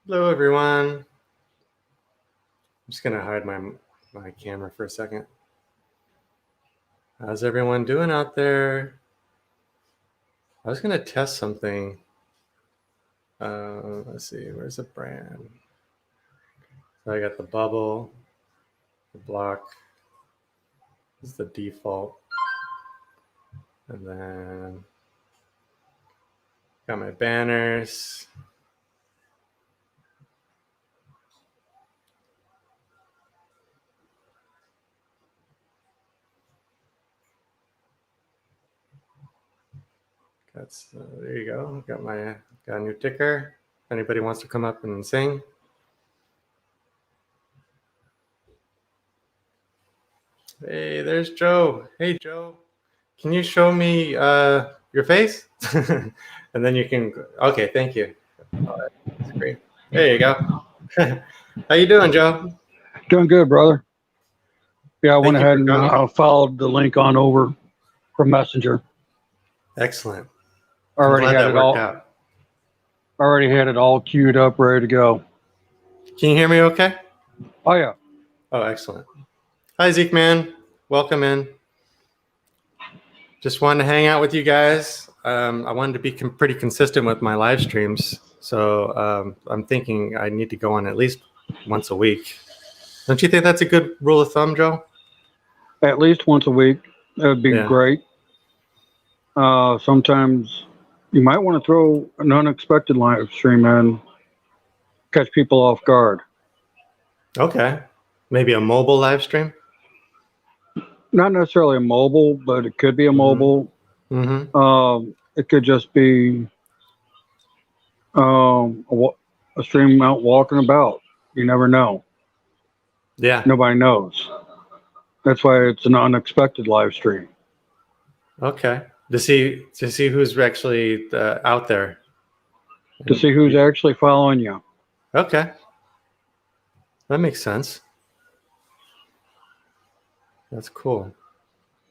Hello, everyone. I'm just gonna hide my camera for a second. How's everyone doing out there? I was gonna test something. Let's see, where's the brand? So I got the bubble, the block. This is the default, and then got my banners. There you go. Got a new ticker. If anybody wants to come up and sing. Hey, there's Joe. Hey, Joe. Can you show me your face? And then you can. Okay, thank you. Oh, that's great. There you go. How you doing, Joe? Doing good, brother. Yeah, I went Thank you ahead for and coming. followed the link on over from Messenger. Excellent. I'm Already glad had that it worked all. out. Already had it all queued up, ready to go. Can you hear me okay? Oh yeah. Oh, excellent. Hi, Zeke man. Welcome in. Just wanted to hang out with you guys. I wanted to be pretty consistent with my live streams. So I'm thinking I need to go on at least once a week. Don't you think that's a good rule of thumb, Joe? At least once a week. That would be Yeah. great. Sometimes you might want to throw an unexpected live stream in, catch people off guard. Okay. Maybe a mobile live stream? Not necessarily a mobile, but it could be a Mm-hmm. mobile. Mm-hmm. It could just be a stream out walking about. You never know. Yeah. Nobody knows. That's why it's an unexpected live stream. Okay. To see who's actually out there. To see who's actually following you. Okay. That makes sense. That's cool.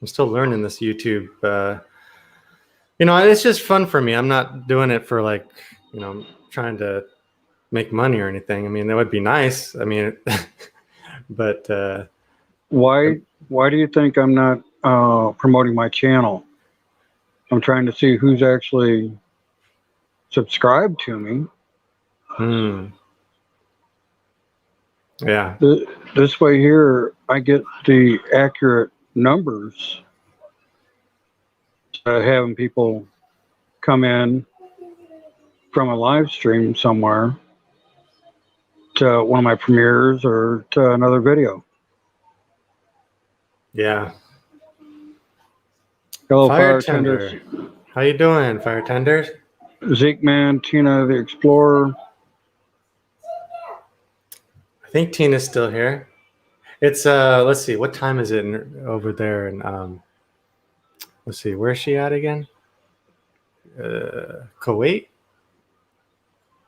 I'm still learning this YouTube. It's just fun for me. I'm not doing it for trying to make money or anything. I mean, that would be nice. I mean, but Why? Why do you think I'm not promoting my channel? I'm trying to see who's actually subscribed to me. Yeah. This way here, I get the accurate numbers. Having people come in from a live stream somewhere to one of my premieres or to another video. Yeah. Hello, Fire fire tenders. tender. How you doing, fire tenders? Zeke Man, Tina the Explorer. I think Tina's still here. It's let's see, what time is it over there? And let's see, where's she at again? Kuwait.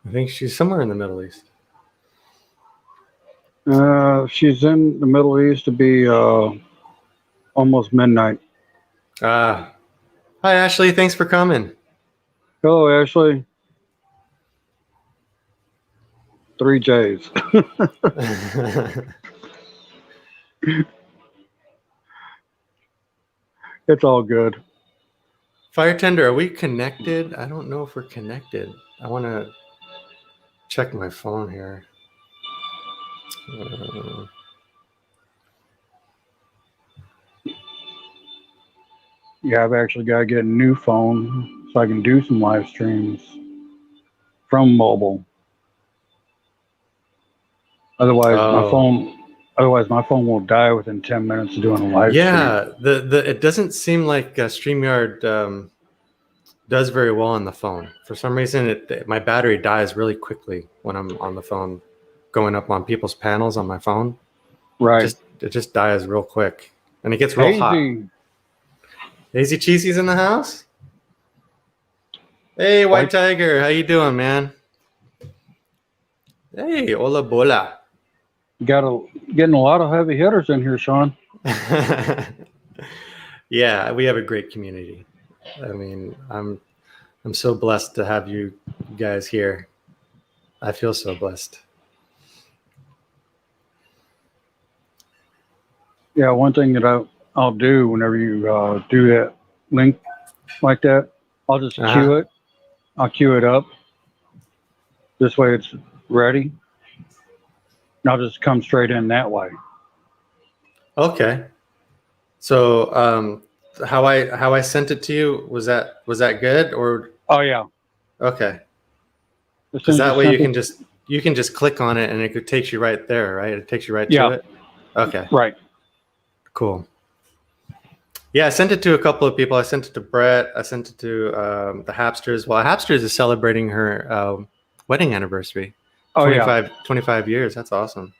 I think she's somewhere in the Middle East. She's in the Middle East to be almost midnight. Hi Ashley, thanks for coming. Hello, Ashley. 3 J's. It's all good. Fire tender, are we connected? I don't know if we're connected. I want to check my phone here. Yeah, I've actually got to get a new phone so I can do some live streams from mobile. Otherwise, my phone will die within 10 minutes of doing a live stream. Yeah, it doesn't seem like StreamYard does very well on the phone. For some reason, my battery dies really quickly when I'm on the phone, going up on people's panels on my phone. Right. It just dies real quick, and it gets real hot. Hazy Cheesy's in the house. Hey, White Tiger, how you doing, man? Hey, hola bola. Getting a lot of heavy hitters in here, Sean. Yeah, we have a great community. I mean, I'm so blessed to have you guys here. I feel so blessed. Yeah, one thing that I'll do whenever you do that link like that, I'll just Uh-huh. queue it. I'll queue it up. This way it's ready. And I'll just come straight in that way. Okay. So how I sent it to you, was that good or Oh yeah. okay? As Because soon as you that way sent it, you can just click on it and it takes you right there, right? It takes you right to yeah, it. Okay, right. cool. Yeah, I sent it to a couple of people. I sent it to Brett. I sent it to the Hapsters. Well, Hapsters is celebrating her wedding anniversary. Oh yeah. 25 years. That's awesome.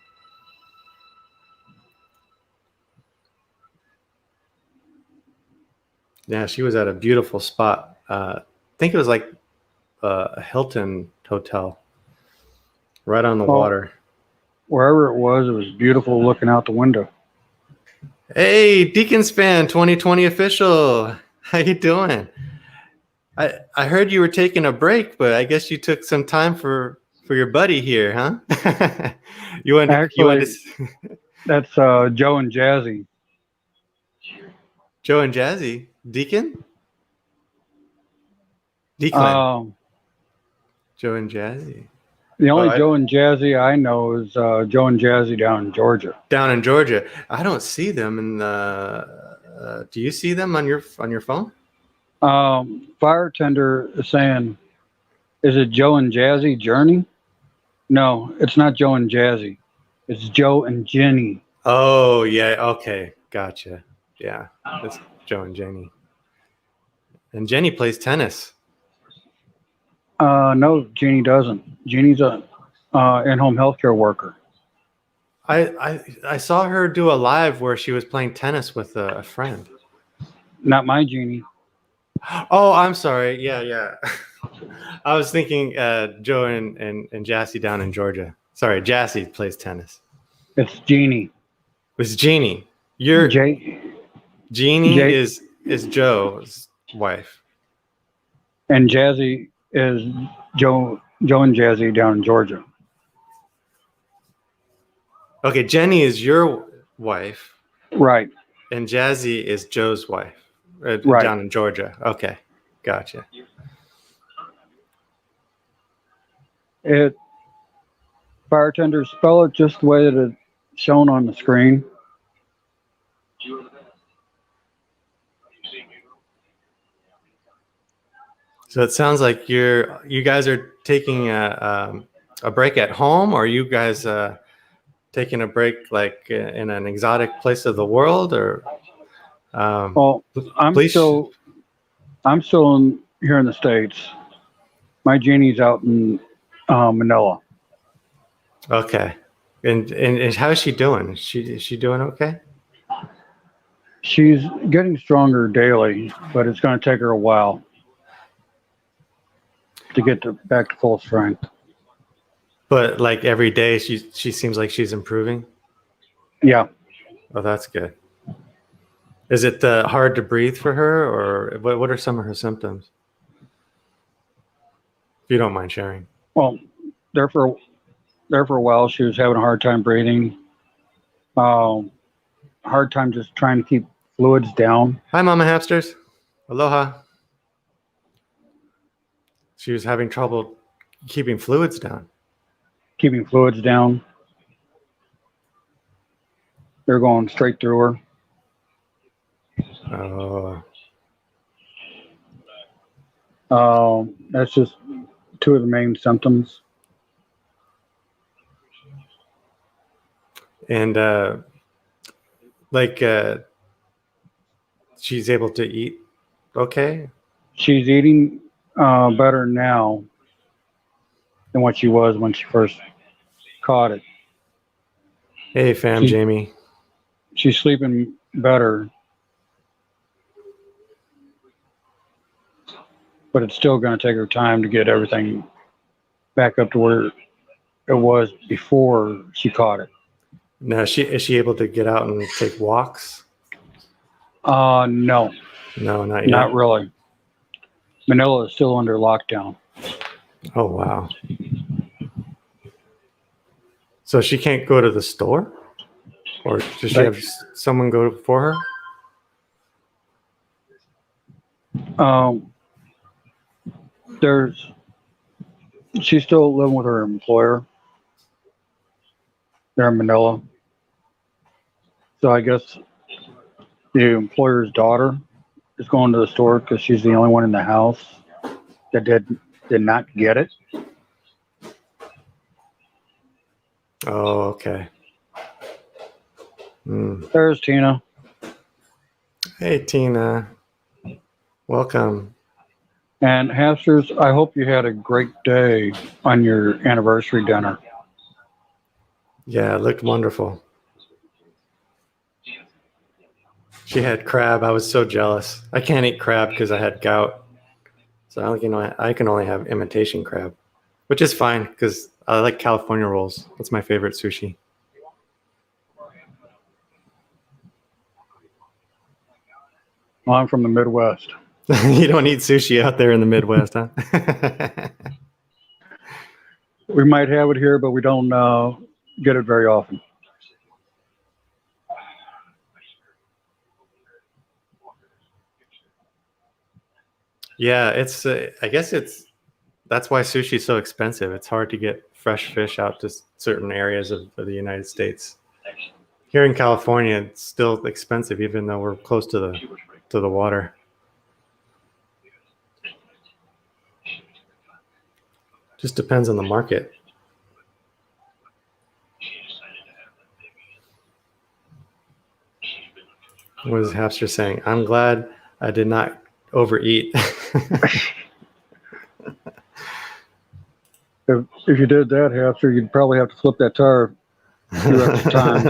Yeah, she was at a beautiful spot. I think it was like a Hilton hotel right on the Well, water. wherever it was beautiful looking out the window. Hey, Deacon Span 2020 official. How you doing? I heard you were taking a break, but I guess you took some time for your buddy here, huh? you went to Actually, that's Joe and Jazzy. Joe and Jazzy. Deacon? Declan. Um, Joe and Jazzy. the Oh, only Joe and Jazzy I know is Joe and Jazzy down in Georgia. down in Georgia. I don't see them in the do you see them on your phone? Fire tender is saying, is it Joe and Jazzy Journey? No, it's not Joe and Jazzy. It's Joe and Jenny. Oh, yeah. Okay. Gotcha. Yeah. That's Joe and Jenny. And Jenny plays tennis. No, Jenny doesn't. Jenny's a in-home healthcare worker. I saw her do a live where she was playing tennis with a friend. Not my Jenny. Oh, I'm sorry. Yeah, yeah. I was thinking Joe and Jassy down in Georgia. Sorry, Jassy plays tennis. It's Jeannie. It's Jeannie. Your Jeannie J is Joe's wife. and Jazzy is Joe and Jazzy down in Georgia. Okay, Jenny is your wife. Right. And Jazzy is Joe's wife. Right. Down in Georgia. Okay. Gotcha. Bartender, spell it just the way that it's shown on the screen. So it sounds like you guys are taking a break at home, or are you guys taking a break like in an exotic place of the world, or? Well, I'm please. still here in the States. My Jeannie's out in Manila. Okay, and how is she doing? Is she doing okay? She's getting stronger daily, but it's going to take her a while to get back to full strength. But like every day, she seems like she's improving. Yeah. Oh, that's good. Is it hard to breathe for her, or what are some of her symptoms? If you don't mind sharing. Well, there for a while, she was having a hard time breathing. Hard time just trying to keep fluids down. Hi, Mama Hamsters. Aloha. She was having trouble keeping fluids down. Keeping fluids down. They're going straight through her. Oh. That's just two of the main symptoms. And she's able to eat okay? She's eating better now than what she was when she first caught it. Hey, fam, Jamie. She's sleeping better. But it's still going to take her time to get everything back up to where it was before she caught it. Now, is she able to get out and take walks? No. No, not yet. Not really. Manila is still under lockdown. Oh, wow. So she can't go to the store, or does she have someone go for her? She's still living with her employer. They're in Manila. So I guess the employer's daughter is going to the store because she's the only one in the house that did not get it. Oh, okay. There's Tina. Hey, Tina. Welcome. And Hamsters, I hope you had a great day on your anniversary dinner. Yeah, it looked wonderful. She had crab. I was so jealous. I can't eat crab because I had gout. So I can only have imitation crab, which is fine because I like California rolls. That's my favorite sushi. Well, I'm from the Midwest. You don't eat sushi out there in the Midwest, huh? We might have it here, but we don't get it very often. Yeah, it's. I guess that's why sushi is so expensive. It's hard to get fresh fish out to certain areas of the United States. Here in California, it's still expensive, even though we're close to the water. Just depends on the market. What is Hapster saying? I'm glad I did not overeat. If you did that, Hamster, you'd probably have to flip that tire a few extra times.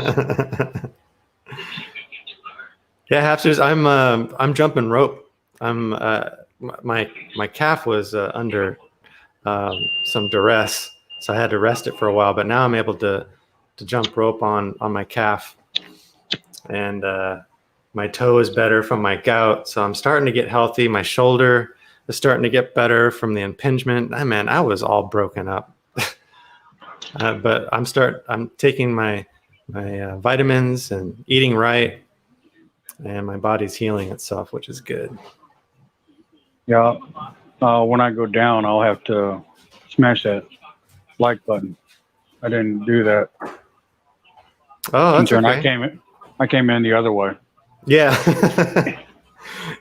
Yeah, Hapsters, I'm jumping rope. My calf was under some duress, so I had to rest it for a while. But now I'm able to jump rope on my calf, and my toe is better from my gout. So I'm starting to get healthy. My shoulder is starting to get better from the impingement. Man, I was all broken up. But I'm taking my vitamins and eating right, and my body's healing itself, which is good. Yeah. When I go down, I'll have to smash that like button. I didn't do that. Oh, that's okay. I came in the other way. Yeah.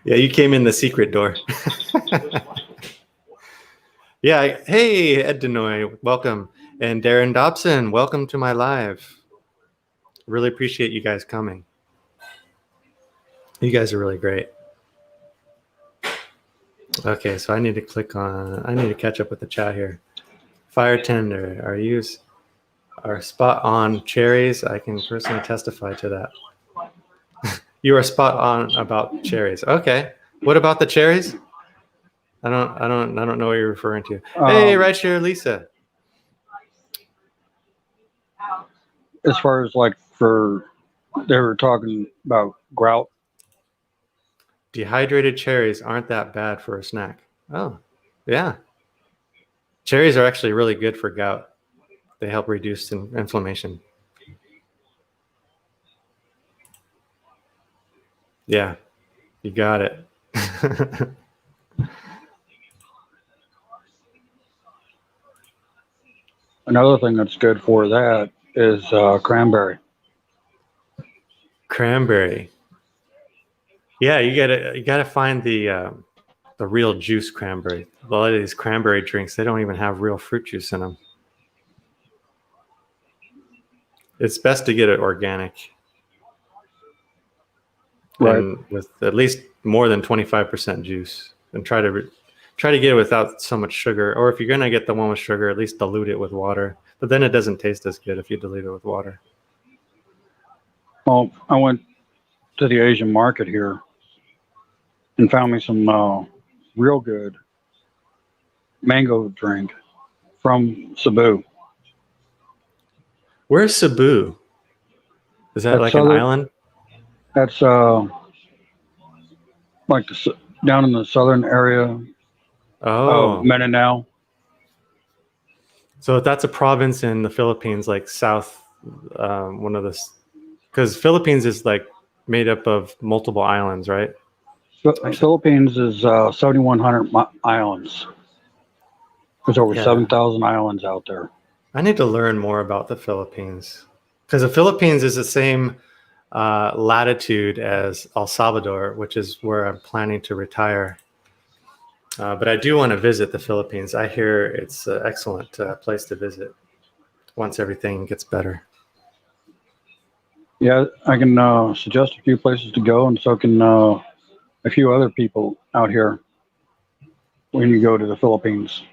Yeah, you came in the secret door. Yeah. Hey, Ed Denoy, welcome. And Darren Dobson, welcome to my live. Really appreciate you guys coming. You guys are really great. Okay, so I need to catch up with the chat here. Fire Tender, are spot on cherries. I can personally testify to that. You are spot on about cherries. Okay. What about the cherries? I don't know what you're referring to. Hey, right here, Lisa. As far as they were talking about grout. Dehydrated cherries aren't that bad for a snack. Oh, yeah. Cherries are actually really good for gout. They help reduce inflammation. Yeah, you got it. Another thing that's good for that is cranberry. Cranberry. Yeah, you gotta find the real juice cranberry. A lot of these cranberry drinks, they don't even have real fruit juice in them. It's best to get it organic. Right. And with at least more than 25% juice, and try to get it without so much sugar. Or if you're gonna get the one with sugar, at least dilute it with water. But then it doesn't taste as good if you dilute it with water. Well, I went to the Asian market here and found me some real good mango drink from Cebu. Where's Cebu? Is that like an island? That's like down in the southern area of Mindanao. So that's a province in the Philippines, like south, one of the, because Philippines is like made up of multiple islands, right? Philippines is 7,100 islands. There's over Yeah. 7,000 islands out there. I need to learn more about the Philippines because the Philippines is the same latitude as El Salvador, which is where I'm planning to retire. But I do want to visit the Philippines. I hear it's an excellent place to visit once everything gets better. Yeah, I can suggest a few places to go, and so can a few other people out here when you go to the Philippines.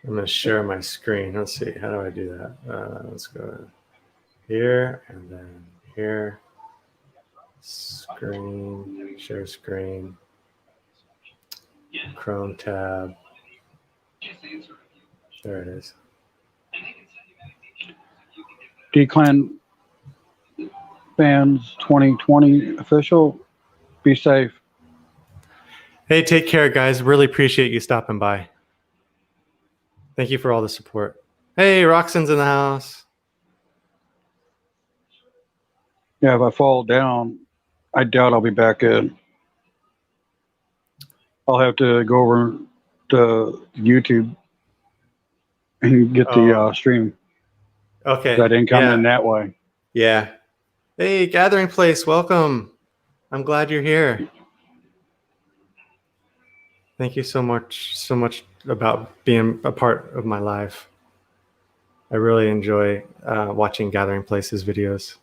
I'm going to share my screen. Let's see. How do I do that? Let's go here and then here. Screen, share screen, Chrome tab. There it is. D-Clan fans 2020 official. Be safe. Hey, take care, guys. Really appreciate you stopping by. Thank you for all the support. Hey, Roxanne's in the house. Yeah, if I fall down, I doubt I'll be back in. I'll have to go over to YouTube and get the stream. Okay. I didn't come in that way. Yeah. Hey, Gathering Place, welcome. I'm glad you're here. Thank you so much about being a part of my life. I really enjoy watching Gathering Place's videos.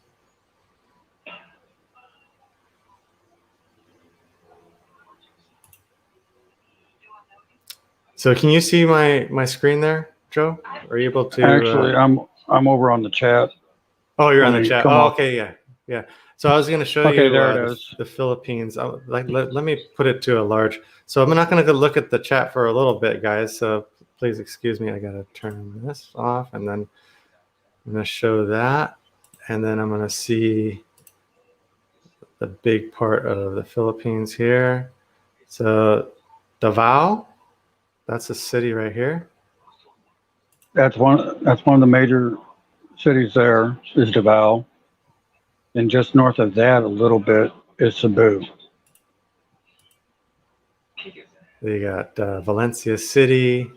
So can you see my screen there, Joe? Are you able to? Actually, I'm over on the chat. Oh, you're on the chat. Oh, okay, yeah. So I was going to show you there it is. The Philippines. Let me put it to a large. So I'm not going to look at the chat for a little bit, guys. So please excuse me. I got to turn this off, and then I'm going to show that, and then I'm going to see the big part of the Philippines here. So Davao, that's a city right here. That's one of the major cities there is Davao. And just north of that a little bit is Cebu. You got Valencia City,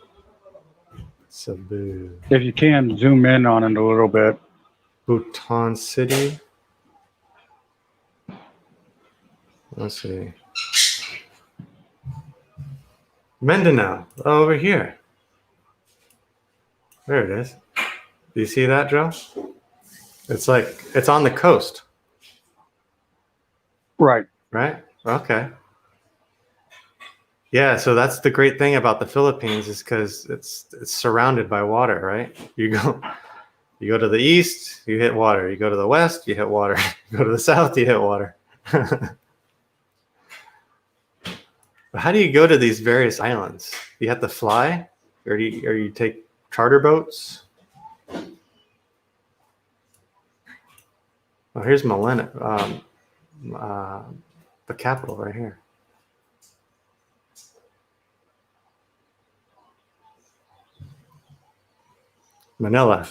Cebu. If you can zoom in on it a little bit. Bhutan City. Let's see. Mindanao, over here. There it is. Do you see that, Joe? It's like, it's on the coast. Right. Right? Okay. Yeah, so that's the great thing about the Philippines is because it's surrounded by water, right? You go to the east, you hit water. You go to the west, you hit water. You go to the south, you hit water. How do you go to these various islands? You have to fly, or you take charter boats? Oh, here's Manila, the capital right here. Manila.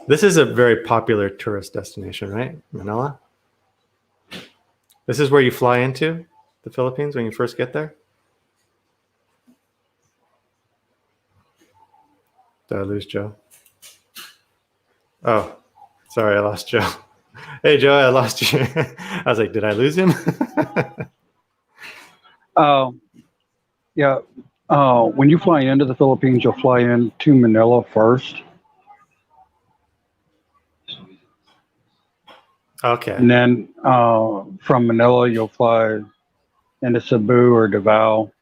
This is a very popular tourist destination, right? Manila. This is where you fly into the Philippines when you first get there. Did I lose Joe? Oh, sorry, I lost Joe. Hey, Joe, I lost you. I was like, did I lose him? Yeah. When you fly into the Philippines, you'll fly into Manila first. Okay. And then from Manila, you'll fly into Cebu or Davao,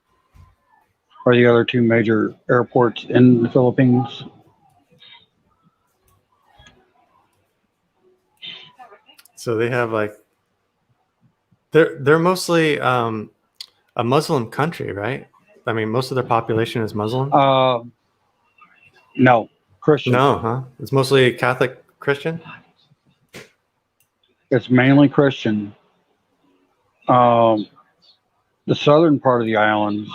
or the other two major airports in the Philippines. So they have like, they're mostly a Muslim country, right? I mean, most of their population is Muslim. No, Christian. No, huh? It's mostly Catholic Christian. It's mainly Christian. The the southern part of the islands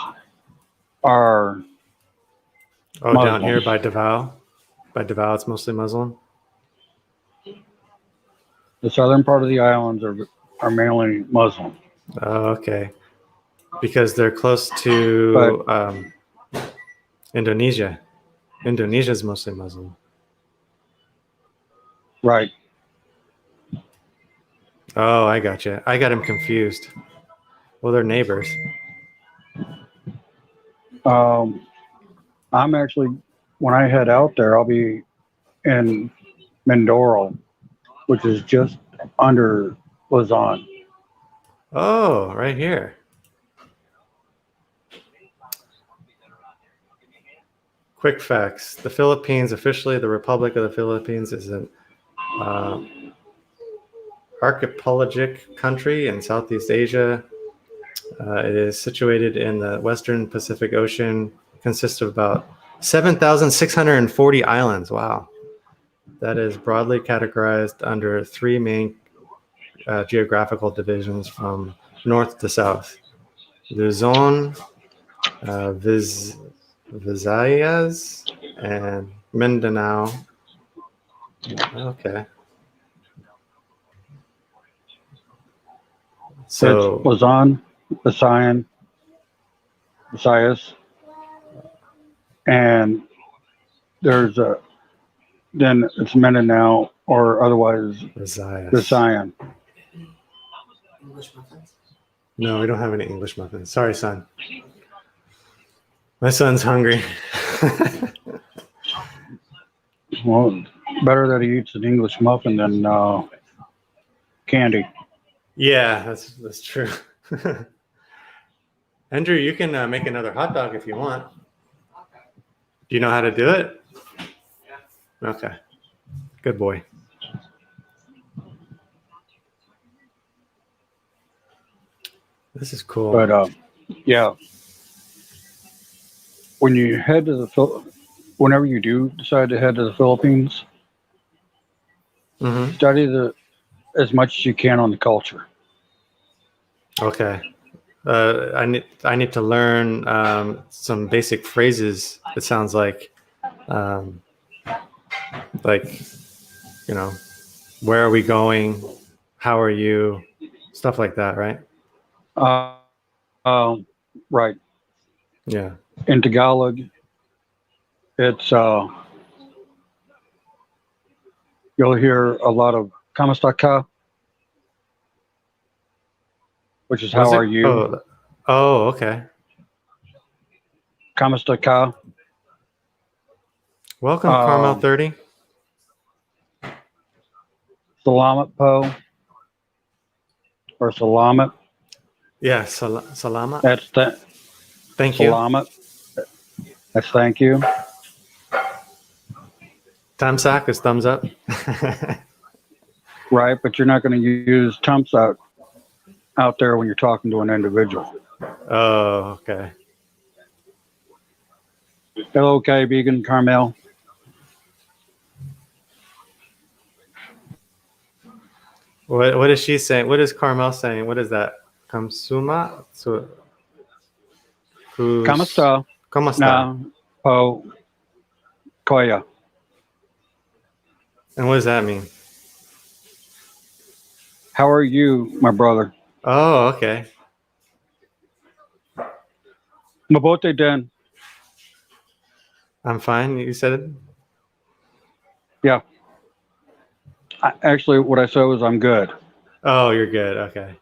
are Oh, down here Muslims. by Davao. By Davao, it's mostly Muslim. The southern part of the islands are mainly Muslim. Oh, okay. Because they're close But to Indonesia. Indonesia is mostly Muslim. right, Oh, I got you. I got him confused. Well, they're neighbors. um, I'm actually when I head out there, I'll be in Mindoro, which is just under Luzon. Oh, right here. Quick facts. The Philippines, officially the Republic of the Philippines, is an uh, archipelagic country in Southeast Asia. It is situated in the Western Pacific Ocean, consists of about 7,640 islands. Wow. That is broadly categorized under three main geographical divisions from north to south. Luzon, Visayas, and Mindanao. Okay. So It's Luzon, Visayas, and there's a then it's Mindanao or otherwise Visayas. Visayan. No, we don't have any English muffins. Sorry, son. My son's hungry. Well, better that he eats an English muffin than candy. Yeah, that's true. Andrew, you can make another hot dog if you want. Do you know how to do it? Okay. Good boy. This is cool. But yeah, when you head to whenever you do decide to head to the Philippines, Mm-hmm. study as much as you can on the culture. Okay. I need to learn some basic phrases. It sounds like you know, where are we going? How are you? Stuff like that, right? Uh, right. Yeah. In Tagalog, it's you'll hear a lot of "Kamusta ka," which is Was "How it? are you?" Oh, okay. "Kamusta ka." Welcome, Carmel 30. "Salamat po" or "Salamat." Yeah, salama. That's Thank you. Salamat. That's thank you. Tamsak is thumbs up. Right, but you're not going to use "tumps out there when you're talking to an individual. Oh, okay. Hello, Vegan Carmel. What is she saying? What is Carmel saying? What is that? Kamsuma? So, Kamusta ¿Cómo está? na po koya? And what does that mean? How are you, my brother? Oh, okay. Mabote den. I'm fine. You said it? Yeah. Actually, what I said was I'm good. Oh, you're good. Okay.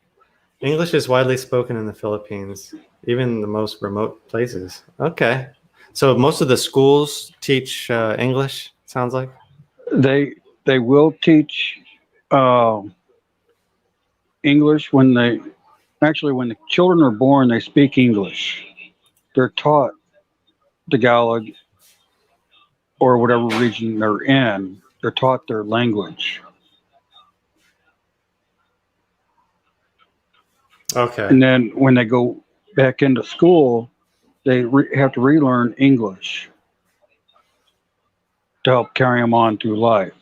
English is widely spoken in the Philippines, even the most remote places. Okay. So most of the schools teach English, sounds like? They will teach English when the children are born. They speak English. They're taught Tagalog or whatever region they're in. They're taught their language. Okay. And then when they go back into school, they have to relearn English to help carry them on through life.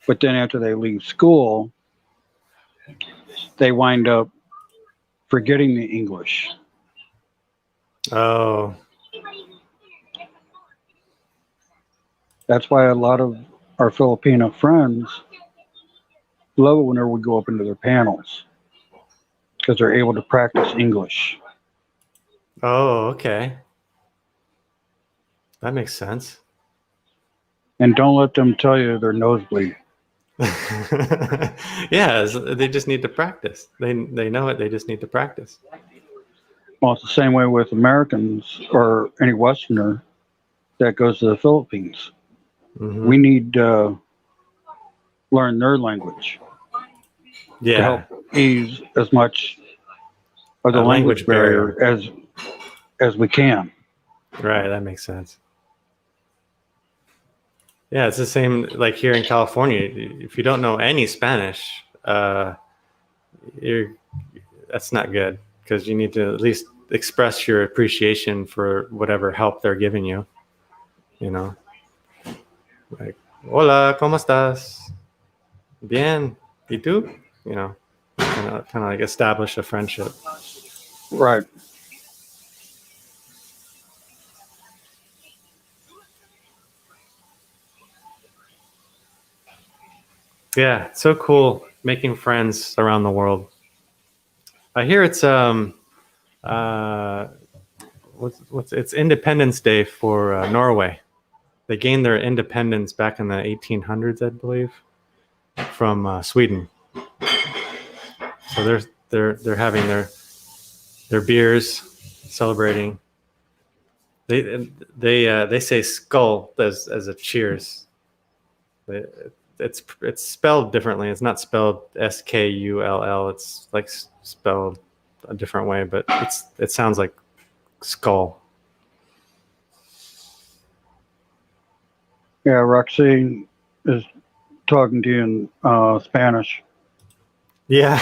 But then after they leave school, they wind up forgetting the English. Oh, That's why a lot of our Filipino friends love it whenever we go up into their panels because they're able to practice English. oh, okay. That makes sense. And don't let them tell you their nosebleed. Yeah, they just need to practice. They know it. They just need to practice. Well, it's the same way with Americans or any Westerner that goes to the Philippines. Mm-hmm. We need to learn their language to help ease as much of the language barrier as we can. Right, that makes sense. Yeah, it's the same like here in California. If you don't know any Spanish, that's not good because you need to at least express your appreciation for whatever help they're giving you. You know, like "Hola, cómo estás? Bien, ¿y tú?" You know, kind of like establish a friendship. Right. Yeah, it's so cool making friends around the world. I hear it's it's Independence Day for Norway. They gained their independence back in the 1800s, I believe, from Sweden. So they're having their beers, celebrating. They say skull as a cheers. It's spelled differently. It's not spelled Skull. It's like spelled a different way, but it sounds like skull. Yeah, Roxy is talking to you in Spanish. Yeah,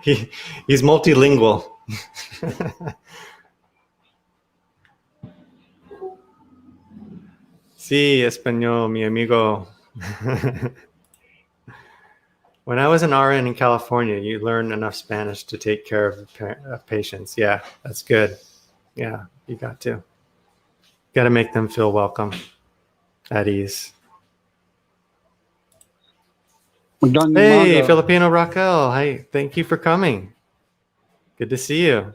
he's multilingual. Sí, español, mi amigo. When I was an RN in California, you learn enough Spanish to take care of patients. Yeah, that's good. Yeah, you got to. Got to make them feel welcome, at ease. Hey, Filipino Raquel. Hi, thank you for coming. Good to see you.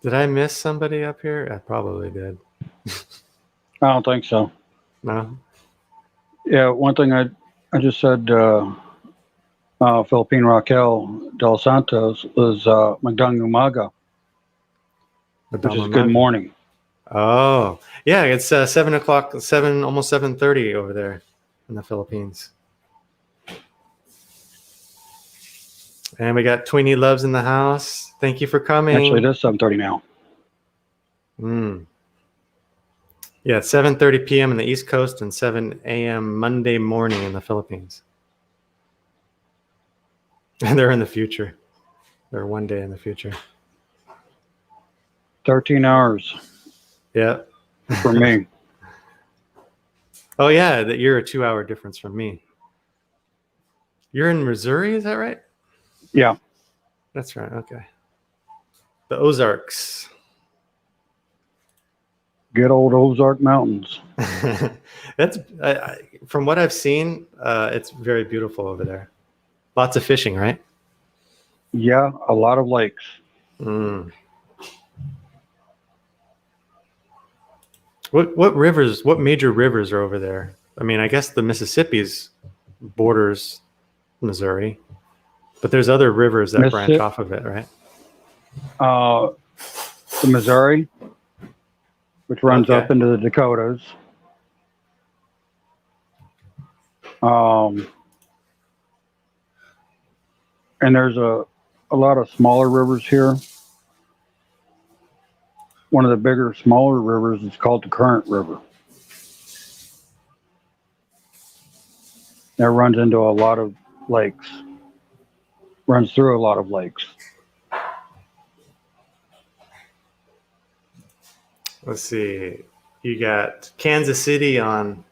Did I miss somebody up here? I probably did. I don't think so. No? Yeah, one thing I just said, Philippine Raquel Del Santos was Magdang Umaga, which is good morning. Oh, yeah, it's 7 o'clock, almost 7:30 over there in the Philippines. And we got Tweenie Loves in the house. Thank you for coming. Actually, it is 7:30 now. Yeah, it's 7:30 p.m. in the East Coast and 7 a.m. Monday morning in the Philippines. And they're in the future. They're one day in the future. 13 hours. Yeah. For me. Oh, yeah, you're a 2-hour difference from me. You're in Missouri, is that right? Yeah. That's right, okay. The Ozarks. Good old Ozark Mountains. That's from what I've seen, it's very beautiful over there. Lots of fishing, right? Yeah, a lot of lakes. What rivers? What major rivers are over there? I mean, I guess the Mississippi's borders Missouri, but there's other rivers that branch off of it, right? The Missouri, which runs up into the Dakotas. And there's a lot of smaller rivers here. One of the bigger, smaller rivers is called the Current River. That runs into a lot of lakes. Runs through a lot of lakes. Let's see. You got Kansas City on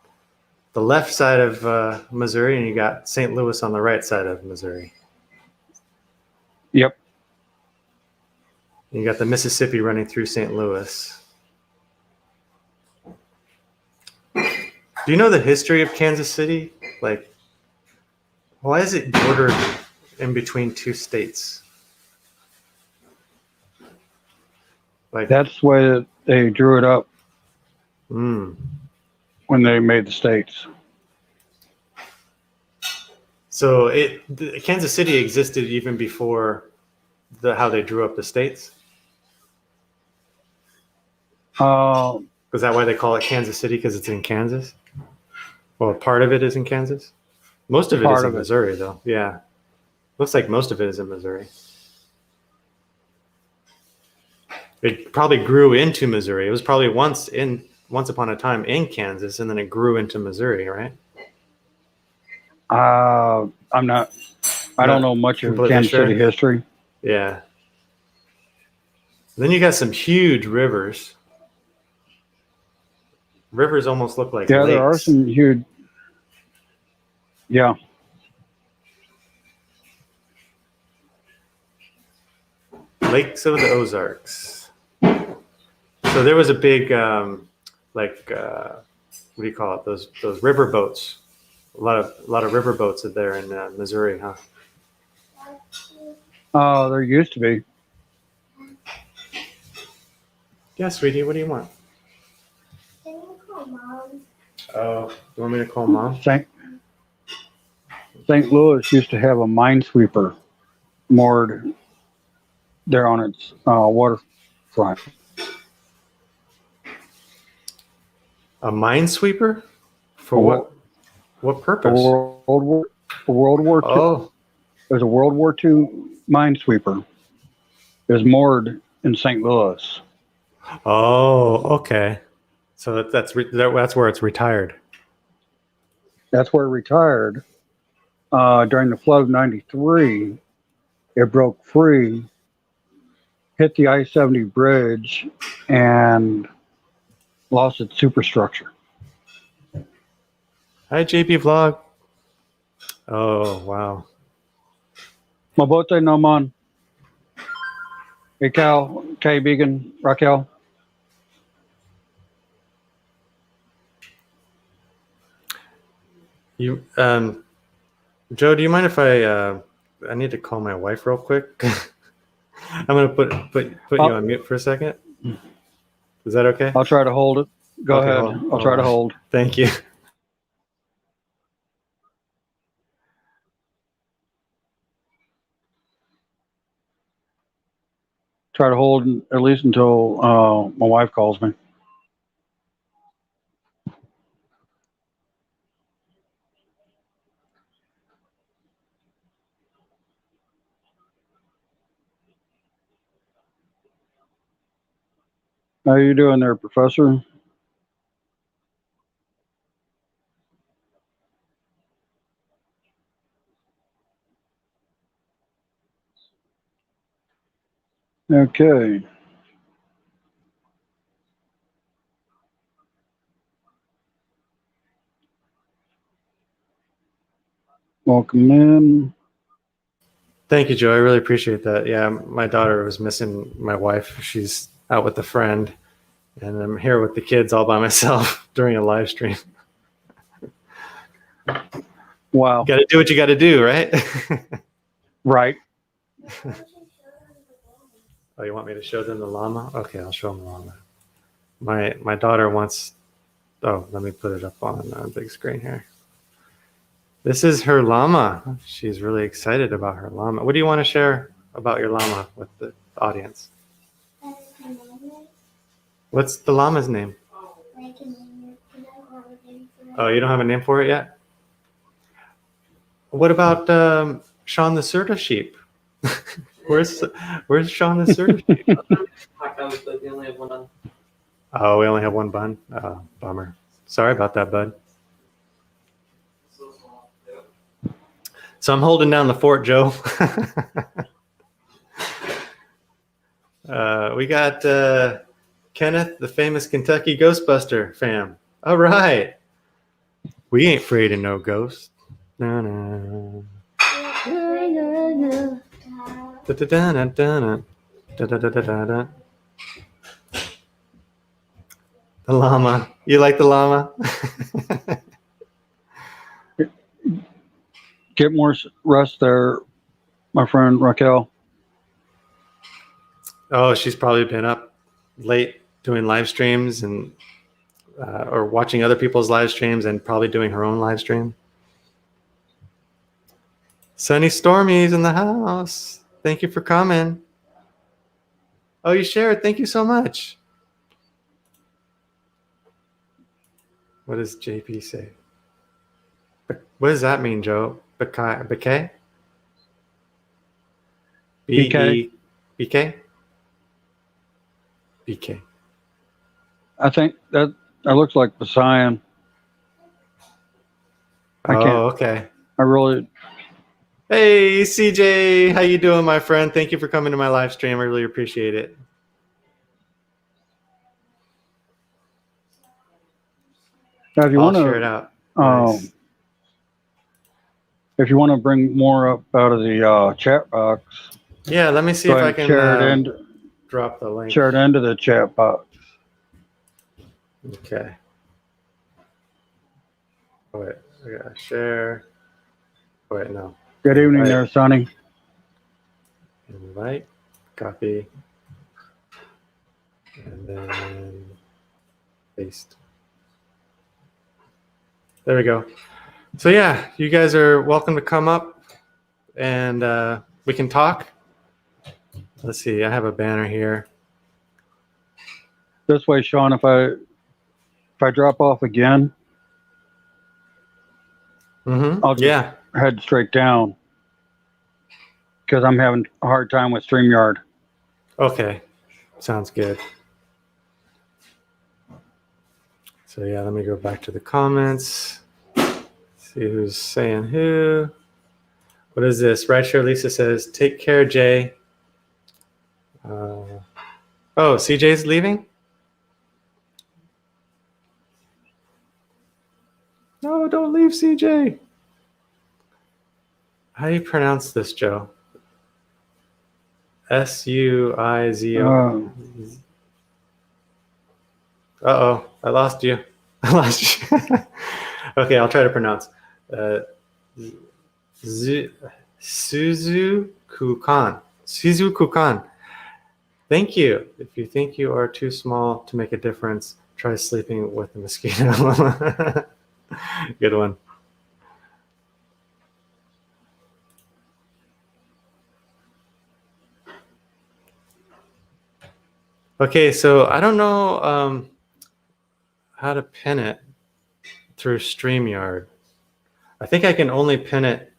the left side of Missouri, and you got St. Louis on the right side of Missouri. Yep. You got the Mississippi running through St. Louis. Do you know the history of Kansas City? Like, why is it bordered in between two states? Like, That's why they drew it up mm. when they made the states. So Kansas City existed even before how they drew up the states? Is that why they call it Kansas City? Because it's in Kansas? Well, part of it is in Kansas. Most of it is in Missouri, though. Yeah. Looks like most of it is in Missouri. It probably grew into Missouri. It was probably once upon a time in Kansas, and then it grew into Missouri, right? I don't know much of Kansas City history. Yeah. Then you got some huge rivers. Rivers almost look like lakes. There are some huge. Yeah. Lakes of the Ozarks. So there was a big, what do you call it? Those river boats. A lot of river boats are there in Missouri, huh? There used to be. Yeah, sweetie. What do you want? Can you call Mom? Oh, you want me to call Mom? St. Louis used to have a minesweeper moored there on its waterfront. A minesweeper? For what? What purpose? World War II. Oh. There's a World War II minesweeper. It was moored in St. Louis. Oh, okay. So that's where it's retired. That's where it retired. During the flood of '93, it broke free, hit the I-70 bridge, and lost its superstructure. Hi, JP Vlog. Oh, wow. Mabote no man. Ikaw, kaibigan, Raquel. You, Joe, do you mind if I need to call my wife real quick? I'm gonna put you on mute for a second. Is that okay? I'll try to hold it. Go ahead. I'll try to hold. Thank you. Try to hold at least until my wife calls me. How you doing there, Professor? Okay. Welcome in. Thank you, Joe. I really appreciate that. Yeah, my daughter was missing my wife. She's out with a friend, and I'm here with the kids all by myself during a live stream. Wow. Got to do what you got to do, right? Right. Oh, you want me to show them the llama? Okay, I'll show them the llama. My daughter wants. Oh, let me put it up on a big screen here. This is her llama. She's really excited about her llama. What do you want to share about your llama with the audience? What's the llama's name? Oh, you don't have a name for it yet? What about Sean the Serta sheep? Where's Sean the Serta sheep? Oh, we only have one bun? Oh, bummer. Sorry about that, bud. So I'm holding down the fort, Joe. We got Kenneth, the famous Kentucky Ghostbuster fam. All right. We ain't afraid of no ghosts. Na, na. Da, da, da, da, da, da, da, da, da, da, da. The llama. You like the llama? Get more rest there, my friend Raquel. Oh, she's probably been up late doing live streams and or watching other people's live streams and probably doing her own live stream. Sunny Stormy's in the house. Thank you for coming. Oh, you shared. Thank you so much. What does JP say? What does that mean, Joe? BK? BK? BK? BK. I think that looks like Poseidon. I can't. Oh, okay. I really. Hey, CJ. How you doing, my friend? Thank you for coming to my live stream. I really appreciate it. Now, if you I'll want share it to, out. Nice. if you want to bring more up out of the chat box, Yeah, let me see go if I ahead can and share it into drop the link. share it into the chat box. Okay. Oh, wait, I gotta share. Oh, wait, no. Good evening, Invite. there, Sonny. Invite, copy, and then paste. There we go. So yeah, you guys are welcome to come up and we can talk. Let's see, I have a banner here. This way, Sean. If I drop off again, I'll just head straight down because I'm having a hard time with StreamYard. Okay, sounds good. So yeah, let me go back to the comments. See who's saying who. What is this? Rideshare Lisa says, take care, Jay. Oh, CJ's leaving? No, don't leave, CJ. How do you pronounce this, Joe? Suizo. Uh-oh, I lost you. I lost you. Okay, I'll try to pronounce. Suzuku-kan. Suzuku-kan. Thank you. If you think you are too small to make a difference, try sleeping with a mosquito. Good one. Okay, so I don't know how to pin it through StreamYard. I think I can only pin it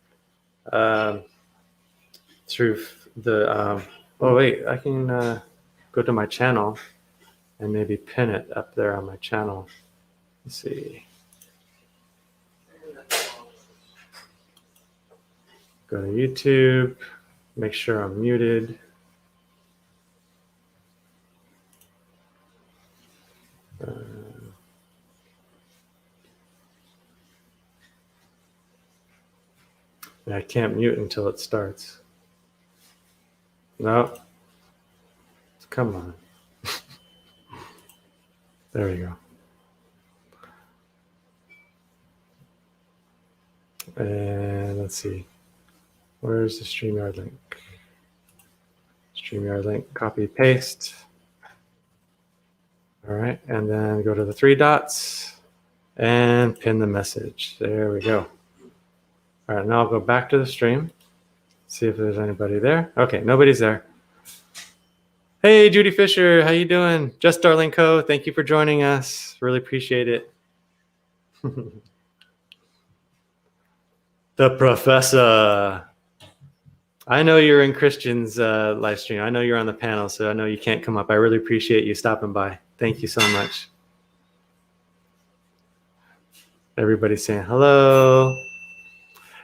through the. Oh wait, I can go to my channel and maybe pin it up there on my channel. Let's see. Go to YouTube. Make sure I'm muted. I can't mute until it starts. No. Come on. There we go. And let's see. Where's the StreamYard link? StreamYard link, copy, paste. All right, and then go to the three dots and pin the message. There we go. All right, now I'll go back to the stream, see if there's anybody there. Okay, nobody's there. Hey, Judy Fisher, how you doing? Just Darling Co., thank you for joining us. Really appreciate it. The Professor. I know you're in Christian's live stream. I know you're on the panel, so I know you can't come up. I really appreciate you stopping by. Thank you so much. Everybody's saying hello.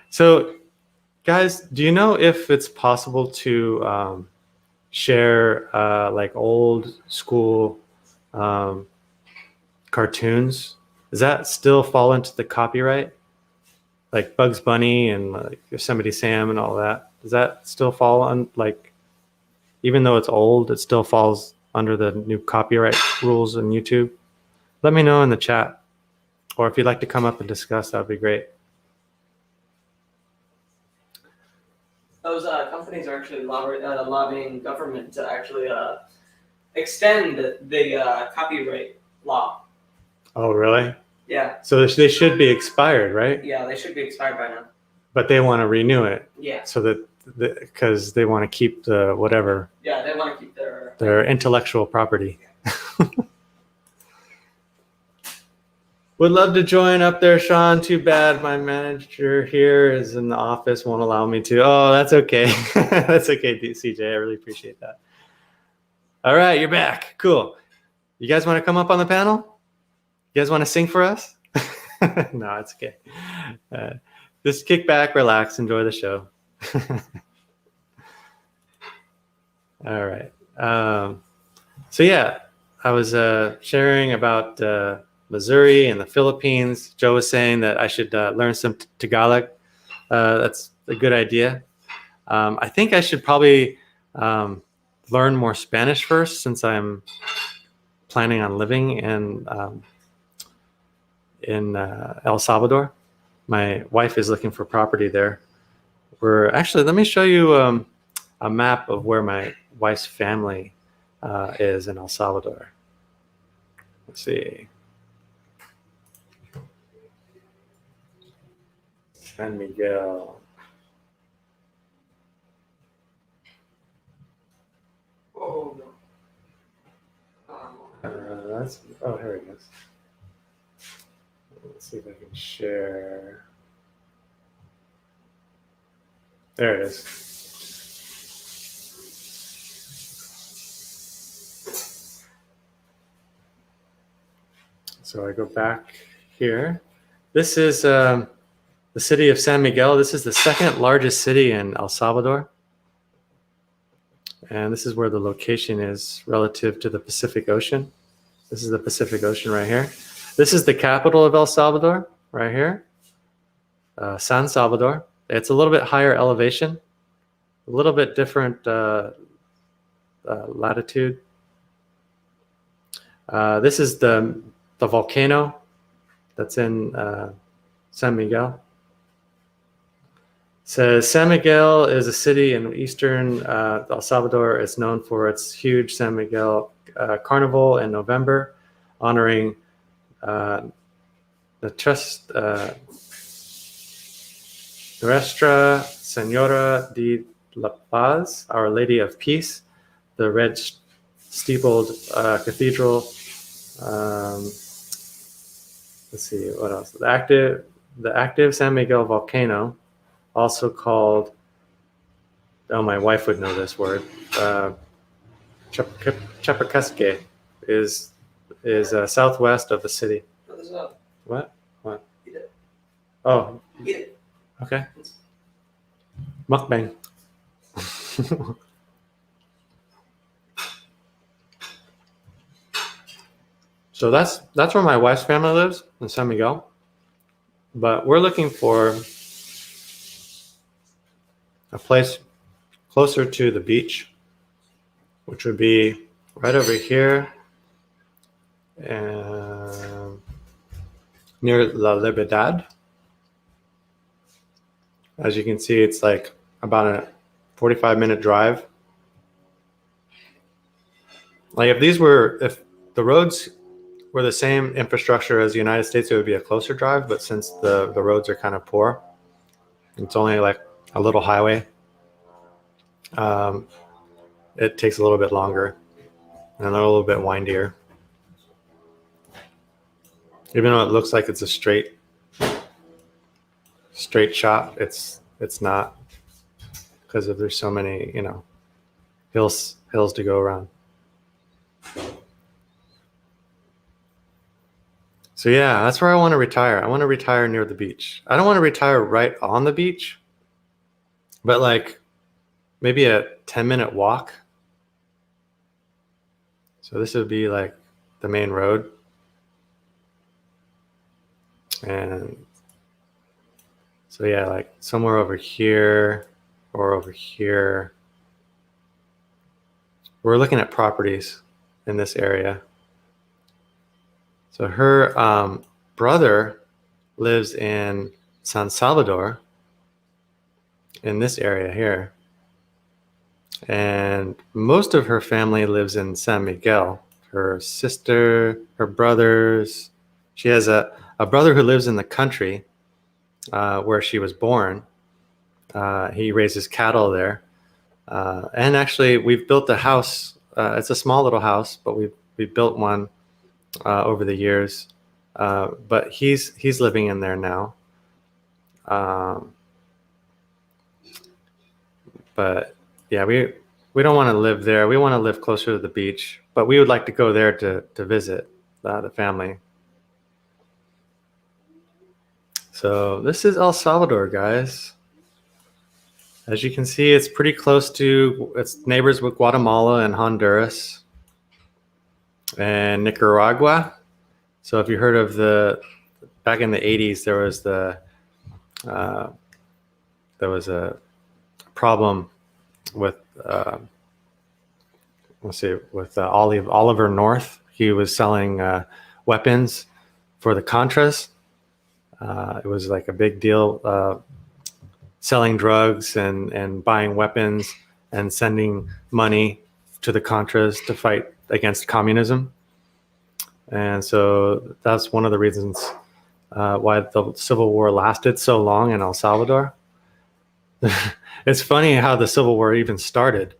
So, guys, do you know if it's possible to share like old school cartoons Does that still fall into the copyright? Like Bugs Bunny and like Yosemite Sam and all that. Does that still fall on, like, even though it's old, it still falls under the new copyright rules on YouTube? Let me know in the chat. Or if you'd like to come up and discuss, that would be great. Those companies are actually lobbying government to actually extend the copyright law. Oh, really? Yeah, So they should be expired, right? yeah, they should be expired by now. But they want to renew it Yeah, so that because they want to keep the whatever yeah, they want to keep their intellectual property. Would love to join up there, Sean. Too bad my manager here is in the office, won't allow me to. Oh, that's okay. That's okay, CJ. I really appreciate that. All right, you're back. Cool. You guys want to come up on the panel? You guys want to sing for us? No, it's okay. Just kick back, relax, enjoy the show. All right. So yeah, I was sharing about Missouri and the Philippines. Joe was saying that I should learn some Tagalog. That's a good idea. I think I should probably learn more Spanish first, since I'm planning on living in El Salvador. My wife is looking for property there. We're actually, let me show you a map of where my wife's family is in El Salvador. Let's see. San Miguel. Oh no. Here it is. Let's see if I can share. There it is. So I go back here. This is the city of San Miguel. This is the second largest city in El Salvador. And this is where the location is relative to the Pacific Ocean. This is the Pacific Ocean right here. This is the capital of El Salvador, right here, San Salvador. It's a little bit higher elevation, a little bit different latitude. This is the volcano that's in San Miguel. It says San Miguel is a city in eastern El Salvador. It's known for its huge San Miguel Carnival in November, honoring Nuestra Senora de la Paz, Our Lady of Peace, the red steepled cathedral. Let's see, what else? The active San Miguel volcano, also called, oh, my wife would know this word, Chapacasque, is southwest of the city. What? Eat it. Oh, Eat it. okay. Mukbang. So that's where my wife's family lives, in San Miguel. But we're looking for a place closer to the beach, which would be right over here, near La Libertad. As you can see, it's like about a 45-minute drive. Like if the roads were the same infrastructure as the United States, it would be a closer drive. But since the roads are kind of poor, it's only like a little highway. It takes a little bit longer, and they're a little bit windier. Even though it looks like it's a straight shot, it's not, because there's so many, hills to go around. So yeah, that's where I want to retire. I want to retire near the beach. I don't want to retire right on the beach, but like maybe a 10-minute walk. So this would be like the main road. And so yeah, like somewhere over here or over here. We're looking at properties in this area. So her brother lives in San Salvador in this area here. And most of her family lives in San Miguel. Her sister, her brothers. She has a brother who lives in the country where she was born. He raises cattle there. And actually, we've built a house. It's a small little house, but we built one over the years. But he's living in there now. But yeah, we don't want to live there. We want to live closer to the beach, but we would like to go there to visit the family. So this is El Salvador, guys. As you can see, it's pretty close to, it's neighbors with Guatemala and Honduras and Nicaragua. So if you heard of back in the 80s, there was a problem with, with Oliver North. He was selling weapons for the Contras. It was like a big deal, selling drugs and buying weapons and sending money to the Contras to fight against communism. And so that's one of the reasons why the Civil War lasted so long in El Salvador. It's funny how the Civil War even started.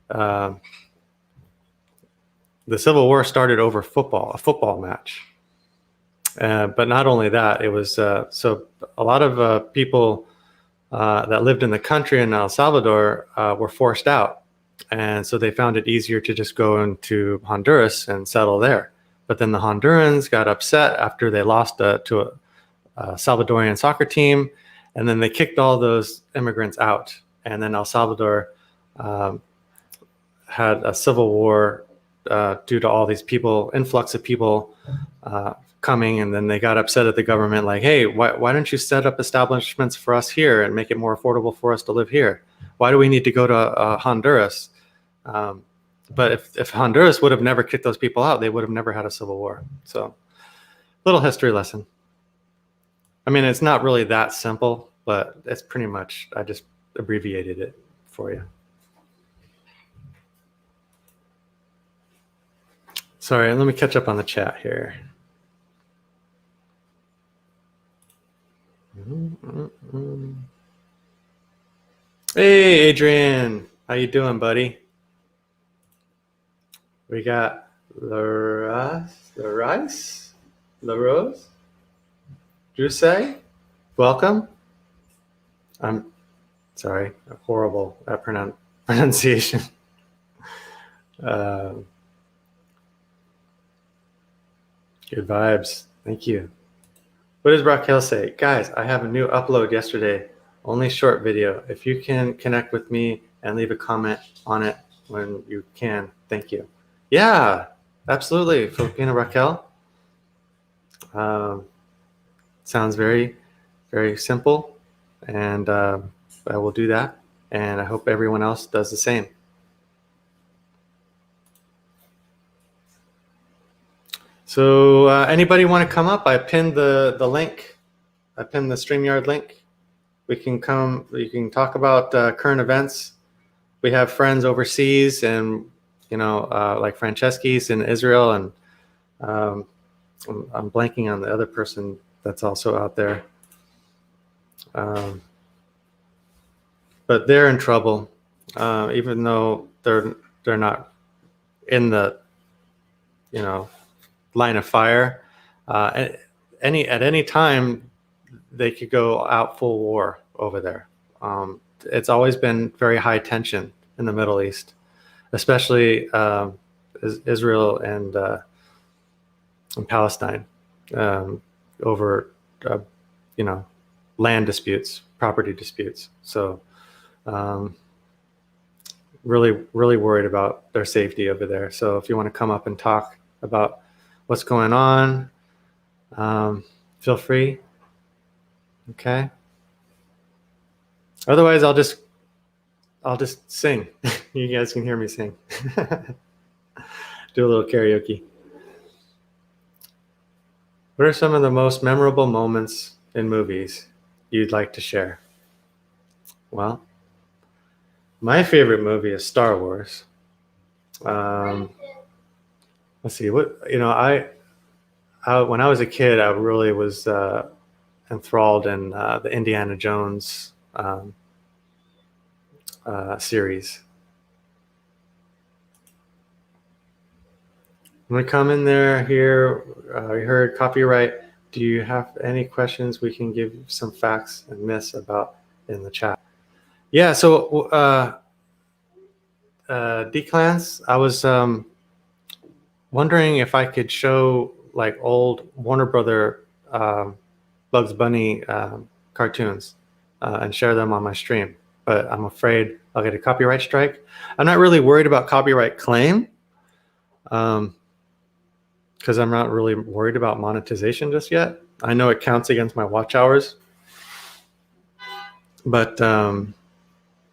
The Civil War started over a football match. But not only that, it was so a lot of people that lived in the country in El Salvador were forced out. And so they found it easier to just go into Honduras and settle there. But then the Hondurans got upset after they lost to a Salvadorian soccer team. And then they kicked all those immigrants out. And then El Salvador had a civil war due to all these influx of people coming. And then they got upset at the government, like, hey, why don't you set up establishments for us here and make it more affordable for us to live here? Why do we need to go to Honduras? But if Honduras would have never kicked those people out, they would have never had a civil war. So, little history lesson. I mean, it's not really that simple, but it's pretty much, I just abbreviated it for you. Sorry, let me catch up on the chat here. Hey, Adrian, how you doing, buddy? We got La Rose, Drusay, welcome. I'm sorry, horrible at pronunciation. Good vibes, thank you. What does Raquel say? Guys, I have a new upload yesterday, only short video. If you can connect with me and leave a comment on it when you can, thank you. Yeah, absolutely, Filipina Raquel. Sounds very, very simple, and I will do that, and I hope everyone else does the same. So anybody want to come up? I pinned the link. I pinned the StreamYard link. We can come. You can talk about current events. We have friends overseas, and like Franceschi's in Israel, and I'm blanking on the other person that's also out there. But they're in trouble, even though they're not in the line of fire. At any time, they could go out full war over there. It's always been very high tension in the Middle East, especially Israel and Palestine over land disputes, property disputes. So really worried about their safety over there. So if you want to come up and talk about what's going on, feel free. Okay. Otherwise, I'll just sing. You guys can hear me sing. Do a little karaoke. What are some of the most memorable moments in movies you'd like to share? Well, my favorite movie is Star Wars. Let's see, when I was a kid, I really was enthralled in the Indiana Jones series. I'm gonna come in there here. You heard copyright. Do you have any questions? We can give some facts and myths about in the chat. Yeah. So, Declans, I was wondering if I could show like old Warner Brother Bugs Bunny cartoons and share them on my stream, but I'm afraid I'll get a copyright strike. I'm not really worried about copyright claim because I'm not really worried about monetization just yet. I know it counts against my watch hours, but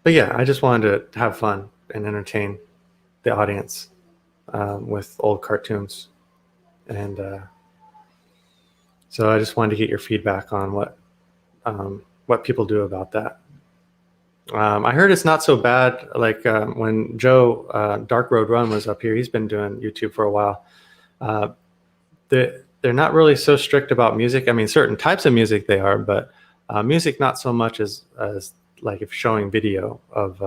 yeah, I just wanted to have fun and entertain the audience with old cartoons, and so I just wanted to get your feedback on what people do about that. I heard it's not so bad. Like when Joe Dark Road Run was up here, he's been doing YouTube for a while. They're not really so strict about music. I mean, certain types of music they are, but music not so much as like if showing video of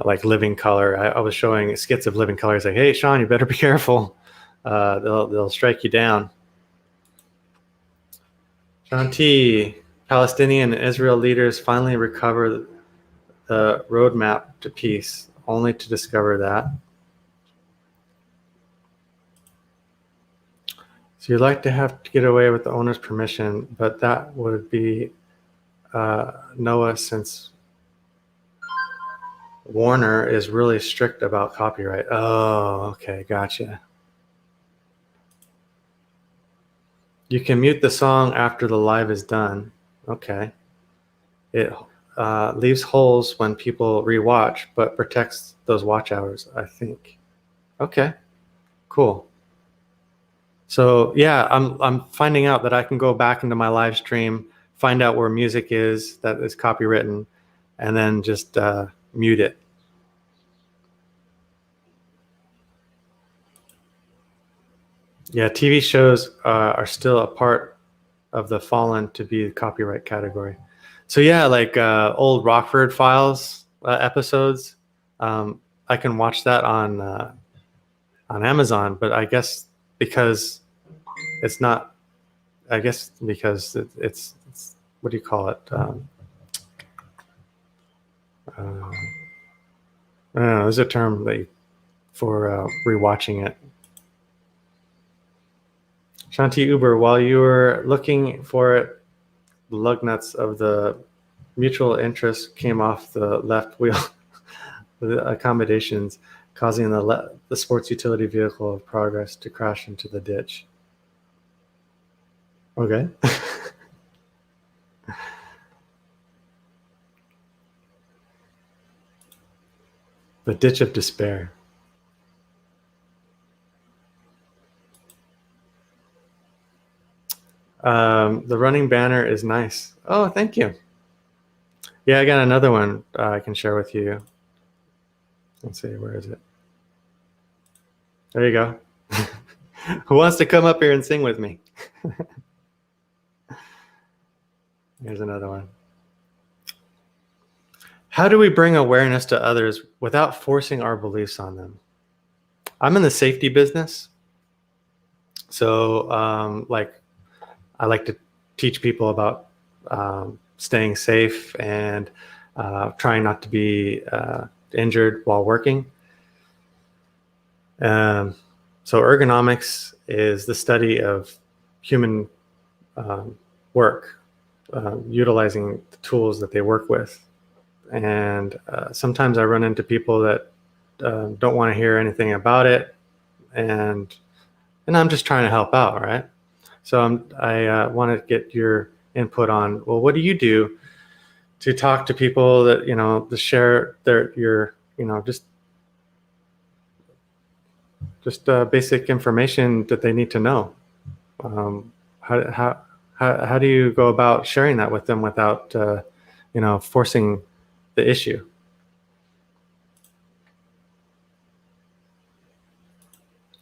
like Living Color. I was showing skits of Living Color. It's like, hey, Sean, you better be careful. They'll strike you down. John T. Palestinian and Israel leaders finally recover the roadmap to peace, only to discover that. So you'd like to have to get away with the owner's permission, but that would be Noah, since Warner is really strict about copyright. Oh, okay, gotcha. You can mute the song after the live is done. Okay. It leaves holes when people rewatch, but protects those watch hours, I think. Okay, cool. So yeah, I'm finding out that I can go back into my live stream, find out where music is that is copywritten, and then just mute it. Yeah, TV shows are still a part of the fallen to be the copyright category. So yeah, like old Rockford Files episodes, I can watch that on Amazon, but I guess because it's not, I guess because it's what do you call it? I don't know. There's a term for rewatching it. Shanti Uber, while you were looking for it, the lug nuts of the mutual interest came off the left wheel, the accommodations, causing the sports utility vehicle of progress to crash into the ditch. Okay. The ditch of despair. The running banner is nice. Oh, thank you. Yeah, I got another one I can share with you. Let's see, where is it? There you go. Who wants to come up here and sing with me? Here's another one. How do we bring awareness to others without forcing our beliefs on them? I'm in the safety business. So like I like to teach people about staying safe and trying not to be injured while working. So ergonomics is the study of human work, utilizing the tools that they work with. And sometimes I run into people that don't want to hear anything about it, and I'm just trying to help out, right? So I want to get your input on, well, what do you do to talk to people that, to share your, just basic information that they need to know. How do you go about sharing that with them without, forcing the issue?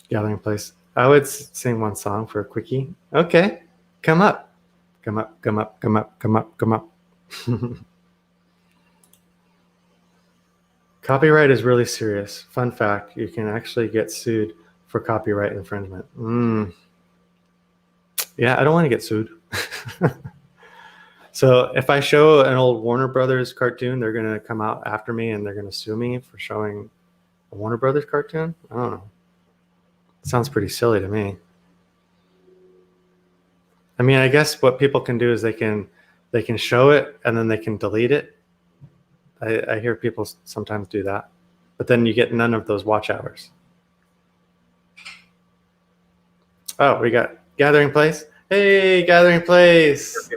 Gathering place. I would sing one song for a quickie. Okay, come up, come up, come up, come up, come up, come up. Copyright is really serious. Fun fact, you can actually get sued for copyright infringement. Yeah, I don't want to get sued. So if I show an old Warner Brothers cartoon, they're going to come out after me and they're going to sue me for showing a Warner Brothers cartoon? I don't know. It sounds pretty silly to me. I mean, I guess what people can do is they can show it and then they can delete it. I hear people sometimes do that, but then you get none of those watch hours. Oh, we got Gathering Place. Hey, Gathering Place.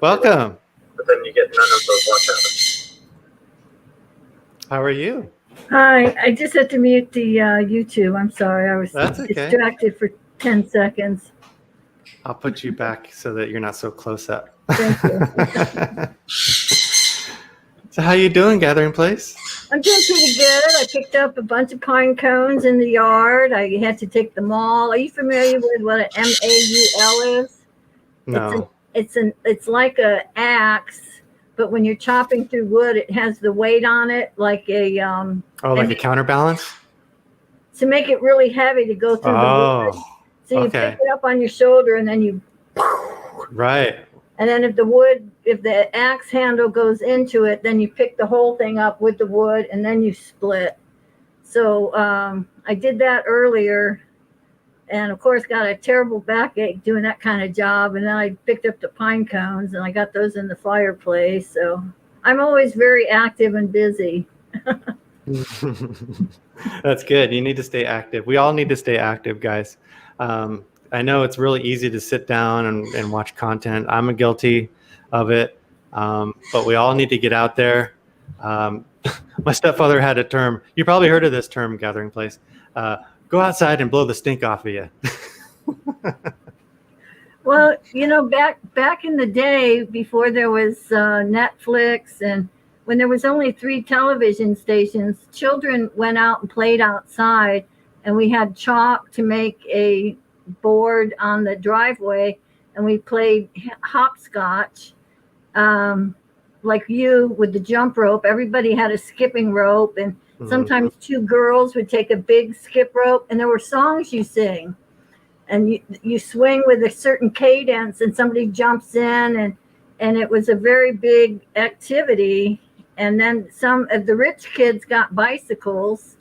Welcome. But then you get none of those watch hours. How are you? Hi, I just had to mute the YouTube. I'm sorry, I was distracted for 10 seconds. I'll put you back so that you're not so close up. Thank you. So how you doing, Gathering Place? I'm doing pretty good. I picked up a bunch of pine cones in the yard. I had to take them all. Are you familiar with what an MAUL is? No. It's like a axe, but when you're chopping through wood, it has the weight on it like a like a counterbalance? To make it really heavy to go through the wood. So you pick it up on your shoulder and then you right. And then if the axe handle goes into it, then you pick the whole thing up with the wood and then you split. So I did that earlier and of course got a terrible backache doing that kind of job. And then I picked up the pine cones and I got those in the fireplace. So I'm always very active and busy. That's good. You need to stay active. We all need to stay active, guys. I know it's really easy to sit down and watch content. I'm guilty of it, but we all need to get out there. My stepfather had a term. You probably heard of this term, Gathering Place. Go outside and blow the stink off of you. Well, back in the day before there was Netflix and when there was only 3 television stations, children went out and played outside, and we had chalk to make a board on the driveway, and we played hopscotch, like you with the jump rope. Everybody had a skipping rope, and sometimes 2 girls would take a big skip rope, and there were songs you sing, and you swing with a certain cadence, and somebody jumps in, and it was a very big activity. And then some of the rich kids got bicycles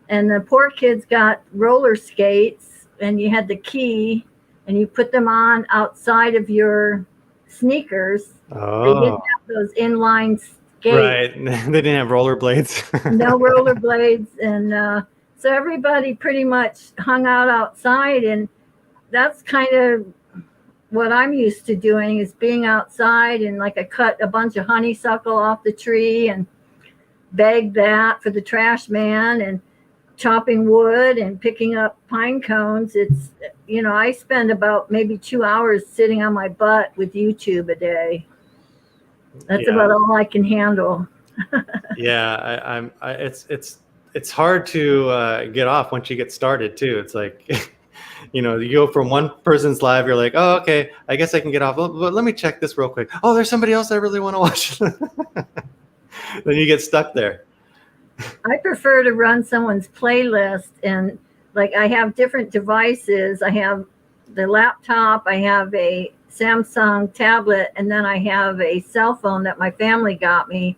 and the poor kids got roller skates, and you had the key and you put them on outside of your sneakers. Oh. They didn't have those inline skates. Right. They didn't have rollerblades. No rollerblades. And so everybody pretty much hung out outside, and that's kind of what I'm used to doing, is being outside. And like I cut a bunch of honeysuckle off the tree and bagged that for the trash man, and chopping wood and picking up pine cones. It's, I spend about maybe 2 hours sitting on my butt with YouTube a day. That's about all I can handle. Yeah, it's hard to get off once you get started too. It's like, you go from one person's live, you're like, oh, okay, I guess I can get off. But let me check this real quick. Oh, there's somebody else I really want to watch. Then you get stuck there. I prefer to run someone's playlist, and like I have different devices. I have the laptop, I have a Samsung tablet, and then I have a cell phone that my family got me.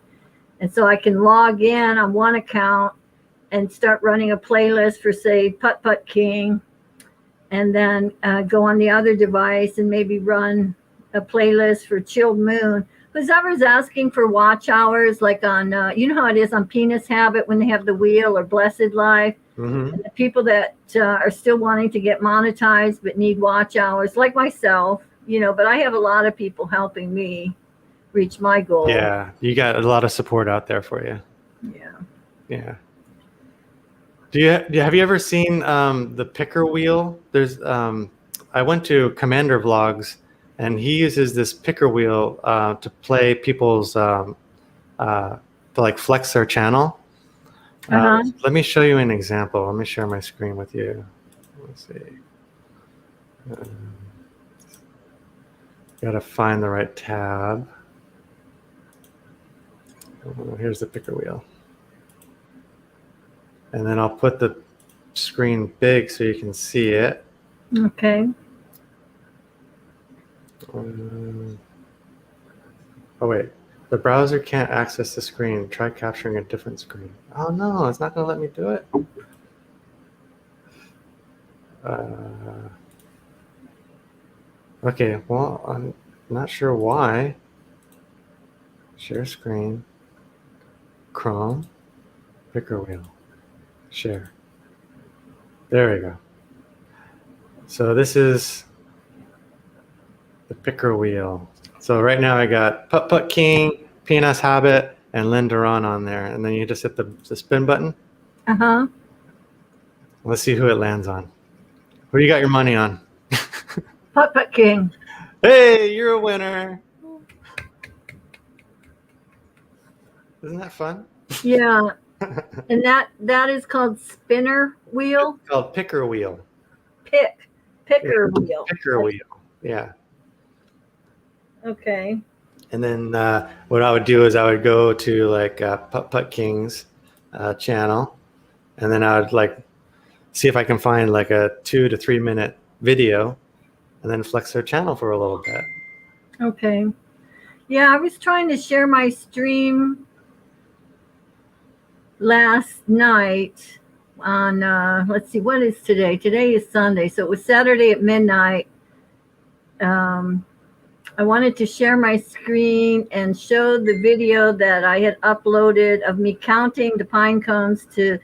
And so I can log in on one account and start running a playlist for, say, Putt Putt King, and then go on the other device and maybe run a playlist for Chilled Moon. Whoever's asking for watch hours, like on, you know how it is on Penis Habit when they have the wheel, or Blessed Life. Mm-hmm. And the people that are still wanting to get monetized but need watch hours, like myself, but I have a lot of people helping me reach my goal. Yeah, you got a lot of support out there for you. Yeah. Yeah. Have you ever seen the picker wheel? I went to Commander Vlogs, and he uses this picker wheel to play people's to like flex their channel. Uh-huh. Let me show you an example. Let me share my screen with you. Let's see. Gotta find the right tab. Here's the picker wheel. And then I'll put the screen big so you can see it. Okay. Oh wait, the browser can't access the screen. Try capturing a different screen. Oh no, it's not gonna let me do it. Okay, well, I'm not sure why. Share screen, Chrome, picker wheel, share. There we go. So this is the picker wheel. So right now I got Putt Putt King, PNS Habit, and Lynn Duran on there. And then you just hit the spin button. Uh-huh. Let's see who it lands on. Who you got your money on? Putt Putt King. Hey, you're a winner. Isn't that fun? Yeah. And that is called spinner wheel? It's called picker wheel. Picker wheel. Picker wheel, yeah. Okay. And then what I would do is I would go to like Putt Putt King's channel, and then I would like see if I can find like a 2 to 3 minute video, and then flex their channel for a little bit. Okay. Yeah, I was trying to share my stream last night on let's see, what is today? Today is Sunday, so it was Saturday at midnight. I wanted to share my screen and show the video that I had uploaded of me counting the pine cones to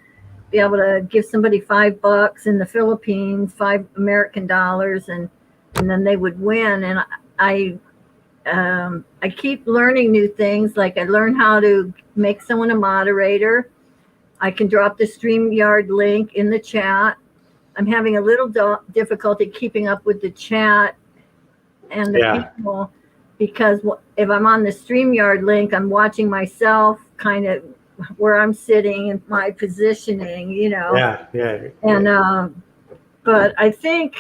be able to give somebody $5 in the Philippines, $5 American dollars, and then they would win. And I keep learning new things. Like I learned how to make someone a moderator. I can drop the StreamYard link in the chat. I'm having a little difficulty keeping up with the chat and the people, because if I'm on the StreamYard link, I'm watching myself kind of where I'm sitting and my positioning, Yeah. And but I think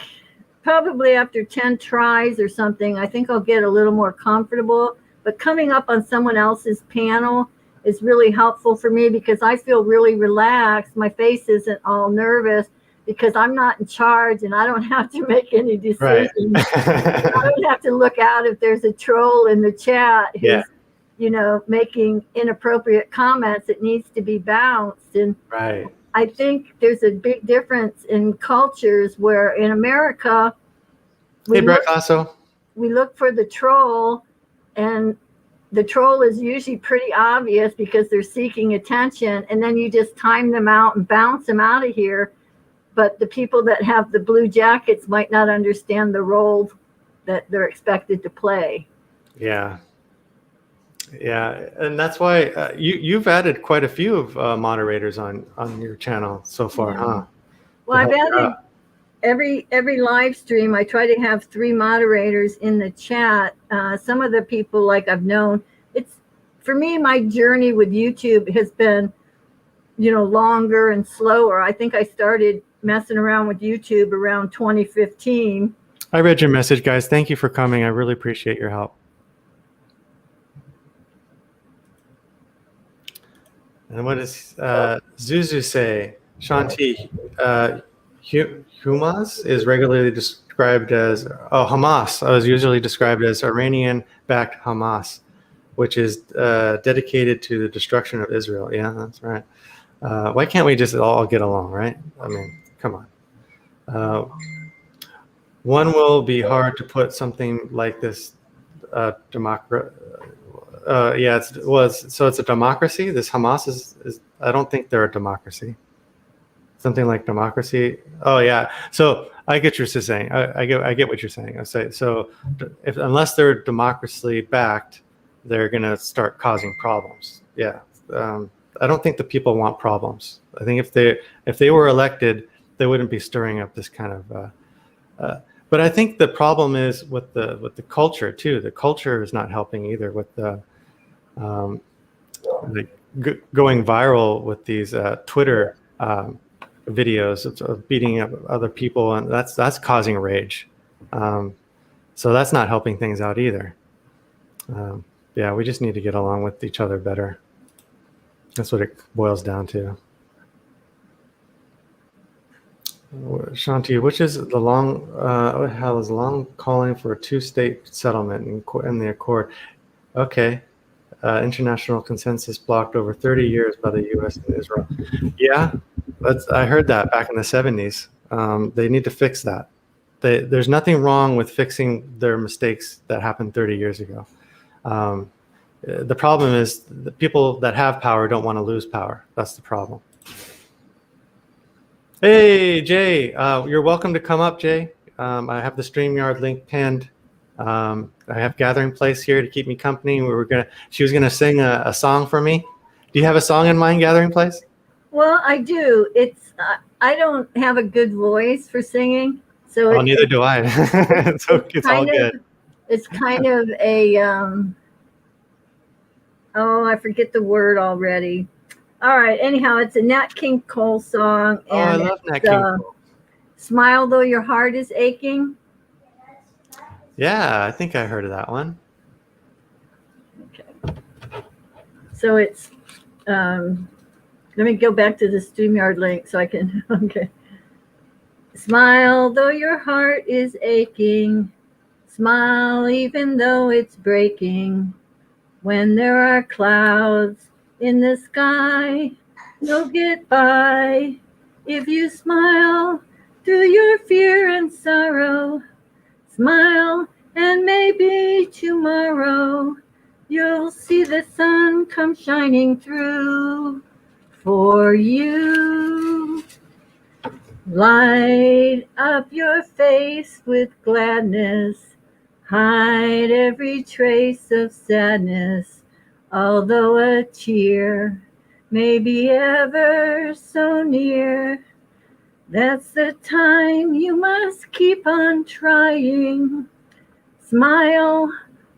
probably after 10 tries or something, I think I'll get a little more comfortable. But coming up on someone else's panel is really helpful for me because I feel really relaxed. My face isn't all nervous because I'm not in charge and I don't have to make any decisions. Right. I don't have to look out if there's a troll in the chat who's, making inappropriate comments. It needs to be bounced. And Right. I think there's a big difference in cultures where in America, Hey, Brett Lasso. we look for the troll, and the troll is usually pretty obvious because they're seeking attention, and then you just time them out and bounce them out of here. But the people that have the blue jackets might not understand the role that they're expected to play. Yeah. Yeah, and that's why you've added quite a few of moderators on your channel so far, huh? Well, I've added every live stream. I try to have 3 moderators in the chat. Some of the people like I've known. It's for me, my journey with YouTube has been, longer and slower. I think I started messing around with YouTube around 2015. I read your message, guys. Thank you for coming. I really appreciate your help. And what does Zuzu say? Shanti, Hamas is regularly described as Hamas. I was usually described as Iranian-backed Hamas, which is dedicated to the destruction of Israel. Yeah, that's right. Why can't we just all get along, right? I mean, come on. One will be hard to put something like this so it's a democracy. This Hamas is I don't think they're a democracy. something like democracy. Oh yeah. So I get what you're saying. I get what you're saying. I say so. If unless they're democracy backed, they're gonna start causing problems. Yeah. I don't think the people want problems. I think if they were elected, they wouldn't be stirring up this kind of. But I think the problem is with the culture too. The culture is not helping either with um, the going viral with these Twitter videos of beating up other people, and that's causing rage. So that's not helping things out either. Yeah, we just need to get along with each other better. That's what it boils down to. Shanti, which is the long? What the hell is long calling for a two-state settlement in the accord? Okay, international consensus blocked over 30 years by the U.S. and Israel. Yeah, I heard that back in the 70s. They need to fix that. There's nothing wrong with fixing their mistakes that happened 30 years ago. The problem is the people that have power don't want to lose power. That's the problem. Hey, Jay, you're welcome to come up, Jay. I have the StreamYard link pinned. I have Gathering Place here to keep me company. She was gonna sing a song for me. Do you have a song in mind, Gathering Place? Well, I do. It's I don't have a good voice for singing, so Oh, neither do I. it's all good. It's kind of a oh, I forget the word already. All right. Anyhow, it's a Nat King Cole song, Oh, I and love Nat King Cole. "Smile Though Your Heart Is Aching." Yeah, I think I heard of that one. Okay. So it's let me go back to the StreamYard link so I can okay. Smile though your heart is aching. Smile even though it's breaking. When there are clouds in the sky, you'll get by. If you smile through your fear and sorrow, smile and maybe tomorrow you'll see the sun come shining through for you. Light up your face with gladness. Hide every trace of sadness, although a tear may be ever so near. That's the time you must keep on trying. Smile,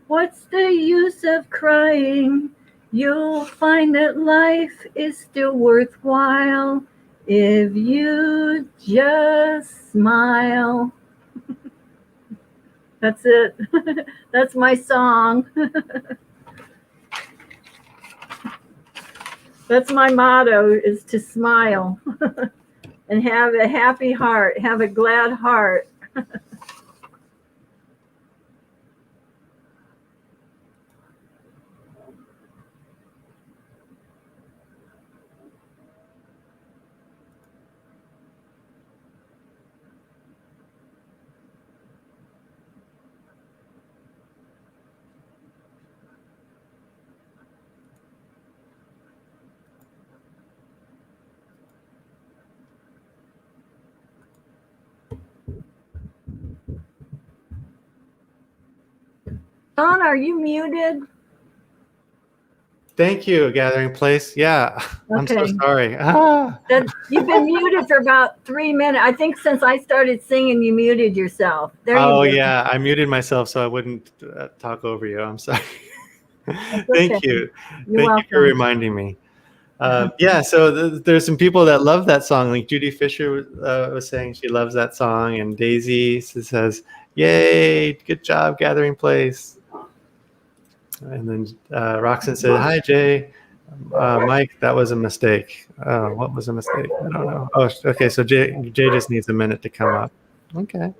what's the use of crying? You'll find that life is still worthwhile if you just smile. That's it. That's my song. That's my motto, is to smile and have a happy heart, have a glad heart. Don, are you muted? Thank you, Gathering Place. Yeah, I'm so Okay. sorry. You've been muted for about 3 minutes. I think since I started singing, you muted yourself. There you go. Oh yeah, I muted myself so I wouldn't talk over you. I'm sorry. That's Thank okay. you. You're Thank you for welcome. reminding me. Yeah, so there's some people that love that song. Like Judy Fisher was saying she loves that song, and Daisy says, "Yay, good job, Gathering Place." And then Roxanne said, "Hi, Jay. Mike, that was a mistake." What was a mistake? I don't know. Oh, okay. So Jay just needs a minute to come up. Okay.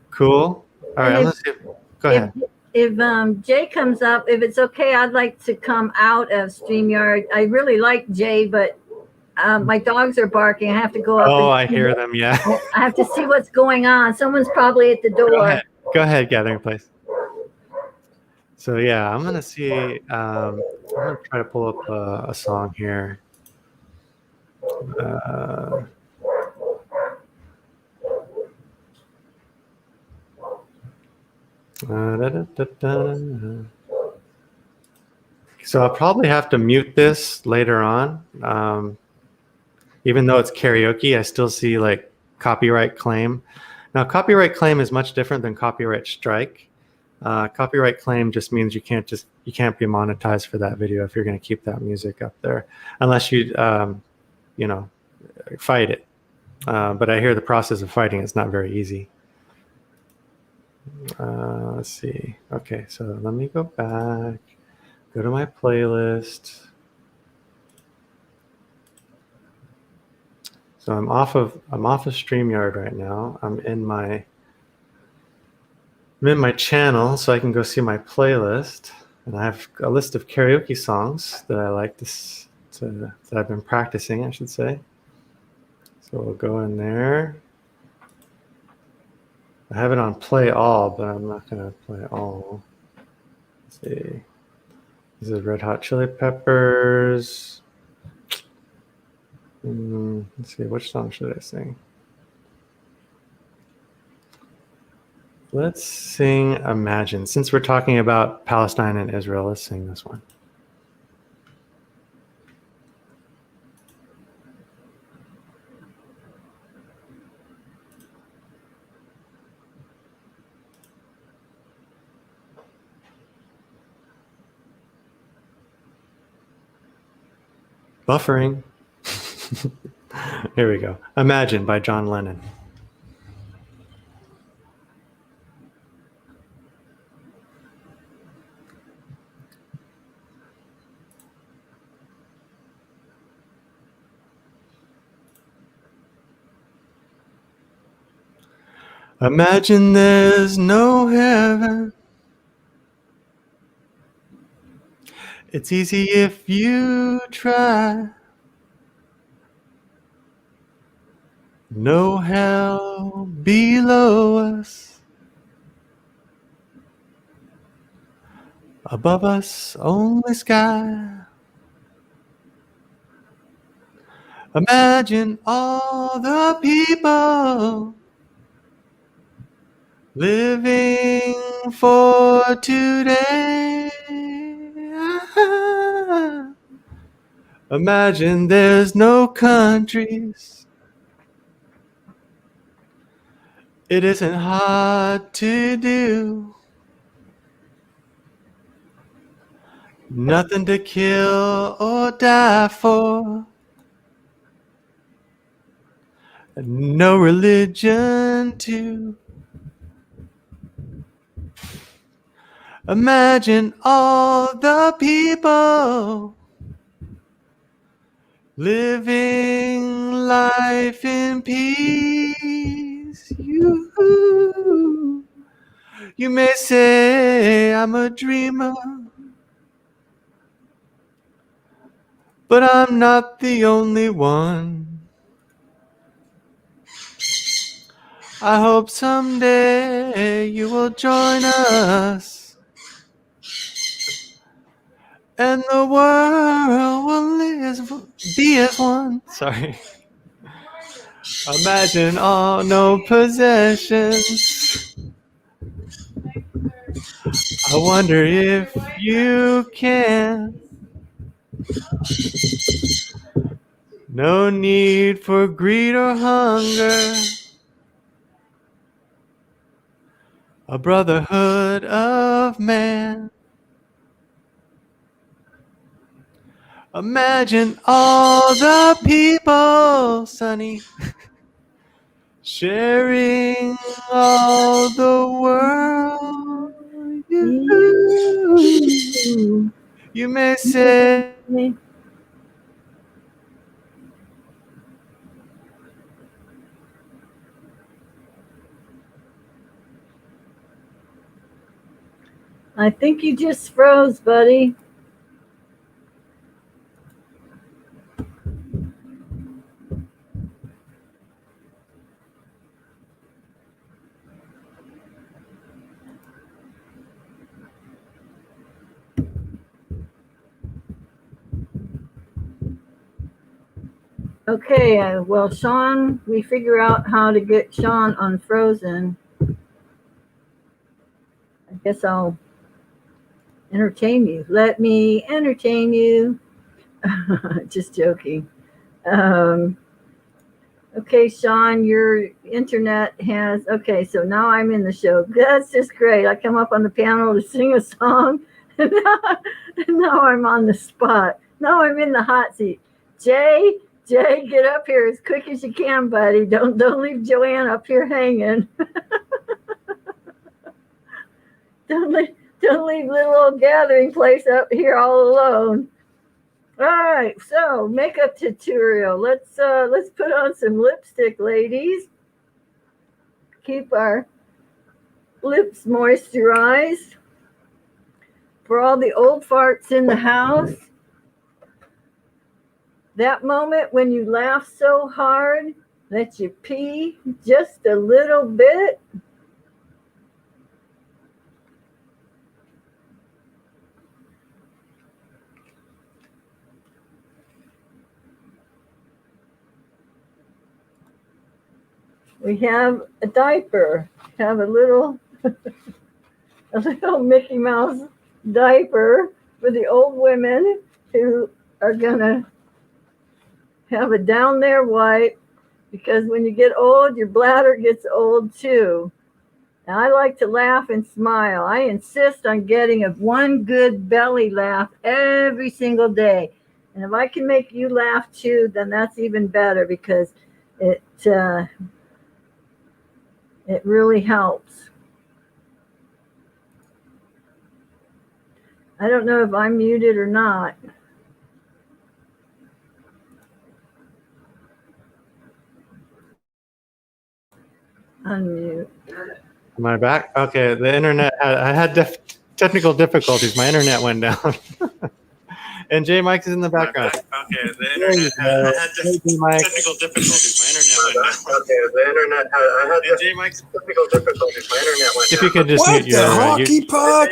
Cool. All right. I'm gonna see. Go ahead. If Jay comes up, if it's okay, I'd like to come out of StreamYard. I really like Jay, but my dogs are barking. I have to go up. Oh, I hear them. Yeah. I have to see what's going on. Someone's probably at the door. Go ahead, Gathering Place. So yeah, I'm gonna see. I'm gonna try to pull up a song here. So I'll probably have to mute this later on. Even though it's karaoke, I still see like copyright claim. Now, copyright claim is much different than copyright strike. Copyright claim just means you can't be monetized for that video if you're going to keep that music up there, unless you fight it. But I hear the process of fighting is not very easy. Let's see. Okay, so let me go back. Go to my playlist. So I'm off of StreamYard right now. I'm in my channel, so I can go see my playlist, and I have a list of karaoke songs that I like that I've been practicing, I should say. So we'll go in there. I have it on play all, but I'm not gonna play all. Let's see. This is Red Hot Chili Peppers. Let's see, which song should I sing? Let's sing Imagine. Since we're talking about Palestine and Israel, let's sing this one. Buffering. Here we go. Imagine by John Lennon. Imagine there's no heaven. It's easy if you try. No hell below us. Above us, only sky. Imagine all the people living for today. Imagine there's no countries. It isn't hard to do. Nothing to kill or die for. No religion too. Imagine all the people living life in peace. You may say I'm a dreamer, but I'm not the only one. I hope someday you will join us, and the world will be as one. Sorry. Imagine all no possessions. I wonder if you can. No need for greed or hunger. A brotherhood of man. Imagine all the people, Sonny, sharing all the world. You may say I think you just froze, buddy. Okay, well, Sean, we figure out how to get Sean unfrozen. I Guess I'll entertain you. Let me entertain you. Just joking. Um, okay, Sean, your internet has. Okay, so now I'm in the show. That's just great. I come up on the panel to sing a song, and now I'm on the spot. Now I'm in the hot seat. Jay, get up here as quick as you can, buddy. Don't leave Joanne up here hanging. Don't leave little old gathering place up here all alone. All right, so makeup tutorial. Let's put on some lipstick, ladies. Keep our lips moisturized. For all the old farts in the house, that moment when you laugh so hard that you pee just a little bit. We have a diaper. Have a little Mickey Mouse diaper for the old women who are gonna have a down there wipe, because when you get old, your bladder gets old too. And I like to laugh and smile. I insist on getting one good belly laugh every single day. And if I can make you laugh too, then that's even better, because it really helps. I don't know if I'm muted or not. Unmute. Am I back? Okay, the internet. I had technical difficulties. My internet went down. And J Mike is in the background. Okay, the internet. I had technical difficulties. My internet went down. Okay, the internet. I had J Mike's technical difficulties. My internet went down. If you could just mute your hockey puck.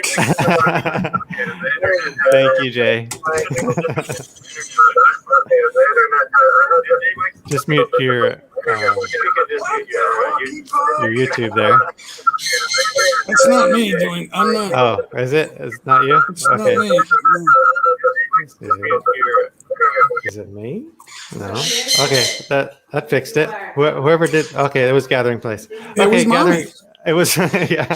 Thank you, Jay. Just mute your YouTube there. It's not me doing. I'm not. Oh, is it? It's not you? It's not me. No. Is it me? No. Okay, that fixed it. Whoever did. Okay, it was gathering place. Okay, It was gathering. mine. It was. Yeah.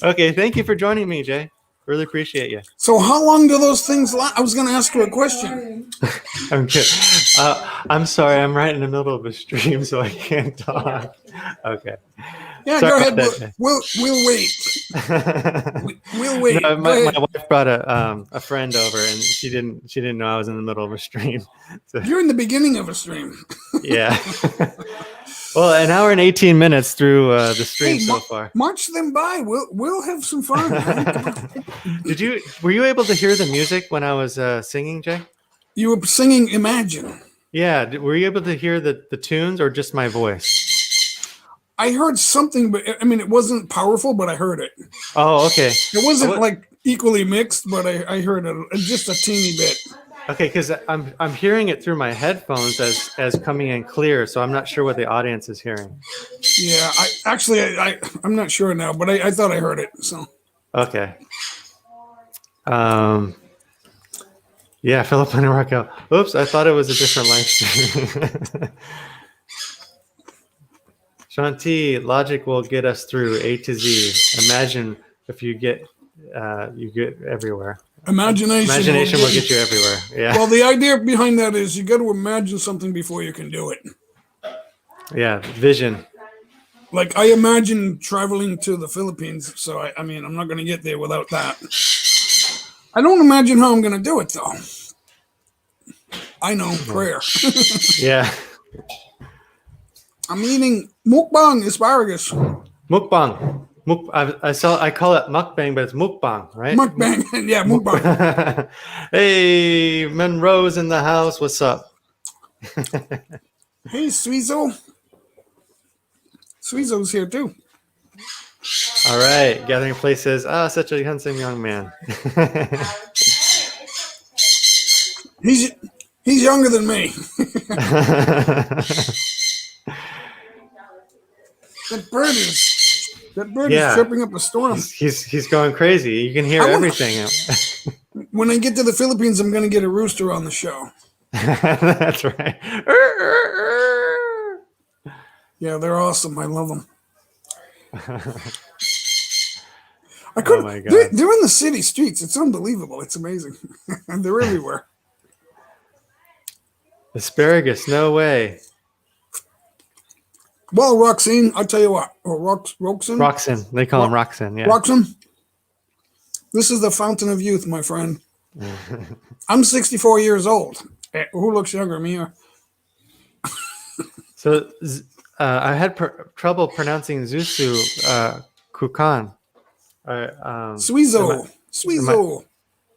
Okay, thank you for joining me, Jay. Really appreciate you. So how long do those things last? I was going to ask you a question. I'm good. I'm sorry. I'm right in the middle of a stream, so I can't talk. Okay. Yeah, Sorry go ahead. about that. We'll wait. We'll wait. No, Go my ahead. wife brought a friend over, and she didn't know I was in the middle of a stream. So, You're in the beginning of a stream. yeah. Well, an hour and 18 minutes through the stream so far. March them by. We'll have some fun. Man. Come on. Were you able to hear the music when I was singing, Jay? You were singing Imagine. Yeah. Were you able to hear the tunes or just my voice? I heard something, but I mean, it wasn't powerful, but I heard it. Oh, okay. It wasn't like equally mixed, but I heard it just a teeny bit. Okay, because I'm hearing it through my headphones as coming in clear, so I'm not sure what the audience is hearing. Yeah, I'm not sure now, but I thought I heard it. So okay. Yeah, Philip and Raquel. Oops, I thought it was a different live stream. Shanti, logic will get us through A to Z. Imagine if you get everywhere. Imagination will get you everywhere. Yeah. Well, the idea behind that is you got to imagine something before you can do it. Yeah, vision. Like I imagine traveling to the Philippines, so I mean, I'm not going to get there without that. I don't imagine how I'm going to do it though. I know, prayer. Yeah. I'm eating mukbang asparagus. Mukbang. I call it mukbang, but it's mukbang, right? Mukbang. Yeah, mukbang. Hey, Monroe's in the house. What's up? Hey, Suizo. Suizo's here too. All right. Gathering Place says, such a handsome young man. He's younger than me. That bird is That bird Yeah. is chirping up a storm. He's going crazy. You can hear I wanna- everything. When I get to the Philippines, I'm going to get a rooster on the show. That's right. Yeah, they're awesome. I love them. I Oh couldn't. my they're, God. they're in the city streets. It's unbelievable. It's amazing. And they're everywhere. Asparagus, no way. Well, Roxanne, I'll tell you what. Or Roxanne? Roxanne. They call him Roxanne, yeah. Roxanne, this is the fountain of youth, my friend. I'm 64 years old. Who looks younger, me or? So I had trouble pronouncing Zusu Kukan. Sweezo. Sweezo.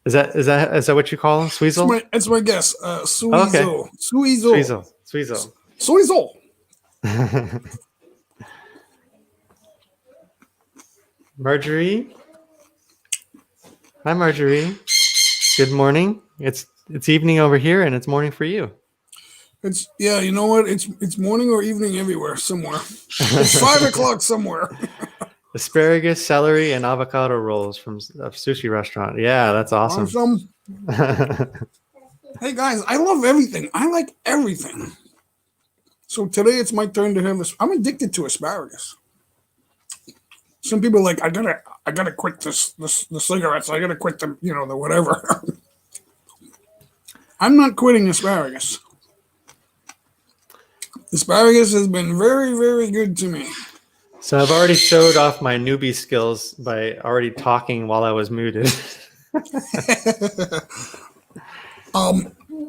Is that what you call him? Sweezel? That's my guess. Sweezo. Oh, okay. Sweezo. Sweezel. Sweezo. Marjorie. Hi, Marjorie. Good morning. It's evening over here, and it's morning for you. It's you know what? It's morning or evening everywhere, somewhere. It's 5 o'clock somewhere. Asparagus, celery, and avocado rolls from a sushi restaurant. Yeah, that's awesome. Hey guys, I love everything. I like everything. So today it's my turn to have this. I'm addicted to asparagus. Some people are like, I gotta quit the cigarettes. I gotta quit the the whatever. I'm not quitting asparagus. Asparagus has been very, very good to me. So I've already showed off my newbie skills by already talking while I was muted.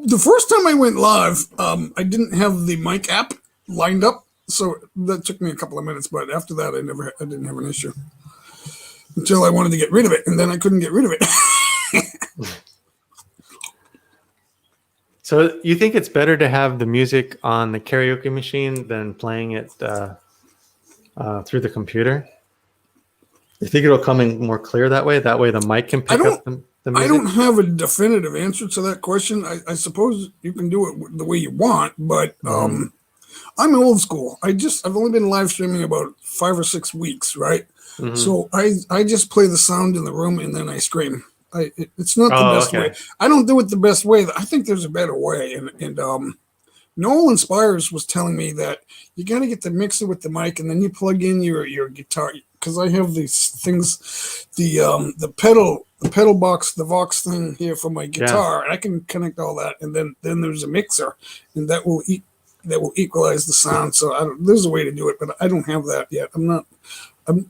The first time I went live, I didn't have the mic app lined up, so that took me a couple of minutes. But after that, I didn't have an issue until I wanted to get rid of it, and then I couldn't get rid of it. So you think it's better to have the music on the karaoke machine than playing it through the computer? You think it'll come in more clear that way? That way the mic can pick up the music? I don't have a definitive answer to that question. I suppose you can do it the way you want, but I'm old school. I've only been live streaming about 5 or 6 weeks, right? Mm-hmm. So I just play the sound in the room and then I scream. It's not the best way. I don't do it the best way. I think there's a better way. And Noel Inspires was telling me that you got to get the mixer with the mic and then you plug in your guitar. Because I have these things, the pedal box, the Vox thing here for my guitar, and I can connect all that, and then there's a mixer, and that will equalize the sound. So there's a way to do it, but I don't have that yet. I'm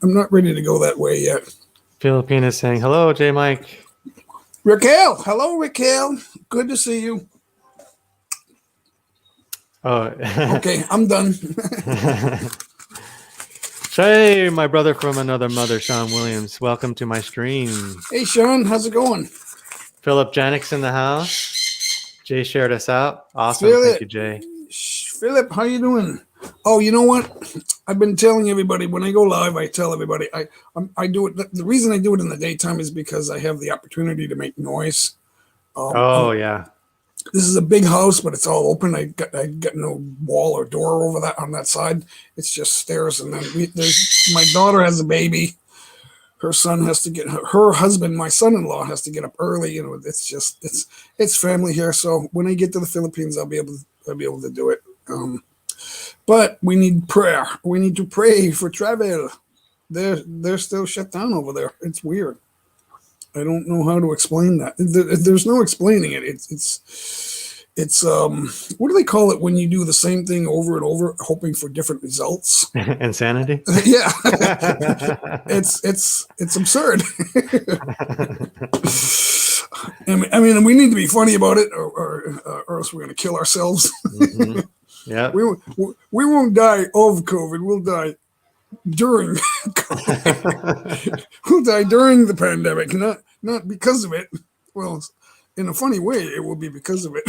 not ready to go that way yet. Philippine is saying hello, J Mike. Raquel, hello Raquel, good to see you. Oh, okay, I'm done. Hey, my brother from another mother, Sean Williams. Welcome to my stream. Hey, Sean, how's it going? Philip Janik's in the house. Jay shared us out. Awesome. Thank you, Jay. Philip, how you doing? Oh, you know what? I've been telling everybody when I go live, I tell everybody I do it. The reason I do it in the daytime is because I have the opportunity to make noise. Yeah. This is a big house, but it's all open. I got no wall or door over that on that side. It's just stairs, and then my daughter has a baby. Her son has to her husband, my son-in-law, has to get up early. It's family here. So when I get to the Philippines, I'll be able to do it. But we need prayer. We need to pray for travel. They're still shut down over there. It's weird. I don't know how to explain that. There's no explaining it. It's what do they call it when you do the same thing over and over, hoping for different results? Insanity. Yeah, it's absurd. I mean, we need to be funny about it, or else we're going to kill ourselves. Mm-hmm. Yeah, we won't die of COVID. We'll die during COVID. We'll die during the pandemic, not because of it. Well, in a funny way, it will be because of it.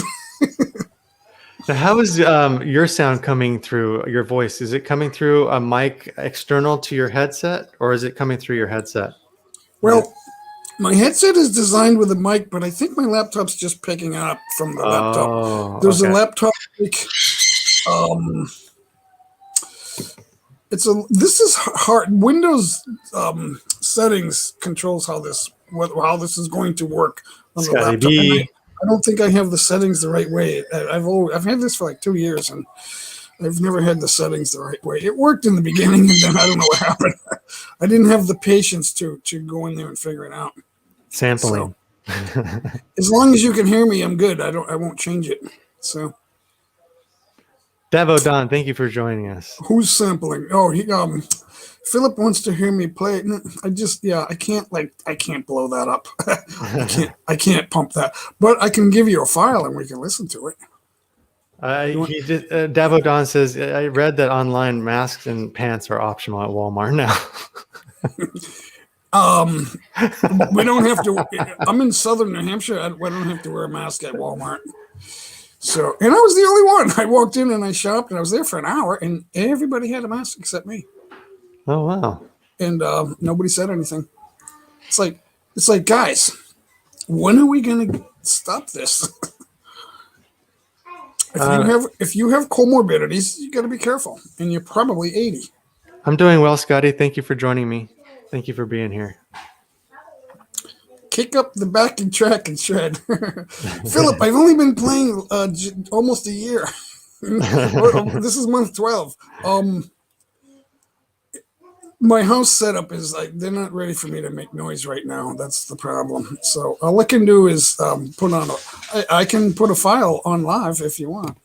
So how is your sound coming through, your voice? Is it coming through a mic external to your headset, or is it coming through your headset? Well, my headset is designed with a mic, but I think my laptop's just picking it up from the laptop. There's a laptop mic. This is hard. Windows settings controls how this is going to work on the Scotty laptop. And B. I don't think I have the settings the right way. I've had this for like 2 years, and I've never had the settings the right way. It worked in the beginning, and then I don't know what happened. I didn't have the patience to go in there and figure it out. Sampling. So, as long as you can hear me, I'm good. I won't change it. So Devo Don, thank you for joining us. who's sampling? Oh, Philip wants to hear me play. I can't blow that up. I can't pump that. But I can give you a file and we can listen to it. Devo Don says, I read that online masks and pants are optional at Walmart now. We don't have to. I'm in southern New Hampshire. I don't have to wear a mask at Walmart. So, and I was the only one. I walked in and I shopped, and I was there for an hour, and everybody had a mask except me. Oh wow! And nobody said anything. It's like, guys, when are we gonna stop this? If you have comorbidities, you got to be careful, and you're probably 80. I'm doing well, Scotty. Thank you for joining me. Thank you for being here. Kick up the backing track and shred. Philip, I've only been playing almost a year. This is month 12. My house setup is like, they're not ready for me to make noise right now. That's the problem. So all I can do is I can put a file on live if you want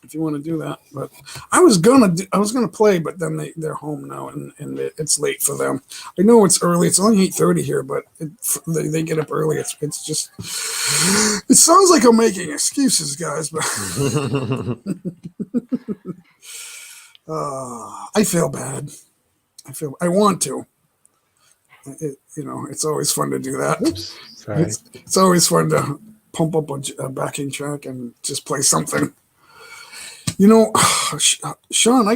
to do that. But I was gonna play, but then they're home now and it's late for them. I know it's early. It's only 8:30 here, but they get up early. It's just, it sounds like I'm making excuses, guys, but I feel bad. I want to. It's always fun to do that. Oops, sorry. It's always fun to pump up a backing track and just play something. Sean,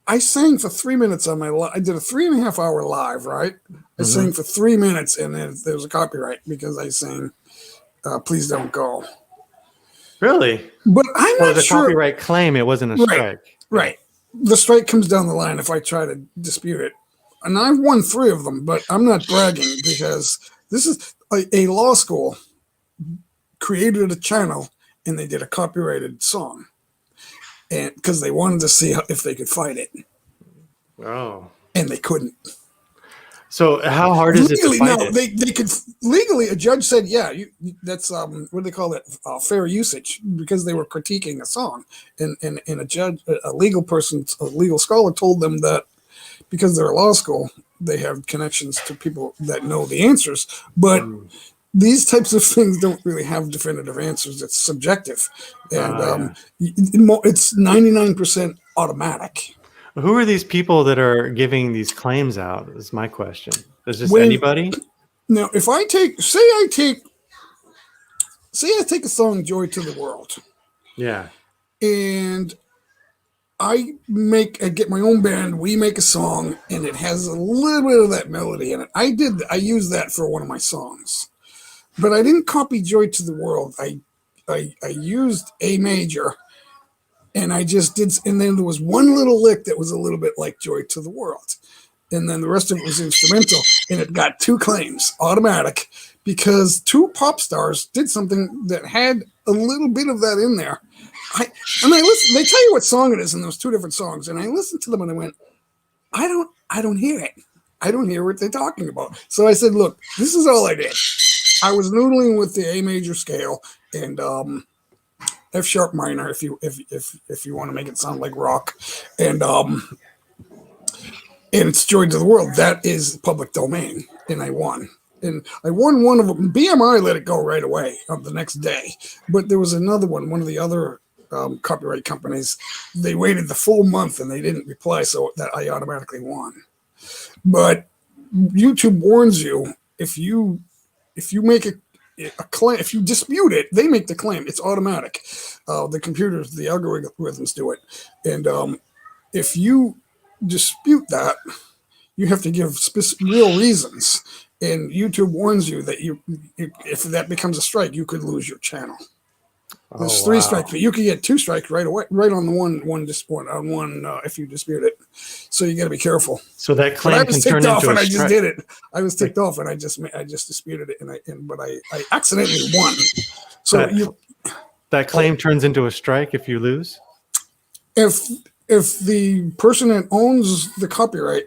I sang for 3 minutes on my live. I did a 3.5 hour live, right? I sang for 3 minutes, and then there was a copyright because I sang Please Don't Go. Really? But I'm not sure. sure. Copyright claim. It wasn't a strike. Right. The strike comes down the line if I try to dispute it. And I've won 3 of them, but I'm not bragging because this is a law school created a channel and they did a copyrighted song, and because they wanted to see if they could fight it. Oh. And they couldn't. So how hard is it to fight it? They could legally. A judge said, "Yeah, that's what do they call it? Fair usage," because they were critiquing a song, and a judge, a legal person, a legal scholar, told them that because they're a law school, they have connections to people that know the answers, but. These types of things don't really have definitive answers. It's subjective, and it's 99% automatic. Who are these people that are giving these claims out? Is my question. Is this anybody? Now, if I take a song "Joy to the World," Yeah, and I get my own band. We make a song, and it has a little bit of that melody in it. I used that for one of my songs. But I didn't copy Joy to the World. I used A major, and I just did. And then there was one little lick that was a little bit like Joy to the World, and then the rest of it was instrumental. And it got 2 claims, automatic, because 2 pop stars did something that had a little bit of that in there. I listened. They tell you what song it is, and there's 2 different songs. And I listened to them, and I went, I don't hear it. I don't hear what they're talking about. So I said, look, this is all I did. I was noodling with the A major scale and F sharp minor, if you want to make it sound like rock, and it's Joy to the World. That is public domain, and I won. And I won one of them. BMI let it go right away on the next day, but there was another one. One of the other copyright companies, they waited the full month and they didn't reply, so that I automatically won. But YouTube warns you if you make a claim, if you dispute it, they make the claim. It's automatic. The computers, the algorithms do it. And if you dispute that, you have to give real reasons. And YouTube warns you that if that becomes a strike, you could lose your channel. There's Oh, 3 wow. strikes, but you can get 2 strikes right away, right on the one if you dispute it. So you got to be careful. So that But I claim was can ticked turn off into and a I just strike. did it. I was ticked off and I just disputed it but I accidentally won. So That claim turns into a strike if you lose. if the person that owns the copyright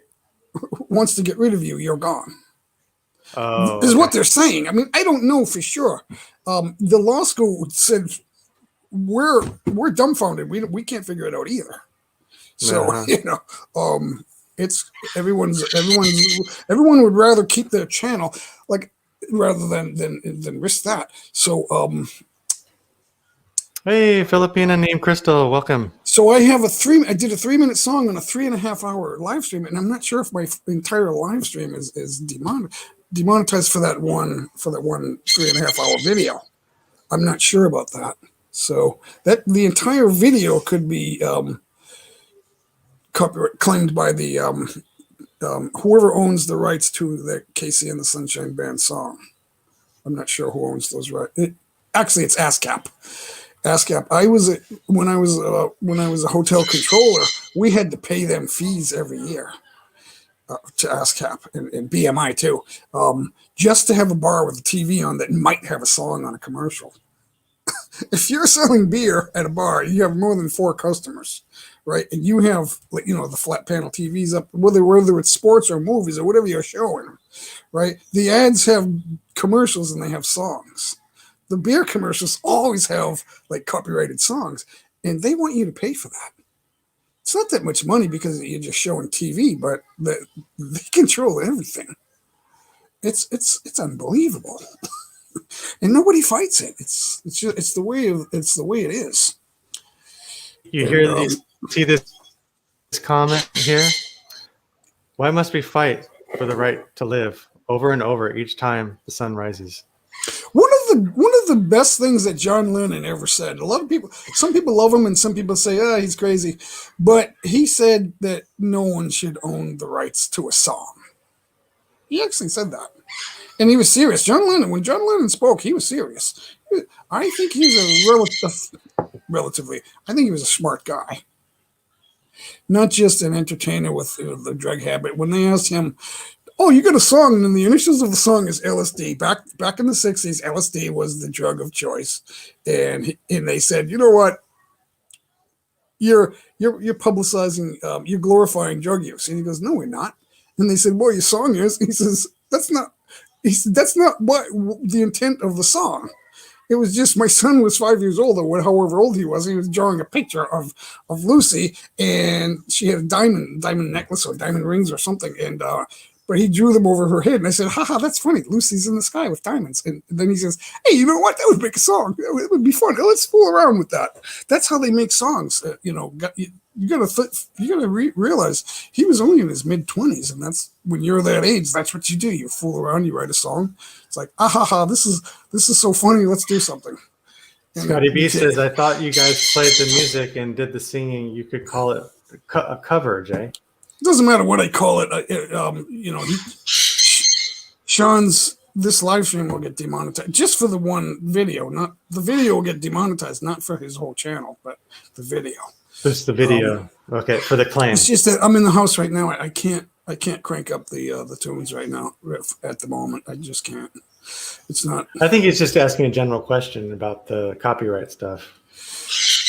wants to get rid of you, you're gone. Oh, Is okay. what they're saying. I mean, I don't know for sure. The law school said we're dumbfounded. We can't figure it out either. So it's everyone would rather keep their channel rather than risk that. So Hey, Filipina named Crystal, welcome. So I have I did a 3-minute song on a 3.5 hour live stream, and I'm not sure if my entire live stream is demonetized for that one 3.5 hour video. I'm not sure about that. So that the entire video could be copyright claimed by the whoever owns the rights to the Casey and the Sunshine Band song. I'm not sure who owns those rights. Actually, it's ASCAP. ASCAP. When I was a hotel controller, we had to pay them fees every year to ASCAP and BMI too, just to have a bar with a TV on that might have a song on a commercial. If you're selling beer at a bar, you have more than 4 customers, right? And you have the flat panel TVs up, whether it's sports or movies or whatever you're showing, right? The ads have commercials and they have songs. The beer commercials always have copyrighted songs, and they want you to pay for that. It's not that much money because you're just showing TV, but they control everything. It's unbelievable, and nobody fights it. It's the way it is. You see this comment here? Why must we fight for the right to live over and over each time the sun rises? One of the best things that John Lennon ever said. Some people love him, and some people say, he's crazy. But he said that no one should own the rights to a song. He actually said that, and he was serious. When John Lennon spoke, he was serious. I think he's relatively. I think he was a smart guy, not just an entertainer with the drug habit. When they asked him, "Oh, you got a song," and then the initials of the song is LSD. Back in the 60s, LSD was the drug of choice, and they said, "You know what? You're publicizing, you're glorifying drug use." And he goes, "No, we're not." And they said, "Well, your song is." He says, "That's not." He said, "That's not what the intent of the song. It was just my son was 5 years old, or however old he was. He was drawing a picture of Lucy, and she had a diamond necklace or diamond rings or something, and but he drew them over her head." And I said, "Haha, that's funny. Lucy's in the sky with diamonds." And then he says, "Hey, you know what? That would make a song. It would be fun. Let's fool around with that." That's how they make songs. You gotta realize he was only in his mid-20s, and that's when you're that age. That's what you do. You fool around. You write a song. It's like, this is so funny. Let's do something. And Scotty B says, "I thought you guys played the music and did the singing. You could call it a cover, Jay." It doesn't matter what I call it. Sean's this live stream will get demonetized just for the one video. Not the video will get demonetized, not for his whole channel, but the video. Just the video. Okay, for the claim. It's just that I'm in the house right now. I can't crank up the tunes right now at the moment. I just can't. It's not. I think he's just asking a general question about the copyright stuff.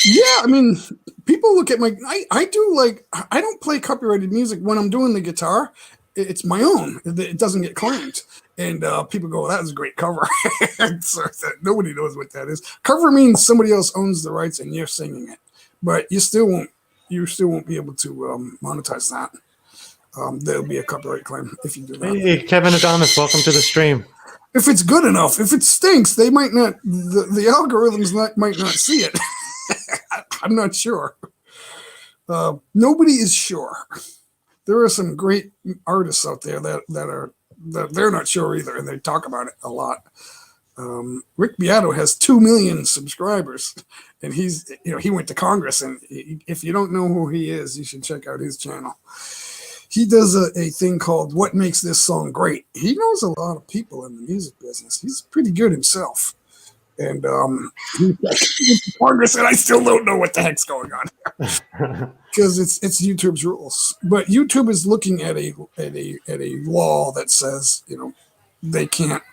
Yeah, I mean, people look at I don't play copyrighted music when I'm doing the guitar. It's my own. It doesn't get claimed. And people go, "That was a great cover." So nobody knows what that is. Cover means somebody else owns the rights and you're singing it. But you still won't be able to monetize that. There'll be a copyright claim if you do that. Hey, Kevin Adonis, welcome to the stream. If it's good enough, if it stinks, they might not. The algorithms might not see it. I'm not sure. Nobody is sure. There are some great artists out there that they're not sure either, and they talk about it a lot. Rick Beato has 2 million subscribers, and he went to Congress. And if you don't know who he is, you should check out his channel. He does a thing called "What Makes This Song Great." He knows a lot of people in the music business. He's pretty good himself. And Congress, and I still don't know what the heck's going on because it's YouTube's rules. But YouTube is looking at a law that says they can't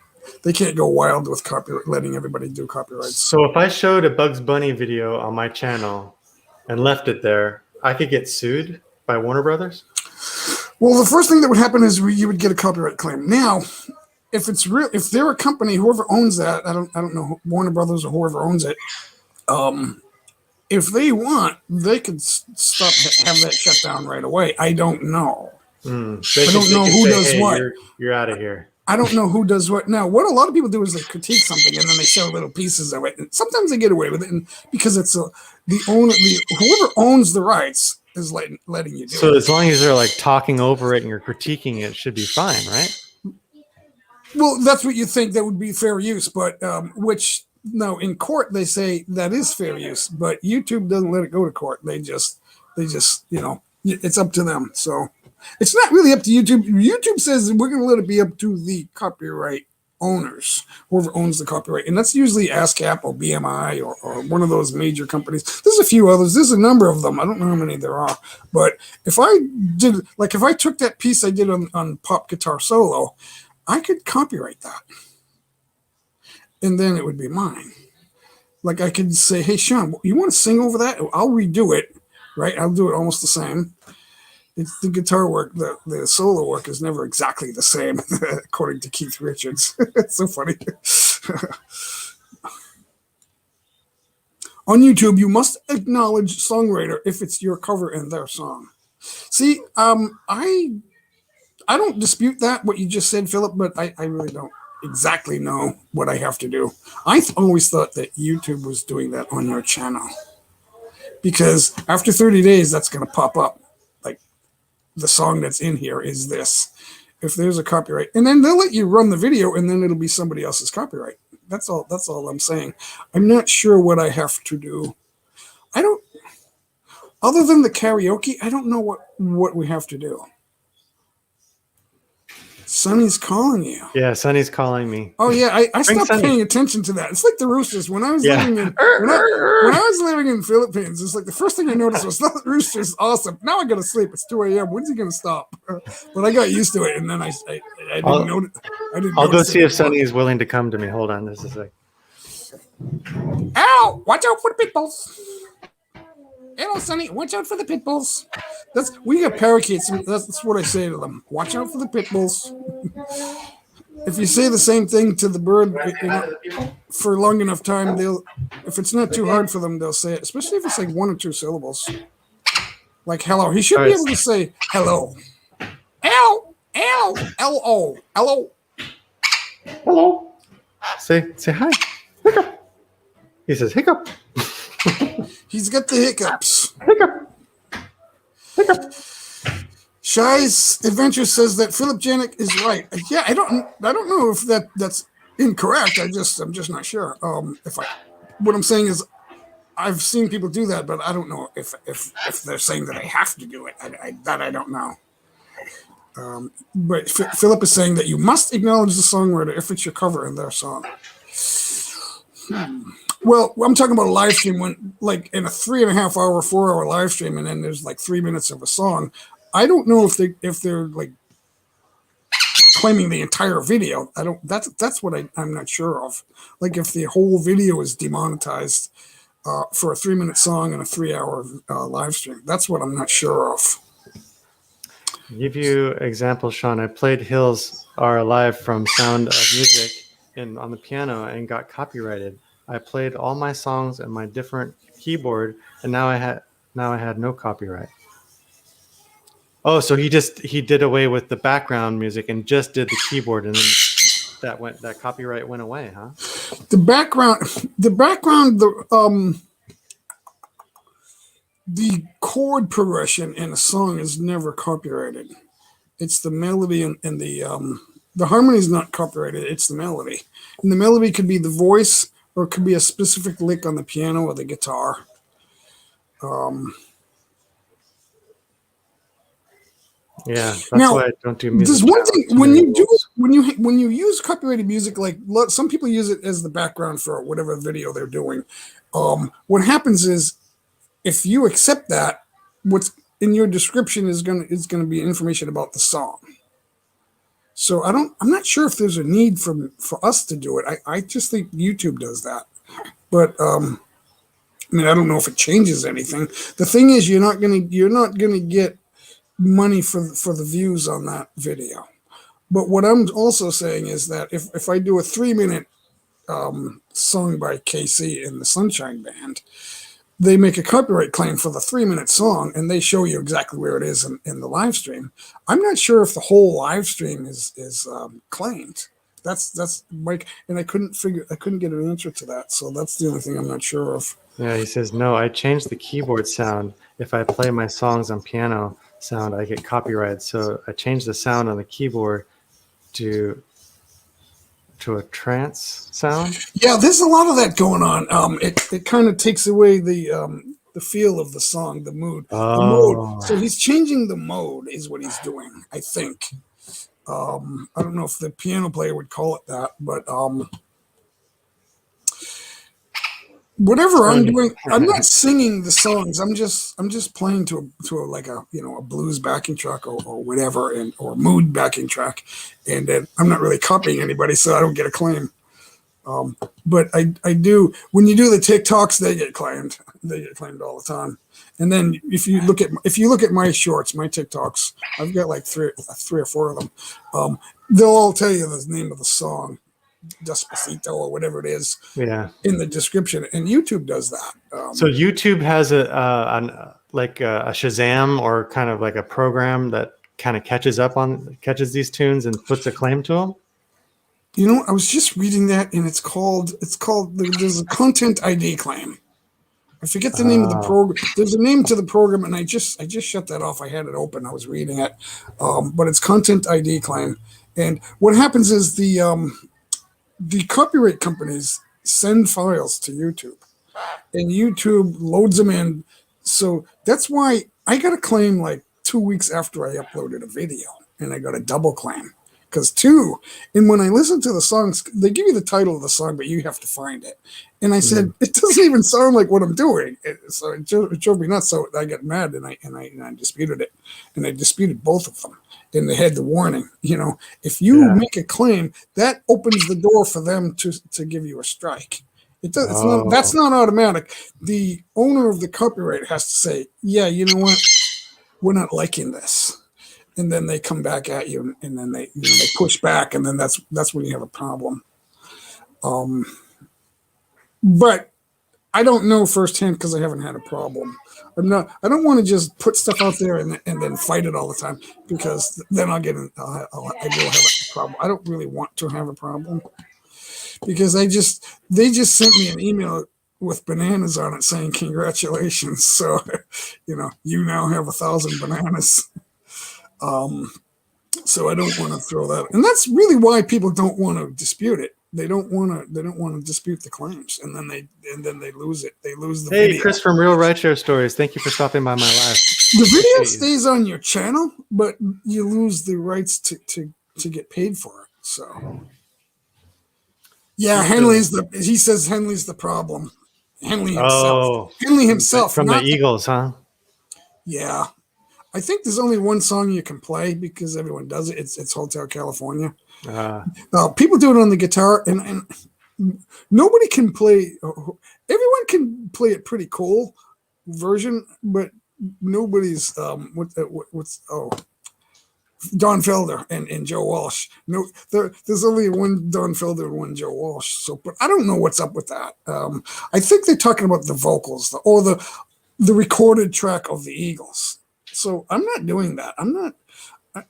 go wild with copyright, letting everybody do copyrights. So if I showed a Bugs Bunny video on my channel and left it there, I could get sued by Warner Brothers? Well, the first thing that would happen is you would get a copyright claim. Now, if it's real, if they're a company, whoever owns that, I don't know, Warner Brothers or whoever owns it, if they want, they could stop have that shut down right away. I don't know. I don't know who does what. You're out of here. I don't know who does what. Now, what a lot of people do is they critique something and then they show little pieces of it. And sometimes they get away with it, and because it's whoever owns the rights is letting you do it. So as long as they're like talking over it and you're critiquing it, should be fine, right? Well, that's what you think that would be fair use, but which no, in court they say that is fair use, but YouTube doesn't let it go to court. They just it's up to them. So it's not really up to YouTube. YouTube says we're going to let it be up to the copyright owners, whoever owns the copyright, and that's usually ASCAP or BMI or one of those major companies. There's a few others. There's a number of them. I don't know how many there are, but if I took that piece I did on Pop Guitar Solo, I could copyright that, and then it would be mine. Like I could say, "Hey, Sean, you want to sing over that? I'll redo it, right? I'll do it almost the same." It's the guitar work, the solo work is never exactly the same, according to Keith Richards. It's so funny. On YouTube, you must acknowledge songwriter if it's your cover and their song. See, I don't dispute that, what you just said, Philip, but I really don't exactly know what I have to do. I always thought that YouTube was doing that on your channel. Because after 30 days, that's going to pop up. Like, the song that's in here is this. If there's a copyright. And then they'll let you run the video, and then it'll be somebody else's copyright. That's all I'm saying. I'm not sure what I have to do. Other than the karaoke, I don't know what we have to do. Sonny's calling you. Yeah, Sonny's calling me. Oh yeah, I stopped Sonny. paying attention to that. It's like the roosters. When I was living in when I was living in Philippines, it's like the first thing I noticed was that rooster's awesome. Now I gotta sleep. It's 2 a.m. When's he gonna stop? But I got used to it, and then I didn't notice. I'll go see if Sonny is willing to come to me. Hold on, this is like. Ow! Watch out for the pit bulls. Hello, Sonny. Watch out for the pit bulls. We got parakeets. That's what I say to them. Watch out for the pit bulls. If you say the same thing to the bird for long enough time, if it's not too hard for them, they'll say it. Especially if it's like 1 or 2 syllables. Like hello. He should be able to say hello. L-O. Hello. Hello. Say hi. Hiccup. He says hiccup. He's got the hiccups. Hiccup. Shy's Adventure says that Philip Janik is right. Yeah, I don't know if that's incorrect. I'm just not sure. What I'm saying is, I've seen people do that, but I don't know if they're saying that I have to do it. I don't know. But Philip is saying that you must acknowledge the songwriter if it's your cover in their song. Well, I'm talking about a live stream when, like, in a 3.5 hour, 4 hour live stream, and then there's like 3 minutes of a song. I don't know if they're like claiming the entire video. That's what I'm not sure of. Like if the whole video is demonetized for a 3-minute song and a 3 hour live stream. That's what I'm not sure of. I'll give you example, Sean. I played Hills Are Alive from Sound of Music on the piano and got copyrighted. I played all my songs and my different keyboard, and now I had no copyright. Oh, so he did away with the background music and just did the keyboard, and then that copyright went away, huh? The chord progression in a song is never copyrighted. It's the melody and the harmony is not copyrighted. It's the melody, and the melody could be the voice. Or it could be a specific lick on the piano or the guitar. Yeah, that's Now, why I don't do music. there's one channels, thing too when many you do rules. when you use copyrighted music, like some people use it as the background for whatever video they're doing. What happens is if you accept that, what's in your description is gonna be information about the song. So I'm not sure if there's a need for us to do it. I just think YouTube does that. But I mean, I don't know if it changes anything. The thing is, you're not gonna get money for the views on that video. But what I'm also saying is that if I do a 3 minute song by KC in the Sunshine Band, they make a copyright claim for the 3 minute song and they show you exactly where it is in the live stream. I'm not sure if the whole live stream is claimed. That's Mike, and I couldn't get an answer to that. So that's the only thing I'm not sure of. Yeah, he says, no, I changed the keyboard sound. If I play my songs on piano sound, I get copyright. So I changed the sound on the keyboard to a trance sound. Yeah, there's a lot of that going on. It kind of takes away the feel of the song, the mood, the mode. So he's changing the mode, is what he's doing, I think. I don't know if the piano player would call it that, but whatever I'm doing, I'm not singing the songs. I'm just playing to like a a blues backing track or whatever, or mood backing track, and I'm not really copying anybody, so I don't get a claim. But I do, when you do the TikToks, they get claimed. They get claimed all the time. And then if you look at my shorts, my TikToks, I've got like three or four of them. They'll all tell you the name of the song, Despacito or whatever it is, in the description, and YouTube does that. So YouTube has a Shazam, or kind of like a program that kind of catches these tunes and puts a claim to them. I was just reading that, and it's called there's a content ID claim. I forget the name of the program. There's a name to the program, and I just shut that off. I had it open. I was reading it, but it's content ID claim. And what happens is the copyright companies send files to YouTube, and YouTube loads them in. So that's why I got a claim like 2 weeks after I uploaded a video, and I got a double claim. And when I listen to the songs, they give you the title of the song, but you have to find it. And I said, it doesn't even sound like what I'm doing. So it drove me nuts. So I got mad, and I disputed it, and I disputed both of them. And they had the warning, if you make a claim, that opens the door for them to give you a strike. That's not automatic. The owner of the copyright has to say, yeah, you know what, we're not liking this. And then they come back at you, and then they push back, and then that's when you have a problem. But I don't know firsthand because I haven't had a problem. I don't want to just put stuff out there and then fight it all the time, because then I will have a problem. I don't really want to have a problem, because they just sent me an email with bananas on it saying congratulations. So you now have 1,000 bananas. So I don't want to throw that, and that's really why people don't want to dispute it. They don't want to dispute the claims, and then they lose it. They lose the video. Chris from Real Rideshare Stories, thank you for stopping by my live. The video stays on your channel, but you lose the rights to get paid for it. So yeah, he says Henley's the problem. Henley himself. From the Eagles, huh? Yeah. I think there's only one song you can play because everyone does it. It's Hotel California. People do it on the guitar, and nobody can play. Everyone can play it pretty cool version, but nobody's Don Felder and Joe Walsh. No, there's only one Don Felder and one Joe Walsh. So, but I don't know what's up with that. I think they're talking about the vocals or the recorded track of the Eagles. So I'm not doing that.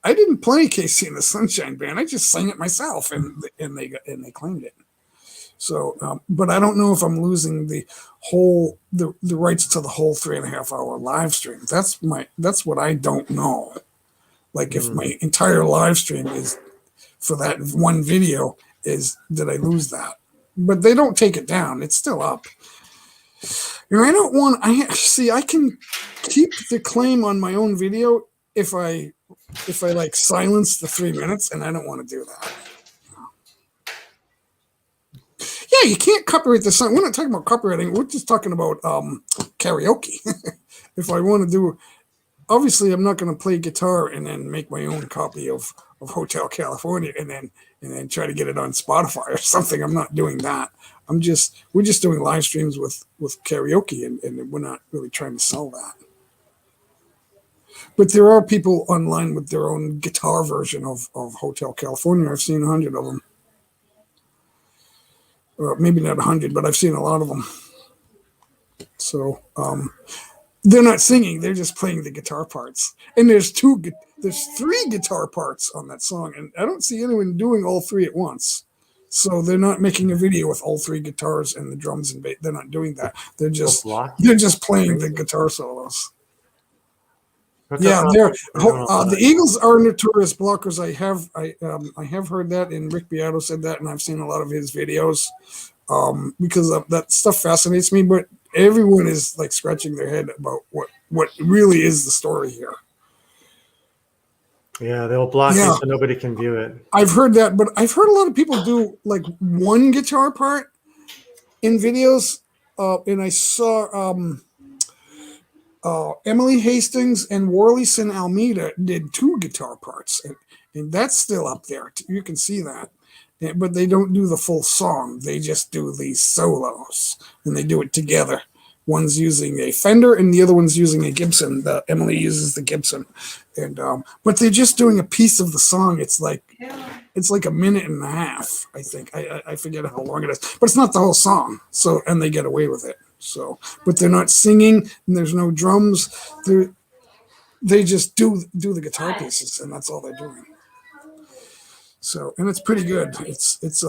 I didn't play KC in the Sunshine Band. I just sang it myself, and they claimed it. So, but I don't know if I'm losing the rights to the whole 3.5 hour live stream. That's what I don't know. Like if my entire live stream is for that one video, did I lose that? But they don't take it down. It's still up. And I don't want. I can keep the claim on my own video if I if I like silence the 3 minutes, and I don't want to do that. Yeah, you can't copyright the song. We're not talking about copywriting. We're just talking about karaoke. If I want to do, obviously, I'm not going to play guitar and then make my own copy of Hotel California and then try to get it on Spotify or something. I'm not doing that. We're just doing live streams with karaoke, and we're not really trying to sell that. But there are people online with their own guitar version of Hotel California. I've seen 100 of them. Maybe not 100, but I've seen a lot of them. So they're not singing; they're just playing the guitar parts. And there's 3 guitar parts on that song, and I don't see anyone doing all 3 at once. So they're not making a video with all 3 guitars and the drums and bass. They're not doing that. They're just playing the guitar solos. Yeah, the Eagles are notorious blockers. I have heard that, and Rick Beato said that, and I've seen a lot of his videos because that stuff fascinates me. But everyone is like scratching their head about what really is the story here. Yeah, they'll block it so nobody can view it. I've heard that, but I've heard a lot of people do like one guitar part in videos, and I saw. Emily Hastings and Warleyson Almeida did 2 guitar parts, and that's still up there. You can see that, but they don't do the full song. They just do these solos, and they do it together. One's using a Fender, and the other one's using a Gibson. Emily uses the Gibson, and but they're just doing a piece of the song. It's like a minute and a half, I think. I forget how long it is, but it's not the whole song. So, and they get away with it. So, but they're not singing, and there's no drums. They just do the guitar pieces, and that's all they're doing. So, and it's pretty good. It's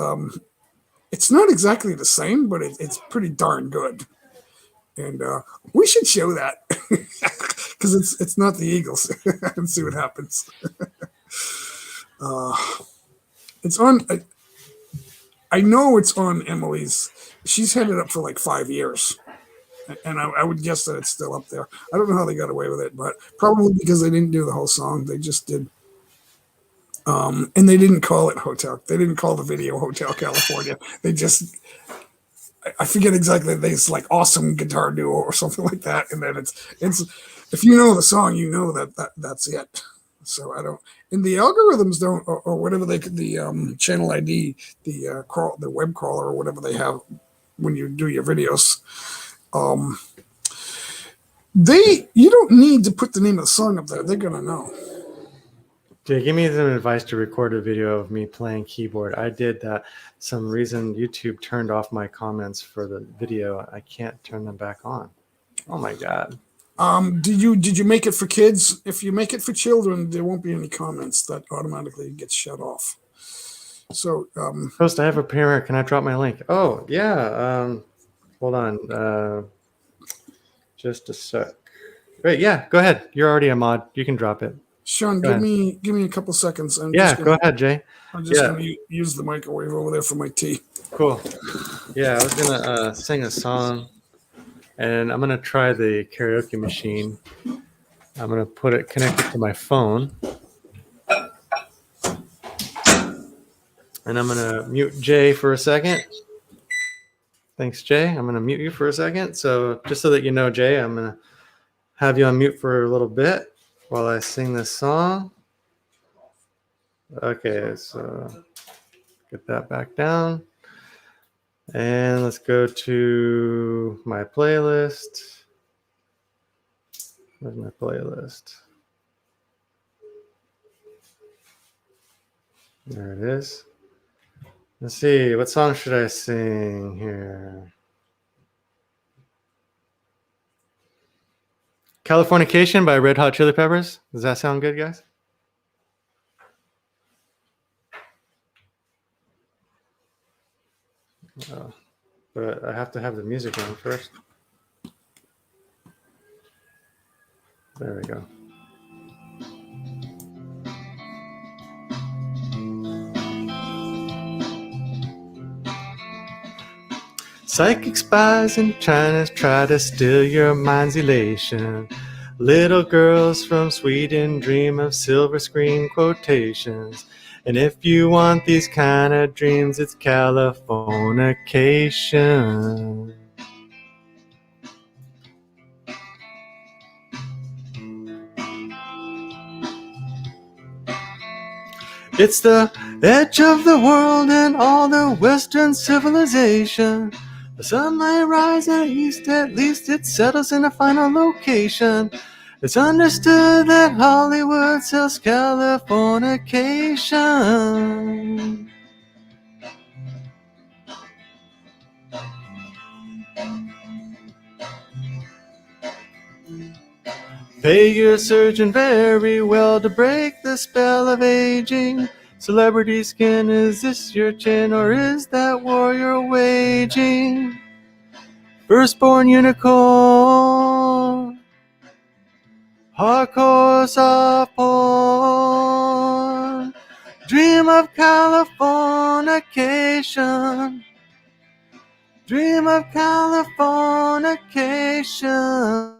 not exactly the same, but it's pretty darn good. And we should show that because it's not the Eagles, and see what happens. It's on. I know it's on Emily's. She's had it up for like 5 years. And I would guess that it's still up there. I don't know how they got away with it, but probably because they didn't do the whole song. They just did. And they didn't call it Hotel. They didn't call the video Hotel California. They just, I forget exactly. It's like Awesome Guitar Duo or something like that. And then it's if you know the song, you know that's it. So I don't, and the algorithms don't, or whatever the channel ID, the web crawler or whatever they have when you do your videos. You don't need to put the name of the song up there. They're gonna know. Jay, give me some advice to record a video of me playing keyboard. I did that. Some reason YouTube turned off my comments for the video. I can't turn them back on. Oh my God. Did you make it for kids? If you make it for children, there won't be any comments. That automatically gets shut off. So Host, I have a premiere. Can I drop my link? Oh yeah. Hold on. Just a sec. Wait, yeah, go ahead. You're already a mod. You can drop it. Sean, give me a couple seconds. Go ahead, Jay. I'm just going to use the microwave over there for my tea. Cool. Yeah, I was going to sing a song, and I'm going to try the karaoke machine. I'm going to connect it to my phone. And I'm going to mute Jay for a second. Thanks, Jay. I'm going to mute you for a second. So just so that you know, Jay, I'm going to have you on mute for a little bit while I sing this song. Okay, so get that back down. And let's go to my playlist. Where's my playlist? There it is. Let's see, what song should I sing here? Californication by Red Hot Chili Peppers. Does that sound good, guys? But I have to have the music on first. There we go. Psychic spies in China try to steal your mind's elation. Little girls from Sweden dream of silver screen quotations. And if you want these kind of dreams, it's Californication. It's the edge of the world and all the Western civilization. The sun might rise at east, at least it settles in a final location. It's understood that Hollywood sells Californication. Pay your surgeon very well to break the spell of aging. Celebrity skin, is this your chin or is that war you're waging? Firstborn unicorn, hardcore soft porn. Dream of Californication. Dream of Californication.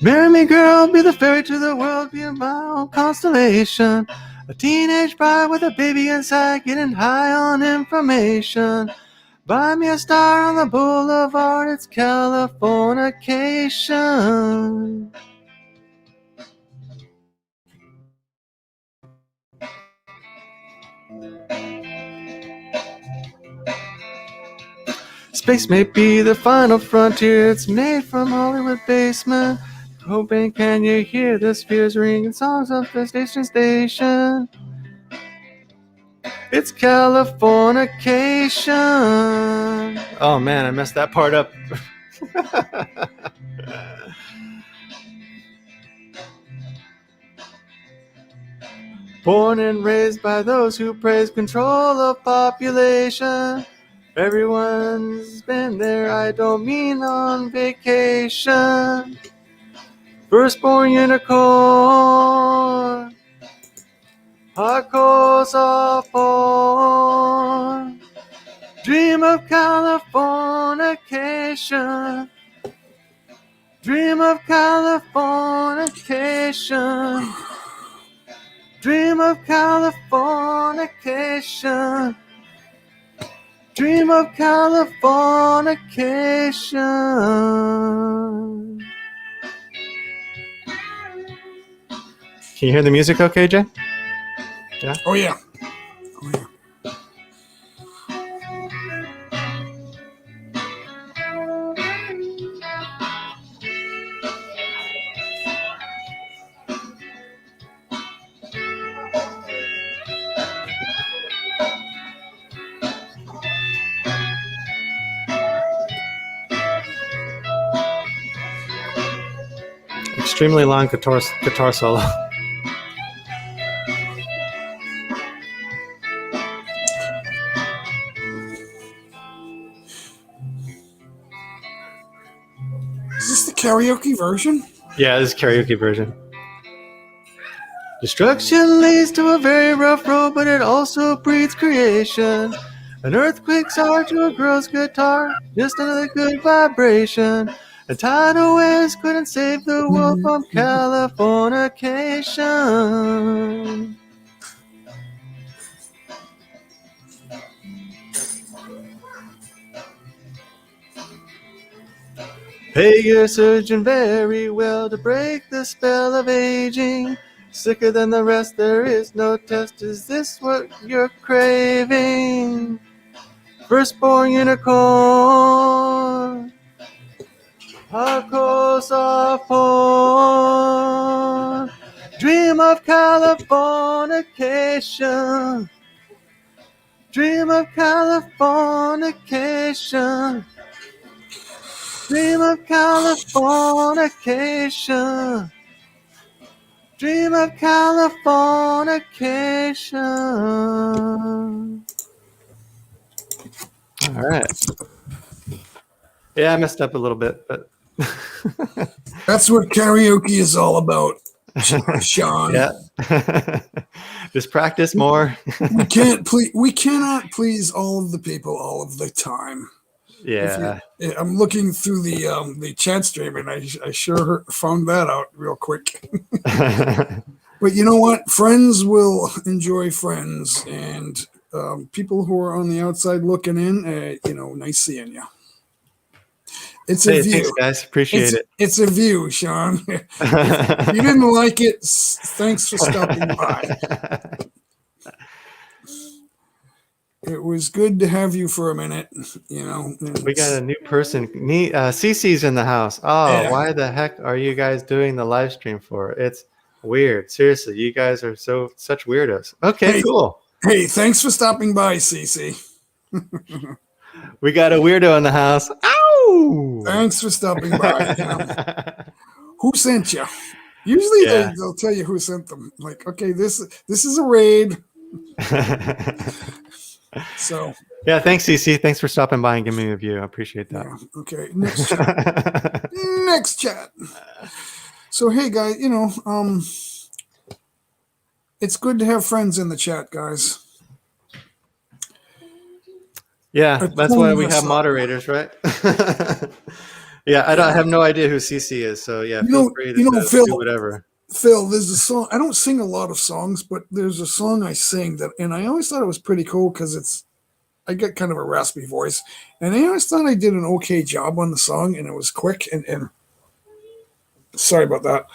Marry me, girl, be the fairy to the world, be my own constellation. A teenage bride with a baby inside, getting high on information. Buy me a star on the boulevard, it's Californication. Space may be the final frontier, it's made from Hollywood basement. Hoping, can you hear the spheres ringing songs of the station station? It's Californication. Oh man, I messed that part up. Born and raised by those who praise control of population. Everyone's been there, I don't mean on vacation. Firstborn unicorn, hardcore soft porn. Dream of Californication. Dream of Californication. Dream of Californication. Dream of Californication. Can you hear the music okay, Jay? Yeah? Oh, yeah. Oh, yeah. Extremely long guitar solo. Is this the karaoke version? Yeah, this is karaoke version. Destruction leads to a very rough road, but it also breeds creation. An earthquake's hard to a girl's guitar, just another good vibration. A tidal waves couldn't save the world from Californication. Pay your surgeon very well to break the spell of aging. Sicker than the rest, there is no test. Is this what you're craving? Firstborn unicorn, hardcore soft porn. Dream of Californication. Dream of Californication. Dream of Californication. Dream of Californication. All right. Yeah, I messed up a little bit, but That's what karaoke is all about, Sean. yeah. Just practice more. We cannot please all of the people all of the time. Yeah. I'm looking through the chat stream, and I sure found that out real quick. But you know what? Friends will enjoy friends, and people who are on the outside looking in, nice seeing you. It's a Hey, view. thanks, guys. Appreciate it. It's a view, Sean. If you didn't like it, thanks for stopping by. It was good to have you for a minute, We got a new person. Cece's in the house. Oh, Yeah. why the heck are you guys doing the live stream for? It's weird. Seriously, you guys are such weirdos. Okay, cool. Hey, thanks for stopping by, Cece. We got a weirdo in the house. Ow! Thanks for stopping by. Who sent you? Usually they'll tell you who sent them. Like, okay, this is a raid. So yeah, thanks, Cece. Thanks for stopping by and giving me a view. I appreciate that. Yeah, okay, next chat. Next chat. So hey guys, it's good to have friends in the chat, guys. Yeah, that's why we have moderators, right? Yeah, I have no idea who Cece is, so yeah, feel free to Phil, do whatever. Phil, there's a song. I don't sing a lot of songs, but there's a song I sing and I always thought it was pretty cool because I get kind of a raspy voice, and I always thought I did an okay job on the song, and it was quick and sorry about that.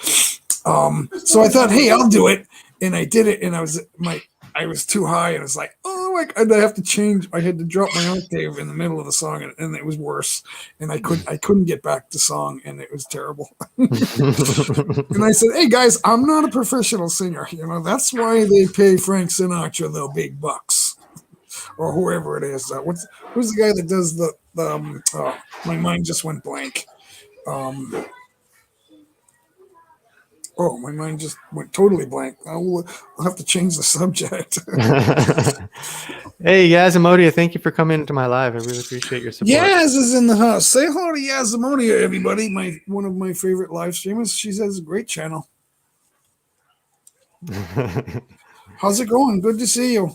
So I thought, hey, I'll do it, and I did it, and I was too high, and it's like, and I have to change. I had to drop my octave in the middle of the song, and it was worse. And I couldn't get back to song, and it was terrible. And I said, "Hey guys, I'm not a professional singer. That's why they pay Frank Sinatra the big bucks, or whoever it is. Who's the guy that does the my mind just went blank. My mind just went totally blank. I'll have to change the subject." Hey, Yazamodia, thank you for coming into my live. I really appreciate your support. Yaz is in the house. Say hello to Yazamodia, everybody. One of my favorite live streamers. She has a great channel. How's it going? Good to see you.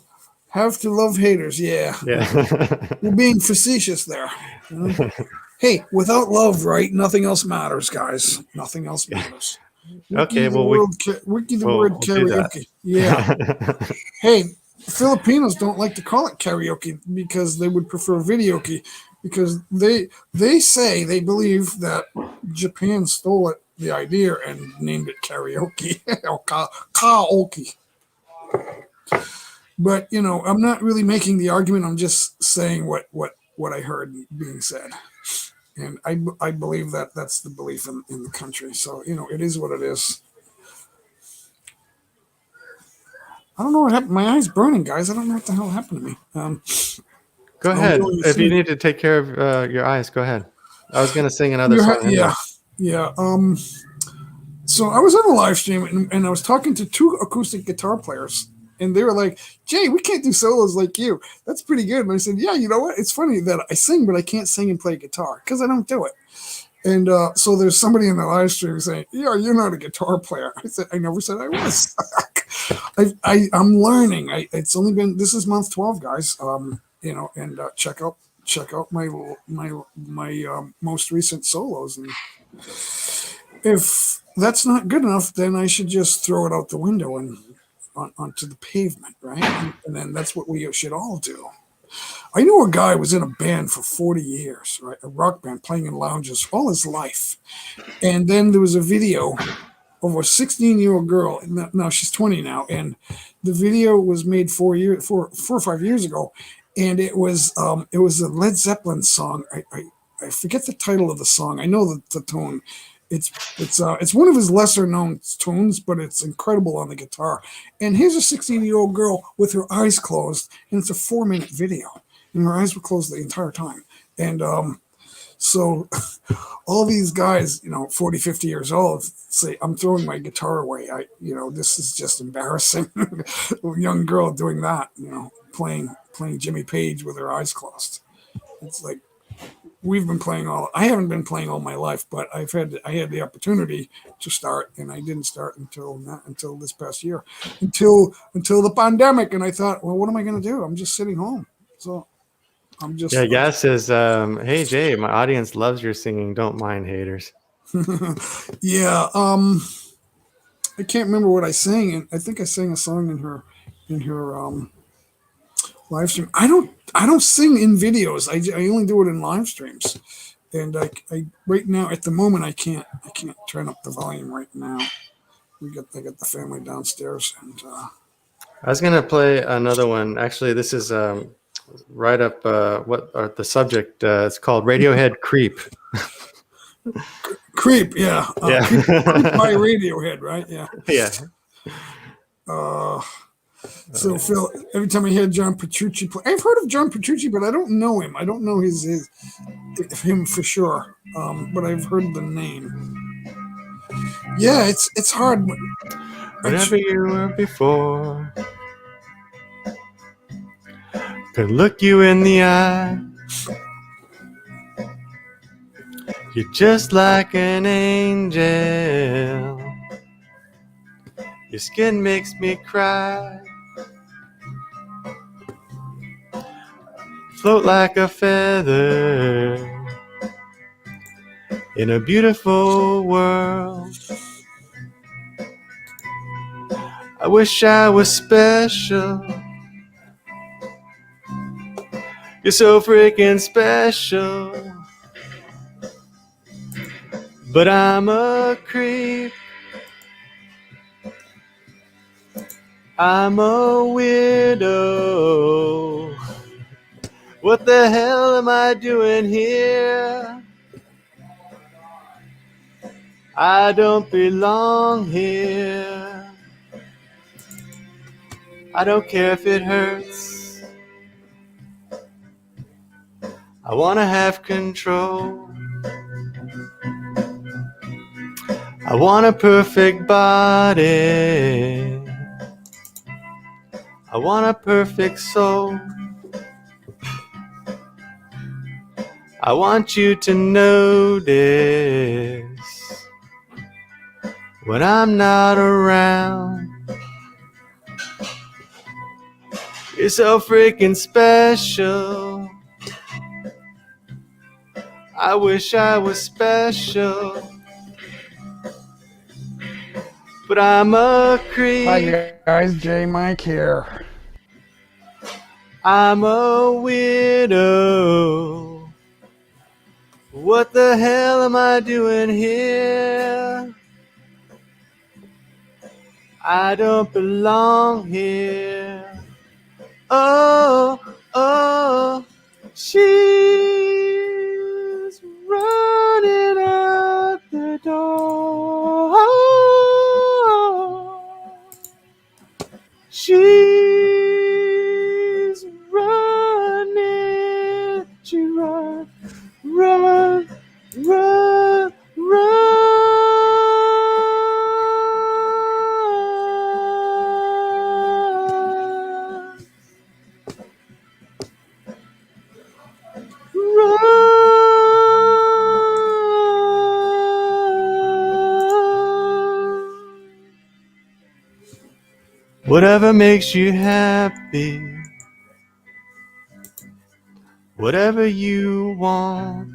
Have to love haters. Yeah. You're being facetious there. Hey, without love, right? Nothing else matters, guys. Nothing else matters. Okay, Wiki the word karaoke. Yeah. Hey, Filipinos don't like to call it karaoke because they would prefer videoke, because they believe that Japan stole the idea and named it karaoke or karaoke. But I'm not really making the argument. I'm just saying what I heard being said. And I believe that that's the belief in the country. So, it is what it is. I don't know what happened. My eye's burning, guys. I don't know what the hell happened to me. Go ahead. If you need to take care of your eyes, go ahead. I was going to sing another song. Yeah. So I was on a live stream and I was talking to two acoustic guitar players. And they were like, "Jay, we can't do solos like you. That's pretty good." And I said, "Yeah, you know what? It's funny that I sing, but I can't sing and play guitar because I don't do it." And so there's somebody in the live stream saying, "Yeah, you're not a guitar player." I said, "I never said I was." I'm learning. It's only been, this is month 12, guys. And check out my most recent solos. And if that's not good enough, then I should just throw it out the window and onto the pavement, right? And then that's what we should all do. I knew a guy who was in a band for 40 years, right? A rock band, playing in lounges all his life. And then there was a video of a 16-year-old girl. Now she's 20 now, and the video was made 4 or 5 years ago, and it was a Led Zeppelin song. I forget the title of the song. I know the tone. It's one of his lesser known tunes, but it's incredible on the guitar. And here's a 16-year-old girl with her eyes closed, and it's a 4-minute video, and her eyes were closed the entire time. And so all these guys, 40, 50 years old, say, "I'm throwing my guitar away. This is just embarrassing." A young girl doing that, playing Jimmy Page with her eyes closed. It's like, we've been playing all. I haven't been playing all my life, but I had the opportunity to start, and I didn't start until this past year, until the pandemic. And I thought, well, what am I going to do? I'm just sitting home, so I'm just. Yeah, Gas says, "Hey Jay, my audience loves your singing. Don't mind haters." Yeah. I can't remember what I sang. And I think I sang a song in her live stream. I don't sing in videos. I only do it in live streams. And I right now at the moment I can't turn up the volume right now. I got the family downstairs, and I was gonna play another one. Actually, this is right up the subject. It's called Radiohead "Creep." Creep, yeah, Yeah. Creep by Radiohead, right? Yeah. Yeah. So Phil, every time I hear John Petrucci play, I've heard of John Petrucci, but I don't know him. I don't know him for sure. But I've heard the name. Yeah, it's hard. Whatever you were before could look you in the eye. You're just like an angel. Your skin makes me cry. Float like a feather in a beautiful world. I wish I was special. You're so freaking special. But I'm a creep. I'm a weirdo. What the hell am I doing here? I don't belong here. I don't care if it hurts. I wanna have control. I want a perfect body. I want a perfect soul. I want you to notice when I'm not around. You're so freaking special. I wish I was special. But I'm a creep. Hi guys, J Mike here. I'm a widow. What the hell am I doing here? I don't belong here. Oh, oh, she's running out the door. She's running. She run, run, run, run. Whatever makes you happy, whatever you want.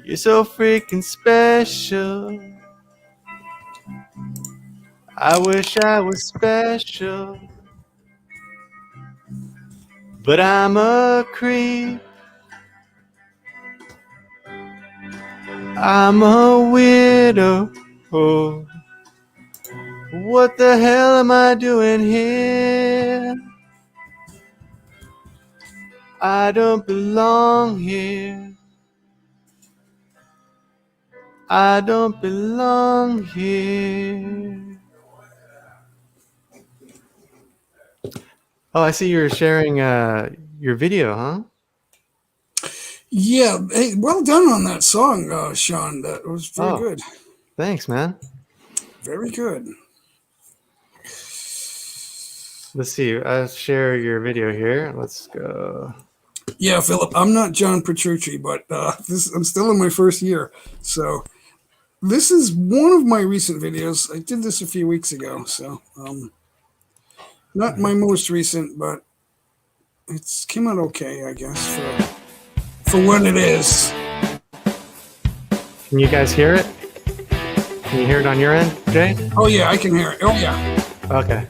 You're so freaking special. I wish I was special. But I'm a creep. I'm a widow. What the hell am I doing here? I don't belong here. I don't belong here. Oh, I see you're sharing your video, huh? Yeah, hey, well done on that song, Sean. That was very good. Thanks, man. Very good. Let's see. I'll share your video here. Let's go. Yeah, Philip, I'm not John Petrucci, but I'm still in my first year. So this is one of my recent videos. I did this a few weeks ago, so not my most recent, but it's came out okay, I guess, for what it is. Can you guys hear it? Can you hear it on your end, Jay? Oh yeah, I can hear it. Oh yeah. Okay.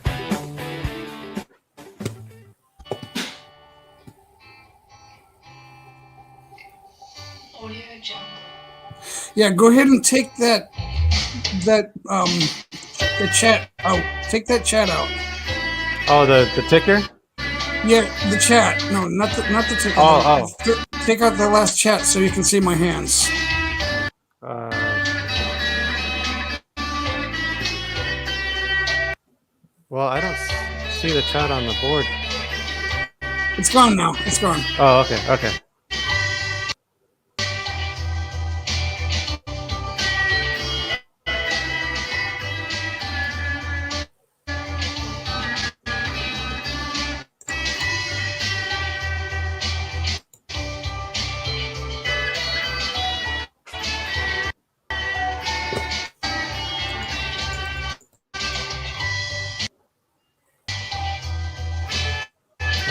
Yeah, go ahead and take that the chat out. Take that chat out. Oh, the ticker? Yeah, the chat. No, not the ticket. Oh. Take out the last chat so you can see my hands. Well, I don't see the chat on the board. It's gone now. It's gone. Oh, okay, okay.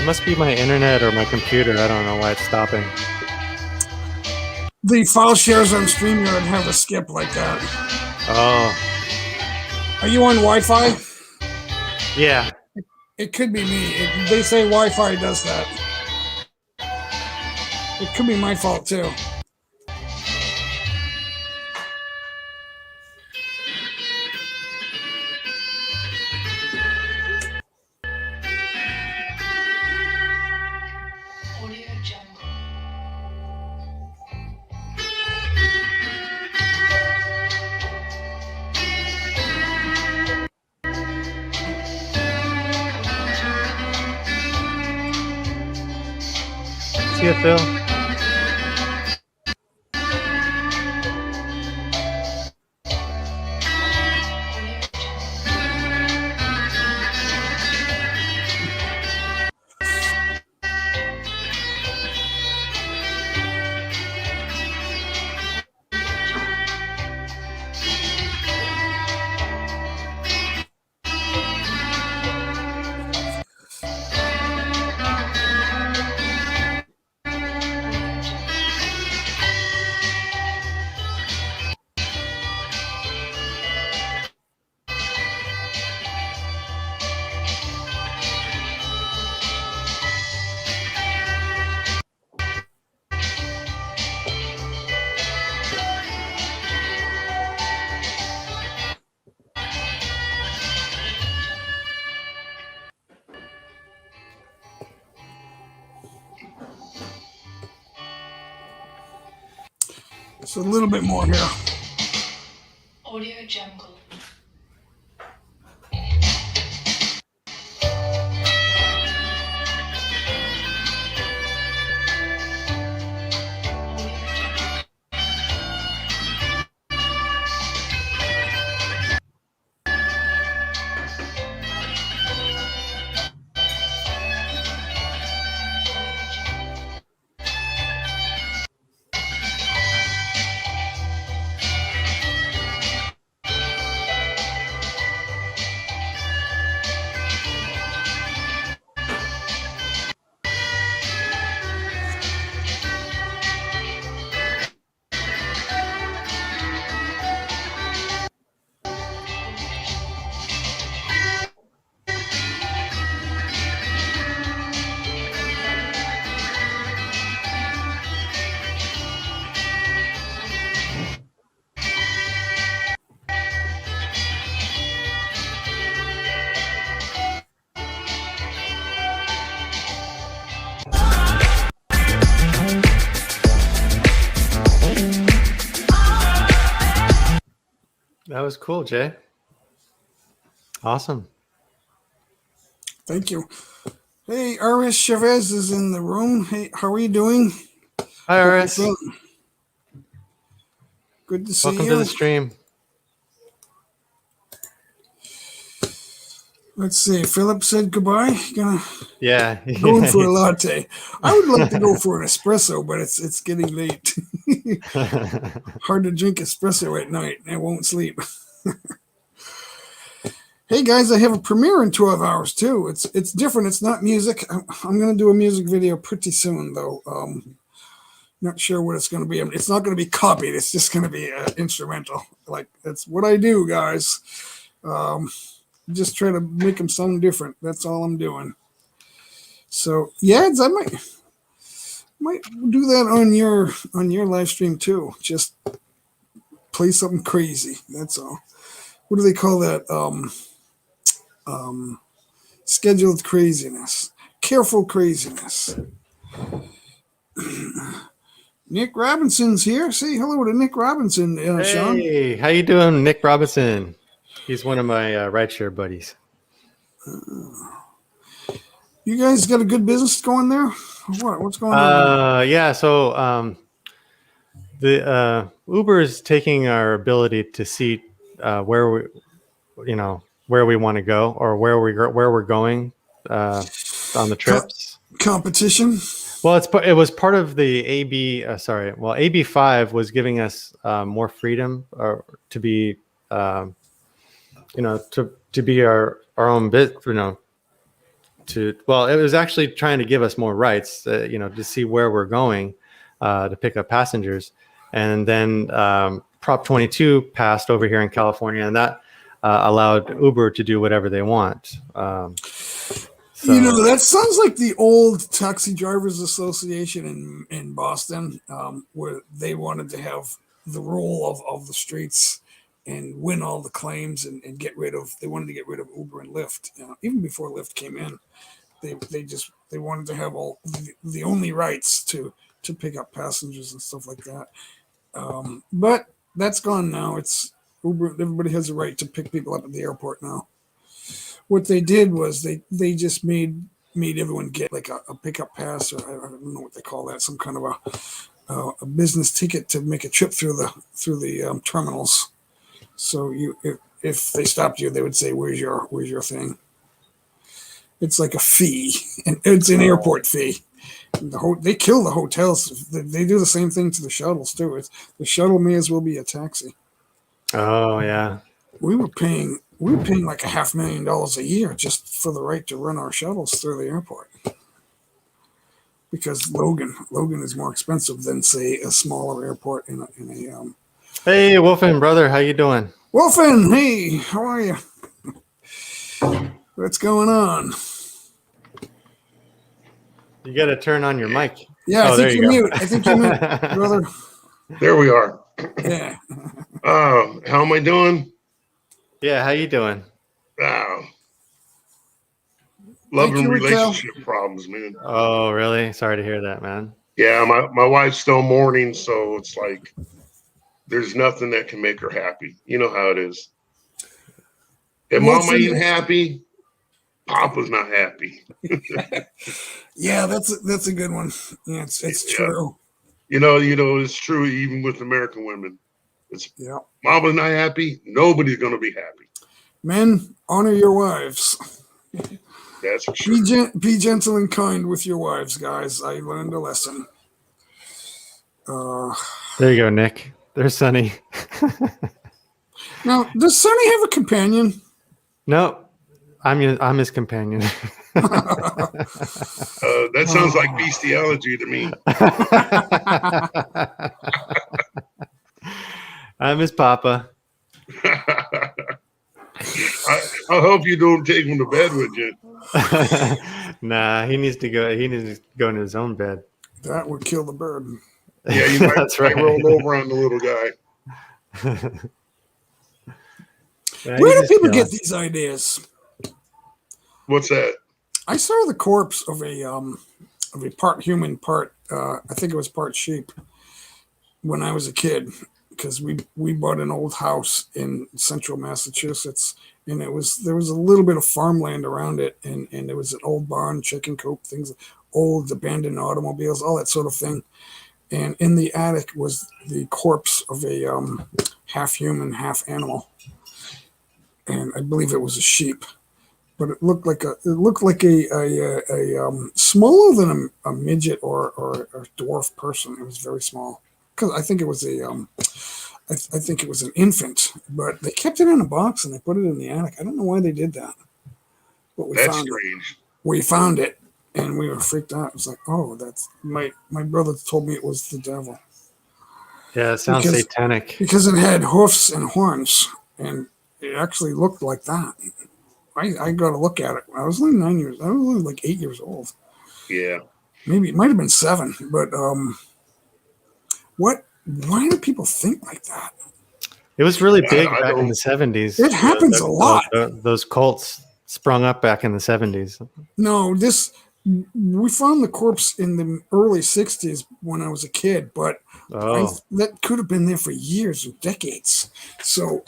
It must be my internet or my computer. I don't know why it's stopping. The file shares on StreamYard have a skip like that. Oh. Are you on Wi-Fi? Yeah. It could be me. They say Wi-Fi does that. It could be my fault too. See you, Phil. So a little bit more here. Audio Jungle. That was cool, Jay. Awesome. Thank you. Hey, Aris Chavez is in the room. Hey, how are you doing? Hi, Aris. Good to see Welcome you. to the stream. Let's see. Philip said goodbye. Gonna Yeah. going for a latte. I would like to go for an espresso, but it's getting late. Hard to drink espresso at night. I won't sleep. Hey guys, I have a premiere in 12 hours too. It's different. It's not music. I'm gonna do a music video pretty soon though. Not sure what it's gonna be. It's not gonna be copied. It's just gonna be instrumental. Like that's what I do, guys. Just try to make them sound different. That's all I'm doing. So yeah, I might do that on your live stream too. Just play something crazy. That's all. What do they call that? Scheduled craziness, careful craziness. Nick Robinson's here. Say hello to Nick Robinson, Sean. Hey, how you doing, Nick Robinson? He's one of my rideshare buddies. You guys got a good business going there? What's going on? Yeah. So the Uber is taking our ability to see where we want to go or where we're going on the trips. Competition. Well, it was part of the AB5 was giving us more freedom to be to be our own bit, it was actually trying to give us more rights, to see where we're going, to pick up passengers. And then Prop 22 passed over here in California, and that allowed Uber to do whatever they want. That sounds like the old Taxi Drivers Association in Boston, where they wanted to have the rule of the streets and win all the claims and they wanted to get rid of Uber and Lyft. Even before Lyft came in, they wanted to have all the only rights to pick up passengers and stuff like that. But that's gone now. It's Uber. Everybody has a right to pick people up at the airport now. What they did was they just made everyone get like a pickup pass, or I don't know what they call that, some kind of a business ticket to make a trip through the terminals. So if they stopped you, they would say, "Where's your thing?" It's like a fee, and it's an airport fee. They kill the hotels. They do the same thing to the shuttles too. The shuttle may as well be a taxi. Oh yeah. We were paying like $500,000 a year just for the right to run our shuttles through the airport. Because Logan is more expensive than, say, a smaller airport in a Hey, Wolfen, brother, how you doing? Wolfen, hey, how are you? What's going on? You got to turn on your mic. Yeah, I think you're mute. I think you're mute, brother. There we are. Yeah. How am I doing? Yeah, how you doing? Loving relationship problems, man. Oh, really? Sorry to hear that, man. Yeah, my wife's still mourning, so it's like there's nothing that can make her happy. You know how it is. If Mama ain't happy, Papa's not happy. Yeah, that's a good one. Yeah, it's true. It's true even with American women. Mama's not happy, nobody's gonna be happy. Men, honor your wives. That's for sure. Be gentle and kind with your wives, guys. I learned a lesson. There you go, Nick. There's Sonny. Now, does Sonny have a companion? No, I'm his companion. That sounds like bestiality to me. I'm his papa. I hope you don't take him to bed with you. Nah, he needs to go. He needs to go in his own bed. That would kill the bird. Yeah, you might, That's right. roll over on the little guy. Yeah, Where do people get these ideas? What's that? I saw the corpse of a part human, part I think it was part sheep when I was a kid, because we bought an old house in central Massachusetts, and there was a little bit of farmland around it, and there was an old barn, chicken coop, things, old abandoned automobiles, all that sort of thing. And in the attic was the corpse of a half human, half animal, and I believe it was a sheep. but it looked like a smaller than a midget or a dwarf person. It was very small because I think it was I think it was an infant, but they kept it in a box and they put it in the attic. I don't know why they did that, but That's strange. We found it and we were freaked out. It was like, oh, that's my brother told me it was the devil. Yeah, it sounds satanic. Because it had hoofs and horns, and it actually looked like that. I got to look at it. I was only 9 years. I was only like 8 years old. Yeah. Maybe it might have been 7. But what? Why do people think like that? It was really big back in the 70s. It happens a lot. Those cults sprung up back in the 70s. No, we found the corpse in the early 60s when I was a kid, but that could have been there for years or decades. So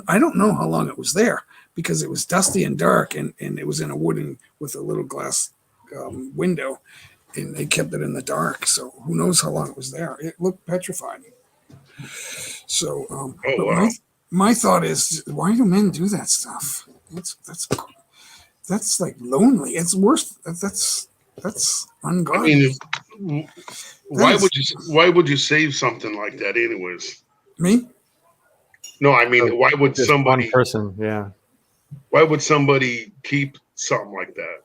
I don't know how long it was there because it was dusty and dark, and it was in a wooden with a little glass window, and they kept it in the dark. So who knows how long it was there? It looked petrified. So, my thought is, why do men do that stuff? That's like lonely. It's worse. That's ungodly. I mean, why would you save something like that, anyways? Me? No, I mean, why would just somebody? One person, yeah. Why would somebody keep something like that?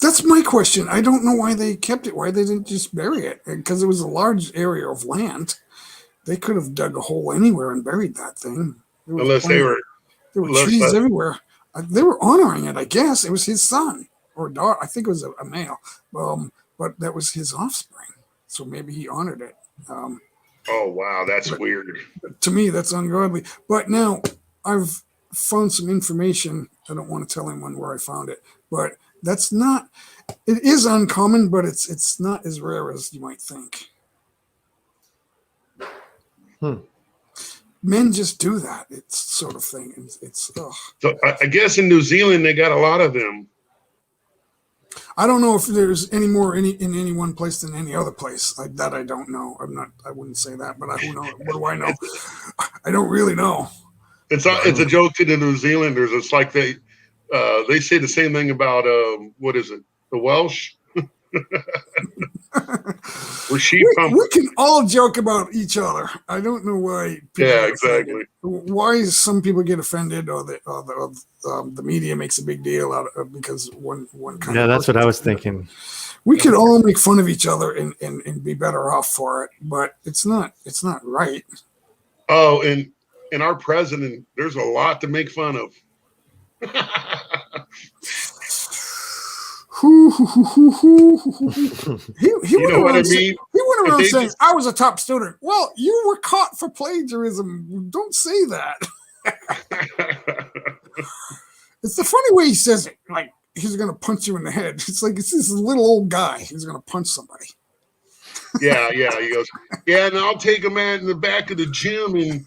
That's my question. I don't know why they kept it. Why they didn't just bury it? Because it was a large area of land. They could have dug a hole anywhere and buried that thing. There were trees everywhere. They were honoring it, I guess. It was his son or daughter. I think it was a male. But that was his offspring. So maybe he honored it. Oh, wow. That's weird. To me, that's ungodly. But now I've found some information. I don't want to tell anyone where I found it. But that's not... It is uncommon, but it's not as rare as you might think. Men just do that. It's sort of thing. It's So I guess in New Zealand they got a lot of them. I don't know if there's any more in any one place than any other place. That I don't know. I wouldn't say that, but who knows? What do I know? I don't really know. It's a joke to the New Zealanders. It's like they say the same thing about what is it? The Welsh. We can all joke about each other. I don't know why. Yeah, exactly. Why some people get offended, or the media makes a big deal out of because one kind. Yeah, that's what I was thinking. We could all make fun of each other and be better off for it, but it's not right. Oh, and our president, there's a lot to make fun of. He went around saying, I was a top student. Well, you were caught for plagiarism. Don't say that. It's the funny way he says it. Like, he's going to punch you in the head. It's like, it's this little old guy. He's going to punch somebody. Yeah. He goes, yeah, and I'll take him out in the back of the gym and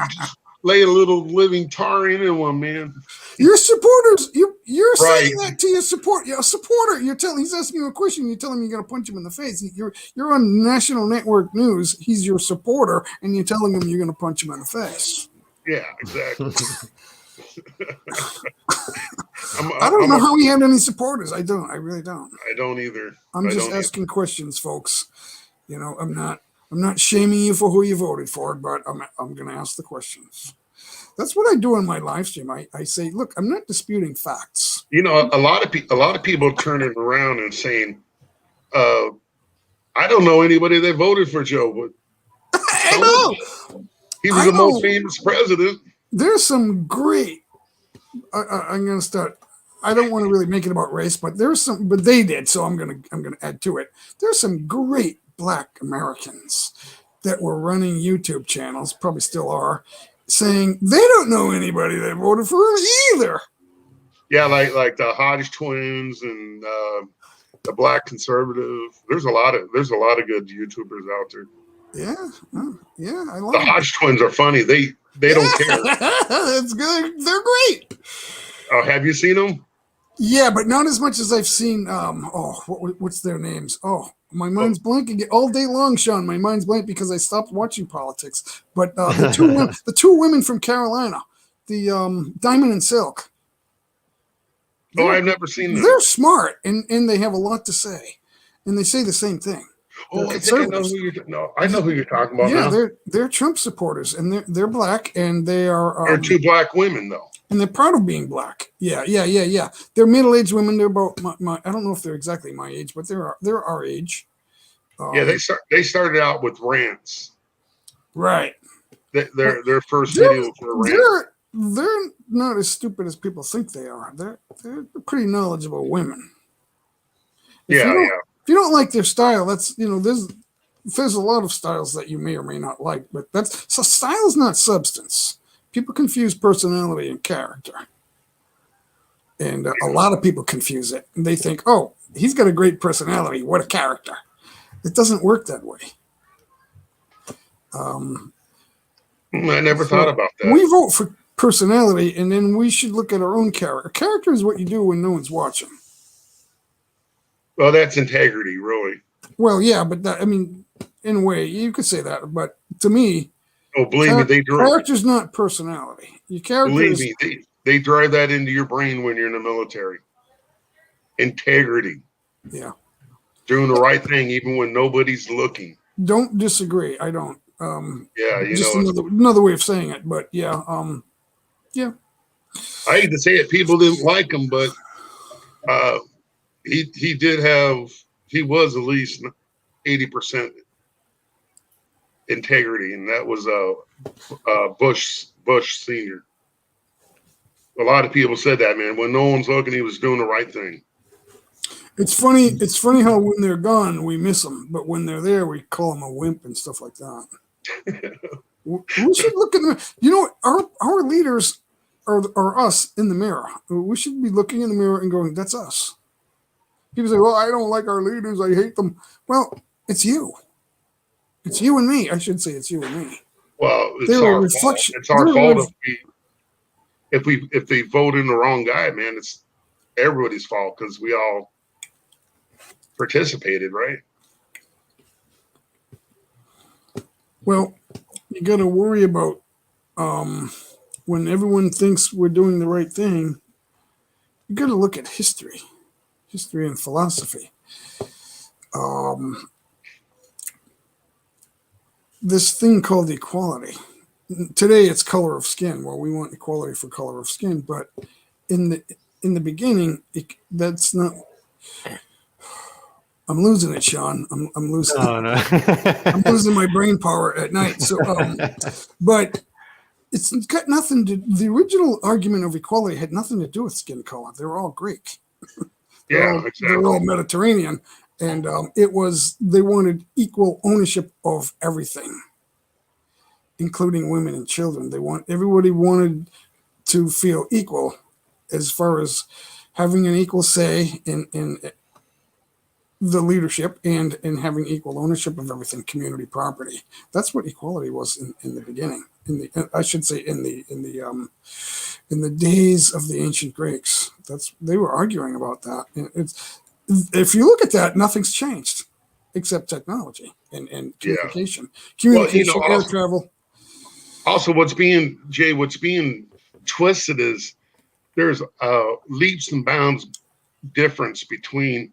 just lay a little living tar into him, man. Your supporters, you're saying that to your supporter. He's asking you a question. You're telling him you're going to punch him in the face. You're on national network news. He's your supporter, and you're telling him you're going to punch him in the face. Yeah, exactly. I don't know how he had any supporters. I don't. I really don't. I don't either. I'm just asking questions, folks. You know, I'm not shaming you for who you voted for, but I'm going to ask the questions. That's what I do in my live stream. I say, look, I'm not disputing facts. You know, a lot of people turning around and saying, I don't know anybody that voted for Joe, but I know he was the most famous president. There's some great. I'm going to start. I don't want to really make it about race, but but they did, so I'm going to add to it. There's some great Black Americans that were running YouTube channels, probably still are, saying they don't know anybody that voted for him either. Yeah, like the Hodge twins and the Black conservative. There's a lot of good YouTubers out there. Yeah, I love the Hodge twins are funny. They don't care. That's good. They're great. Oh, have you seen them? Yeah, but not as much as I've seen. What's their names? Oh, my mind's blanking all day long, Sean. My mind's blank because I stopped watching politics. But the two women from Carolina, the Diamond and Silk. Oh, I've never seen them. They're smart and they have a lot to say, and they say the same thing. Oh, I think I know who you're. No, I know who you're talking about Yeah, now. they're Trump supporters, and they're black, and they are. They're two black women, though. And they're proud of being black. Yeah. They're middle-aged women. They're about my I don't know if they're exactly my age, but they're our age. Yeah, they started out with rants. Right. Their first video for rant. They're not as stupid as people think they are. They're pretty knowledgeable women. If you don't like their style, that's there's a lot of styles that you may or may not like, but style is not substance. People confuse personality and character. And a lot of people confuse it. And they think, oh, he's got a great personality. What a character. It doesn't work that way. I never thought about that. We vote for personality, and then we should look at our own character. Character is what you do when no one's watching. Well, that's integrity, really. Well, yeah, but in a way, you could say that. But to me, oh, believe me, character's not personality. Your character believe me, they drive that into your brain when you're in the military. Integrity. Yeah. Doing the right thing even when nobody's looking. Don't disagree. I don't. Yeah, just another way of saying it, but yeah. Yeah. I hate to say it, people didn't like him, but he was at least 80% integrity, and that was Bush Senior. A lot of people said that, man. When no one's looking, he was doing the right thing. It's funny. It's funny how when they're gone, we miss them, but when they're there, we call them a wimp and stuff like that. We should look at them. Our leaders are us in the mirror. We should be looking in the mirror and going, "That's us." People say, "Well, I don't like our leaders. I hate them." Well, it's you. It's you and me. I should say it's you and me. Well, it's our reflection. It's our fault if they vote in the wrong guy, man. It's everybody's fault because we all participated, right? Well, you got to worry about when everyone thinks we're doing the right thing. You got to look at history and philosophy. This thing called equality. Today, it's color of skin. Well, we want equality for color of skin, but in the beginning, that's not. I'm losing it, Sean. I'm losing. Oh, no. I'm losing my brain power at night. So, but it's got nothing to. The original argument of equality had nothing to do with skin color. They were all Greek. Exactly. They're all Mediterranean, and they wanted equal ownership of everything, including women and children. Everybody wanted to feel equal as far as having an equal say in the leadership and having equal ownership of everything, community property. That's what equality was in the beginning. I should say in the days of the ancient Greeks. They were arguing about that. If you look at that, nothing's changed except technology and communication. Communication, air travel. Also, what's being twisted is there's leaps and bounds difference between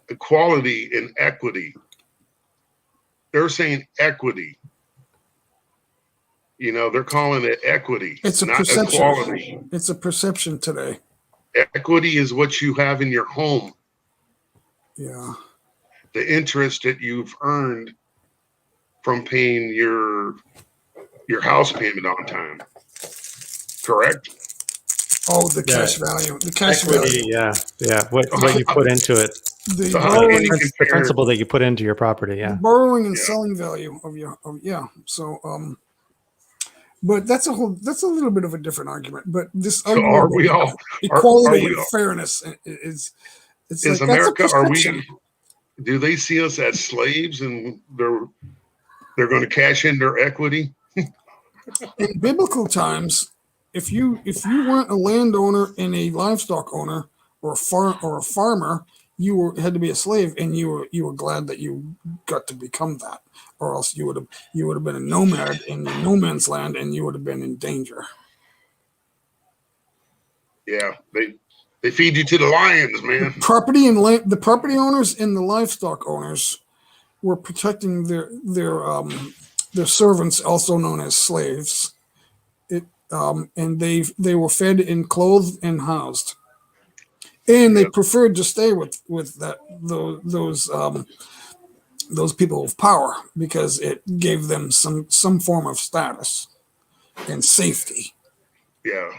equality and equity. They're saying equity. They're calling it equity. It's a perception. Equality. It's a perception today. Equity is what you have in your home. Yeah. The interest that you've earned from paying your house payment on time. Correct? Oh, the cash value. The cash equity, value. Yeah. What you put into it. The principle that you put into your property, yeah. Borrowing and selling value of your So but that's a little bit of a different argument. But this argument equality and fairness is like, America, do they see us as slaves and they're going to cash in their equity? In biblical times, if you weren't a landowner and a livestock owner or a farmer, you had to be a slave, and you were glad that you got to become that, or else you would have been a nomad in no man's land, and you would have been in danger. Yeah, they feed you to the lions, man. The property owners and the livestock owners were protecting their servants, also known as slaves. And they were fed and clothed and housed, and they Yeah. preferred to stay with those people of power because it gave them some form of status and safety. Yeah.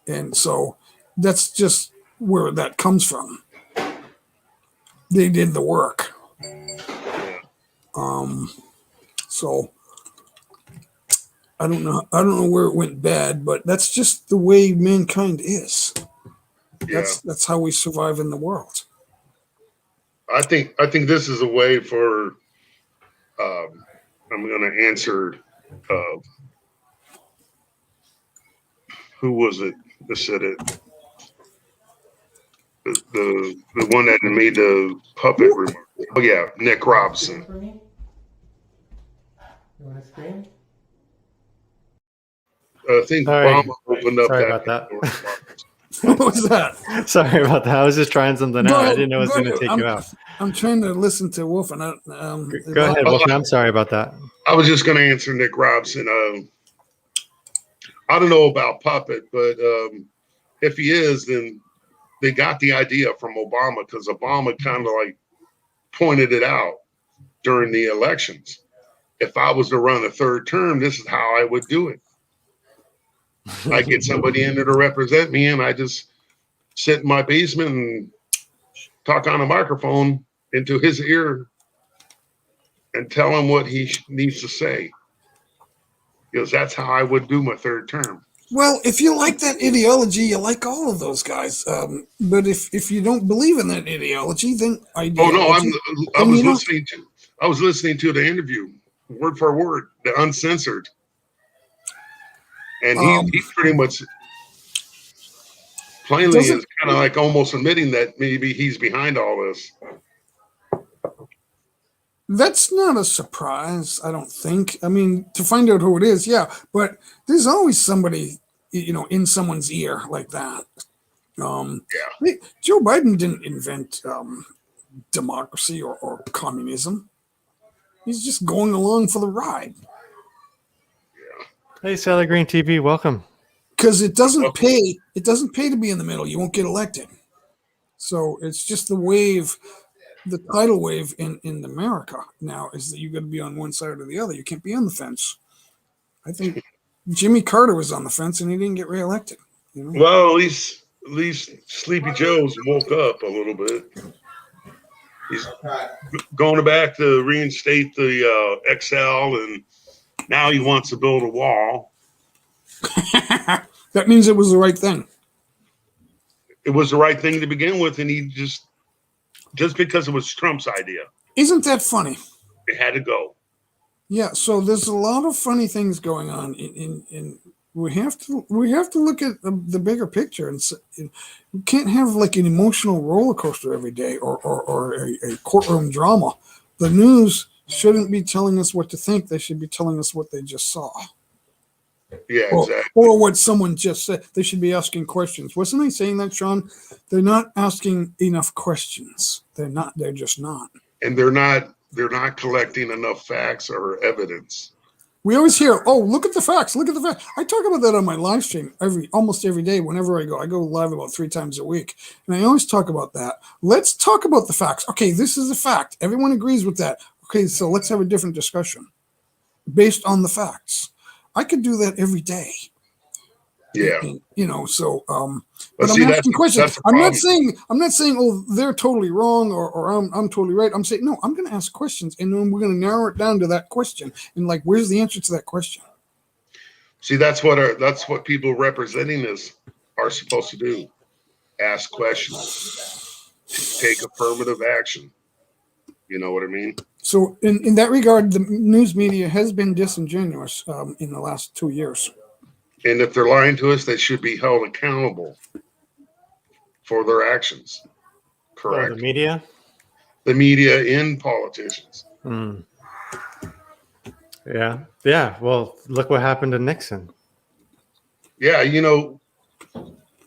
And so that's just where that comes from. They did the work. Yeah. So I don't know where it went bad, but that's just the way mankind is. Yeah. That's how we survive in the world. I think this is a way for I'm going to answer who was it that said it? The one that made the puppet remark. Oh yeah, Nick Robson. For me? You want to scream? I think Sorry. Obama opened up Sorry that. about that. What was that? Sorry about that. I was just trying something Go out. I ahead, didn't know it was go going to ahead. take you out. I'm trying to listen to Wolf, and Go ahead, Wolfman. I'm sorry about that. I was just going to answer Nick Robson. I don't know about puppet, but if he is, then they got the idea from Obama because Obama kind of like pointed it out during the elections. If I was to run a third term, this is how I would do it. I get somebody in there to represent me, and I just sit in my basement and talk on a microphone into his ear and tell him what he needs to say. Because that's how I would do my third term. Well, if you like that ideology, you like all of those guys. But if you don't believe in that ideology, then ideology. I was listening to the interview word for word, the uncensored, and he pretty much plainly is kind of like almost admitting that maybe he's behind all this. That's not a surprise, I don't think. I mean, to find out who it is, yeah, but there's always somebody, in someone's ear like that. Joe Biden didn't invent democracy or communism. He's just going along for the ride. Hey, Sally Green TV, welcome. Because it doesn't pay. It doesn't pay to be in the middle. You won't get elected. So it's just the wave. The tidal wave in America now is that you got to be on one side or the other. You can't be on the fence. I think Jimmy Carter was on the fence and he didn't get reelected. Well, at least Sleepy Joe's woke up a little bit. He's going back to reinstate the XL, and now he wants to build a wall. That means it was the right thing. It was the right thing to begin with, and he just because it was Trump's idea. Isn't that funny? It had to go. Yeah, so there's a lot of funny things going on in we have to look at the bigger picture, and you can't have like an emotional roller coaster every day or a courtroom drama. The news shouldn't be telling us what to think. They should be telling us what they just saw. Yeah, exactly. Or what someone just said. They should be asking questions. Wasn't I saying that, Sean? They're not asking enough questions. They're just not. And they're not collecting enough facts or evidence. We always hear, "Oh, look at the facts. Look at the facts." I talk about that on my live stream almost every day. Whenever I go live about 3 times a week, and I always talk about that. Let's talk about the facts. Okay, this is a fact. Everyone agrees with that. Okay, so let's have a different discussion based on the facts. I could do that every day. Yeah. But I'm asking questions. I'm not saying, oh, they're totally wrong or I'm totally right. I'm saying, no, I'm going to ask questions, and then we're going to narrow it down to that question. And like, where's the answer to that question? See, that's what people representing this are supposed to do. Ask questions, take affirmative action. You know what I mean? So in that regard, the news media has been disingenuous in the last 2 years. And if they're lying to us, they should be held accountable for their actions. Correct. Oh, the media? The media and politicians. Mm. Yeah. Well, look what happened to Nixon. Yeah,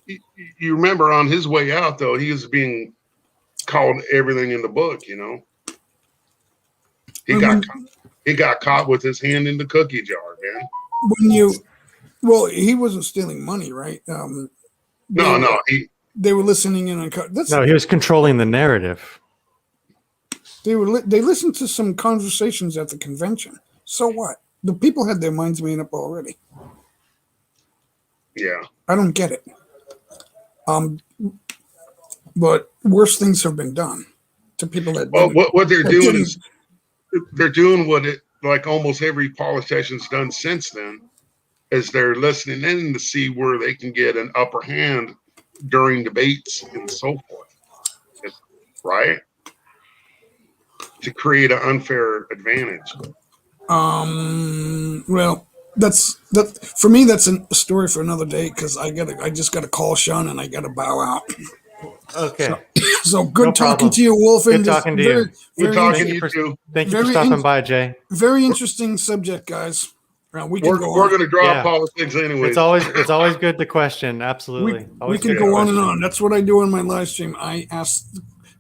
you remember on his way out, though, he was being called everything in the book. You know, he got caught with his hand in the cookie jar, man. Well, he wasn't stealing money, right? No, They were listening in on. No, he was controlling the narrative. They listened to some conversations at the convention. So what? The people had their minds made up already. yeah. I don't get it. But worse things have been done to people that. Well, what they're doing is they're doing what it like almost every politician's done since then, is they're listening in to see where they can get an upper hand during debates and so forth, right? To create an unfair advantage. Well, that for me. That's a story for another day because I just got to call Sean and I got to bow out. Okay. So good No talking problem. to you, Wolf. Good talking to you. Good talking to you too. Thank you for Very stopping by, Jay. Very interesting subject, guys. We can We're go going on. to draw Yeah. politics anyway. It's always good to question. Absolutely. We Always can good go to on and question. on. That's what I do in my live stream. I ask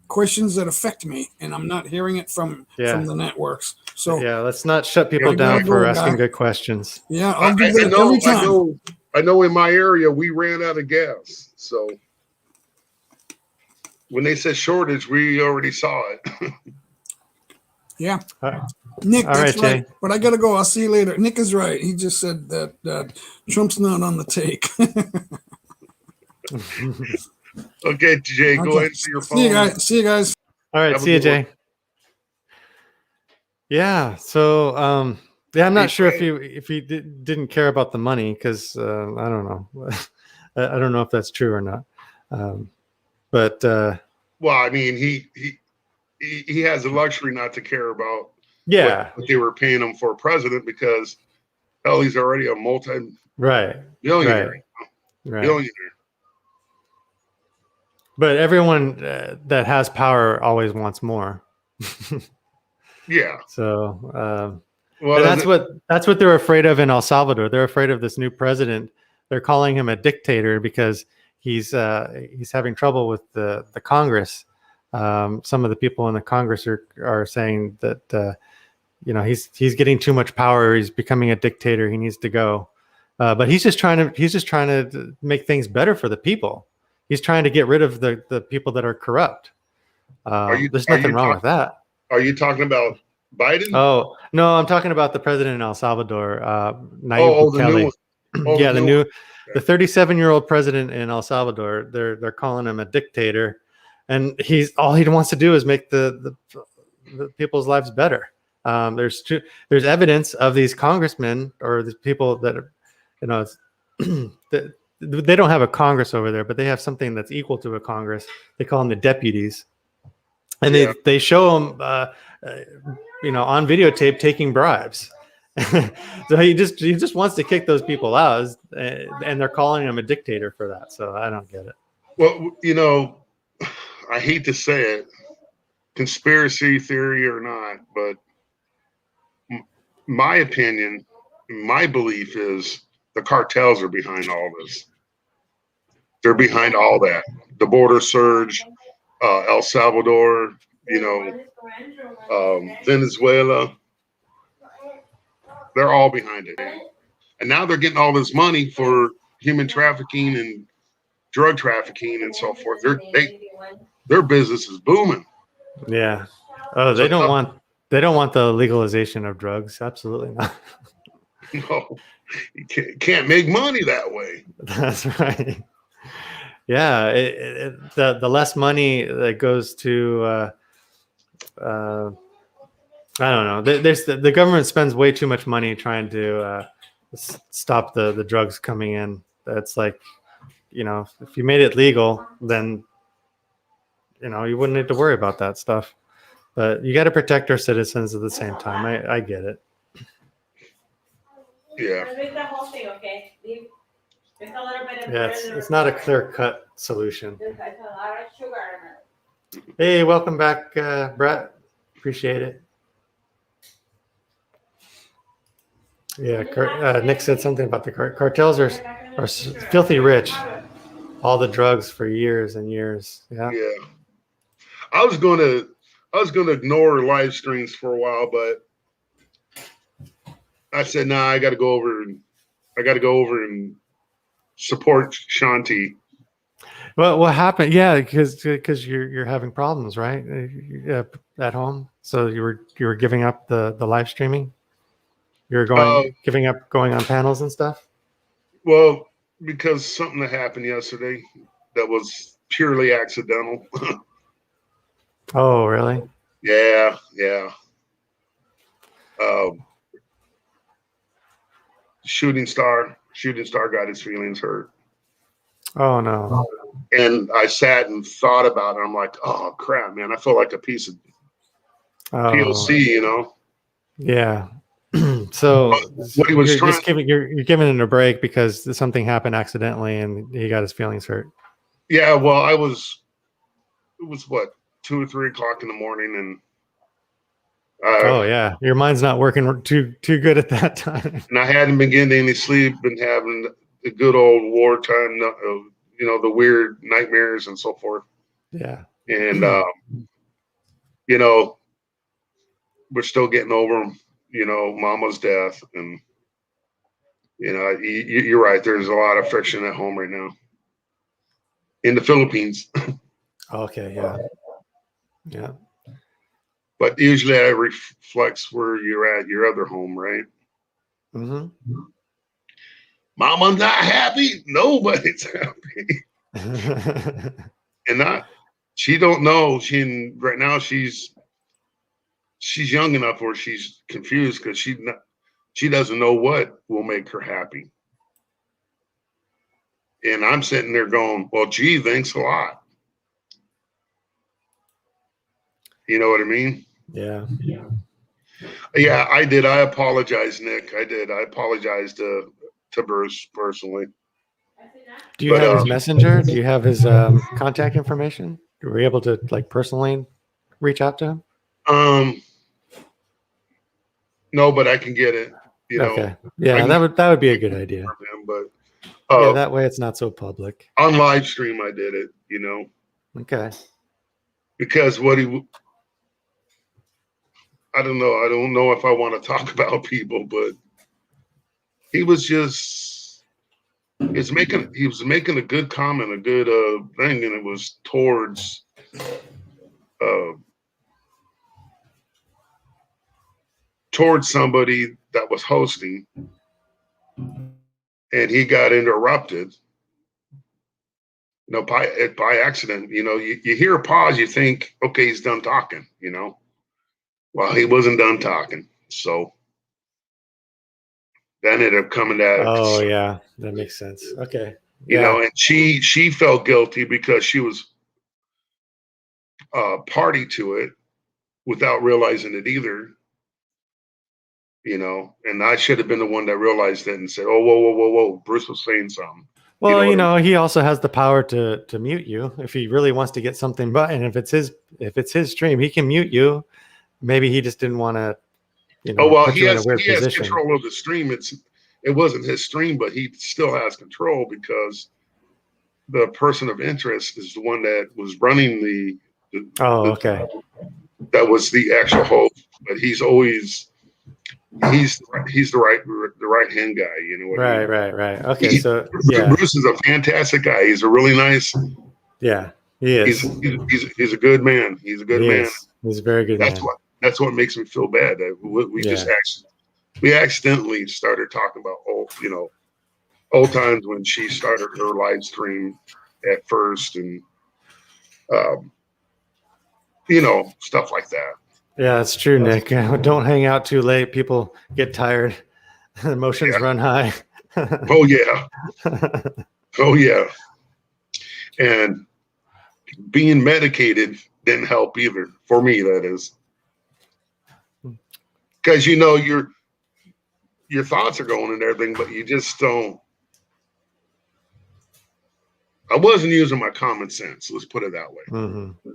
questions that affect me, and I'm not hearing it from the networks. So Yeah, let's not shut people Yeah, down go, for guy. asking good questions. yeah, I'll do that every time. I know in my area we ran out of gas. So when they said shortage, we already saw it. Yeah. All Nick, All that's right, right. Jay. But I got to go. I'll see you later. Nick is right. He just said that Trump's not on the take. Okay, Jay, go Okay. ahead to your phone. See you guys. All right, Have a see you, good one. Jay. Yeah. So, yeah, I'm not Hey, sure Jay. if he didn't care about the money because I don't know. I don't know if that's true or not. But Well, I mean, he has the luxury not to care about yeah, what they were paying him for president because hell, he's already a multi-billionaire. right. Billionaire. But everyone that has power always wants more. Yeah. So Well, and that's what they're afraid of in El Salvador. They're afraid of this new president. They're calling him a dictator because he's having trouble with the Congress. Some of the people in the Congress are saying that he's getting too much power. He's becoming a dictator. He needs to go. But he's just trying to make things better for the people. He's trying to get rid of the people that are corrupt. There's nothing wrong with that. Are you talking about Biden? Oh no, I'm talking about the president in El Salvador, Nayib the new Bukele. one. Yeah, the 37-year-old president in El Salvador. They're calling him a dictator, and all he wants to do is make the people's lives better. There's evidence of these congressmen or these people that are, they don't have a Congress over there, but they have something that's equal to a Congress. They call them the deputies, and they show them on videotape taking bribes. So he just wants to kick those people out, and they're calling him a dictator for that. So I don't get it. Well, I hate to say it, conspiracy theory or not, but my opinion, my belief is the cartels are behind all this. They're behind all that. The border surge, El Salvador, Venezuela. They're all behind it. And now they're getting all this money for human trafficking and drug trafficking and so forth. Their business is booming. Yeah. Oh, they don't want the legalization of drugs. Absolutely not. No, you can't make money that way. That's right. Yeah, the less money that goes to I don't know. The government spends way too much money trying to stop the drugs coming in. That's like, if you made it legal, then you wouldn't need to worry about that stuff. But you got to protect our citizens at the same time. I get it. Yeah. Yeah, it's not a clear-cut solution. Hey, welcome back, Brett. Appreciate it. Yeah, Nick said something about the cartels are filthy rich. all the drugs for years and years. Yeah. Yeah. I was gonna ignore live streams for a while, but I said, nah, I gotta go over and support Shanti. Well, what happened? Yeah, because you're having problems, right? At home. So you were giving up the live streaming. You were giving up going on panels and stuff. Well, because something that happened yesterday that was purely accidental. Oh, really? Yeah. Shooting star got his feelings hurt. Oh no. And I sat and thought about it. I'm like, oh crap, man! I feel like a piece of POC, you know. Yeah. So what he was trying, you're giving it a break because something happened accidentally and he got his feelings hurt. Yeah, well, it was what, 2 or 3 o'clock in the morning, and oh yeah, your mind's not working too good at that time. And I hadn't been getting any sleep, been having the good old wartime, you know, the weird nightmares and so forth. Yeah. And you know, we're still getting over, you know, Mama's death, and you know, you're right. There's a lot of friction at home right now in the Philippines. Okay. Yeah. Yeah. But usually that reflects where you're at your other home, right? Mm-hmm. Mama's not happy. Nobody's happy. And she don't know. Right now she's young enough where she's confused because she doesn't know what will make her happy. And I'm sitting there going, well, gee, thanks a lot. You know what I mean? Yeah. Yeah, I did. I apologize, Nick. I did. I apologize to Bruce personally. Do you have his messenger? Do you have his contact information? Were you able to like personally reach out to him? No, but I can get it. You know. Okay. Yeah, that would be a good idea. Him, but yeah, that way it's not so public. On live stream, I did it. You know. Okay. Because I don't know. I don't know if I want to talk about people, but he was making a good comment, a good thing, and it was towards somebody that was hosting, and he got interrupted. You know, by accident. You know, you hear a pause, you think, okay, he's done talking. You know. Well, he wasn't done talking, so that ended up coming to. Oh yeah, that makes sense. Okay, you know, and she felt guilty because she was party to it without realizing it either. You know, and I should have been the one that realized it and said, "Oh, whoa, Bruce was saying something." Well, you know, he also has the power to mute you if he really wants to get something. But and if it's his stream, he can mute you. Maybe he just didn't want to, you know. Oh well, put he you has in a weird position. control of the stream. It wasn't his stream, but he still has control because the person of interest is the one that was running the okay. That was the actual host, but he's the right hand guy. You know what I mean? Right. Okay, so yeah, Bruce is a fantastic guy. He's a really nice. Yeah, he is. He's a good man. He's a good man. He's a very good man. That's what makes me feel bad. We accidentally started talking about old times when she started her live stream at first, and you know, stuff like that. Yeah, that's true, Nick. Don't hang out too late. People get tired. Emotions run high. Oh yeah. Oh yeah. And being medicated didn't help either. For me, that is. Because you know your thoughts are going and everything, but you just don't. I wasn't using my common sense. Let's put it that way. Mm-hmm.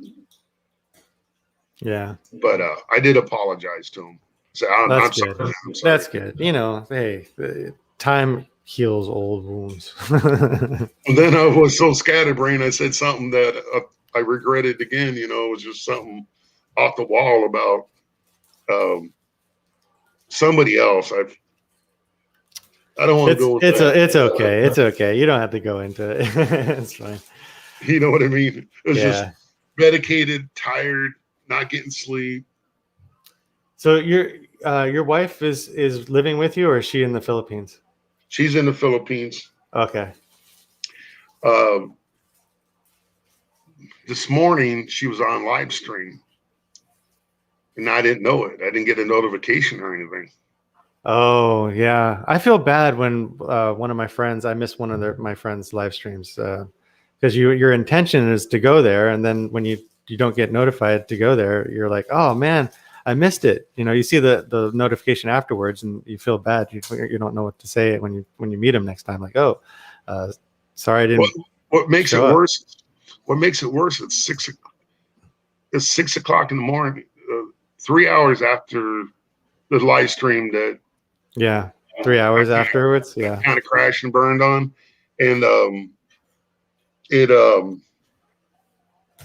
Yeah. But I did apologize to him. So I'm That's sorry. good. That's good. You know, hey, time heals old wounds. And then I was so scatterbrained, I said something that I regretted again. You know, it was just something off the wall about somebody else. I don't want to go into that. It's okay. It's okay. You don't have to go into it. It's fine. You know what I mean? It was just Yeah. medicated, tired, not getting sleep. So your wife is living with you, or is she in the Philippines? She's in the Philippines. Okay. This morning she was on live stream, and I didn't know it. I didn't get a notification or anything. Oh yeah, I feel bad when one of my friends, I miss one of my friends' live streams because your intention is to go there, and then when you don't get notified to go there, you're like, oh man, I missed it. You know, you see the notification afterwards, and you feel bad. You don't know what to say when you meet him next time. Like, oh, sorry, I didn't. What makes it show up. worse? What makes it worse? It's 6 o'clock in the morning, 3 hours after the live stream that. Yeah, 3 hours afterwards. Yeah, kind of crashed and burned on, and I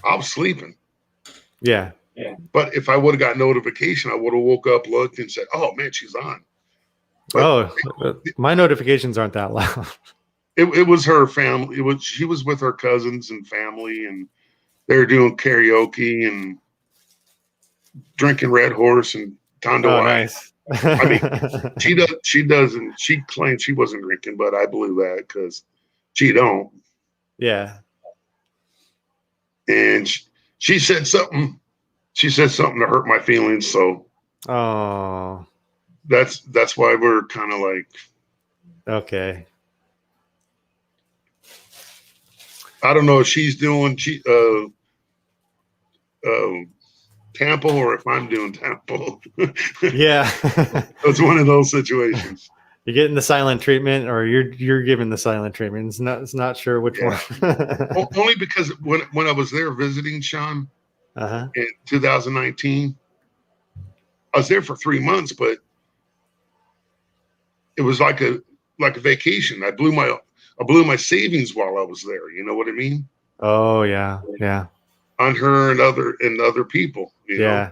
was sleeping. yeah. But if I would have got notification, I would have woke up, looked, and said, "Oh man, she's on." But my notifications aren't that loud. it was her family. She was with her cousins and family, and they were doing karaoke and drinking Red Horse and Tondo Oh, Ice. nice. I mean, she doesn't. She claimed she wasn't drinking, but I believe that because she don't. Yeah. And she said something. She said something to hurt my feelings. So Oh. that's why we're kind of like, Okay. I don't know if she's doing Tampa or if I'm doing Tampa. Yeah. It's one of those situations. You're getting the silent treatment, or you're giving the silent treatment. It's not sure which one. Only because when I was there visiting Sean in 2019, I was there for 3 months, but it was like a vacation. I blew my savings while I was there. You know what I mean? Oh yeah, yeah. On her and other people. You know?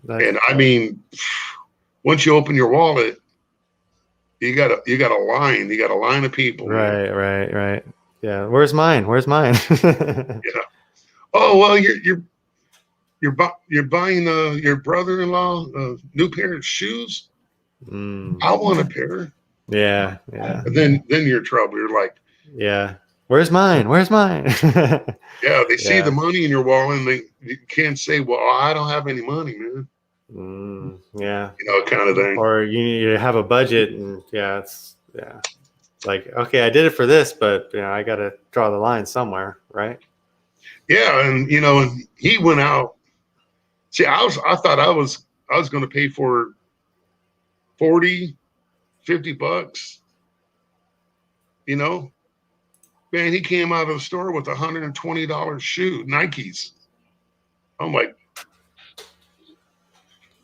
And I mean, once you open your wallet, you got a line. You got a line of people. Right. Yeah. Where's mine? Yeah. Oh well, you're buying your brother-in-law a new pair of shoes. I want a pair. Yeah. And then you're in trouble. You're like, yeah. Where's mine? Yeah, they see the money in your wallet, and you can't say, well, I don't have any money, man. Yeah. You know, kind of thing. Or you need to have a budget, and it's like, okay, I did it for this, but I got to draw the line somewhere, right? Yeah, and and he went out. See, I thought I was going to pay for $40, $50. Man, he came out of the store with $120 shoe, Nikes. I'm like,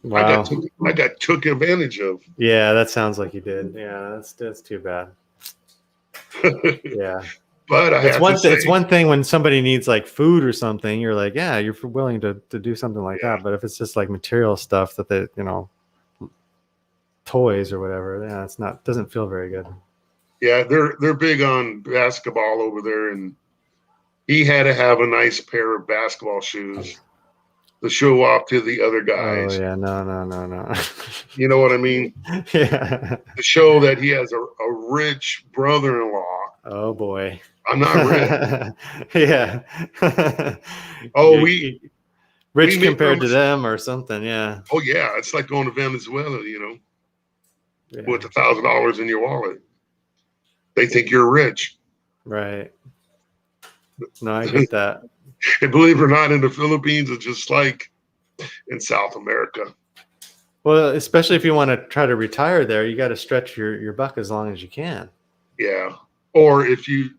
wow. I got took advantage of. Yeah, that sounds like you did. Yeah, that's too bad. Yeah. But it's one thing when somebody needs like food or something, you're like, yeah, you're willing to do something like that. But if it's just like material stuff that they, toys or whatever, doesn't feel very good. Yeah, they're big on basketball over there, and he had to have a nice pair of basketball shoes to show off to the other guys. Oh yeah, no. You know what I mean? Yeah. To show that he has a rich brother-in-law. Oh boy. I'm not rich. Yeah. Oh, rich compared to them or something. Yeah. Oh yeah, it's like going to Venezuela, with $1,000 in your wallet. They think you're rich. Right. No, I get that. And believe it or not, in the Philippines, it's just like in South America. Well, especially if you want to try to retire there, you got to stretch your buck as long as you can. Yeah. Or if you're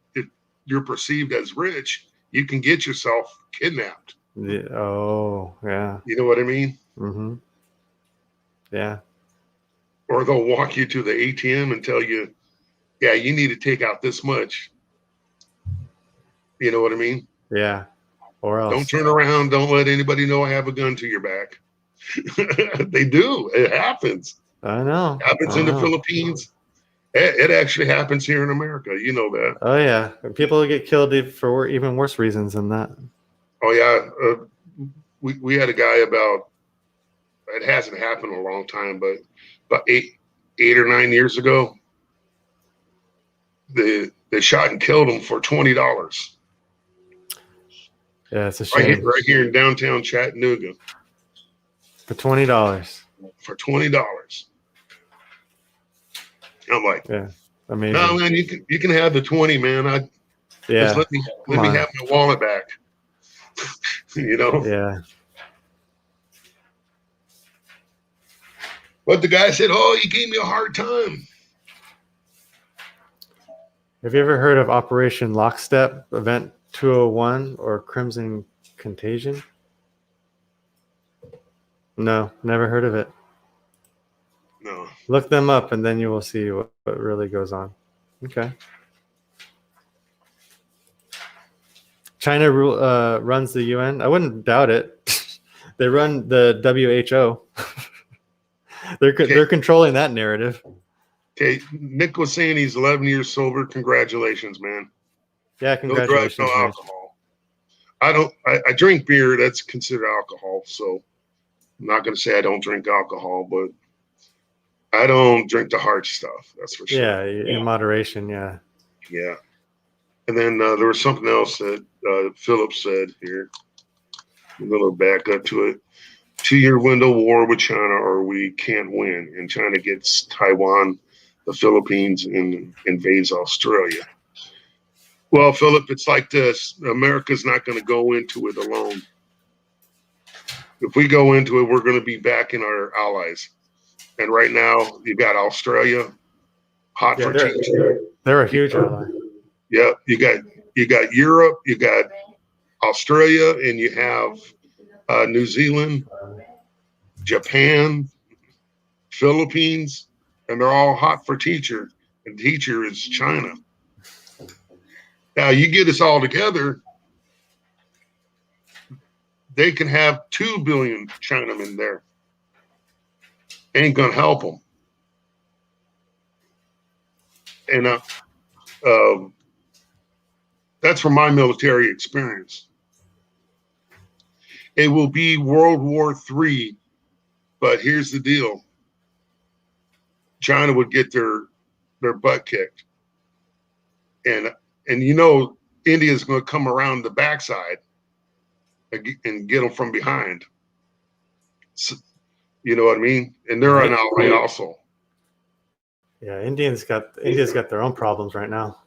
perceived as rich, you can get yourself kidnapped. Yeah. Oh, yeah. You know what I mean? Mm-hmm. Yeah. Or they'll walk you to the ATM and tell you yeah, you need to take out this much. You know what I mean? Yeah. Or Don't else. turn around. Don't let anybody know I have a gun to your back. They do. It happens. I know. It happens I in the know. Philippines. It actually happens here in America. You know that. Oh yeah. People get killed for even worse reasons than that. Oh yeah. We had a guy about. It hasn't happened in a long time, but about 8 or 9 years ago, they shot and killed him for $20. Yeah, it's a shame. Right here in downtown Chattanooga For $20. for $20. I'm like, Yeah. Amazing. no man, you can have the 20, man. Yeah. Just let me have my wallet back. You know. Yeah. But the guy said, "Oh, you gave me a hard time." Have you ever heard of Operation Lockstep, Event 201, or Crimson Contagion? No, never heard of it. No. Look them up and then you will see what really goes on. Okay. China runs the UN. I wouldn't doubt it. They run the WHO. They're controlling that narrative. Okay, Nick was saying he's 11 years sober. Congratulations, man. Yeah, congratulations. No drugs, no alcohol. I drink beer. That's considered alcohol. So I'm not going to say I don't drink alcohol, but I don't drink the hard stuff. That's for sure. Yeah, in moderation. Yeah. Yeah. And then there was something else that Philip said here. I'm going to back up to it. 2-year window war with China, or we can't win. And China gets Taiwan, the Philippines, and invades Australia. Well, Philip, it's like this. America's not going to go into it alone. If we go into it, we're going to be backing our allies. And right now, you've got Australia, hot for teacher. They're a huge ally. Yeah, you got Europe, you got Australia, and you have New Zealand, Japan, Philippines, and they're all hot for teacher. And teacher is China. Now you get us all together, they can have 2 billion Chinamen there. Ain't gonna help them. And that's from my military experience. It will be World War III, but here's the deal. China would get their butt kicked. And you know, India's going to come around the backside and get them from behind. So, you know what I mean? And they're an ally also. Yeah, India's got their own problems right now.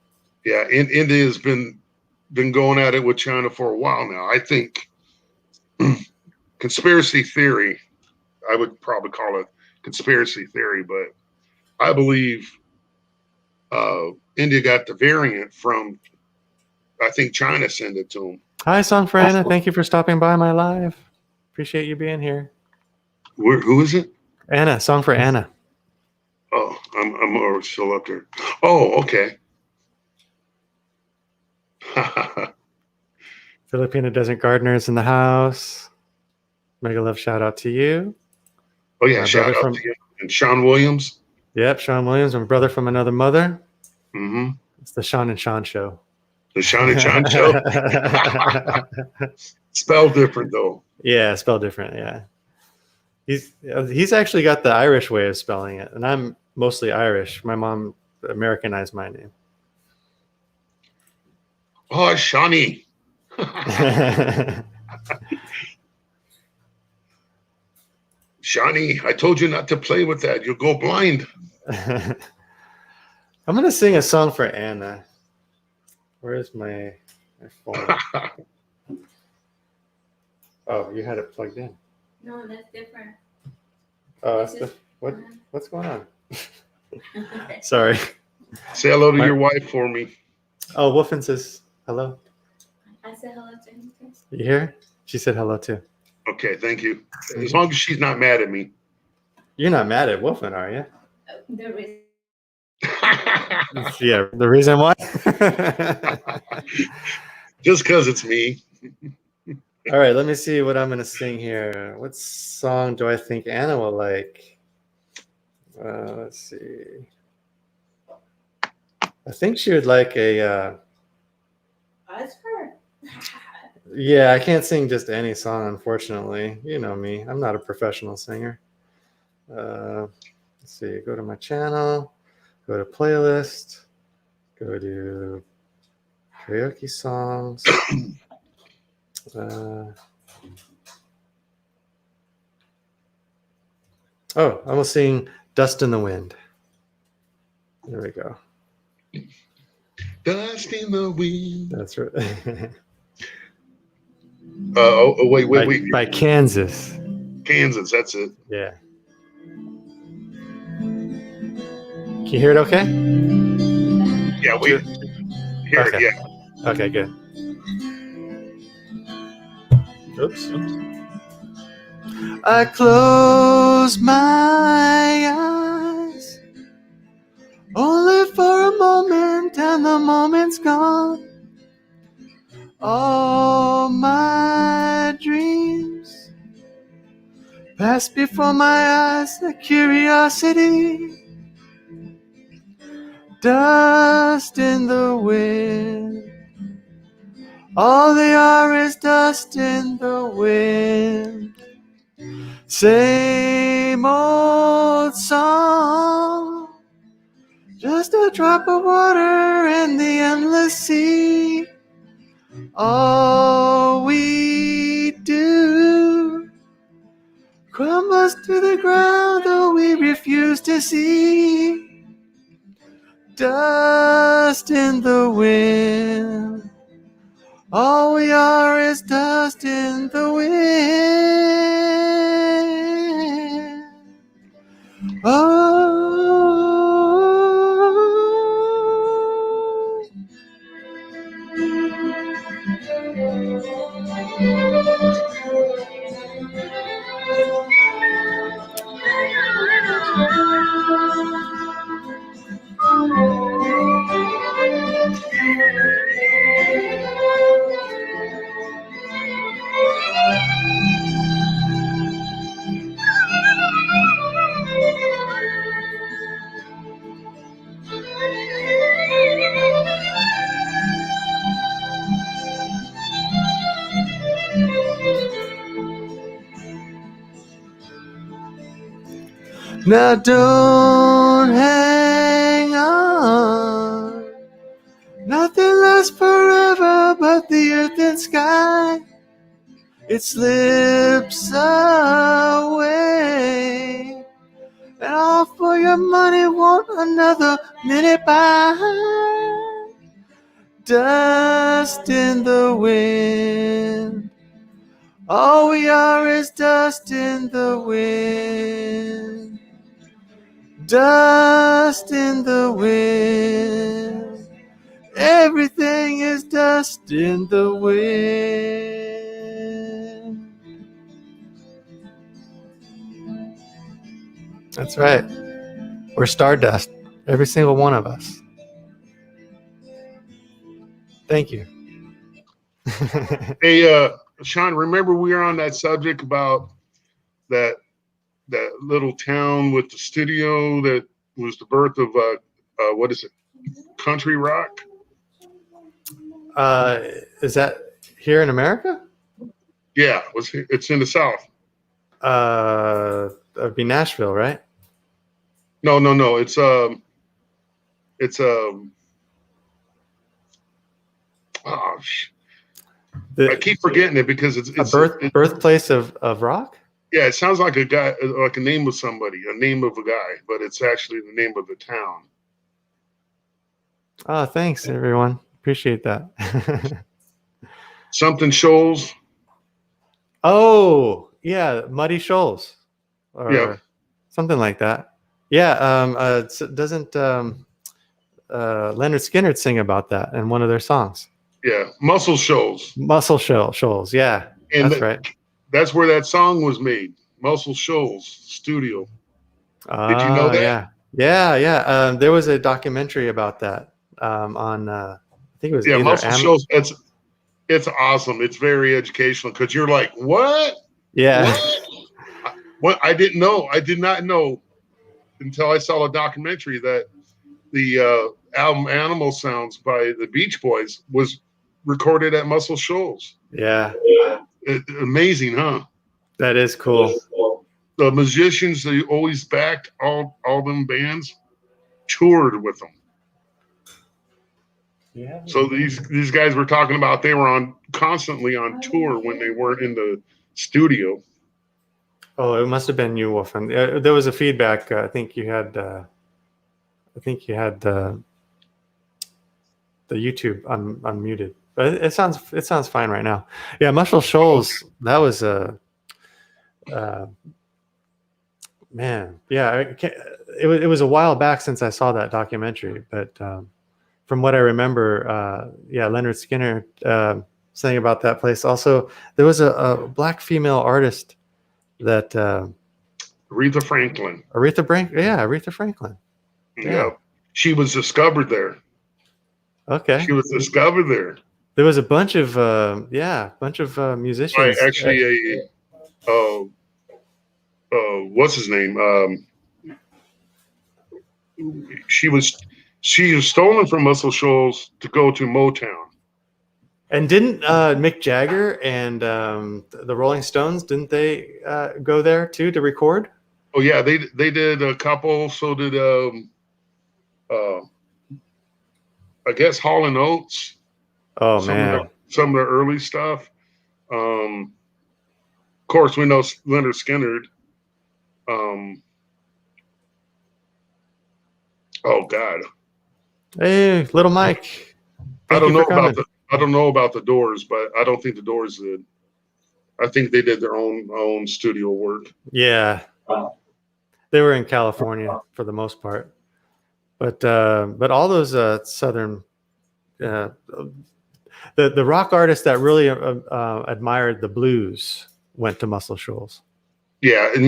Yeah, India's been going at it with China for a while now. I think conspiracy theory, I would probably call it conspiracy theory, but I believe India got the variant from, I think China sent it to them. Hi, Song for Anna. Thank you for stopping by my live. Appreciate you being here. Who is it? Anna, Song for Anna. Oh, I'm still up there. Oh, okay. Filipina Desert Gardeners in the house. Mega love shout out to you. Oh yeah, shout out to you. And Sean Williams. Yep, Sean Williams, my brother from another mother. Mm-hmm. It's the Sean and Sean show. The Sean and Sean show. Spelled different though. Yeah, spelled different. Yeah. He's actually got the Irish way of spelling it, and I'm mostly Irish. My mom Americanized my name. Oh, Shawnee. Shawnee, I told you not to play with that. You'll go blind. I'm gonna sing a song for Anna. Where is my phone? Oh, you had it plugged in. No, that's different. Oh, that's what's going on? Sorry. Say hello to your wife for me. Oh, Wolfen says hello. I said hello to him too. You hear? She said hello too. Okay, thank you. As long as she's not mad at me. You're not mad at Wolfen, are you? There is Yeah, the reason why. Just because it's me. All right, let me see what I'm gonna sing here. What song do I think Anna will like? Let's see. I think she would like a. That's her. Yeah, I can't sing just any song, unfortunately. You know me; I'm not a professional singer. Let's see. Go to my channel. Go to playlist. Go to karaoke songs. Oh, I will sing "Dust in the Wind." There we go. Dust in the wind. That's right. Wait. By Kansas. Kansas, that's it. Yeah. Can you hear it okay? Yeah, we hear Okay. it, yeah. Okay, good. Oops. I close my eyes only for a moment, and the moment's gone. All my dreams pass before my eyes, the curiosity, dust in the wind. All they are is dust in the wind. Same old song, just a drop of water in the endless sea. All we do crumbles to the ground, though we refuse to see. Dust in the wind. All we are is dust in the wind. Oh. Now don't hang on. Nothing lasts forever but the earth and sky. It slips away. And all for your money, won't another minute by. Dust in the wind. All we are is dust in the wind. Dust in the wind. Everything is dust in the wind. That's right. We're stardust, every single one of us. Thank you. Hey, Sean, remember we were on that subject about that little town with the studio that was the birth of what is it? Country rock? Is that here in America? Yeah, it's in the South. That'd be Nashville, right? No. It's I keep forgetting it because it's birthplace of rock. Yeah, it sounds like a guy, like a name of somebody, a name of a guy, but it's actually the name of the town. Oh, thanks everyone. Appreciate that. Something Shoals. Oh, yeah, Muddy Shoals, or something like that. Yeah. Doesn't Leonard Skinner sing about that in one of their songs? Yeah, Muscle Shoals. Muscle Shoals. Yeah, and that's right. That's where that song was made. Muscle Shoals Studio. Did you know that? Yeah. There was a documentary about that on. I think it was Yeah, either Muscle Shoals. It's awesome. It's very educational because you're like, what? Yeah. What? I didn't know. I did not know until I saw a documentary that the album "Animal Sounds" by the Beach Boys was recorded at Muscle Shoals. Yeah. Amazing, huh? That is cool. The musicians that always backed all them bands toured with them. Yeah. So these guys were talking about they were constantly on tour when they weren't in the studio. Oh, it must have been you, Wolfen. There was a feedback. I think you had. The YouTube unmuted, but it sounds fine right now. Yeah, Muscle Shoals. That was a man. Yeah, it was a while back since I saw that documentary, but from what I remember, yeah, Leonard Skinner saying about that place. Also, there was a black female artist that Aretha Franklin. Aretha Franklin. Yeah. Yep. She was discovered there. Okay. She was discovered there. There was a bunch of musicians. Actually, what's his name? She was stolen from Muscle Shoals to go to Motown. And didn't Mick Jagger and the Rolling Stones, didn't they go there too to record? Oh yeah, they did a couple. So did I guess Hall and Oates. Oh man, some of the early stuff. Of course, we know Leonard Skinner. Oh God. Hey, Little Mike. I don't know about the Doors, but I don't think the Doors did. I think they did their own studio work. Yeah, they were in California for the most part, but all those southern the rock artists that really admired the blues went to Muscle Shoals. Yeah, and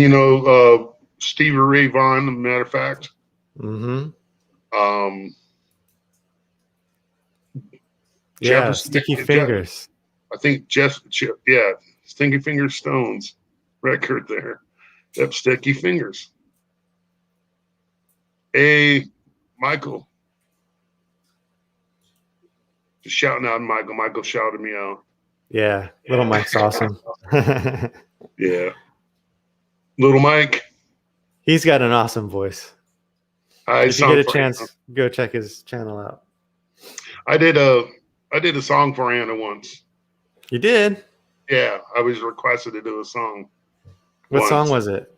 Stevie Ray Vaughan, as a matter of fact. Mm-hmm. Yeah, Sticky Fingers. I think Sticky Fingers Stones record there. Yep, Sticky Fingers. Hey, Michael. Just shouting out Michael. Michael shouted me out. Yeah, Little Mike's awesome. Yeah. Little Mike. He's got an awesome voice. If you get a chance, go check his channel out. I did a song for Anna once. You did? Yeah, I was requested to do a song. What song was it?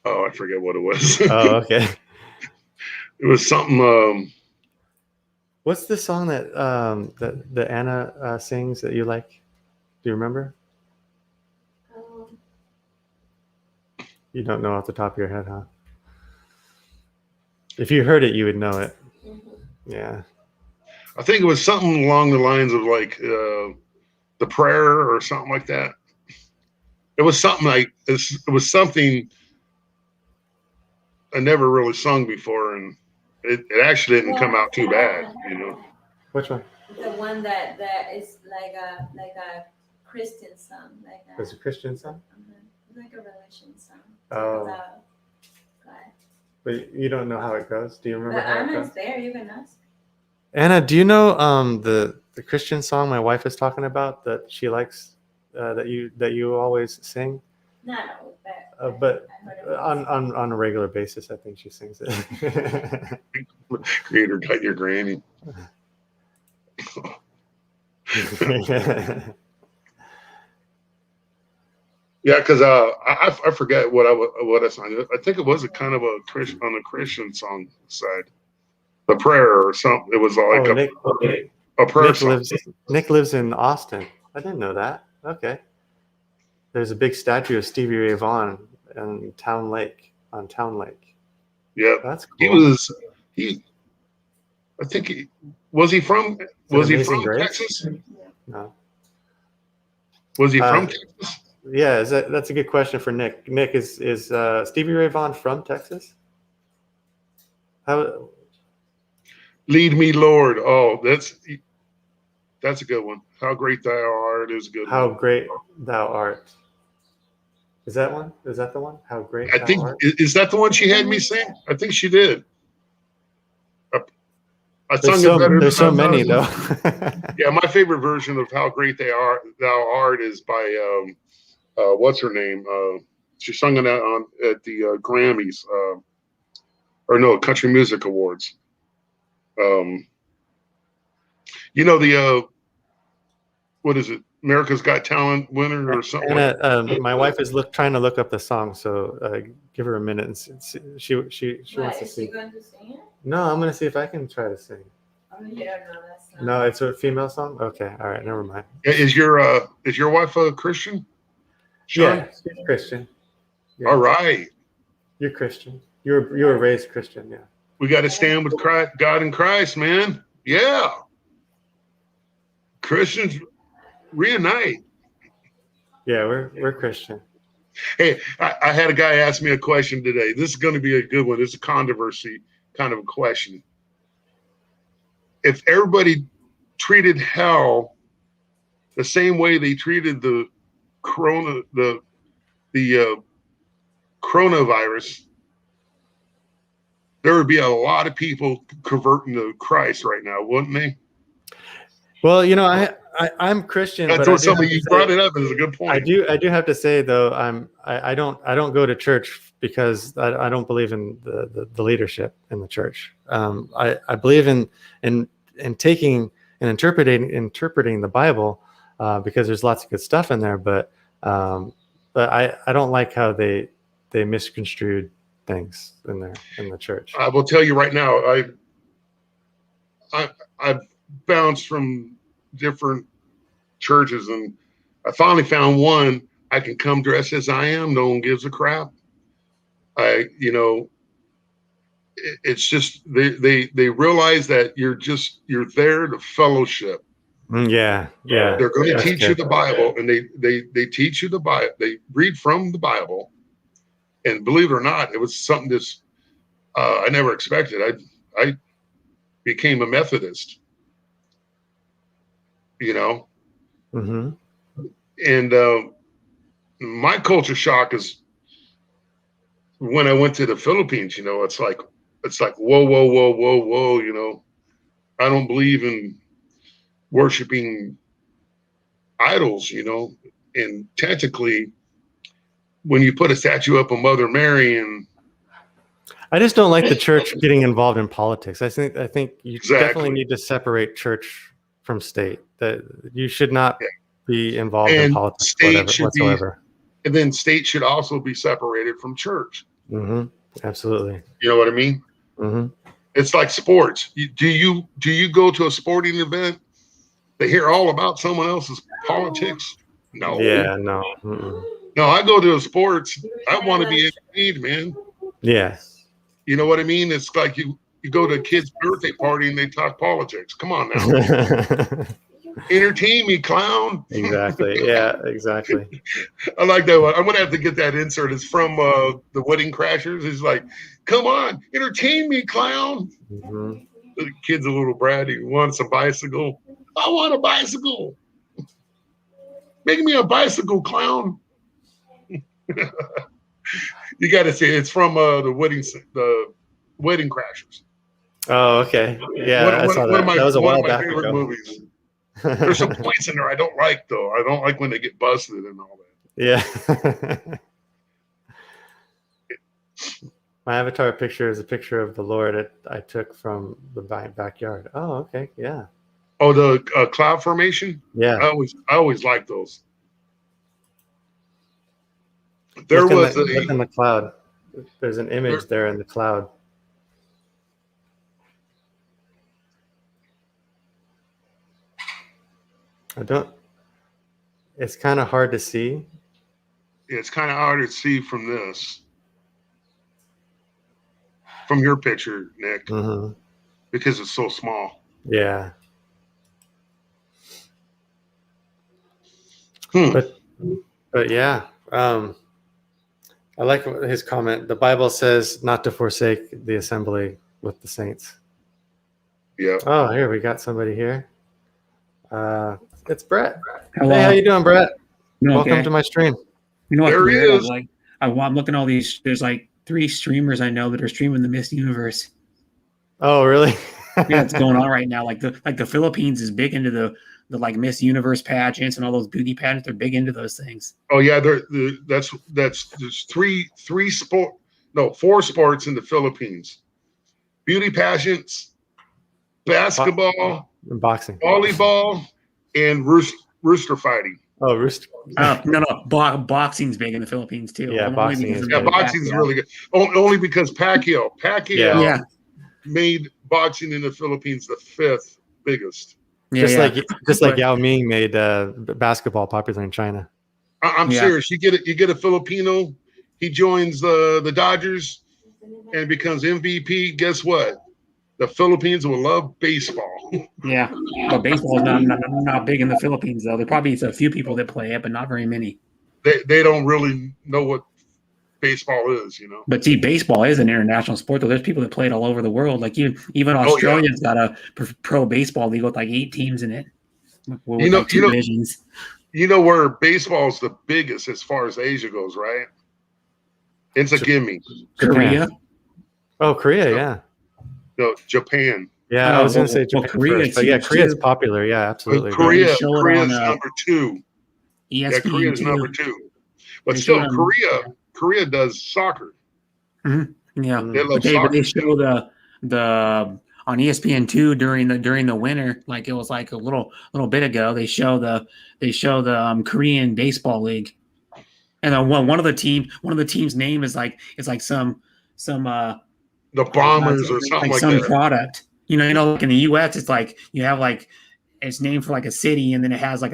Oh, I forget what it was. Oh, okay. It was something. What's the song that Anna sings that you like? Do you remember? You don't know off the top of your head, huh? If you heard it, you would know it. Mm-hmm. Yeah. I think it was something along the lines of like the prayer or something like that. It was something it was something I never really sung before, and it actually didn't come out too bad, Which one? The one that is like a Christian song, It's a Christian song. Like a religion song. Oh. God. But you don't know how it goes. Do you remember how it goes? There, you can ask. Anna, do you know the Christian song my wife is talking about that she likes that you always sing? No, but on a regular basis, I think she sings it. Creator got your granny. Yeah, because I forget what I sang. I think it was a kind of on the Christian song side, the prayer or something. It was like a prayer song. Nick lives in Austin. I didn't know that. Okay. There's a big statue of Stevie Ray Vaughan on Town Lake. Yeah, that's cool. Was he from Texas? No. Was he from Texas? Yeah, that's a good question for Nick. Nick, is Stevie Ray Vaughan from Texas? How Lead me, Lord. Oh, that's a good one. How great thou art is a good how one. great thou art. Is that one? Is that the one? How great I thou think art. is that the one she had me sing? I think she did. I There's sung it better there's than so I many thought. though. Yeah, my favorite version of "How Great Thou Art" is by what's her name? She sung it at the Grammys, or no, Country Music Awards. You know the what is it? America's Got Talent winner or something Anna, like that. my wife is trying to look up the song, so give her a minute and she wants What, to is see. she going to sing it? No, I'm gonna see if I can try to sing. Oh, yeah, no, that's not. No, it's a female song. Okay, all right, never mind. Is your wife a Christian? Sean? Yeah, she's Christian. Yeah. All right. You're Christian. You were raised Christian, yeah. We got to stand with Christ, God in Christ, man. Yeah. Christians reunite. Yeah, we're Christian. Hey, I had a guy ask me a question today. This is going to be a good one. It's a controversy kind of a question. If everybody treated hell the same way they treated the coronavirus, there would be a lot of people converting to Christ right now, wouldn't they? Well, I'm Christian, That's but what some of you brought it up. It's a good point. I do have to say though, I don't go to church because I don't believe in the leadership in the church. I believe in taking and interpreting the Bible because there's lots of good stuff in there, but I don't like how they misconstrued things in the church. I will tell you right now, I've bounced from different churches, and I finally found one I can come dressed as I am. No one gives a crap. It's just they realize that you're there to fellowship. Yeah. They're going to That's teach good. you the Bible, and they teach you the Bible. They read from the Bible, and believe it or not, it was something that's I never expected. I became a Methodist, Mm-hmm. and my culture shock is when I went to the Philippines. It's like whoa. I don't believe in worshiping idols, and technically when you put a statue up of Mother Mary, and I just don't like the church getting involved in politics. I think you definitely need to separate church from state. That you should not be involved in politics whatsoever. And then state should also be separated from church. Mm-hmm. Absolutely. You know what I mean? Mm-hmm. It's like sports. Do you go to a sporting event to hear all about someone else's politics? No. Yeah. No. Mm-mm. No, I go to a sports. I want to be entertained, man. Yeah. You know what I mean? It's like you go to a kid's birthday party and they talk politics. Come on now. Entertain me, clown. Exactly. Yeah, exactly. I like that one. I'm gonna have to get that insert. It's from the Wedding Crashers. He's like, come on, entertain me, clown. Mm-hmm. The kid's a little brat. He wants a bicycle. I want a bicycle. Make me a bicycle, clown. You got to see it's from the Wedding Crashers. Oh, okay. Yeah, I saw that. That was a while back ago. Movies. There's some points in there I don't like, though. I don't like when they get busted and all that. Yeah. My avatar picture is a picture of the Lord I took from the backyard. Oh, okay. Yeah. Oh, the cloud formation? Yeah. I always like those. Look in the cloud. There's an image there in the cloud. It's kind of hard to see. It's kind of hard to see from this. From your picture, Nick. Mm-hmm. Because it's so small. Yeah. But yeah. I like his comment. The Bible says not to forsake the assembly with the Saints. Yeah. Oh, here we got somebody here. It's Brett. Hello. Hey, how you doing, Brett? You Welcome okay? to my stream. You know what's There he weird? is. I'm looking at all these. There's like 3 streamers I know that are streaming the Miss Universe. Oh, really? Yeah, it's going on right now. Like the Philippines is big into the like Miss Universe pageants and all those beauty pageants. They're big into those things. Oh yeah, there's 4 sports in the Philippines: beauty pageants, basketball, Boxing. volleyball, and rooster fighting. Oh, rooster. No, boxing's big in the Philippines too. Yeah, boxing because is of Yeah, big. boxing's Pacquiao. really good. Only because Pacquiao Yeah, made boxing in the Philippines the 5th biggest. yeah, Just yeah. like But- Yao Ming made basketball popular in China. I'm Yeah. serious. You get a Filipino, he joins the Dodgers and becomes MVP. Guess what? The Philippines will love baseball. Yeah, but baseball is not big in the Philippines though. There probably is a few people that play it, but not very many. They don't really know what baseball is, you know. But see, baseball is an international sport though. There's people that play it all over the world. Like even yeah. Australia's got a pro baseball league with like 8 teams in it. With You know- like 2 you know- divisions. You know where baseball is the biggest as far as Asia goes, right? It's a gimme. Korea. Oh, Korea, yeah. No, Japan. Yeah, Oh, I was going to say well, Japan Korea first, but yeah, is Korea's too. popular. Yeah, absolutely. Korea, show it Korea's on, number 2. Yeah, ESPN Korea's too. number 2. But They still, show it on- Korea does soccer. Yeah, They love but soccer. they show the on ESPN two during the winter. Like it was like a little bit ago. They show the Korean baseball league, and then one of the team's name is like some The Bombers or something like some that. product. You know, like in the U.S., it's like you have like it's named for like a city, and then it has like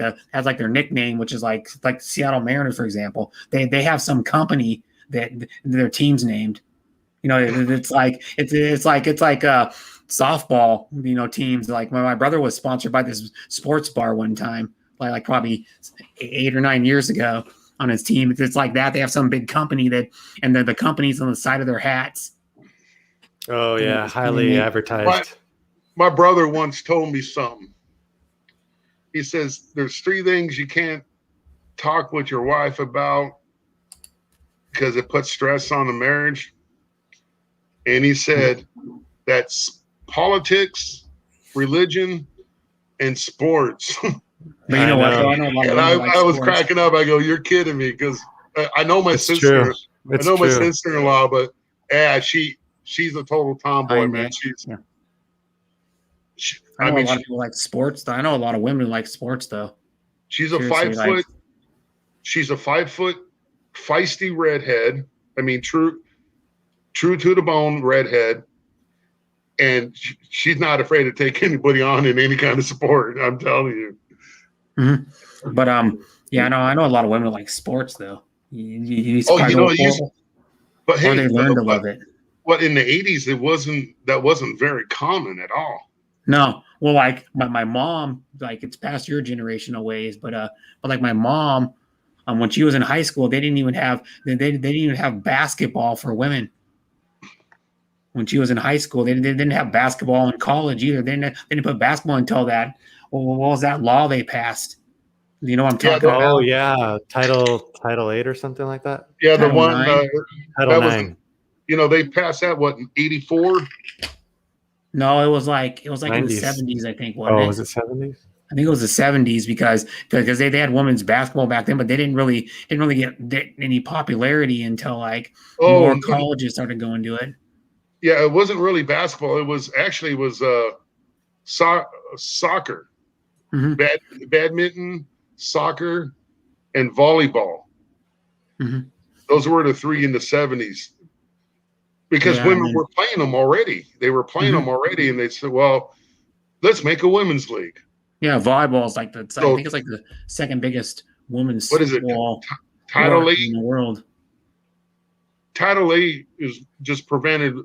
their nickname, which is like Seattle Mariners, for example. They have some company that their team's named. You know, it's like softball. You know, teams like my brother was sponsored by this sports bar one time, like probably 8 or 9 years ago on his team. It's like that. They have some big company and the company's on the side of their hats. Oh yeah, highly advertised. My brother once told me something. He says there's 3 things you can't talk with your wife about because it puts stress on the marriage. And he said that's politics, religion, and sports. But you know what? know. I know a lot of And women like I was sports. cracking up. I go, "You're kidding me," because I know my It's sister. true. It's I know true. my sister-in-law, but yeah, she's a total tomboy, man. Yeah. She, I know I mean, a lot of people like sports. I know a lot of women like sports, though. she's a Seriously, 5 foot. She's a 5 foot, feisty redhead. I mean, true to the bone redhead, and she's not afraid to take anybody on in any kind of sport. I'm telling you. But yeah, I know a lot of women like sports, though. You Oh, you know, but or hey, they learn to love it. What in the 80s that wasn't very common at all. No, well, like my mom, like it's past your generational ways, but like my mom, when she was in high school, they didn't even have basketball for women. When she was in high school, they didn't have basketball in college either. They didn't put basketball until that. Well, what was that law they passed? You know what I'm talking about? Oh yeah, Title 8 or something like that. Yeah, the Title one IX? Title that was, 9. you know, they passed that what in '84. No, it was like in the 90s. 70s, I think. Wasn't Oh, it? was it 70s? I think it was the 70s because they had women's basketball back then, but they didn't really get any popularity until like more colleges started going to it. Yeah, it wasn't really basketball. It was soccer, Mhm. badminton, soccer, and volleyball. Mhm. Those were the 3 in the 70s. Because Yeah, women man. were playing them already. They were playing them already, and they said, "Well, let's make a women's league." Yeah, volleyball is like I So- think it's like the second biggest women's What is it? ball Title sport 8. in the world. Title 8 is just prevented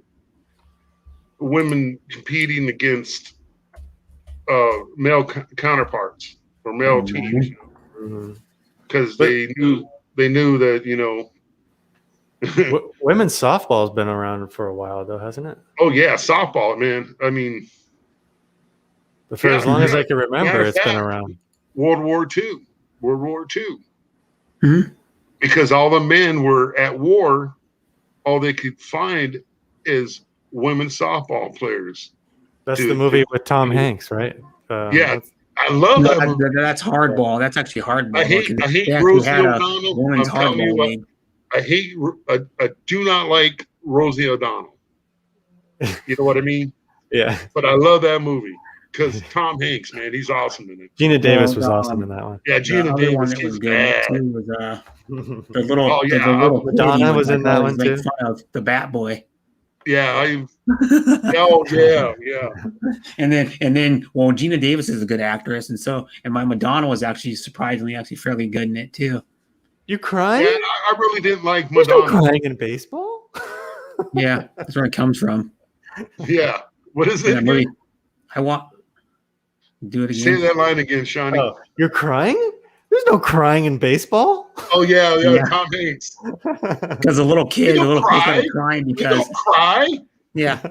women competing against male counterparts or male teams Mhm. because they knew that Women's softball's been around for a while, though, hasn't it? Oh yeah, softball, man. I mean, But for as long as I can remember, matter of it's been fact, around. World War II. World War II. Mhm. Because all the men were at war, all they could find is women softball players. That's the movie with Tom Hanks, right? Yeah, I love No, that movie. that's hardball. That's actually hardball. I hate They actually Rosie had a O'Donnell. women's I'm telling you hardball what, league. I do not like Rosie O'Donnell. You know what I mean? Yeah. But I love that movie because Tom Hanks, man, he's awesome in it. Gina Davis was awesome in that one. Yeah, The Gina other one Davis that was is good bad. too was the little. Oh, yeah, the little Madonna kid he was in that always one, make too. fun of, the Bat Boy. Yeah, oh yeah, yeah. And then well, Gina Davis is a good actress, and my Madonna was actually surprisingly fairly good in it too. You crying? Yeah, I really didn't like There's no Madonna. crying in baseball. Yeah, that's where it comes from. Yeah, what is In it? that movie, I want do it Say again. that line again, Shawnee. Oh, you're crying? There's no crying in baseball. Oh yeah, Yeah. Tom Hanks. Because the little kid started crying You because don't cry. yeah,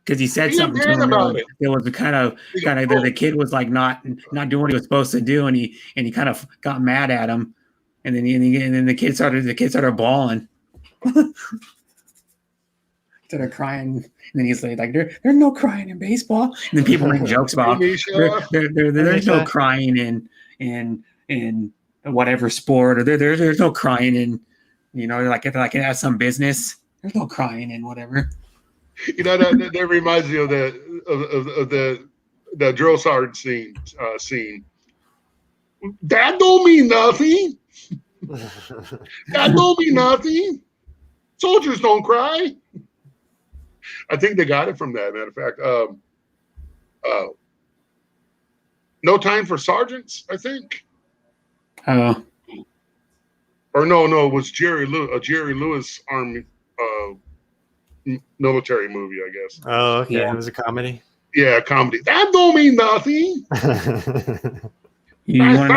because he said Be a something to man him. about it. It was kind of the kid was like not doing what he was supposed to do, and he kind of got mad at him, and then the kid started bawling, started crying, and then he's like there's no crying in baseball, and then people make jokes about there's no crying in whatever sport, or there's no crying in like if I can have some business, there's no crying in whatever. You know that reminds me of the drill sergeant scene. That don't mean nothing. That don't mean nothing. Soldiers don't cry. I think they got it from that. Matter of fact, No Time for Sergeants, I think. Oh. Or no, it was Jerry Lewis Army military movie, I guess. Oh, okay. Yeah. It was a comedy. Yeah, comedy. That don't mean nothing. You want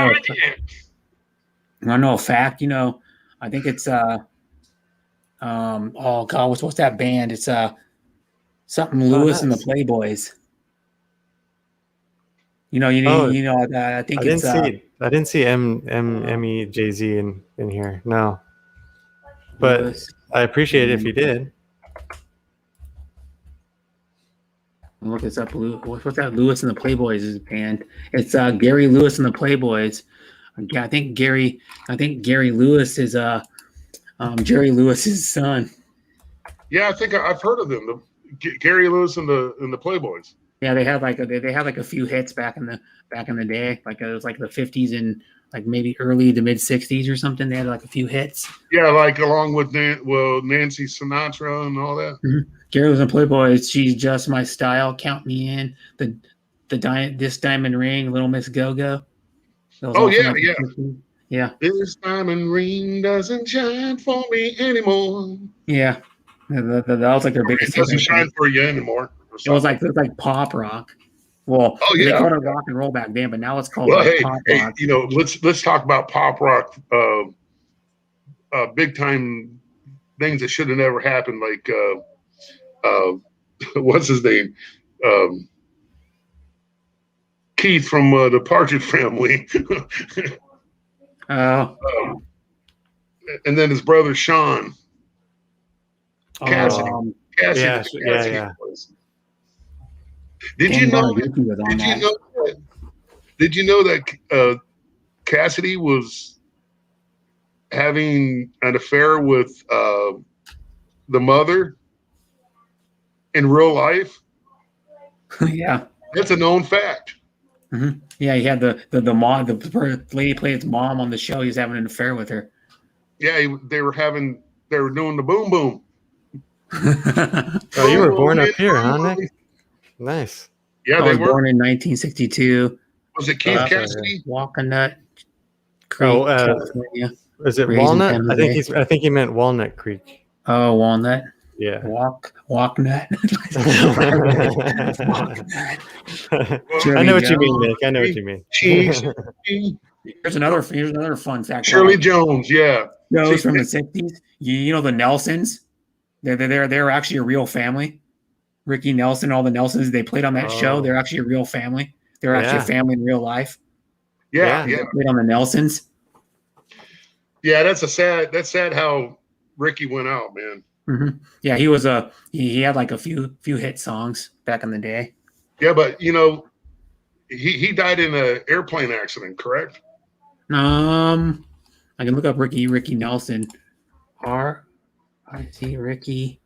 to know a fact? I think it's oh god, what's that band? It's something Lewis and the Playboys. I think I didn't see MEJZ in here. No, but Lewis. I appreciate it if you did. Look this up. What's that? Lewis and the Playboys is a band. It's Gary Lewis and the Playboys. I think Gary Lewis is Jerry Lewis's son. Yeah, I think I've heard of them. Gary Lewis and the Playboys. Yeah, they had like a few hits back in the day. Like it was like the 50s and like maybe early to mid 60s or something. They had like a few hits. Yeah, like along with Nancy Sinatra and all that. Mm-hmm. Gary was in Playboys. She's just my style. Count me in. This diamond ring, Little Miss Go-Go. Oh yeah, yeah. Yeah. This diamond ring doesn't shine for me anymore. Yeah. That was like their biggest. It doesn't shine for you anymore. It was like pop rock. Well, they called it rock and roll back then, but now it's called pop rock. Let's talk about pop rock. Big time things that should have never happened. Like what's his name? Keith from the Partridge Family. Oh. And then his brother Sean. Cassidy. Yeah. Did you know that Cassidy was having an affair with the mother in real life? Yeah, that's a known fact. Mm-hmm. Yeah, he had the mom, the lady played his mom on the show. He was having an affair with her. Yeah, they were doing the boom boom. Oh, you were born up here, huh, Nick? Nice. Yeah, I was born in 1962. Was it Keith Cassidy? Walnut Creek, California. Is it Walnut? I think he meant Walnut Creek. Oh, Walnut. Yeah. Walknut. I know what you mean, Nick. I know what you mean. Here's another fun fact. Shirley Jones, yeah. shows from the 60s. You know the Nelsons? They're actually a real family. Ricky Nelson, all the Nelsons, they played on that show. They're actually a real family. They're actually a family in real life. Yeah. They played on the Nelsons. Yeah, that's sad how Ricky went out, man. Mm-hmm. Yeah, he was he had like a few hit songs back in the day. Yeah, but you know, he died in an airplane accident, correct? I can look up Ricky Nelson. R-I-T Ricky.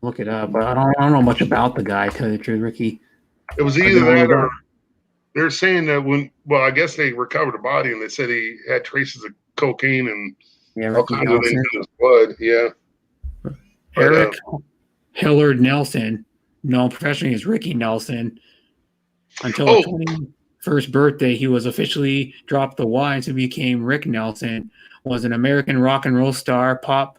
Look it up. But I don't know much about the guy, to tell you the truth, Ricky. It was either that or they're saying that I guess they recovered a body and they said he had traces of cocaine and all kinds of things in his blood. Yeah. Eric Hillard Nelson, known professionally as Ricky Nelson, until his 21st birthday, he was officially dropped the Y and became Rick Nelson, was an American rock and roll star, pop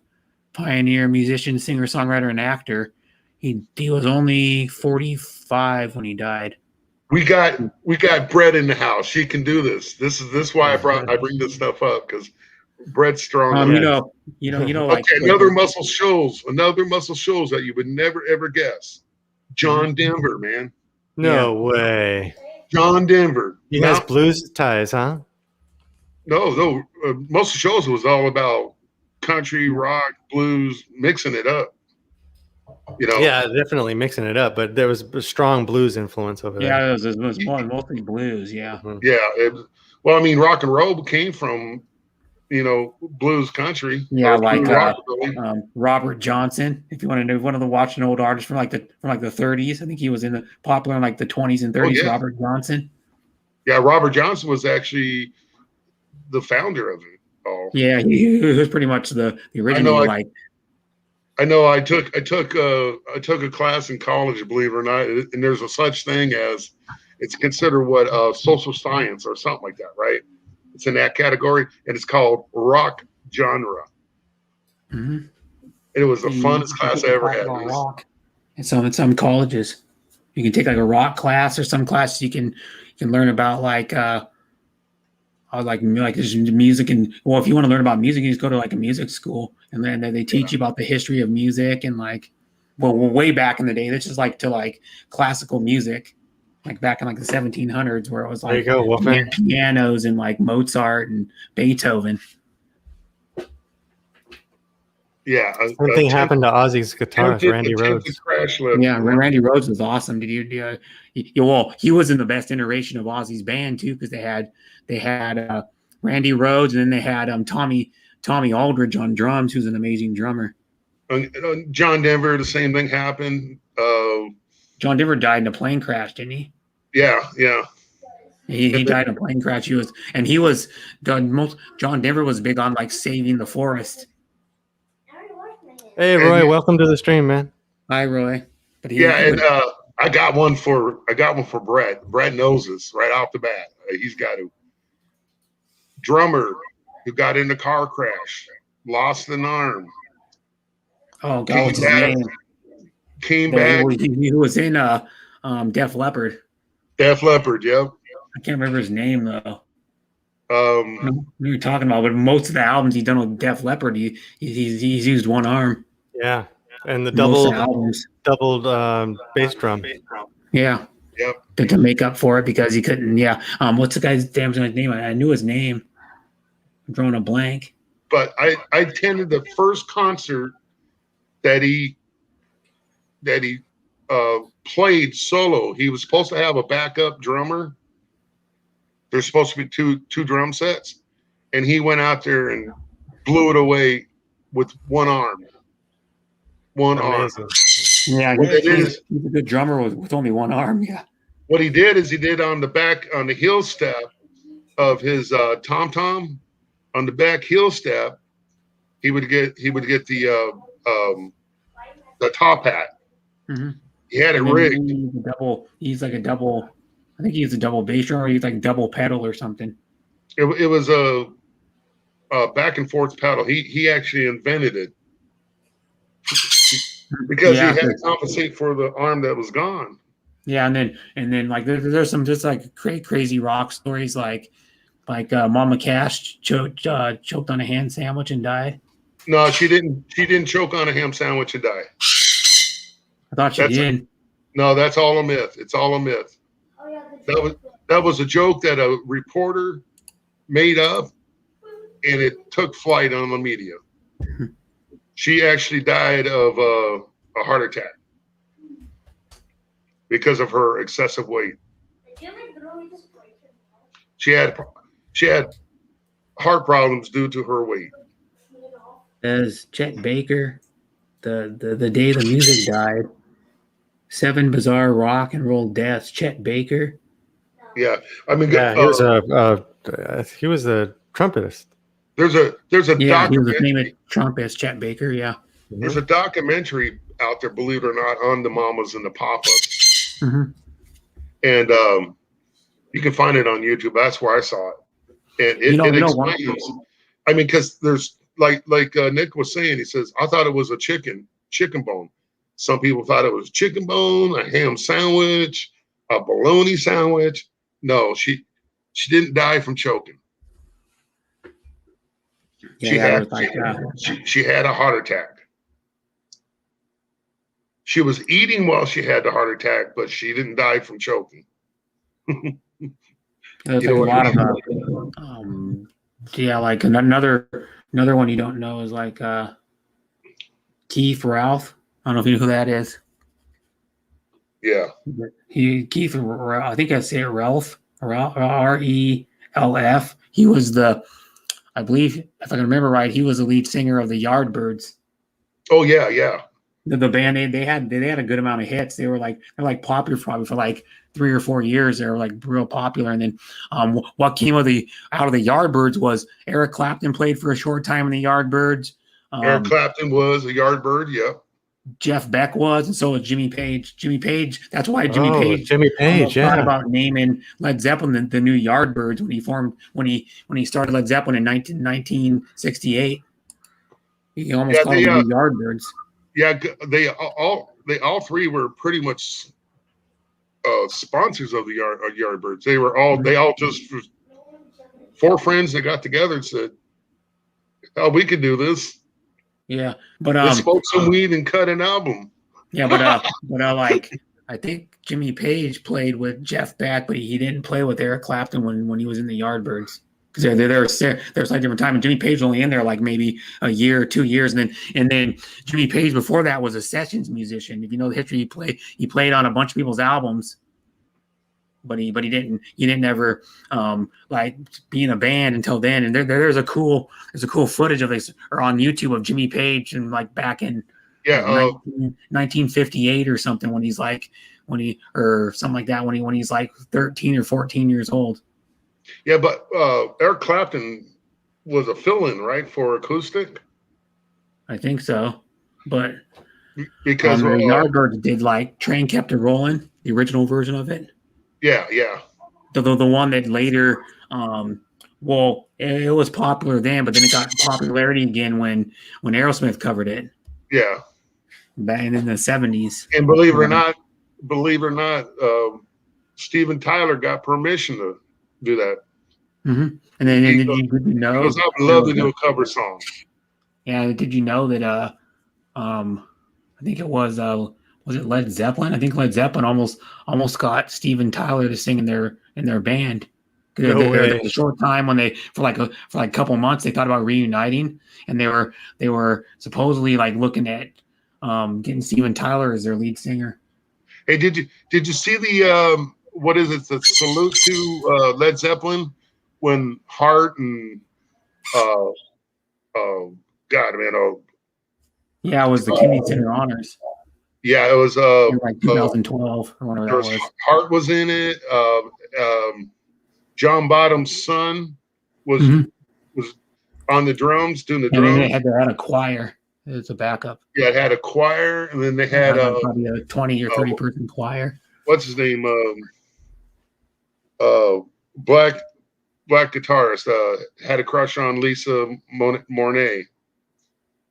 pioneer, musician, singer, songwriter, and actor. He was only 45 when he died. We got Brett in the house. She can do this. This is why I bring this stuff up, because Brett's strong. You know. Okay, another muscle shoals that you would never ever guess. John Denver, man. No way. John Denver. He has blues ties, huh? No. Muscle Shoals was all about country, rock, blues, mixing it up. You know. Yeah, definitely mixing it up, but there was a strong blues influence over there. Yeah, it was mostly blues. Yeah. Yeah. Well, I mean, rock and roll came from, you know, blues country. Yeah, like Robert Johnson. If you want to watch an old artist from like the 30s, I think he was popular in like the 20s and 30s. Oh, yeah. Robert Johnson. Yeah, Robert Johnson was actually the founder of it all. Yeah, he was pretty much the original. I know. I took a class in college, believe it or not, and there's a such thing as it's considered social science or something like that, right? It's in that category, and it's called rock genre. Mm-hmm. And it was the funnest class I ever had. Rock. And some colleges, you can take like a rock class, or some classes you can learn about like music. And if you want to learn about music, you just go to like a music school, and then they teach you about the history of music and way back in the day. This is to classical music. Like back in like the 1700s, where it was like pianos and like Mozart and Beethoven. Yeah, something happened to Ozzy's guitarist, Randy Rhoads. Yeah, Randy Rhoads was awesome. Did you? Well, he was in the best iteration of Ozzy's band too, because they had Randy Rhoads, and then they had Tommy Aldridge on drums, who's an amazing drummer. John Denver, the same thing happened. John Denver died in a plane crash, didn't he? Yeah. He died in a plane crash. John Denver was big on like saving the forest. Hey Roy, welcome to the stream, man. Hi Roy. But I got one for Brett. Brett knows this right off the bat. He's got a drummer who got in a car crash, lost an arm. Oh God, what's his name? Came back. He was in Def Leppard. Def Leppard, yep. I can't remember his name though. We were talking about, but most of the albums he's done with Def Leppard, he's used one arm. Yeah, and the doubled bass drum. Yeah. Yep. To make up for it because he couldn't. Yeah. What's the guy's name? I knew his name. I'm drawing a blank. But I attended the first concert that he played solo. He was supposed to have a backup drummer. There's supposed to be two drum sets, and he went out there and blew it away with one arm. Yeah, he's a good drummer with only one arm. Yeah. What he did is he did on the heel step of his tom-tom, on the back heel step, he would get the top hat. Mm-hmm. He had it rigged. He's like a double. I think he's a double bass drum, or he's like double pedal or something. It was a back and forth pedal. He actually invented it because he had to compensate for the arm that was gone. Yeah, and then like there's some just like crazy rock stories. Like Like Mama Cash choked on a ham sandwich and died. No, she didn't. She didn't choke on a ham sandwich and die. I thought she did. No, that's all a myth. It's all a myth. Oh, yeah, That was a joke that a reporter made up, and it took flight on the media. She actually died of a heart attack because of her excessive weight. She had heart problems due to her weight. As Chet Baker, the day the music died, 7 bizarre rock and roll deaths. Chet Baker. Yeah, I mean, Yeah, he was a trumpetist. There's a He was a documentary. famous trumpetist, Chet Baker. Yeah. There's a documentary out there, believe it or not, on the Mamas and the Papas, and you can find it on YouTube. That's where I saw it, and it explains. I mean, because there's like Nick was saying, he says, I thought it was a chicken bone. Some people thought it was chicken bone, a ham sandwich, a bologna sandwich. No, she didn't die from choking. She had a heart attack. She was eating while she had the heart attack, but she didn't die from choking. There's a lot of like another one you don't know is like Keith Ralph. I don't know if you know who that is. Yeah. Keith, I think I say it Ralph, RELF. He was I believe, if I can remember right, he was the lead singer of the Yardbirds. Oh yeah. The band they had a good amount of hits. They're popular probably for like 3 or 4 years. They were like real popular. And then what came out of the Yardbirds was Eric Clapton played for a short time in the Yardbirds. Eric Clapton was a Yardbird, yeah. Jeff Beck was, and so was Jimmy Page. That's why Jimmy Page thought about naming Led Zeppelin the new Yardbirds when he started Led Zeppelin in 1968. He almost called them the Yardbirds. Yeah, they all three were pretty much sponsors of the Yardbirds. They all just 4 friends that got together and said, "Oh, we could do this." Yeah, but let's smoke some weed and cut an album. Yeah, but like I think Jimmy Page played with Jeff Beck, but he didn't play with Eric Clapton when he was in the Yardbirds because there's like different time. And Jimmy Page was only in there like maybe a year or 2 years, and then Jimmy Page before that was a sessions musician. If you know the history, he played on a bunch of people's albums, but he didn't ever like be in a band until then. And there's a cool footage of this or on YouTube of Jimmy Page and like back in 1958 or something when he's like or something like that when he's like 13 or 14 years old. Yeah, but Eric Clapton was a fill-in, right, for acoustic? I think so, but because the Yardbirds did like Train Kept It Rolling, the original version of it. Yeah. The one that later, it was popular then, but then it got popularity again when Aerosmith covered it. Yeah. Back in the 70s. And believe it or not, Steven Tyler got permission to do that. Mm-hmm. And then did you know? Because I would love to do a cover song. Yeah. Did you know that? I think it was it Led Zeppelin? I think Led Zeppelin almost got Steven Tyler to sing in their band. There was a short time when they for like a couple months they thought about reuniting, and they were supposedly like looking at getting Steven Tyler as their lead singer. Hey, did you see the what is it? The salute to Led Zeppelin when Hart and yeah, it was the Kennedy Center Honors. Yeah, it was like 2012 or whatever that was. Hart was in it. John Bottom's son was on the drums doing the drums. And they had a choir as a backup. Yeah, it had a choir, and then they had probably a 20 or 30 person choir. What's his name? Black guitarist had a crush on Lisa Mornay,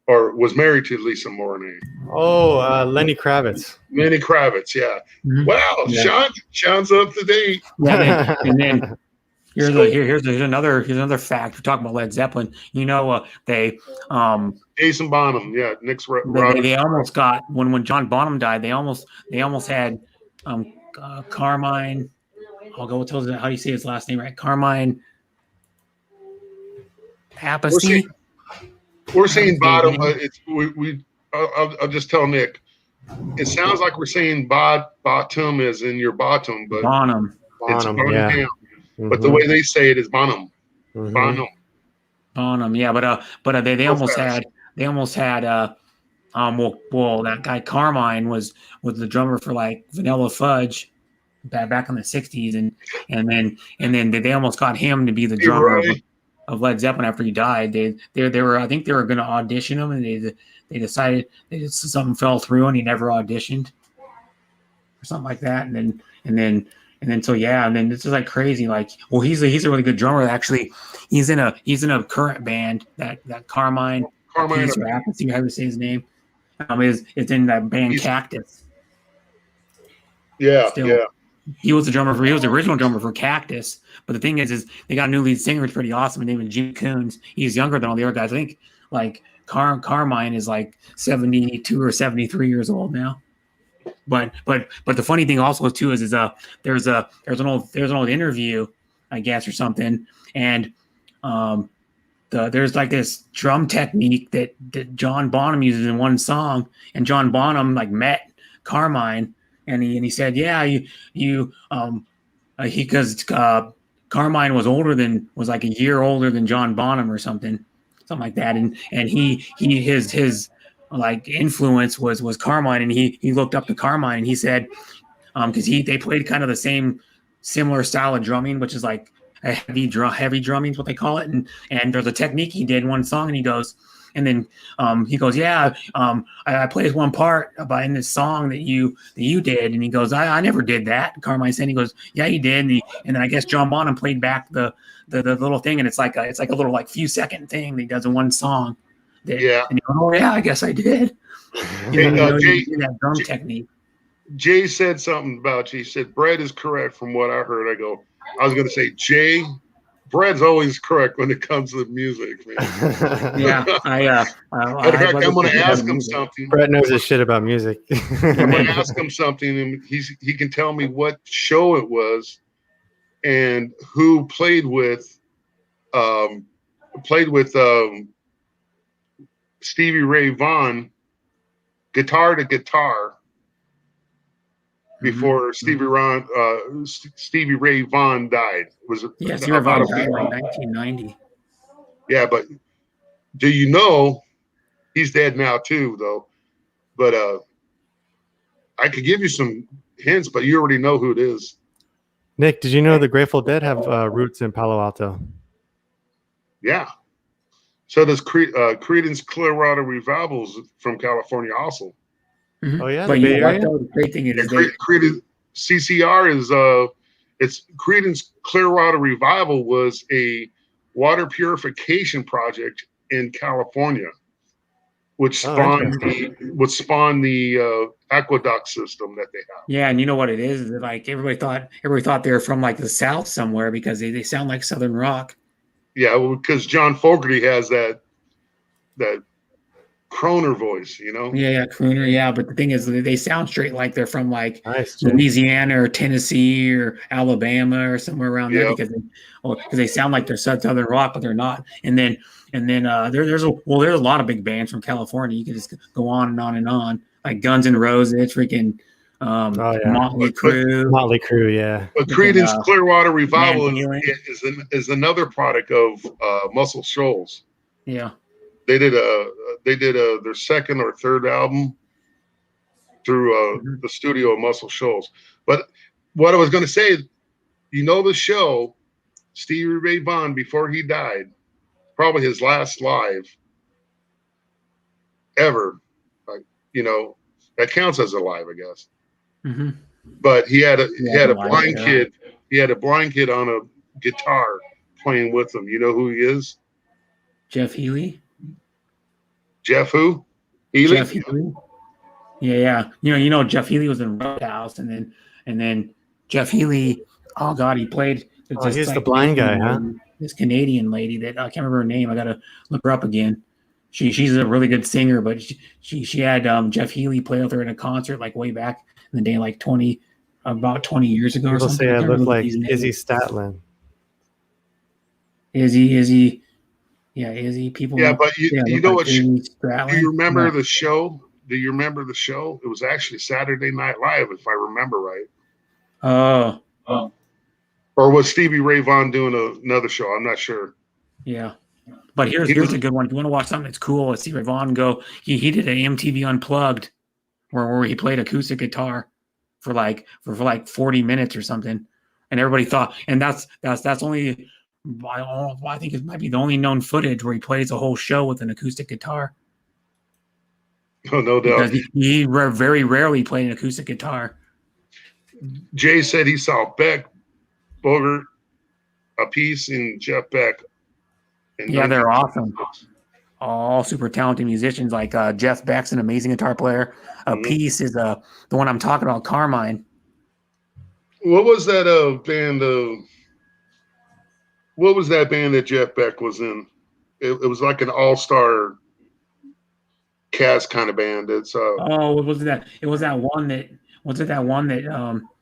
or was married to Lisa Mornay. Oh, Lenny Kravitz. Lenny Kravitz, yeah. Mm-hmm. Wow, yeah. Sean's up to date. Yeah, and then Here's So- here's another fact. We're talking about Led Zeppelin. You know, Jason Bonham, yeah, Nick's they almost got when John Bonham died. They almost had Carmine. I'll go tell how do you say his last name right? Carmine Papacy. We're saying bottom, but it's I'll just tell Nick. It sounds like we're saying bottom as in your bottom, but Bonham. it's bottom yeah. down. But the way they say it is Bonham. Bonham. Bonham, yeah, but they Real almost fast. had well that guy Carmine was the drummer for like Vanilla Fudge back in the 60s, and then they almost got him to be the drummer of Led Zeppelin after he died. They were, I think they were going to audition him, and they decided something fell through and he never auditioned or something like that, and then so yeah, and then this is like crazy. Like, well, he's a really good drummer. Actually, he's in a current band that Carmine Appice, or Appice, how to say his name, is in that band Cactus. Yeah, Still. yeah. He was the original drummer for Cactus. But the thing is they got a new lead singer. It's pretty awesome. His name is Jim Coons. He's younger than all the other guys. I think like Carmine is like 72 or 73 years old now. But the funny thing also too is there's an old interview, I guess, or something, and there's like this drum technique that John Bonham uses in one song, and John Bonham like met Carmine, and he said, yeah, because Carmine was like a year older than John Bonham or something like that, and his like influence was Carmine, and he looked up to Carmine, and he said, because they played kind of the similar style of drumming, which is like a heavy drumming is what they call it, and there's a technique he did in one song, and he goes, yeah, I played one part about in this song that you did, and he goes, I never did that. Carmine said, he goes, yeah, you did, and then I guess John Bonham played back the little thing, and it's like a little like few second thing that he does in one song. And he goes, oh yeah, I guess I did. Jay, that drum technique. Jay said something about you. He said Brett is correct from what I heard. I was going to say, Jay, Brett's always correct when it comes to music, man. Yeah, I'm going to ask him something. Brett knows his shit about music. I'm going to ask him something, and he can tell me what show it was and who played with Stevie Ray Vaughan guitar to guitar before Stevie Ray Vaughan died. Stevie Ray Vaughan died in like 1990. Yeah, but do you know he's dead now too, though? But I could give you some hints, but you already know who it is. Nick, did you know the Grateful Dead have roots in Palo Alto? Yeah. So does Creedence Clearwater Revivals from California also. Oh yeah, but the the great thing is Creedence CCR is it's Creedence Clearwater Revival was a water purification project in California, which spawned the aqueduct system that they have. Yeah, and you know what it is like everybody thought they were from like the South somewhere because they sound like Southern rock. Yeah, well, because John Fogerty has that crooner voice, you know. Yeah, crooner. Yeah, but the thing is, they sound straight like they're from like Louisiana or Tennessee or Alabama or somewhere around there because they sound like they're Southern rock, but they're not. And then there's a lot of big bands from California. You can just go on and on and on, like Guns N' Roses, freaking Motley Crue, yeah. But Creedence Clearwater Revival is another product of Muscle Shoals. Yeah. They did their second or third album through the studio of Muscle Shoals. But what I was going to say, the show, Stevie Ray Vaughan, before he died, probably his last live ever, that counts as a live, I guess. Mm-hmm. But he had a blind kid. He had a blind kid on a guitar playing with him. You know who he is? Jeff Healey. Jeff who? Healey? Jeff Healey. Yeah. Jeff Healey was in Roadhouse, and then Jeff Healey. Oh God, he played It's Oh, just he's the like blind guy, huh? This Canadian lady that I can't remember her name. I gotta look her up again. She's a really good singer, but she had Jeff Healey play with her in a concert like way back in the day, like about 20 years ago or People something. say I I can't look remember like his name. Izzy Statlin. Izzy, yeah, Izzy. People, Yeah, but you look know like what? Izzy Do you Stradlin. remember Yeah. the show? Do you remember the show? It was actually Saturday Night Live, if I remember right. Oh, Or was Stevie Ray Vaughan doing another show? I'm not sure. yeah. But He here's was- a good one. If you want to watch something that's cool, let's see Ravon go. He did an MTV Unplugged where he played acoustic guitar for like 40 minutes or something, and everybody thought, and that's only I think it might be the only known footage where he plays a whole show with an acoustic guitar Oh, no doubt. because he very rarely played an acoustic guitar. Jay said he saw Beck, Bogert, a piece, and Jeff Beck. Yeah, they're awesome. All super talented musicians. Like Jeff Beck's an amazing guitar player. Piece is the one I'm talking about, Carmine. What was that band? What was that band that Jeff Beck was in? It was like an all-star cast kind of band. It's what was that? It was that one that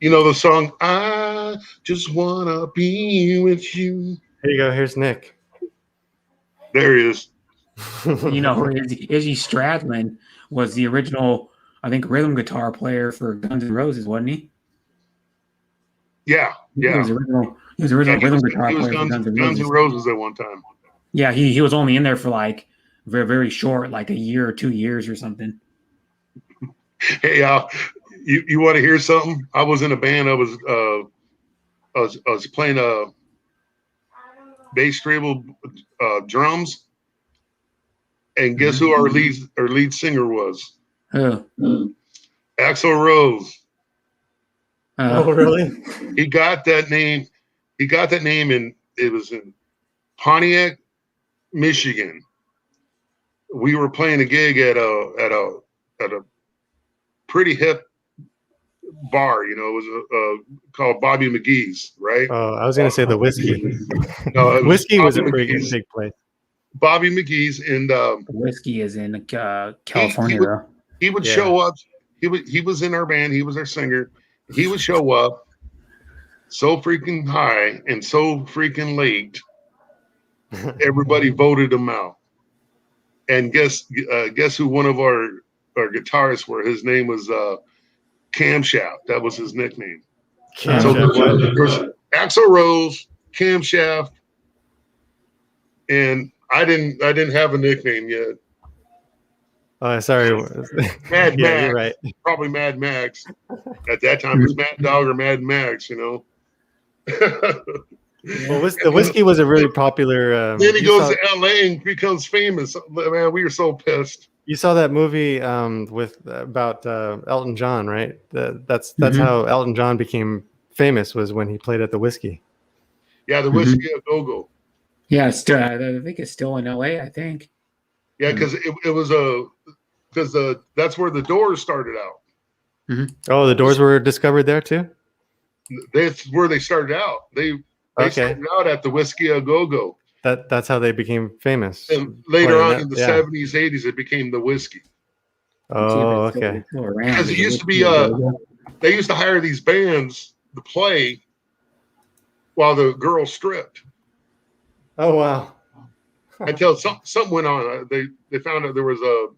you know the song "I Just Wanna Be With You." Here you go. Here's Nick. There he is. you know, Izzy Stradlin was the original, I think, rhythm guitar player for Guns N' Roses, wasn't he? Yeah. He was the original rhythm guitar player for Guns N' Roses at one time. Yeah, he was only in there for like very, very short, like a year or 2 years or something. Hey, you want to hear something? I was in a band. I was playing bass treble drums, and guess who our lead singer was? Oh, Axl Rose. Oh, really? He got that name. And it was in Pontiac, Michigan. We were playing a gig at a pretty hip bar. You know, it was called Bobby McGee's, right? Oh, I was going to say the whiskey. No, Whiskey was a Bobby pretty McGee's. big place. Bobby McGee's, and whiskey is in California. he would show up. He was in our band. He was our singer. He would show up so freaking high and so freaking late. Everybody voted him out. And guess who one of our guitarists were? His name was Camshaft. That was his nickname. So there's Axl Rose, Camshaft, and I didn't have a nickname yet. Oh, sorry. Mad Yeah, Max. you're right. Probably Mad Max. At that time, it was Mad Dog or Mad Max, you know. Well, the whiskey was a really popular. Then he goes to LA and becomes famous. Man, we were so pissed. You saw that movie about Elton John, right? That's how Elton John became famous, was when he played at the Whiskey. Yeah, the Whiskey a Go-Go. Yeah, I think it's still in LA, I think. Yeah, because it was that's where the Doors started out. Oh, the Doors were discovered there too? That's where they started out. They started out at the Whiskey a Go-Go. That's how they became famous. And later on in the 70s, 80s, it became the Whiskey. Oh, okay. Because it used to be they used to hire these bands to play while the girls stripped. Oh, wow. Until something went on. They found out there was a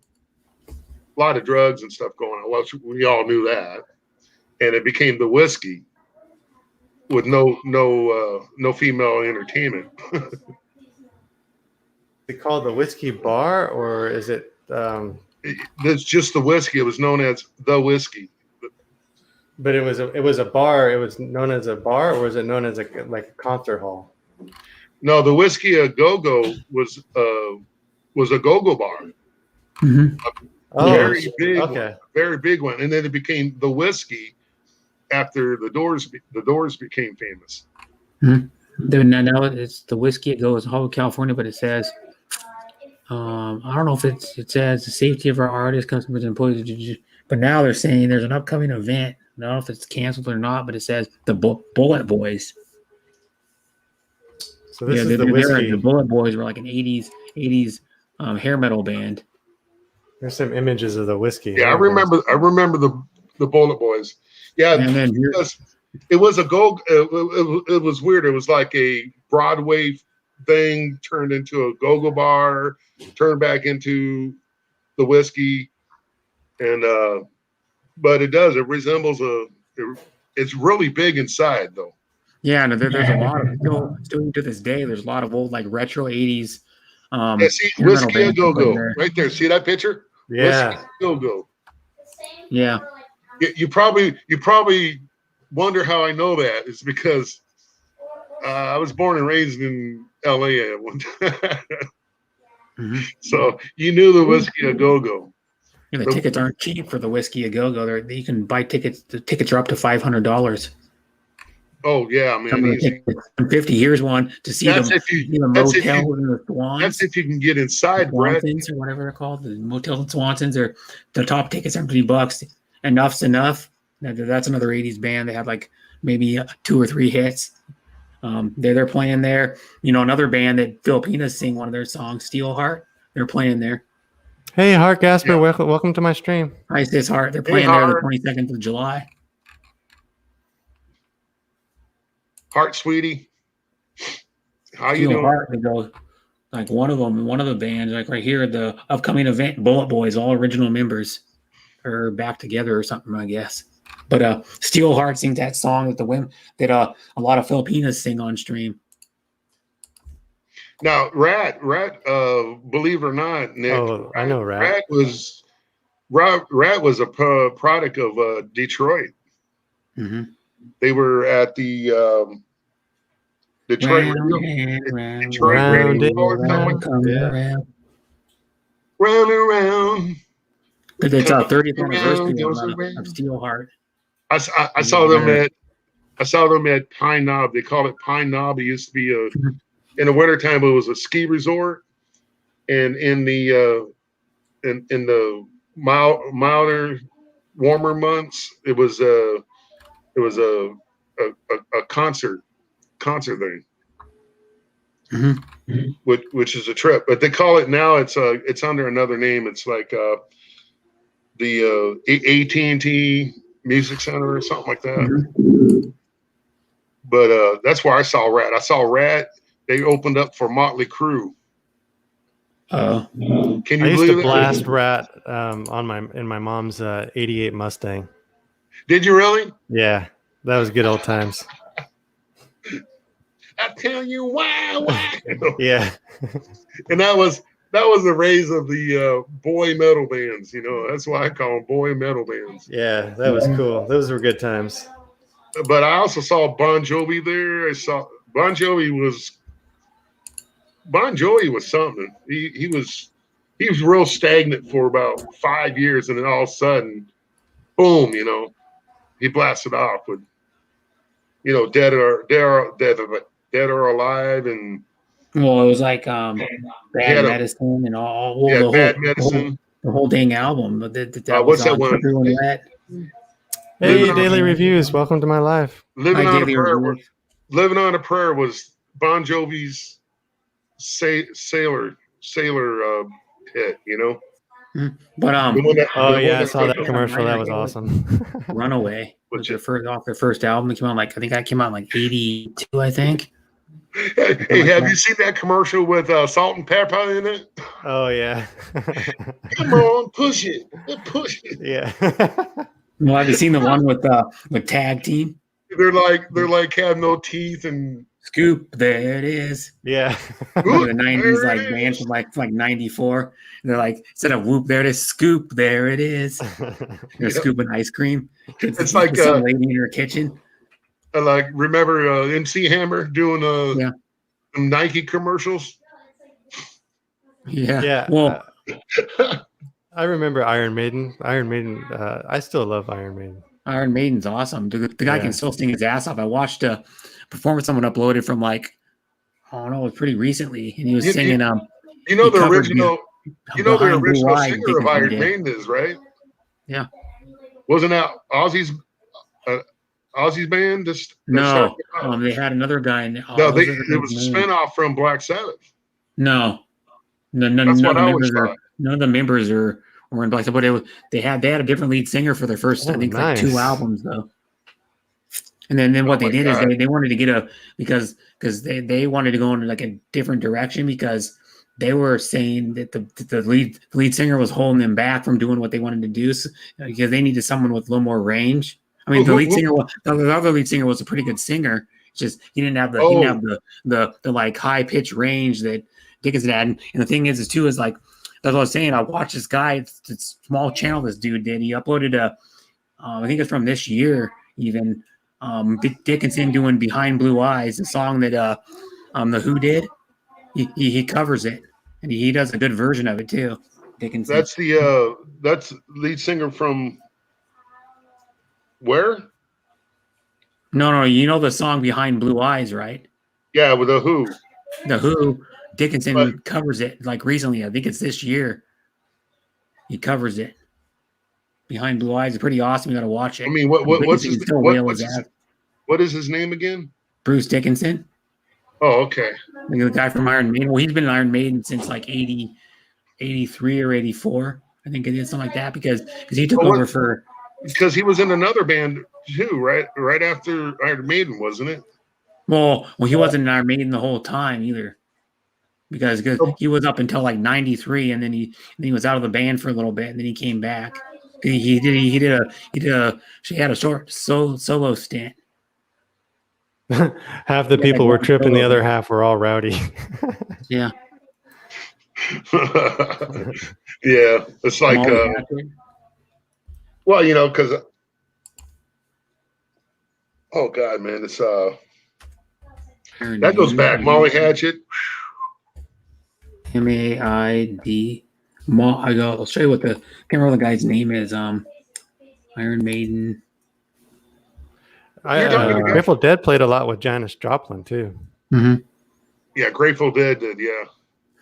lot of drugs and stuff going on. Well, we all knew that. And it became the Whiskey with no female entertainment. Is it called the Whiskey Bar, or is it? It's just the Whiskey. It was known as the Whiskey. But it was a bar. It was known as a bar, or was it known as a concert hall? No, the Whiskey a Go-Go was a go-go bar. Very big, very big one. And then it became the Whiskey after the Doors became famous. Now it's the Whiskey. It goes all over California, but it says, I don't know if it says the safety of our artists, customers, and employees. But now they're saying there's an upcoming event. I don't know if it's canceled or not, but it says the Bullet Boys. So this Yeah, is the the whiskey. Bullet Boys were like an '80s hair metal band. There's some images of the whiskey. Yeah, I There it is. remember the Bullet Boys. Yeah, And then here, it was a it was weird. It was like a Broadway thing turned into a go-go bar, turned back into the whiskey, and but it resembles it's really big inside though. yeah, no, there's a lot of still to this day. There's a lot of old like retro '80s. Yeah, see, hair metal Whiskey a bands put in Go-Go there. right there. See that picture? Yeah. Whiskey a Go-Go. Yeah. You probably wonder how I know that. It's because I was born and raised in LA at one time. Mhm. So you knew the Whiskey a Go-Go. Yeah, the tickets aren't cheap for the Whiskey a Go-Go. You can buy tickets. The tickets are up to $500. Oh yeah, man. Easy. 50. Here's one to see That's them. if you- See the that's if motels you- and the Swans. That's if you can get inside, Brett. Swansons or whatever they're called. The motels and Swansons are the top tickets are $50. Enough's enough. That's another '80s band. They had like maybe 2 or 3 hits. They're playing there. You know, another band that Filipinas sing one of their songs, Steelheart. They're playing there. Hey, Hart Gasper, Yeah. welcome to my stream. Hi, Sis Heart. They're Hey, playing there the Hart. 22nd of July. Heart, sweetie. How you doing? Steelheart. They go like one of the bands, like right here, the upcoming event, Bullet Boys, all original members are back together or something, I guess. But Steelheart sings that song that the women that a lot of Filipinas sing on stream. Now, Rat, believe it or not, Nick. Oh, I know Rat. Rat was a product of Detroit. Mm-hmm. They were at the Detroit Radio Hall or something. Yeah. Round and round. Because it's our 30th Around, anniversary goes of around. Steelheart. I saw them at Pine Knob. They call it Pine Knob. It used to be in the wintertime, it was a ski resort, and in the milder, warmer months, it was a concert thing, which is a trip. But they call it now. It's under another name. It's like the AT&T Music Center or something like that. But that's where I saw Rat. I saw Rat. They opened up for Motley Crue. Can you I used believe to that? blast Rat in my mom's '88 Mustang. Did you really? Yeah, that was good old times. I tell you why. Yeah. And that was the raise of the boy metal bands. You know, that's why I call them boy metal bands. Yeah, that was cool. Those were good times. But I also saw Bon Jovi there. I saw Bon Jovi was something. He was real stagnant for about 5 years, and then all of a sudden, boom! You know, he blasted off with, you know, Dead or Alive, and Well, it was like Bad Medicine and all. Well, Bad Medicine. The whole dang album. That What's was that on one? True and Wet. Hey, Daily Reviews. Welcome to my life. Living Hi, on a Daily Prayer. Review. Living on a Prayer was Bon Jovi's sailor hit. You know. But I saw that commercial. That was awesome. Runaway was their first album. It came out I think that came out in like '82, I think. Hey, have you seen that commercial with Salt and Pepper in it? Oh yeah. Come on, push it. Yeah. Well, have you seen the one with Tag Team? They're like have no teeth and Scoop. There it is. Yeah. The '90s band from like '94. And they're like, instead of whoop, there it is. Scoop. There it is. They're scooping ice cream. It's like some lady in her kitchen. Like remember MC Hammer doing Nike commercials? Yeah. Yeah. Well, I remember Iron Maiden. I still love Iron Maiden. Iron Maiden's awesome. The guy can still sing his ass off. I watched a performance someone uploaded from it was pretty recently, and he was singing. The original singer of Iron Maiden is, right? Yeah. Wasn't that Ozzy's Ozzy's band? That No, started out? they had another guy. No, What was the it was guy's a name? spinoff from Black Sabbath. No, That's none of what the I always members thought. were in Black Sabbath. But they had a different lead singer for their first, I Oh, think, like 2 nice. albums though. And then what Oh they my did is God. they wanted to get because they wanted to go in like a different direction because they were saying that the lead singer was holding them back from doing what they wanted to do because they needed someone with a little more range. I mean, the other lead singer was a pretty good singer. It's just he didn't have Oh, the like high pitch range that Dickinson had. And the thing is too is like that's what I was saying. I watched this guy, it's small channel this dude did. He uploaded I think it's from this year even. Dickinson doing "Behind Blue Eyes," a song that the Who did. He covers it, and he does a good version of it too. Dickinson. that's lead singer from where? No, you know the song "Behind Blue Eyes," right? Yeah, with the Who. The Who. But Dickinson covers it like recently. I think it's this year. He covers it. "Behind Blue Eyes" is pretty awesome. You got to watch I it. mean, what's Dickinson his can still wail his ass. what is his name again? Bruce Dickinson, Oh, okay. the guy from Iron Maiden. Well, he's been in Iron Maiden since like 83 or 84. I think it is something like that because he took over for. Because he was in another band too, right? Right after Iron Maiden, wasn't it? Well, he wasn't in Iron Maiden the whole time either, because he was up until like '93, and then he was out of the band for a little bit, and then he came back. He had a short solo stint. Half the people were tripping, the other half were all rowdy. Yeah. Yeah, it's like well, you know, because oh god, man, it's that goes back. Molly Hatchet. MAID. I'll show you what can't remember what the guy's name is. Iron Maiden. Grateful Dead played a lot with Janis Joplin too. Mm-hmm. Yeah, Grateful Dead did. Yeah.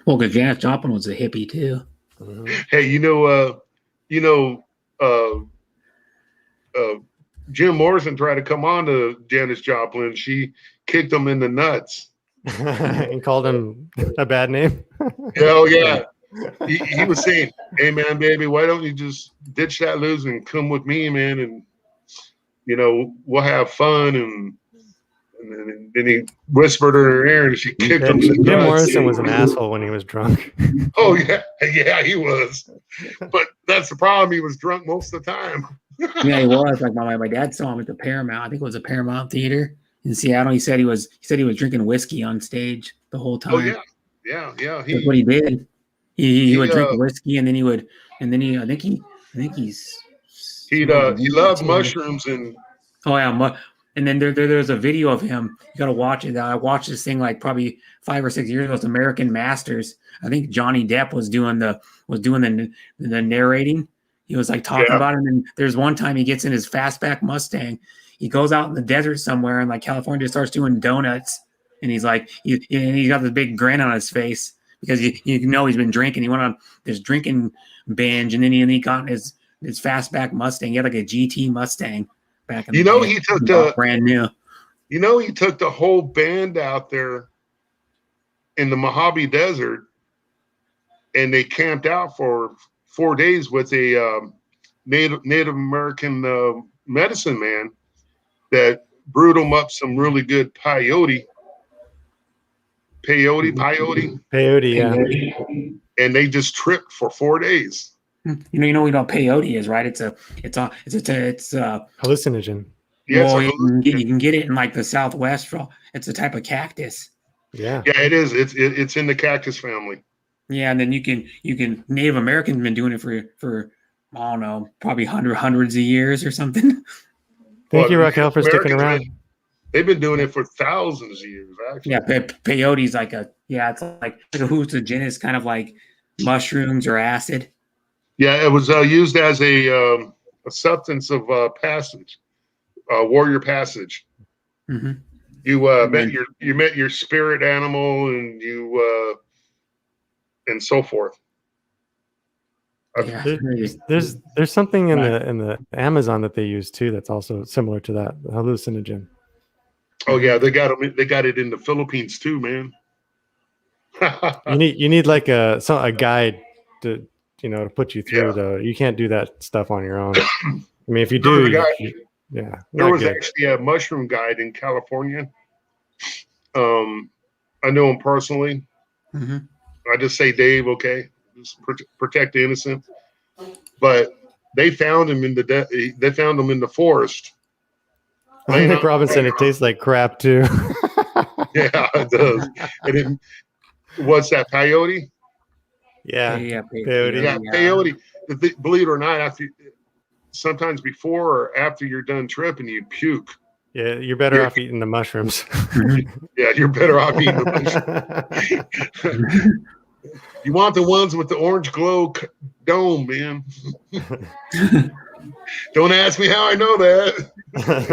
Well, because Janis Joplin was a hippie too. Mm-hmm. Hey, Jim Morrison tried to come on to Janis Joplin. She kicked him in the nuts and called him a bad name. Hell yeah. He was saying, "Hey man, baby, why don't you just ditch that loose and come with me, man? And we'll have fun." And then he whispered in her ear, and she kicked him. Jim Morrison was an asshole when he was drunk. Oh yeah, he was. But that's the problem. He was drunk most of the time. Yeah, he was. Like my dad saw him at the Paramount. I think it was a Paramount Theater in Seattle. He said he was drinking whiskey on stage the whole time. Oh yeah. That's what he did. He would drink whiskey, and then he loved mushrooms and. Oh yeah, and then there's a video of him. You gotta watch it. I watched this thing like probably 5 or 6 years ago. It's American Masters. I think Johnny Depp was doing the narrating. He was like talking about it. And then there's one time he gets in his fastback Mustang. He goes out in the desert somewhere in like California, starts doing donuts, and he's like, he's got this big grin on his face because you know he's been drinking. He went on this drinking binge, and then he got in his fastback Mustang. He had like a GT Mustang back in the day. He took brand new. He took the whole band out there in the Mojave Desert, and they camped out for 4 days with a Native American medicine man that brewed them up some really good peyote. Peyote, yeah. And they just tripped for 4 days. You know what peyote is, right? It's a hallucinogen. Yeah, well, you can get it in like the Southwest. It's a type of cactus. Yeah. Yeah, it is. It's in the cactus family. Yeah, and then you can Native Americans have been doing it for I don't know, probably hundreds of years or something. Thank you, Raquel, for sticking around. They've been doing it for thousands of years, actually. Yeah, peyote's like it's like a hallucinogen, kind of like mushrooms or acid. Yeah, it was used as a substance of passage, warrior passage. Mm-hmm. You met your spirit animal, and you and so forth. Yeah. There's something in the Amazon that they use too that's also similar to that hallucinogen. Oh yeah, they got it in the Philippines too, man. You need like a guide to to put you through Yeah. though. You can't do that stuff on your own. I mean, if you There was do, a guy- yeah, There not was good. actually a mushroom guide in California. I know him personally. Mm-hmm. I just say Dave, okay, just protect the innocent. But they found him in the forest. laying Nick out- Robinson, it tastes like crap too. Yeah, it does. And what's that, peyote? Yeah, Peyote. Yeah, peyote. Believe it or not, sometimes before or after you're done tripping, you puke. Yeah, you're better off eating the mushrooms. Yeah, you're better off eating the mushrooms. You want the ones with the orange glow dome, man. Don't ask me how I know that.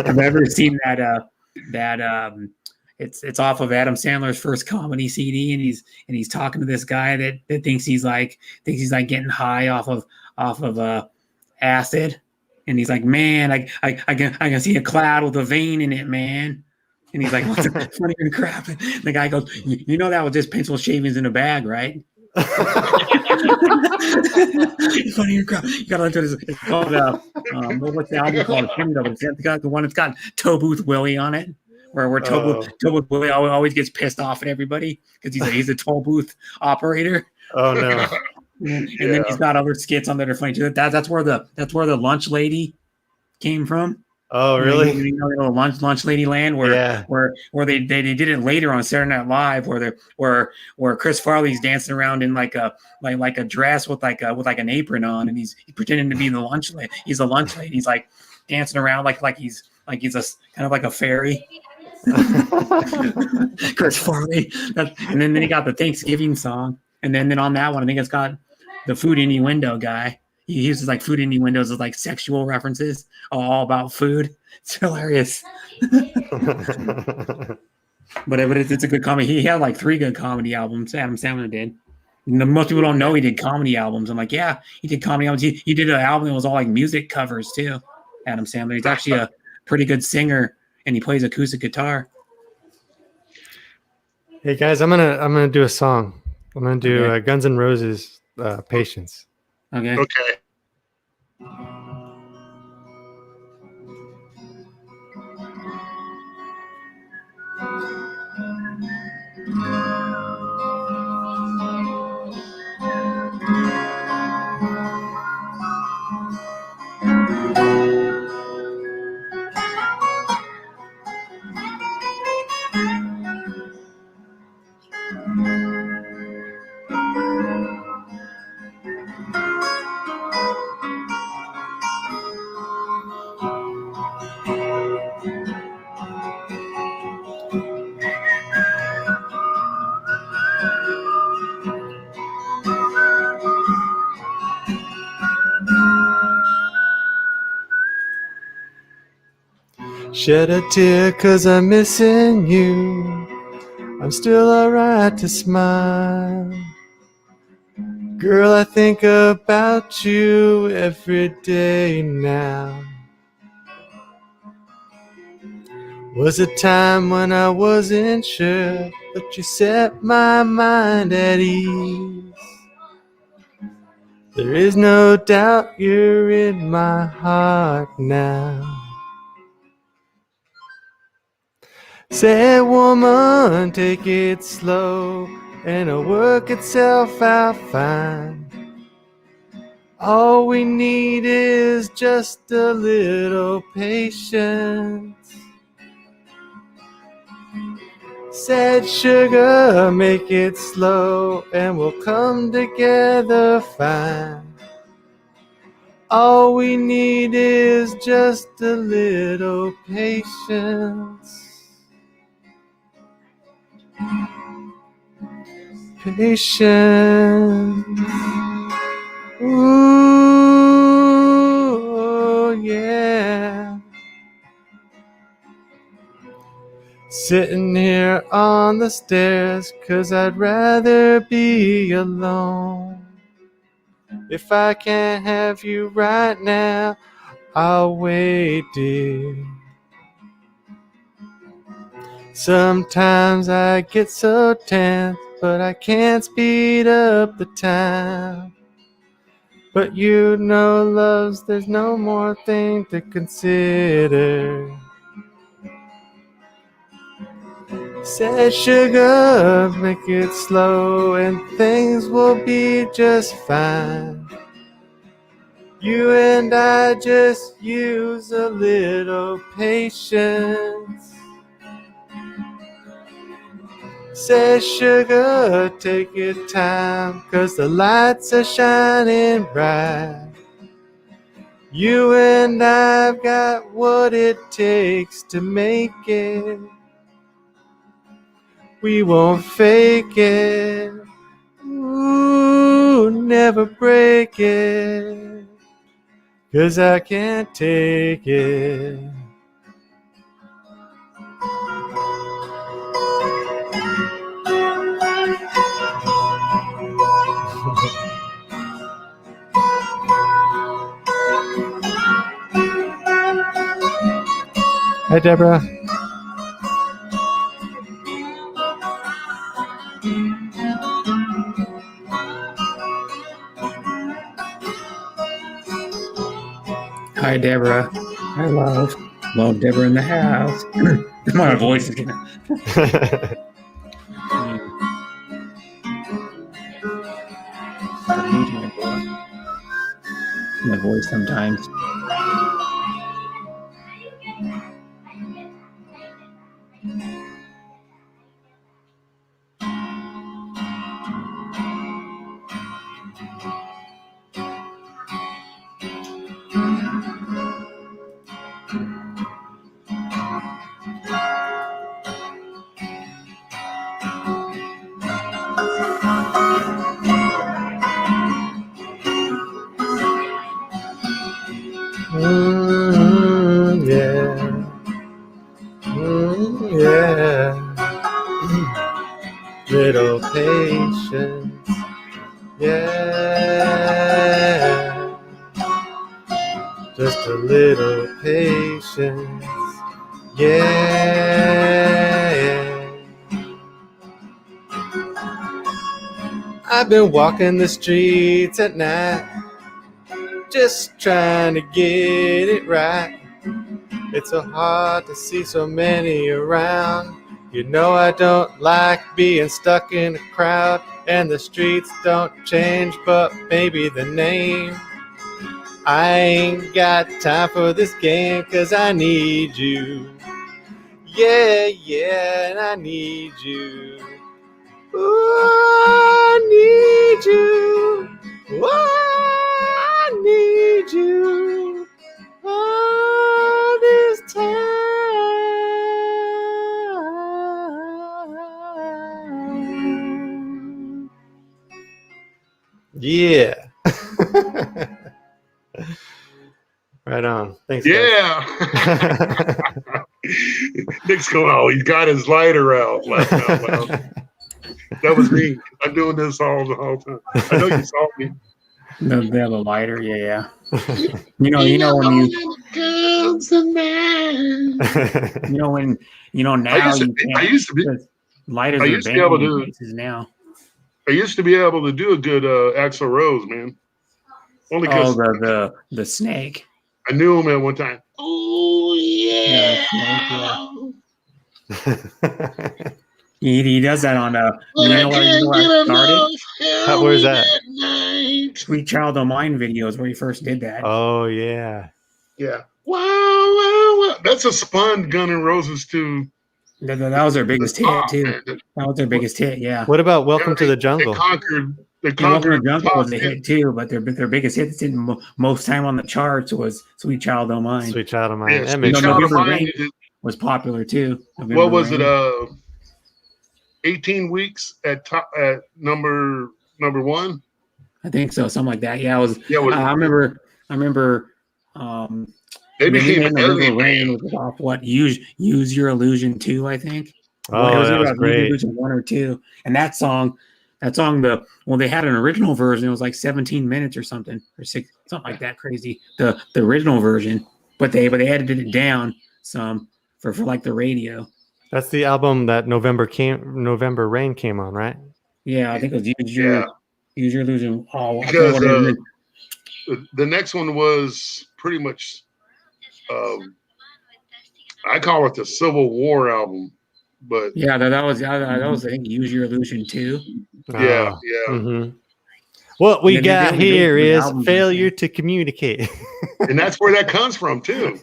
I've ever seen that it's off of Adam Sandler's first comedy CD, and he's talking to this guy that thinks he's like getting high off of acid, and he's like, man, I can see a cloud with a vein in it, man. And he's like, what's funny and crap? And the guy goes, you know that was just pencil shavings in a bag, right? Funny and crap. You gotta listen to this. It's called what's the album called? It's got the one that's got Toe Booth Willie on it, where Toe Booth Willie always gets pissed off at everybody because he's a toll booth operator. Oh no. And then he's got other skits on that are funny too. That's where the lunch lady came from. Oh really? You know lunch lady land where they did it later on Saturday Night Live where Chris Farley's dancing around in like a dress with like an apron on, and he's pretending to be the lunch lady. He's a lunch lady. He's like dancing around like he's a kind of like a fairy. Chris Farley. And then he got the Thanksgiving song, and then on that one I think it's got the food innuendo guy. He uses like food innuendos as like sexual references, all about food. It's hilarious. But it's a good comedy. He had like 3 good comedy albums. Adam Sandler did. Most people don't know he did comedy albums. I'm like, yeah, he did comedy albums. He did an album that was all like music covers too. Adam Sandler. He's actually a pretty good singer, and he plays acoustic guitar. Hey guys, I'm gonna do a song. I'm gonna do Guns N' Roses, "Patience." Okay. Okay. Shed a tear 'cause I'm missing you. I'm still alright to smile. Girl, I think about you every day now. Was a time when I wasn't sure, but you set my mind at ease. There is no doubt you're in my heart now. Say, woman, take it slow, and it'll work itself out fine. All we need is just a little patience. Said sugar, make it slow, and we'll come together fine. All we need is just a little patience. Patience. Ooh, yeah. Sitting here on the stairs, 'cause I'd rather be alone. If I can't have you right now, I'll wait, dear. Sometimes I get so tense, but I can't speed up the time. But you know, loves, there's no more thing to consider. Said sugar, make it slow and things will be just fine. You and I just use a little patience. Said sugar, take your time, 'cause the lights are shining bright. You and I've got what it takes to make it. We won't fake it. Ooh, never break it. 'Cause I can't take it. Hi, Deborah. Hi, Deborah. Hi, love. Love Deborah in the house. My voice is gonna. I lose my voice sometimes. Yeah. Yeah. Little patience. Yeah. Just a little patience. Yeah. I've been walking the streets at night, just trying to get it right. It's so hard to see so many around. You know I don't like being stuck in a crowd, and the streets don't change, but maybe the name. I ain't got time for this game, 'cause I need you. Yeah, yeah, and I need you. Ooh, I need you. Ooh, I need you. All this time. Yeah. Right on. Thanks, guys. Yeah. Nick's going, oh, he's got his lighter out. Laughing out loud. That was me. I'm doing this all the whole time. I know you saw me. They have a lighter, yeah. You know when you, now I used to be lighters I are used to be banned able in to- places now. I used to be able to do a good Axl Rose, man. Only because the snake. I knew him at one time. Oh yeah. He does that on you know where I started? Where's that? Sweet Child O' Mine videos where he first did that. Oh yeah. Yeah. Wow. That's a spun Gun N' Roses too. That was their biggest hit too. That was their biggest hit, yeah. What about Welcome to the Jungle? They conquered Welcome to the Jungle top was a hit too, but their biggest hit that didn't most time on the charts was Sweet Child O' Mine. Sweet Child O' Mine. Yeah, That Sweet makes Child O' November Mine Rain was popular too. What was it? 18 weeks at number one. I think so, something like that. Yeah, it was. Yeah, I remember. They became an November Rain was off what? Use Your Illusion 2, I think. Oh, it was that was about great. Use Your Illusion 1 or 2, and that song That song, they had an original version. It was like 17 minutes or something, or something like that crazy. The original version, but they edited it down some for like the radio. That's the album that November Rain came on, right? Yeah, I think it was Use Your Illusion. Oh, I Because forgot what it is. the next one was pretty much, I call it the Civil War album, but Yeah, that was I think Use Your Illusion too. yeah. Mm-hmm. What we got here is failure to communicate. And that's where that comes from too.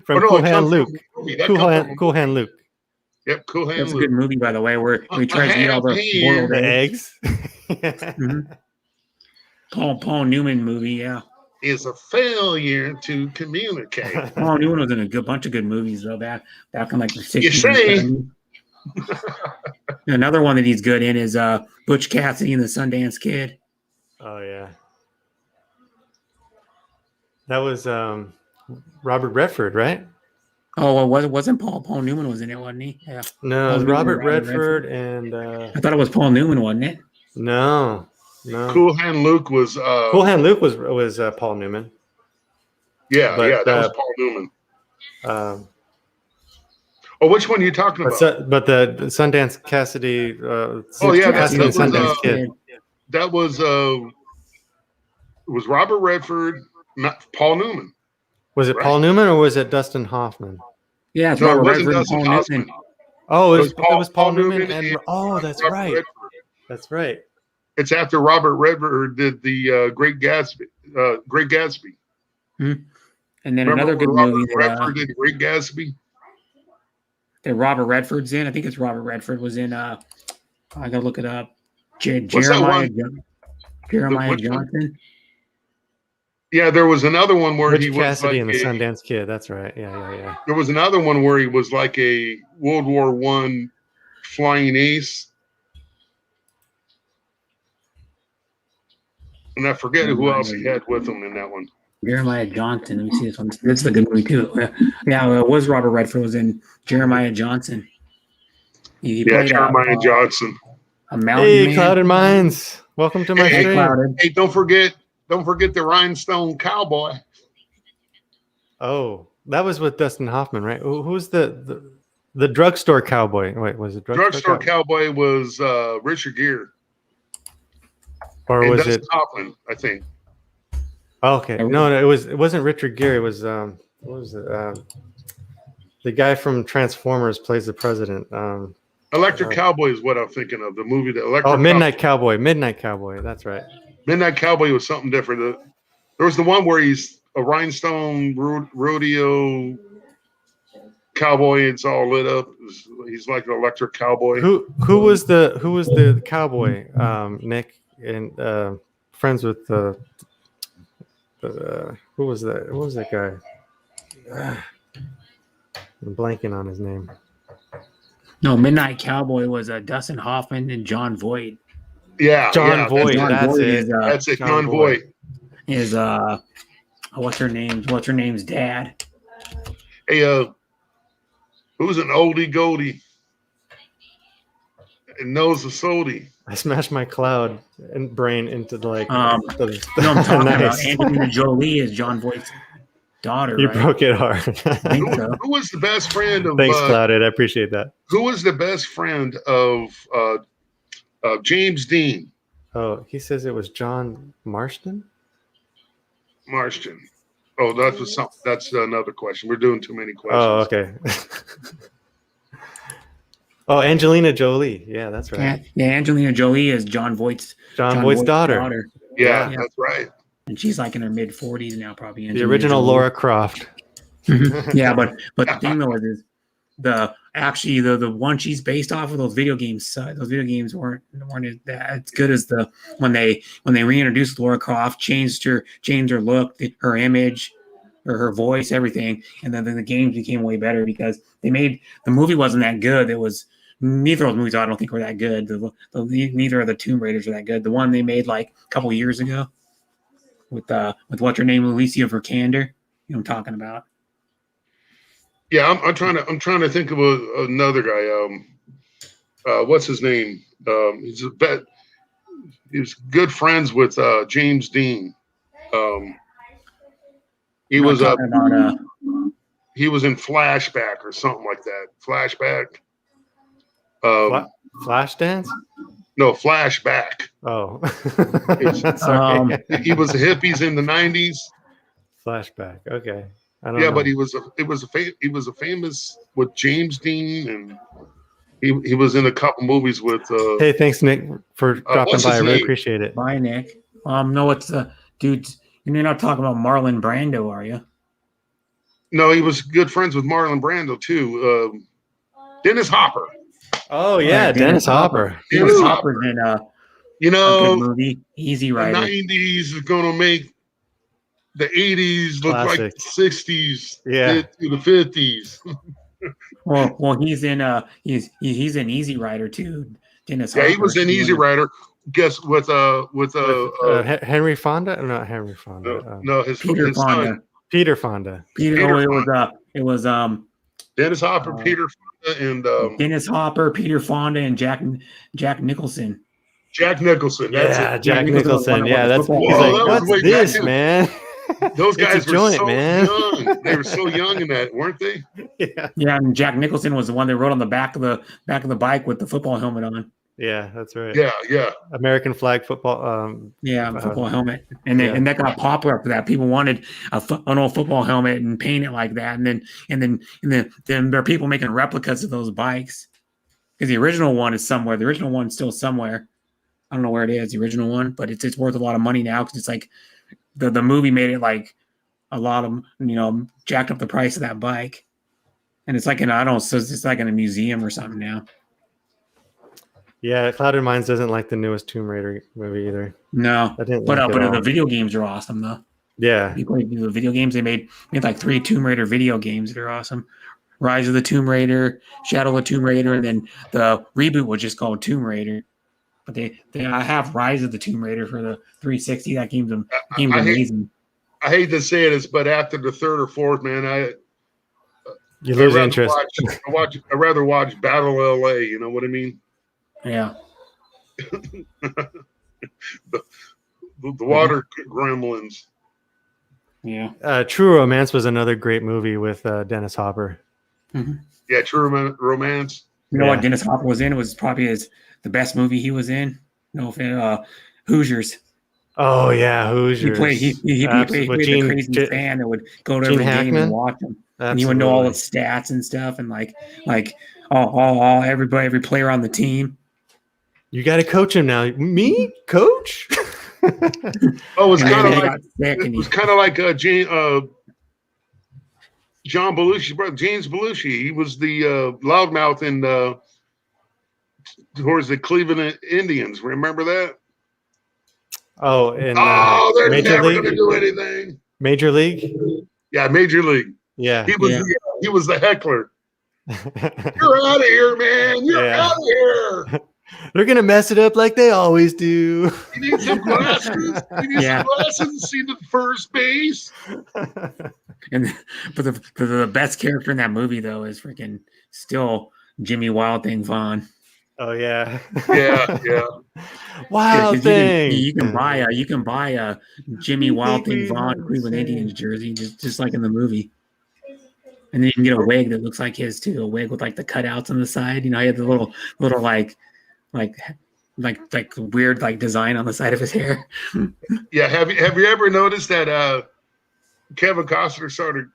From Cool Hand Luke. Cool Hand Luke. Yep, Cool Hand Luke. That's a good movie, by the way, where he tries to eat all the boiled eggs. Paul Newman movie, yeah. Is a failure to communicate. Paul Newman was in a bunch of good movies though, back in like the 60s. You say. Another one that he's good in is Butch Cassidy and the Sundance Kid. Oh yeah. That was Robert Redford, right? Oh, well, wasn't Paul Newman was in it, wasn't he? Yeah. No, it was Robert Redford and I thought it was Paul Newman, wasn't it? No. Cool Hand Luke was Cool Hand Luke was Paul Newman. Yeah, that was Paul Newman. Which one are you talking about? But the Sundance Cassidy. Cassidy and Sundance Kid. That was Robert Redford, not Paul Newman. Was it Paul Newman or was it Dustin Hoffman? Yeah, it's Robert Redford and Paul Newman. Oh, it was Paul Newman and that's Robert right. Redford. That's right. It's after Robert Redford did the Great Gatsby. Mm-hmm. And then another good movie that Redford did Great Gatsby. That Robert Redford's in. I think it's Robert Redford was in. I gotta look it up. Jeremiah Johnson. Yeah, there was another one where he was Cassidy and the Sundance Kid. That's right. Yeah. There was another one where he was like a World War I flying ace. And I forget who else he had with him in that one. Jeremiah Johnson. Let me see this one. This is a good movie too. Yeah, it was Robert Redford was in Jeremiah Johnson. He played Jeremiah Johnson. A mountain man. Clouded Minds. Welcome to my stream. Hey, don't forget the Rhinestone Cowboy. Oh, that was with Dustin Hoffman, right? Who's the drugstore cowboy? Wait, was it drugstore cowboy was Richard Gere. Or was it Hoffman, I think. Oh, okay. No, it wasn't Richard Gere. It was what was it? The guy from Transformers plays the president. Electric Cowboy is what I'm thinking of. The movie that Electric Midnight Cowboy. Midnight Cowboy. That's right. Midnight Cowboy was something different. There was the one where he's a rhinestone rodeo cowboy. It's all lit up. He's like an electric cowboy. Who was the cowboy? Nick and friends with who was that? Who was that guy? I'm blanking on his name. No, Midnight Cowboy was Dustin Hoffman and John Voight. Yeah, John Voight. That's it. That's it. John Voight is what's her name's dad. Hey, who's an oldie goldie and knows the soldie? I smashed my cloud and brain into I'm talking about Angelina Jolie is John Voight's daughter. You right? broke it hard. Who was the best friend of? Thanks, Clouded. I appreciate that. Who was the best friend of James Dean? Oh, he says it was John Marston. Marston. Oh, that's another question. We're doing too many questions. Oh, okay. Oh, Angelina Jolie. Yeah, that's right. Yeah, Angelina Jolie is John Voight's daughter. Yeah, that's right. And she's like in her mid 40s now, probably. The original Jolie. Laura Croft. Yeah, but the thing though is the one she's based off of those video games. Those video games weren't as good as when they reintroduced Laura Croft, changed her look, her image, or her voice, everything, and then the games became way better because the movie wasn't that good. It was neither of those movies I don't think were that good. Neither of the Tomb Raiders were that good. The one they made like a couple years ago with what's her name, Alicia Vikander. You know what I'm talking about? Yeah, I'm trying to think of another guy. What's his name? He's good friends with James Dean. He I'm not was talking about he was in Flashback or something like that. Flashback. Flashdance? No, Flashback. Oh, It's- sorry. He was hippies in the 90s. Flashback. Okay. I don't Yeah, know. but he was a famous with James Dean, and he was in a couple movies with Hey, thanks, Nick, for dropping what's by. I his really name? appreciate it. Bye, Nick. No, it's dude. You're not talking about Marlon Brando, are you? No, he was good friends with Marlon Brando too. Dennis Hopper. Oh yeah, Dennis Hopper. Dennis Hopper's Hopper. in You a good know, movie, Easy the Rider. 90s is going to make the 80s look like Classic. the 60s Yeah. did to the 50s. Well, he's in he's in Easy Rider too. Dennis Yeah, Hopper. he was an Easy Rider. Guess with Henry Fonda? Not Henry Fonda. no, his Peter Fonda. son. Peter Fonda. It was Dennis Hopper, Peter Fonda, and Dennis Hopper, Peter Fonda, and Jack Nicholson. Jack Nicholson. That's Yeah, it. Jack Nicholson. Yeah, that's. Whoa, He's like, that was what's way this, back man? Those guys It's a were joint, so man. young. They were so young in that, weren't they? Yeah. Yeah, and Jack Nicholson was the one that rode on the back of the bike with the football helmet on. Yeah, that's right. Yeah. American flag football. Yeah, football helmet, and that got popular for that. People wanted an old football helmet and paint it like that, and then there are people making replicas of those bikes because the original one is somewhere. The original one's still somewhere. I don't know where it is, the original one, but it's worth a lot of money now because it's like the movie made it like a lot of jacked up the price of that bike, and it's like it's like in a museum or something now. Yeah, Clouded Minds doesn't like the newest Tomb Raider movie either. No, I didn't. but like it at the all. video games are awesome though. Yeah, You play the video games. They made like 3 Tomb Raider video games that are awesome. Rise of the Tomb Raider, Shadow of the Tomb Raider, and then the reboot was just called Tomb Raider. But they have Rise of the Tomb Raider for the 360. That game's amazing. I hate to say this, but after the third or fourth, man, you lose interest. I'd rather watch Battle LA. You know what I mean? Yeah. the water gremlins. Yeah. True Romance was another great movie with Dennis Hopper. Mm-hmm. Yeah, True Romance. You know what Dennis Hopper was in? It was probably the best movie he was in. Hoosiers. Oh yeah, Hoosiers. He played the crazy fan that would go to every game and watch him. Absolutely. And he would know all his stats and stuff, and like every player on the team. You got to coach him now. Me, coach? Oh, it was kind of like John Belushi's brother, James Belushi. He was the loudmouth in towards the Cleveland Indians. Remember that? Oh, in they're Major never League? going to do anything. Major League? Yeah, Major League. Yeah. He was the heckler. You're out of here, man. You're out of here. They're gonna mess it up like they always do. You need some glasses. You need some glasses to see the first base. But the best character in that movie though is freaking still Jimmy Wild Thing Vaughn. Oh yeah. Yeah. Wild Thing. You can buy a Jimmy Wild Thing Vaughn Cleveland Indians jersey just like in the movie. And then you can get a wig that looks like his too, a wig with like the cutouts on the side. He had the little like weird like design on the side of his hair. Yeah, have you ever noticed that Kevin Costner started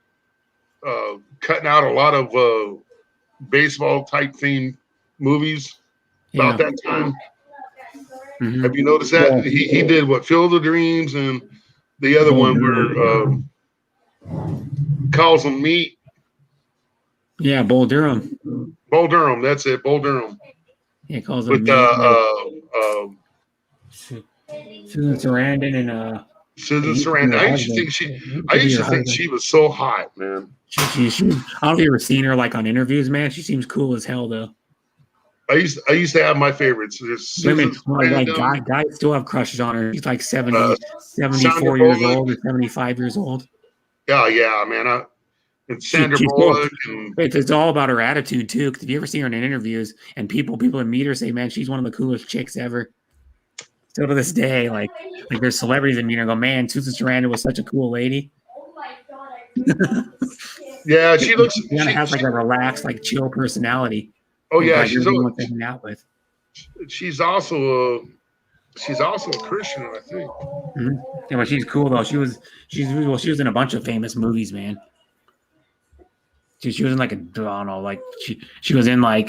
cutting out a lot of baseball type themed movies about that time? Mm-hmm. Have you noticed that? Yeah. He did what Field of Dreams and the other one where calls them meat. Yeah, Bull Durham. Bull Durham, that's it. Bull Durham. He calls them Susan Sarandon and Susan Sarandon. I used to think she was so hot, man. She I don't know if you ever seen her like on interviews, man. She seems cool as hell though. I used to have my favorites. Women, like guys still have crushes on her. She's like 74 years old or 75 years old. Yeah, man. And Sandra Bullock. It's all about her attitude too. Because if you ever see her in interviews and people that meet her say, "Man, she's one of the coolest chicks ever." still to this day, like there's celebrities in me and go, man, Susan Sarandon was such a cool lady. Yeah, she looks. She kind of has like a relaxed, like chill personality. Oh yeah, like everyone wants to hang out with. she's also a Christian, I think. Mm-hmm. Yeah, but she's cool though. She was in a bunch of famous movies, man. She was in like I don't know, like she was in like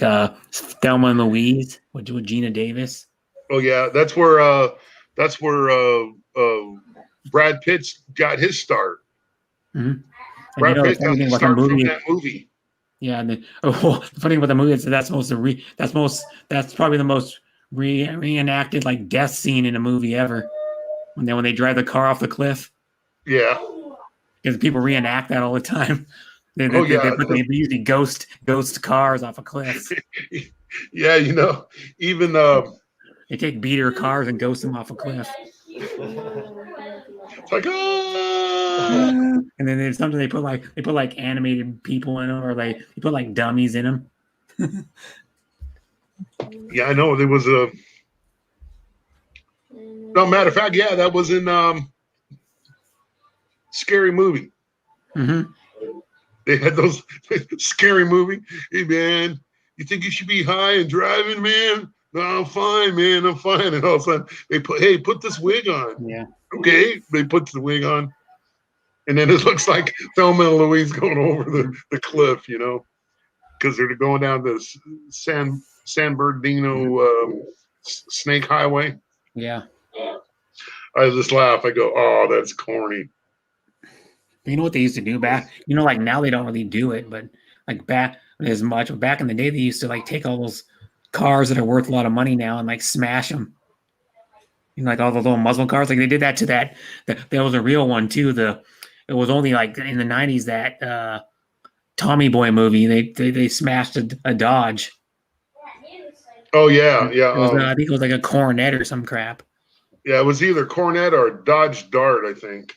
Thelma and Louise with Gina Davis. Oh yeah, that's where Brad Pitt got his start. Mm-hmm. Brad Pitt got his start from that movie. Yeah, and the funny thing about the movie is that's probably the most reenacted like death scene in a movie ever. When they drive the car off the cliff. Yeah, because people reenact that all the time. They usually ghost cars off a cliff. Yeah, even they take beater cars and ghost them off a cliff. It's like and then there's something they put like animated people in them, or they put like dummies in them. Yeah, I know there was a. No, matter of fact, yeah, that was in Scary Movie. Mm-hmm. They had those Scary Movie. Hey man, you think you should be high and driving, man? No, I'm fine, man. I'm fine. And all of a sudden they put this wig on. Yeah. Okay, they put the wig on, and then it looks like Thelma and Louise going over the cliff, because they're going down this San Bernardino Snake Highway. Yeah. I just laugh. I go, "Oh, that's corny." You know what they used to do back? Like now they don't really do it, but like back as much. But back in the day, they used to like take all those cars that are worth a lot of money now and like smash them. Like all the little Muslim cars. Like they did that to that. There was a real one too. It was only like in the 90s that Tommy Boy movie. They smashed a Dodge. Oh yeah, yeah. I think it was like a Coronet or some crap. Yeah, it was either Coronet or Dodge Dart, I think.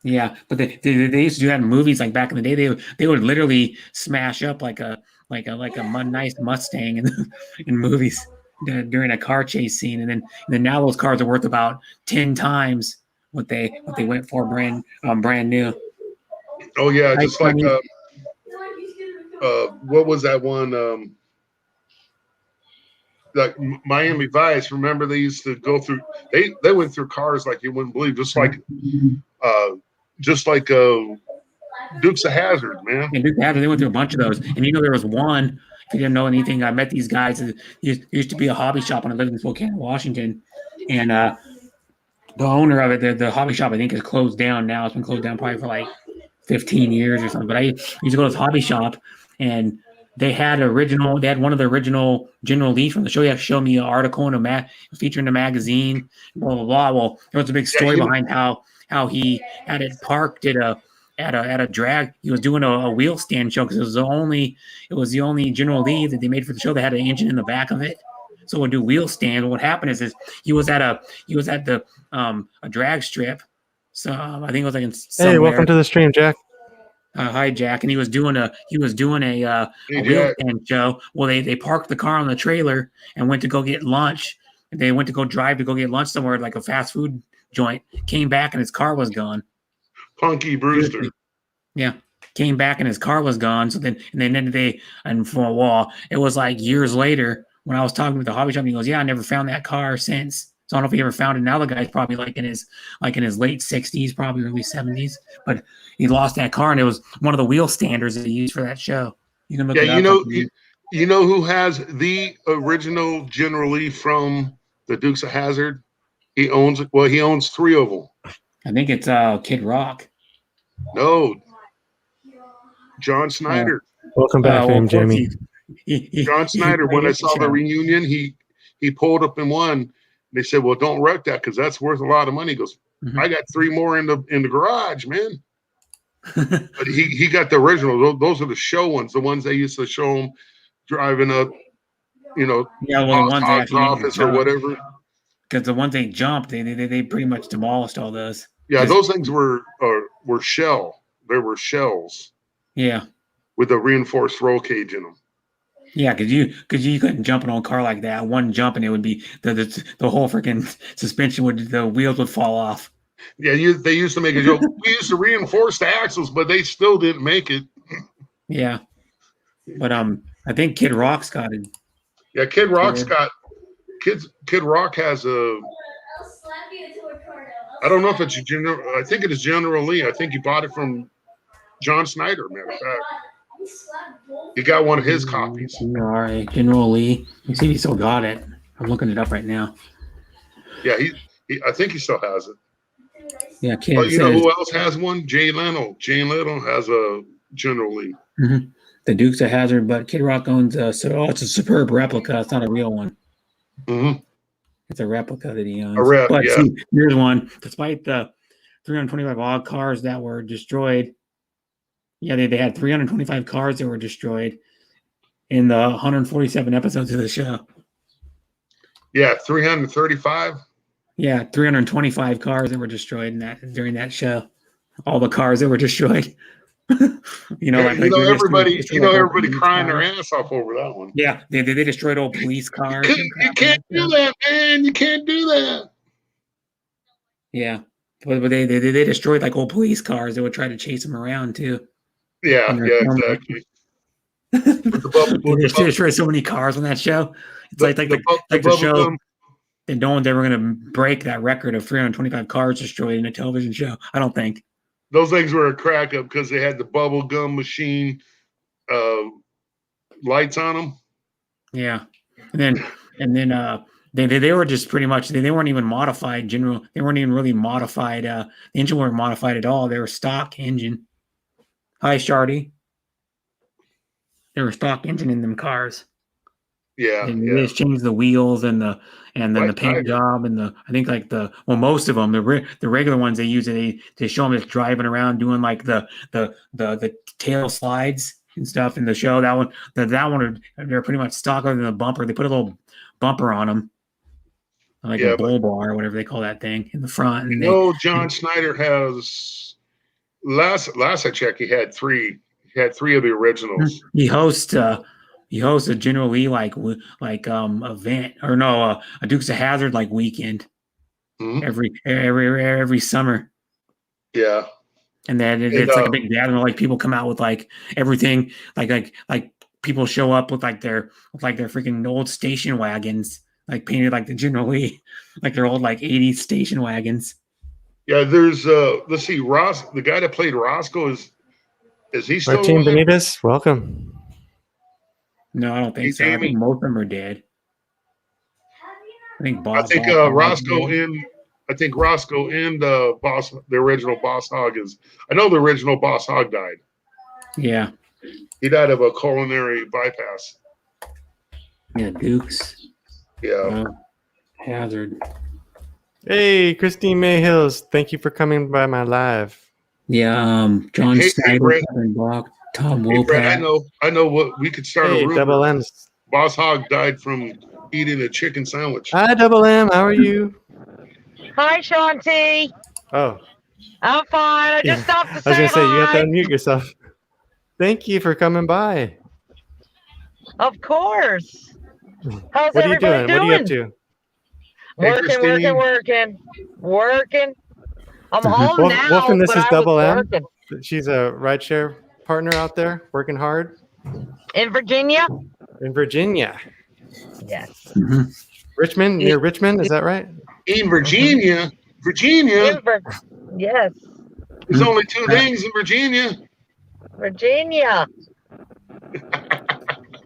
Yeah, but they used to do that in movies. Like back in the day, they would literally smash up like a nice Mustang in movies during a car chase scene, and then now those cars are worth about 10 times what they went for brand new. Oh yeah, just like what was that one? Like Miami Vice. Remember they used to go through. They went through cars like you wouldn't believe, just like Dukes of Hazzard, man. And Dukes of Hazzard, they went through a bunch of those. And there was one. If you didn't know anything, I met these guys. There used to be a hobby shop when I lived in Spokane, Washington, and the owner of it, the hobby shop, I think, is closed down now. It's been closed down probably for like 15 years or something. But I used to go to this hobby shop, and they had one of the original General Lee from the show. He actually showed me an article in a featuring a magazine, blah blah blah. Well, there was a big story behind how he had it parked at a drag. He was doing a wheel stand show because it was the only General Lee that they made for the show that had an engine in the back of it. So we'll do wheel stand. What happened is he was at a drag strip. So I think it was like in somewhere. Hey, welcome to the stream, Jack. Hi, Jack. And he was doing a wheel stand show. Well, they parked the car on the trailer and went to go get lunch. They went to go drive to go get lunch somewhere, like a fast food joint. Came back and his car was gone. Punky Brewster. Yeah, came back and his car was gone. So then for a while, it was like years later when I was talking with the hobby shop. He goes, "Yeah, I never found that car since." So I don't know if he ever found it. Now the guy's probably like in his late 60s, probably early 70s. But he lost that car, and it was one of the wheel standers that he used for that show. You can look it up. You know who has the original General Lee from the Dukes of Hazzard? He owns 3 of them. I think it's Kid Rock. No, John Snyder. Welcome back, Jamie. John Snyder. When I saw the reunion, he pulled up in one. They said, "Well, don't wreck that because that's worth a lot of money." He goes, "I got 3 more in the garage, man." But he got the original. Those are the show ones, the ones they used to show him driving up, the ones office or whatever. Because the ones they jumped, they pretty much demolished all those. Yeah, those things were shell. There were shells. Yeah, with a reinforced roll cage in them. Yeah, because you couldn't jump in a car like that. One jump and it would be the whole freaking suspension the wheels would fall off. Yeah, they used to make a joke. We used to reinforce the axles, but they still didn't make it. Yeah, but I think Kid Rock's got it. Yeah, Kid Rock has a. I'll slap you into a tornado. I don't know if it's a General. I think it is General Lee. I think he bought it from John Snyder. Matter of fact, he got one of his copies. All right, General Lee. Let me see if he still got it. I'm looking it up right now. Yeah, I think he still has it. Yeah, Kid. Oh, you know who else has one? Jay Leno. Jay Leno has a General Lee. Mm-hmm. The Dukes of Hazzard, but Kid Rock owns it's a superb replica. It's not a real one. Mm-hmm. It's a replica that he owns. But see, here's one. Despite the 325 odd cars that were destroyed, they had 325 cars that were destroyed in the 147 episodes of the show. Yeah, 335. Yeah, 325 cars that were destroyed during that show. All the cars that were destroyed. Everybody crying their ass off over that one. Yeah, they destroyed old police cars. You can't do that, man. You can't do that. Yeah, but they destroyed like old police cars. They would try to chase them around too. Yeah, exactly. They destroyed so many cars on that show. It's like the show. And no one's ever going to break that record of 325 cars destroyed in a television show. I don't think. Those things were a crack up because they had the bubble gum machine lights on them. Yeah, and then they were just pretty much they weren't even modified. They weren't even really modified. The engine weren't modified at all. They were stock engine. Hi, Shardy. They were stock engine in them cars. Yeah, and they just changed the wheels and the paint job and most of them the regular ones they show them just driving around doing like the tail slides and stuff in the show. That one they're pretty much stock other than the bumper. They put a little bumper on them, like a bull bar or whatever they call that thing in the front. And John Snyder has last I checked he had three. He had three of the originals. He hosts a General Lee event a Dukes of Hazzard like weekend every summer. Yeah, and then it's like a big gathering. Like people come out with like everything. Like people show up with their freaking old station wagons, like painted like the General Lee, like their old like 80s station wagons. Yeah, there's let's see, Ross, the guy that played Roscoe is he still Martin alive? Benitez, welcome. No, I don't think so. I think most of them are dead. I think Roscoe and the original Boss Hogg is. I know the original Boss Hogg died. Yeah, he died of a coronary bypass. Yeah, Dukes. Yeah, Hazzard. Hey, Christine Mayhills, thank you for coming by my live. Yeah, John Snyder, Kevin Block, Tom Wopat. Brad, I know what we could start a rumor. Double M's. Boss Hogg died from eating a chicken sandwich. Hi, Double M. How are you? Hi, Sean T. Oh. I'm fine. I just stopped to say I was going to say, you have to hi. unmute yourself. Thank you for coming by. Of course. How's what are you everybody doing? What are you up to? Working. I'm home now. Wolfen, this but is I Double was M. working. She's a rideshare partner out there, working hard. In Virginia? In Virginia. Yes. Mm-hmm. Richmond, near Richmond, is that right? In Virginia? Virginia? Yes. There's only two things in Virginia. Virginia.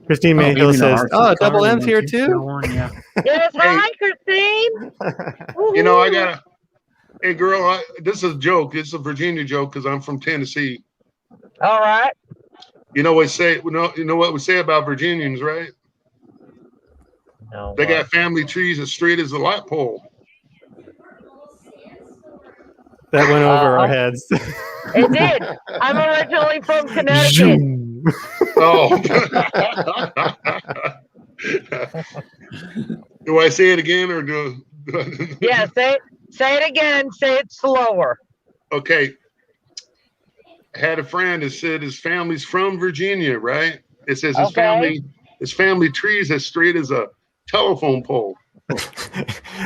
Christine Mayhill says, Double M's here too? Yes, hi, Christine. You know, I got to... Hey, girl, this is a joke. It's a Virginia joke because I'm from Tennessee. All right. You know what we say about Virginians, right? No. They got family trees as straight as a light pole. That went over our heads. It did. I'm originally from Connecticut. Oh. Do I say it again or do? Yeah, say it again. Say it slower. Okay. I had a friend that said his family's from Virginia, right? It says his family His family tree is as straight as a telephone pole.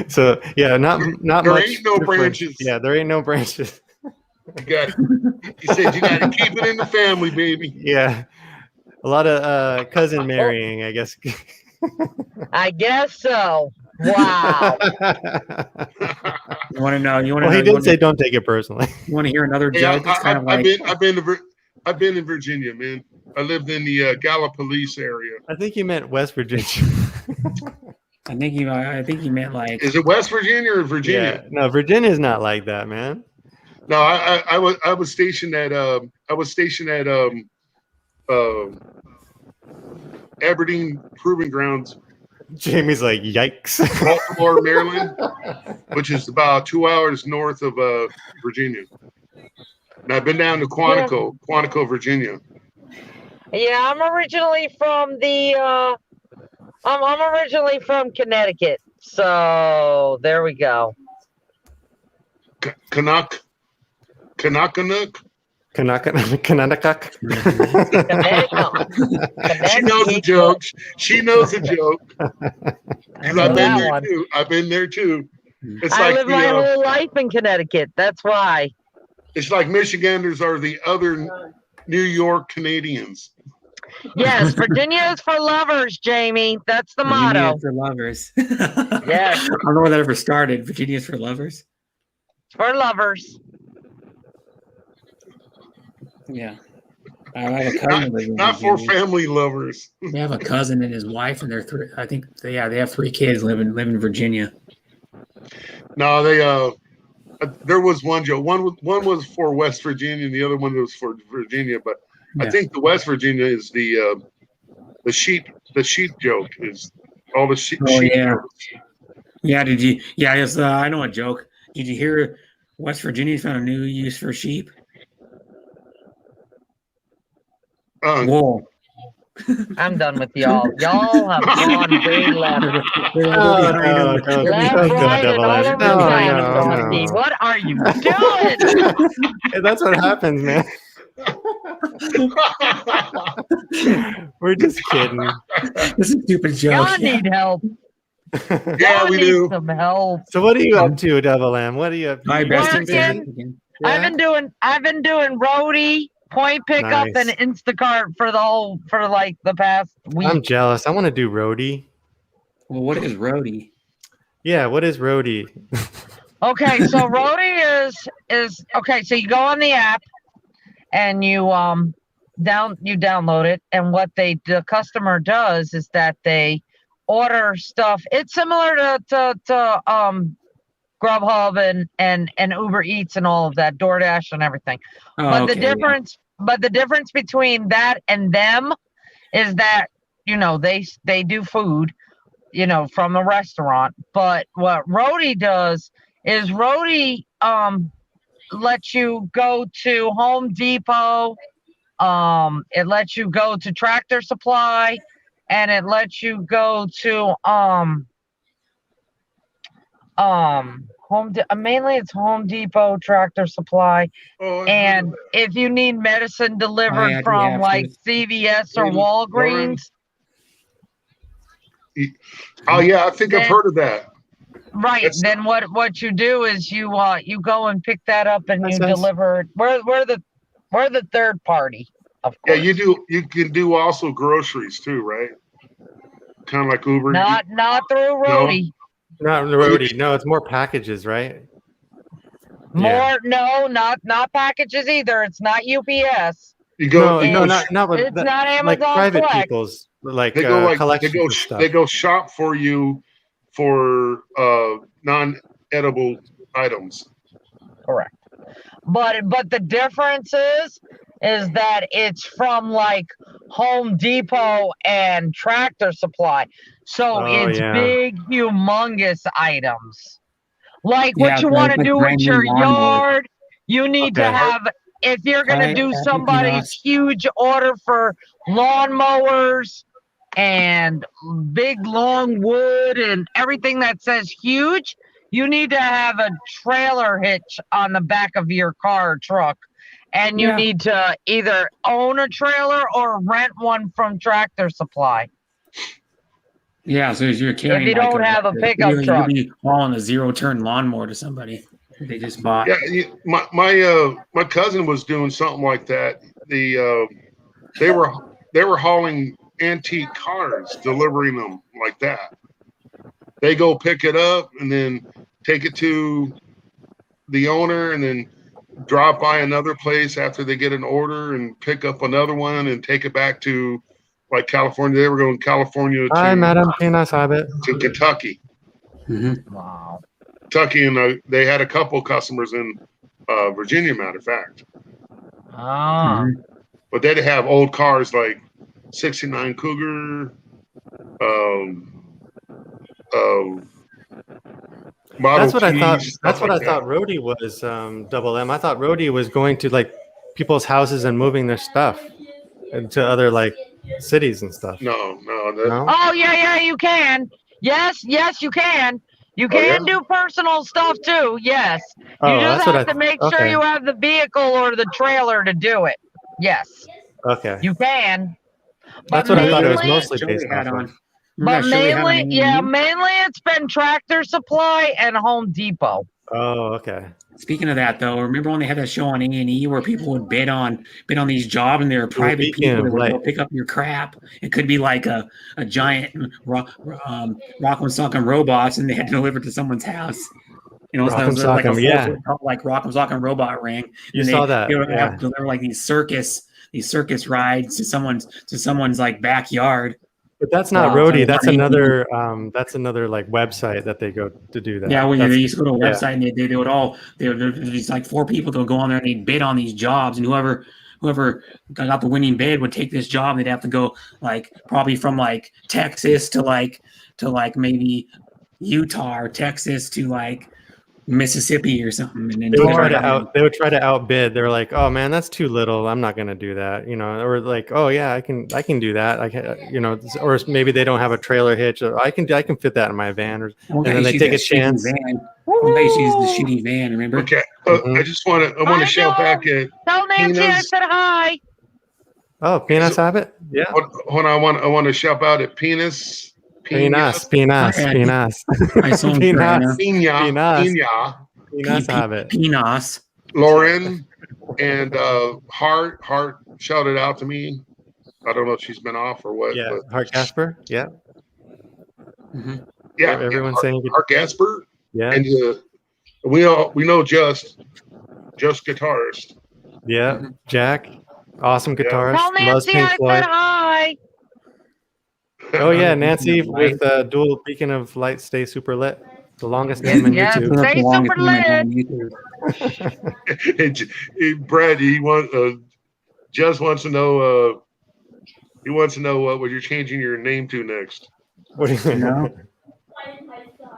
So yeah, not There much. ain't no difference. branches. Yeah, there ain't no branches. He said you got to keep it in the family, baby. Yeah, a lot of cousin marrying, I guess. I guess so. Wow. You want to know? You want to Well, know? he You did want say to, don't take it personally. you want to hear another Hey, joke? It's kind of like I've been in Virginia, man. I lived in the Gallipolis area. I think you meant West Virginia. I think you meant like. Is it West Virginia or Virginia? Yeah, no, Virginia's not like that, man. No, I was stationed at Aberdeen Proving Grounds, Jamie's like, yikes. Baltimore, Maryland, which is about 2 hours north of Virginia. And I've been down to Quantico, Virginia. Yeah, I'm originally from I'm originally from Connecticut. So there we go. Kanakanook. Kanakak. She knows the joke. She knows the joke. 'Cause I've been there too. I've been there too. It's I like lived my whole life in Connecticut. That's why. It's like Michiganders are the other New York Canadians. Yes, Virginia is for lovers, Jamie. That's the motto. Virginia for lovers. Yes. I don't know where that ever started. Virginia's for lovers. For lovers. Yeah. I have a cousin. Not for family lovers. They have a cousin and his wife, and they're three. I think they have 3 kids live in Virginia. No, they there was one joke. One was for West Virginia, and the other one was for Virginia. But Yeah. I think the West Virginia is the sheep. The sheep joke is all the sheep. Oh, sheep yeah. jokes. Yeah. Did you? Yeah. Yes. I know a joke. Did you hear West Virginia's found a new use for sheep? Wool. I'm done with y'all. Y'all have gone way left. No, Left, right, and all over town, Frosty. What are you doing? Hey, that's what happens, man. We're just kidding. This is a stupid joke. Y'all need help. Yeah, Y'all we need do. some help. So what are you up to, Devil Lamb? What are you up to? My best Working. again. I've been doing roadie, point pickup, Nice. and Instacart for the past week. I'm jealous. I want to do roadie. Well, what is roadie? Yeah, what is roadie? Okay, so roadie is okay. So you go on the app and you download it, and what the customer does is that they order stuff. It's similar to Grubhub and Uber Eats and all of that, DoorDash and everything. Oh, But okay, the difference between that and them is that they do food, from a restaurant. But what Roadie does is Roadie lets you go to Home Depot, it lets you go to Tractor Supply, and it lets you go to mainly it's Home Depot, Tractor Supply, and if you need medicine delivered from like CVS or Walgreens. Oh yeah, I think I've heard of that. Right. Then what you do is you go and pick that up and you deliver it. We're the third party, of course. Yeah, you can do also groceries too, right? Kind of like Uber. Not through Roadie. Not roadie. No, it's more packages, right? More not packages either. It's not UPS. You go not with it's not Amazon like private Collect. people's like they go collection stuff. They go shop for you for non-edible items. Correct. But the difference is that it's from like Home Depot and Tractor Supply. So it's big, humongous items. Like what you want to do with your yard, you need to have, if you're going to do somebody's huge order for lawnmowers and big long wood and everything that says huge, you need to have a trailer hitch on the back of your car or truck. And you need to either own a trailer or rent one from Tractor Supply. Yeah, so if you're carrying, you don't have a pickup truck. you'll be hauling a 0-turn lawnmower to somebody they just bought. Yeah, my cousin was doing something like that. They were hauling antique cars, delivering them like that. They go pick it up and then take it to the owner, and then drop by another place after they get an order and pick up another one and take it back to like California. They were going California Hi, Madam Pina Sabit. to Kentucky. Mm-hmm. Wow. Kentucky, and they had a couple customers in Virginia, matter of fact. Ah. But they'd have old cars like 69 Cougar, Model That's what I thought. Ts, That's what like I thought. Roadie was Double M. I thought Roadie was going to like people's houses and moving their stuff into other like cities and stuff. No. Oh yeah, you can. Yes, you can. You can do personal stuff too. Yes. You just have to make sure you have the vehicle or the trailer to do it. Yes. Okay. You can. That's what I thought it was mostly based off of. But mainly it's been Tractor Supply and Home Depot. Oh, okay. Speaking of that, though, remember when they had that show on A&E where people would bid on these jobs, and they were private people that would go pick up your crap? It could be like a giant Rock'em Sock'em robots, and they had to deliver it to someone's house. You know, Rock'em so like a Sock'em, like Rock'em Sock'em robot ring. You saw that? They would have to deliver like these circus rides to someone's like backyard. But that's not Roadie. That's another like website that they go to do that. Yeah, they used to go to a website and they would all there's like 4 people that would go on there and they'd bid on these jobs, and whoever got the winning bid would take this job. They'd have to go like probably from like Texas to like maybe Utah or Texas to like Mississippi or something, and then they would try to outbid. They're like, "Oh man, that's too little. I'm not gonna do that," you know. Or like, "Oh yeah, I can do that." I can, you know. Or maybe they don't have a trailer hitch. Or I can fit that in my van. Or and then they take a chance. She's the shitty van. Remember? Okay. I just want to shout back at. Tell Nancy I said hi. Oh, Penis Habit. Yeah. Hold on. I want to shout out at Penis. Penis. Penis Lauren and Heart shouted out to me. I don't know if she's been off or what. Yeah, but Heart Casper. Yeah. Yeah, everyone's saying Heart Casper. Yeah, and we know just guitarist. Yeah, Jack, awesome guitarist. Tell Nancy I said hi. Oh yeah, Nancy with dual beacon of light, stay super lit. The longest name on YouTube. Stay super lit. Brad, Just wants to know. He wants to know what you're changing your name to next. What do you know?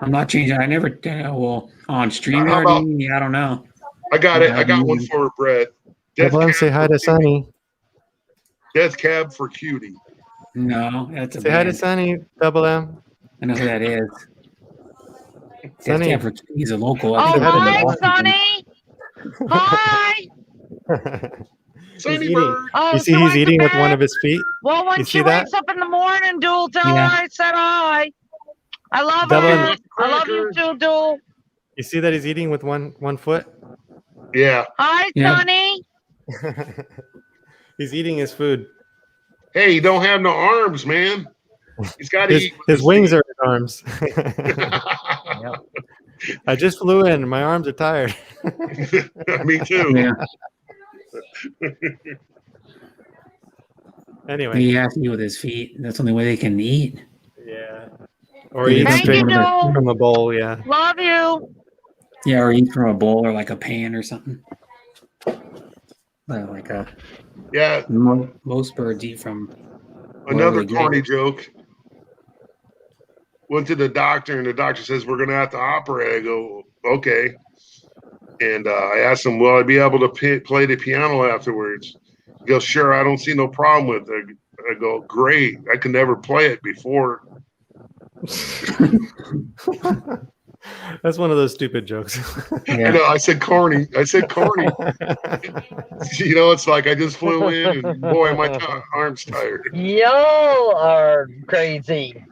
I'm not changing. I never. Well, on StreamYard, I don't know. I got it. I got one for Brad. Say hi to Sunny. Death Cab for Cutie. No, that's a say hi to Sunny. Double M. I know who that is. Sunny. He's a local. Oh, hi, Sunny. Hi. Sunny Bird. You see, he's eating with one of his feet. Well, when she wakes up in the morning, Duel, tell her I said hi. I love her. I love you too, Duel. You see that he's eating with one foot? Yeah. Hi, Sunny. He's eating his food. Hey, he don't have no arms, man. He's got to eat. His wings are his arms. I just flew in. My arms are tired. Me too. Yeah. Anyway. He has to eat with his feet. That's the only way they can eat. Yeah. Or eat straight from a bowl, yeah. Love you. Yeah, or eat from a bowl or like a pan or something. Like a most birds eat from another corny joke. Went to the doctor and the doctor says we're gonna have to operate. I go, okay. And I asked him, will I be able to play the piano afterwards? He goes, sure, I don't see no problem with it. I go, great. I could never play it before. That's one of those stupid jokes. I know. I said corny. You know, it's like I just flew in, and boy, my arm's tired. Y'all are crazy.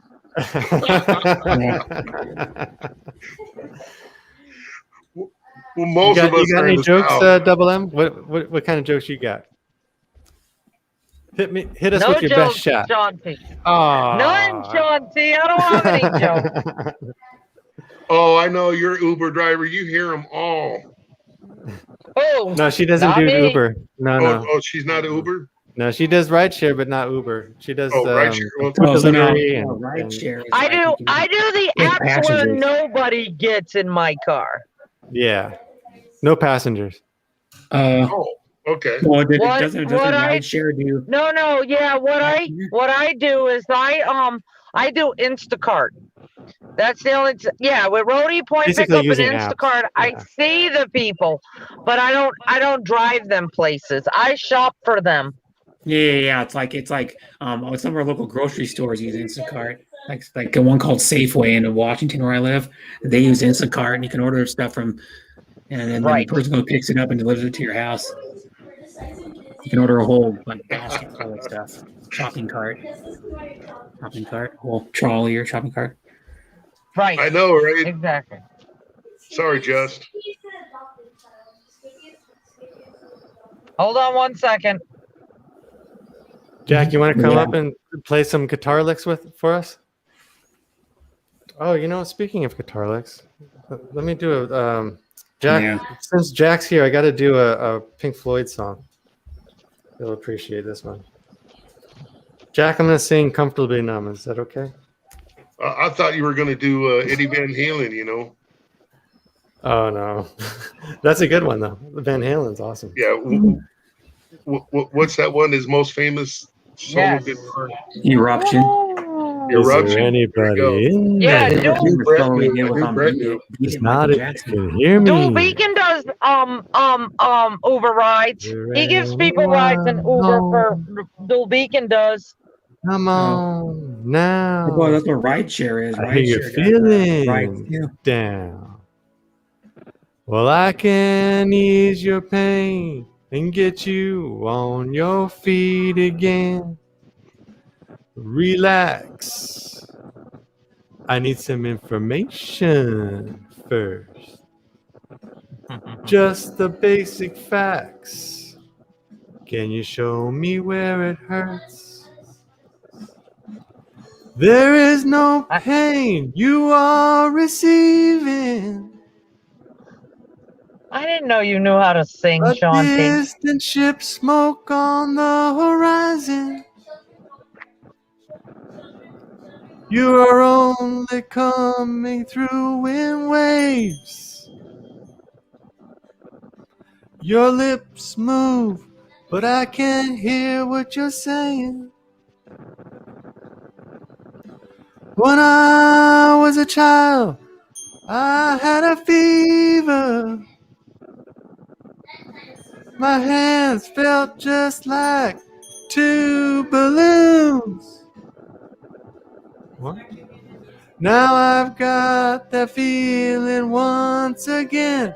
Well, most of us you got are any in the jokes, South. Double M? What kind of jokes you got? Hit us No with your jokes, best shot. Sean T. Oh, None, Sean T. I don't have any jokes. Oh, I know you're Uber driver. You hear them all. Oh, no, she doesn't not do me. Uber. No, Oh, no, oh, she's not Uber. no. She does rideshare, but not Uber. She does Rideshare. food So now, delivery ride share is I like do. you can I do the take apps where passengers. nobody gets in my car. yeah, no passengers. Oh, okay. Well, it What- doesn't what I- ride share do? No. Yeah, what I do is I do Instacart. That's the only. Yeah, with roadie point Basically pickup and using apps. Instacart, I Yeah. see the people, but I don't drive them places. I shop for them. Yeah. It's like some of our local grocery stores use Instacart. Like one called Safeway in Washington where I live. They use Instacart, and you can order stuff from, and then Right. the person goes picks it up and delivers it to your house. You can order a whole basket full of stuff. Shopping cart, whole trolley or shopping cart. Right. I know, right? Exactly. Sorry, Just. Hold on one second. Jack, you want to come Yeah. up and play some guitar licks for us? Oh, speaking of guitar licks, let me do a Jack. Yeah. Since Jack's here, I got to do a Pink Floyd song. He'll appreciate this one. Jack, I'm going to sing "Comfortably Numb." Is that okay? I thought you were going to do Eddie Van Halen. You know. Oh no, that's a good one though. Van Halen's awesome. Yeah. What's that one? His most famous solo Yes. guitar? Eruption. Is Eruption. there There anybody in Yeah, there? Joel- you go. Brett So we knew. did I with knew Brett knew. It's not if you can hear me. Dual Beacon does Uber rides. He gives people rides in Uber for Dual Beacon does. Come on now. Well, that's what ride share is. I hear you Rideshare does rides feeling too. down. Well, I can ease your pain and get you on your feet again. Relax. I need some information first. Just the basic facts. Can you show me where it hurts? There is no pain you are receiving. I didn't know you knew how to sing, A Sean T. distant ship smoke on the horizon. You are only coming through in waves. Your lips move, but I can't hear what you're saying. When I was a child, I had a fever. My hands felt just like two balloons. What? Now I've got that feeling once again.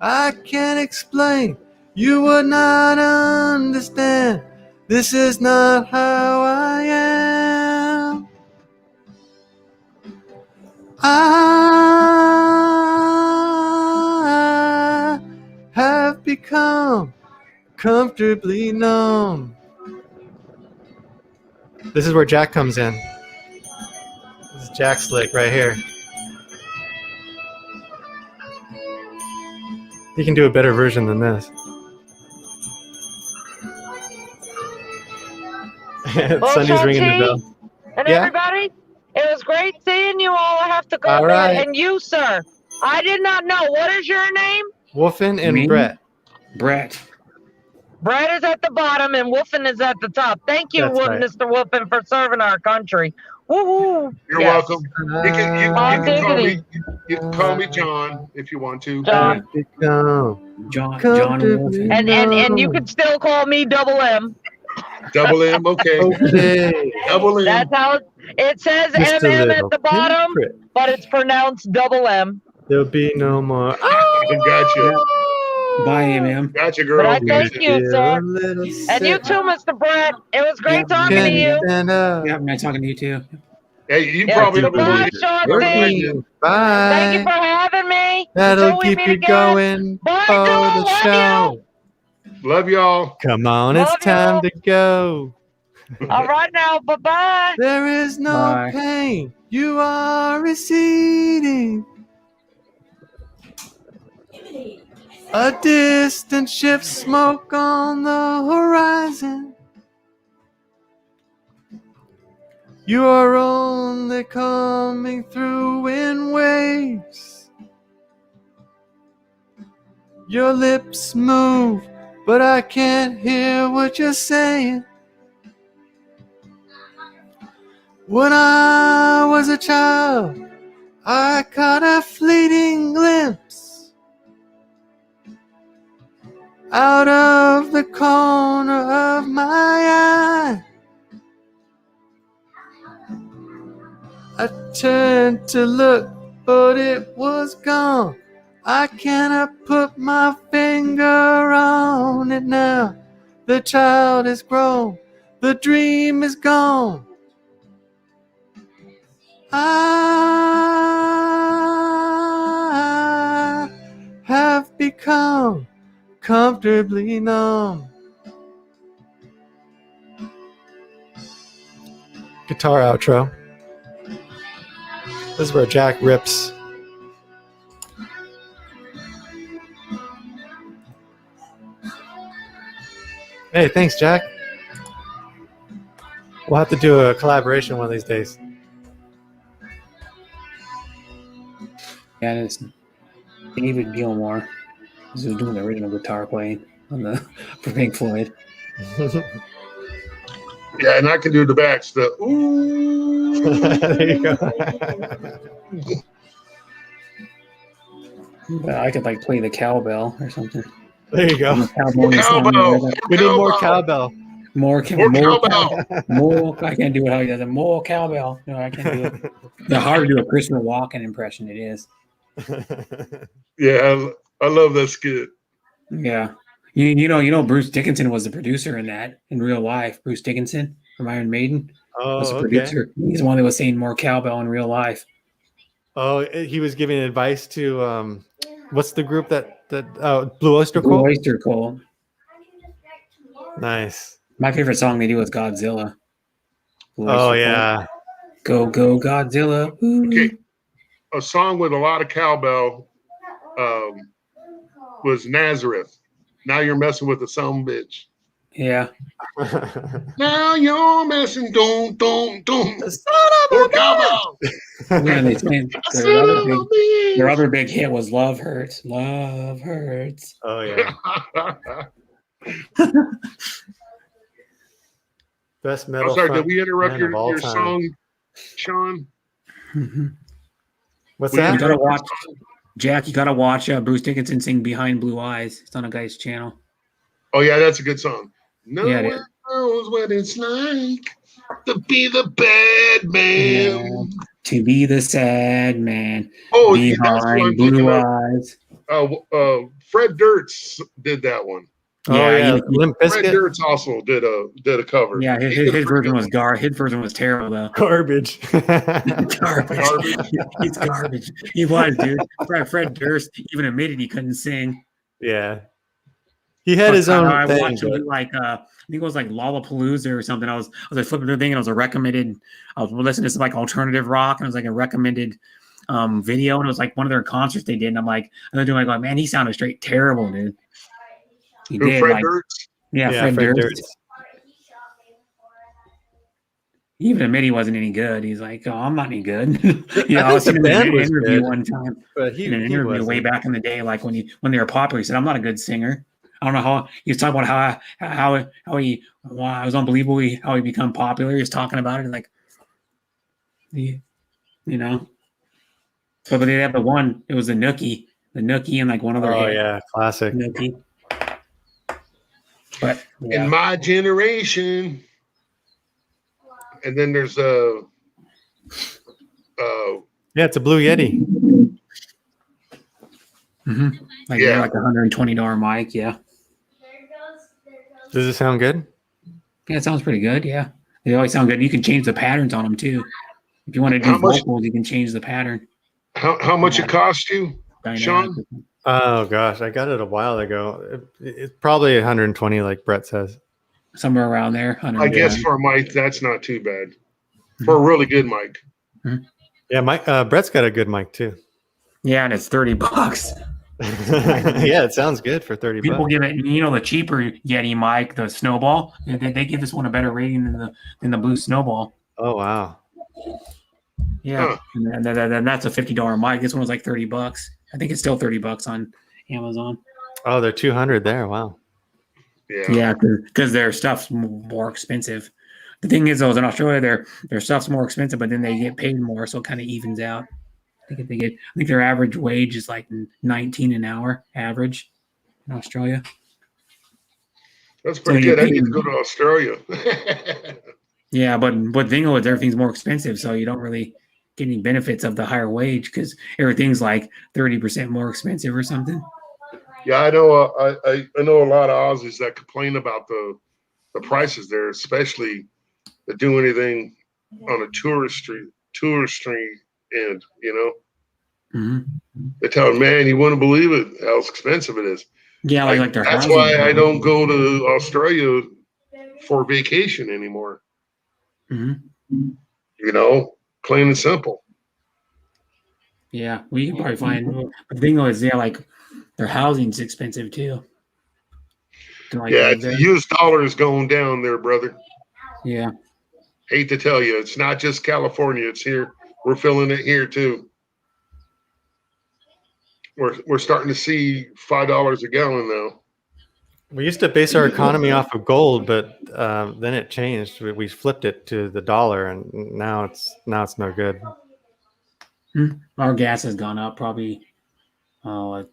I can't explain. You would not understand. This is not how I am. I have become comfortably numb. This is where Jack comes in. This is Jack's lick right here. He can do a better version than this. Well, Sonny's Sean ringing the T. bell. And Yeah? everybody, it was great seeing you all. I have to go All to bed. right. And you, sir, I did not know. What is your name? Wolfen and Me? Brett. Brett. Brett is at the bottom and Wolfen is at the top. Thank you, That's right. Mr. Wolfen, for serving our country. Woo-hoo. You're Yes. welcome. You can call me John if you want to. John. John Comfortably Wolf. And you can still call me Double M. Double M, okay. Okay. Double M. That's how it says Just a MM little at the bottom, pinprick. but it's pronounced Double M. There'll be no more. Gotcha. Bye, MM. Gotcha, But I girl. thank Gotcha. you, sir. A little And you sick. too, Mr. Brett. It was great Yeah, talking to Can you. stand up. Yeah, nice talking to you too. Hey, you Yeah, probably bye-bye, Chauncey. Working. Thank you for Bye. having me. That'll Until we keep meet you again. going Bye, for Joel. the Love show. love y'all. Come on, it's Love time you. to go. All right now. Bye-bye. There is no Bye. pain. You are receding. A distant ship, smoke on the horizon. You are only coming through in waves. Your lips move, but I can't hear what you're saying. When I was a child, I caught a fleeting glimpse out of the corner of my eye. I turned to look, but it was gone. I cannot put my finger on it now. The child is grown, the dream is gone. I have become comfortably numb. Guitar outro. This is where Jack rips. Hey, thanks, Jack. We'll have to do a collaboration one of these days. Yeah, it's David Gilmour. He's doing the original guitar playing on the for Pink Floyd. Yeah, and I can do the backs. The ooh. There you go. But I could like play the cowbell or something. There you go. More cowbell. We need more cowbell. More cowbell. More. I can't do it how he does it. More cowbell. No, I can't do it. The hard to do a Christopher Walken impression. It is. Yeah, I love that skit. Yeah. You know, Bruce Dickinson was the producer in that in real life. Bruce Dickinson from Iron Maiden was the producer. He's the one that was saying more cowbell in real life. Oh, he was giving advice to what's the group that Blue Oyster Cult? Blue Oyster Cult. Nice. My favorite song they do is Godzilla. Oh yeah. Go Godzilla. Ooh. Okay. A song with a lot of cowbell was Nazareth. Now you're messing with the some bitch. Yeah. Now you're messing. Don't. More cowbell. Yeah, they sang their other big hit was Love Hurts. Love Hurts. Oh yeah. Best metal. I'm sorry, did we interrupt your time. song, Sean? Mm-hmm. What's that? You gotta watch, Jack. You gotta watch Bruce Dickinson sing "Behind Blue Eyes." It's on a guy's channel. Oh yeah, that's a good song. No Yeah, one knows what it's like to be the bad man. Yeah. To be the sad man. Oh, behind blue eyes. Fred Durst did that one. Oh yeah, Limp Fred Bizkit. Durst also did a cover. Yeah, his version was his version was terrible though. Garbage. Garbage. He's garbage. He was, dude. Fred Durst even admitted he couldn't sing. Yeah. He had his own I thing. watched him do like I think it was like Lollapalooza or something. I was like flipping through the thing and it was a recommended. I was listening to some like alternative rock and it was like a recommended video and it was like one of their concerts they did and I'm like doing like man he sounded straight terrible, dude. He did Fred like Durst? Yeah, Fred Durst. He even admitted he wasn't any good. He's like, "Oh, I'm not any good." I was in an interview one time, but in an interview way back in the day, like when they were popular. He said, "I'm not a good singer." I don't know how he was talking about how it was unbelievable how he become popular. He was talking about it like, So, but they have the one. It was the Nookie, and like one other. Oh yeah, classic Nookie. But in my generation, and then there's it's a Blue Yeti. Like Yeah. they're like $120 mic. Yeah. Does it sound good? Yeah, it sounds pretty good. Yeah. They always sound good. You can change the patterns on them too. If you want to do How much? vocals, you can change the pattern. How much it cost you, Dynamic. Sean? Oh gosh, I got it a while ago. It's probably 120, like Brett says. Somewhere around there. I guess for a mic, that's not too bad. For a really good mic. Yeah, Mike. Brett's got a good mic too. Yeah, and it's $30. Yeah, it sounds good for 30 People bucks. give it, the cheaper Yeti mic, the Snowball. They give this one a better rating than the Blue Snowball. Oh wow. Yeah, and then that's a $50 mic. This one was like $30. I think it's still $30 on Amazon. Oh, they're 200 there. Wow. Yeah, because their stuff's more expensive. The thing is, though, is in Australia, their stuff's more expensive, but then they get paid more, so it kind of evens out. I think their average wage is like 19 an hour average in Australia. That's pretty good. I need to go to Australia. Yeah, but thing is, everything's more expensive, so you don't really get any benefits of the higher wage because everything's like 30% more expensive or something. Yeah, I know. I know a lot of Aussies that complain about the prices there, especially that do anything on a touristy end. They tell me, man, you wouldn't believe it how expensive it is. Yeah, like their that's housing. why I don't go to Australia for vacation anymore. Plain and simple. Yeah, we can probably find. The thing is, like their housing's expensive too. The US dollar is going down there, brother. Yeah. Hate to tell you, it's not just California. It's here. We're feeling it here too. We're starting to see $5 a gallon now. We used to base our economy off of gold, but then it changed. We flipped it to the dollar, and now it's no good. Our gas has gone up probably like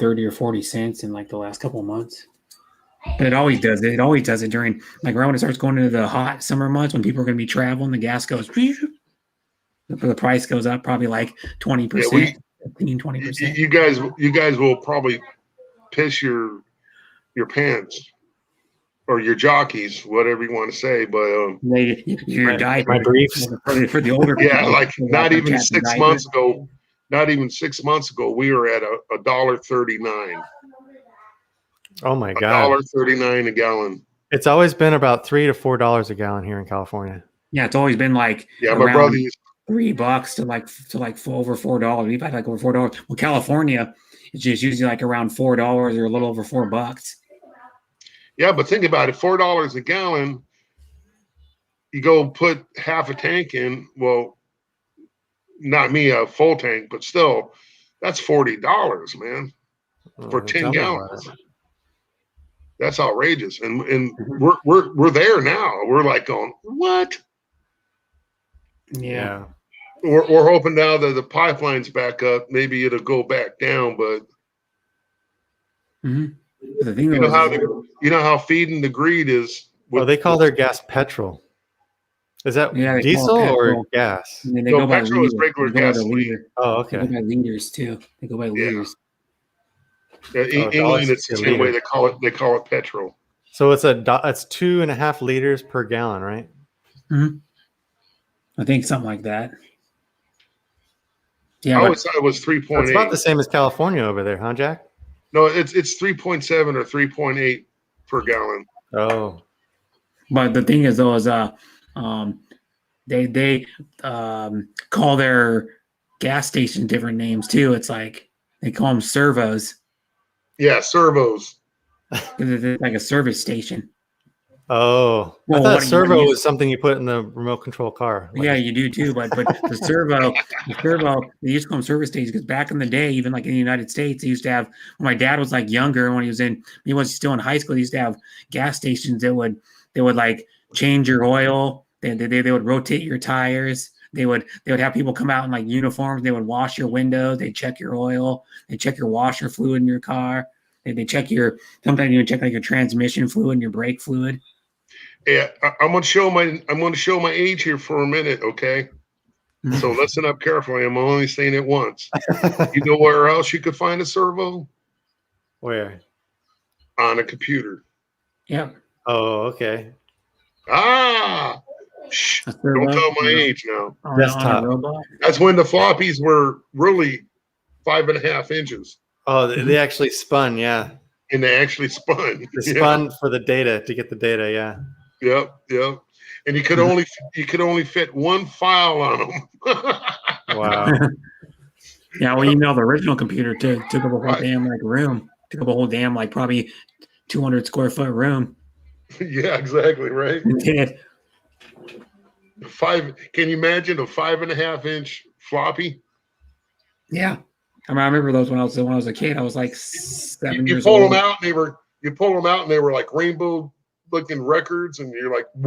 30 or 40 cents in like the last couple of months. But it always does it. It always does it during like around when it starts going into the hot summer months when people are going to be traveling. The gas goes, the price goes up probably like 20%, 15-20%. You guys will probably piss your pants or your jockeys, whatever you want to say, but your diet, my briefs for the older yeah, people, like not even 6 months ago. Not even 6 months ago, we were at $1.39. Oh my God! $1.39 a gallon. It's always been about $3 to $4 a gallon here in California. Yeah, it's always been like my brother used $3 to like over $4. We've had like over $4. Well, California, it's just usually like around $4 or a little over $4. Yeah, but think about it: $4 a gallon. You go put half a tank in. Well, not me a full tank, but still, that's $40, man, for 10 gallons. That's outrageous, and we're there now. We're like going, what? Yeah. We're hoping now that the pipeline's back up. Maybe it'll go back down, but the thing you know how feeding the greed is. Well, they call their gas petrol. Is that diesel or gas? And then they go by petrol is regular gasoline. Oh, okay. They go by liters too. They go by liters. Yeah, England, it's the same way they call it. They call it petrol. So it's 2.5 liters per gallon, right? I think something like that. Yeah, I always thought it was 3.8. It's about the same as California over there, huh, Jack? No, it's 3.7 or 3.8 per gallon. Oh, but the thing is, though, is they call their gas stations different names too. It's like they call them servos. Yeah, servos. It's like a service station. Oh, I thought servo was something you put in the remote control car. Yeah, you do too. But the servo, they used to call them service stations because back in the day, even like in the United States, they used to have. When my dad was like younger, when he was still in high school, they used to have gas stations that would like change your oil. They would rotate your tires. They would have people come out in like uniforms. They would wash your windows. They check your oil. They check your washer fluid in your car. They check sometimes even check like your transmission fluid and your brake fluid. Yeah, I'm going to show my age here for a minute, okay? So listen up carefully. I'm only saying it once. You know where else you could find a servo? Where? On a computer. Yeah. Oh, okay. Ah, shh, don't tell my age now. On a robot. That's when the floppies were really 5.5 inches. Oh, they actually spun, yeah. And they actually spun. They spun for the data to get the data, yeah. Yep. And you could only fit one file on them. Wow. Yeah, well, the original computer took up a whole damn room. Took up a whole damn probably 200 square foot room. Yeah, exactly right. It did. Can you imagine a 5.5 inch floppy? Yeah, I remember those when I was a kid. I was like 7 You years pull old. them out, and they were like rainbow looking records, and you're like, I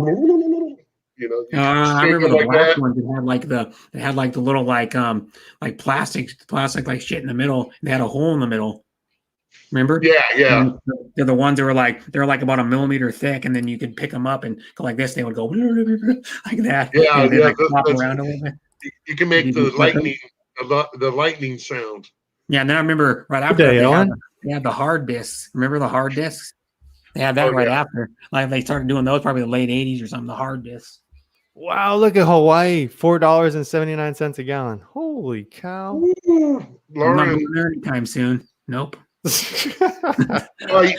remember the black ones that had the little plastic shit in the middle. And they had a hole in the middle. Remember? Yeah. And they're the ones that were they're about a millimeter thick, and then you could pick them up and go like this. They would go like that. Yeah, and yeah. Flop around a little bit. You can make the lightning sound. Yeah, and then I remember right after they had the hard discs. Remember the hard discs? They had that after. They started doing those probably the late 80s or something. The hard discs. Wow, look at Hawaii. $4.79 a gallon. Holy cow. Ooh, I'm not going there anytime soon. Nope. Well,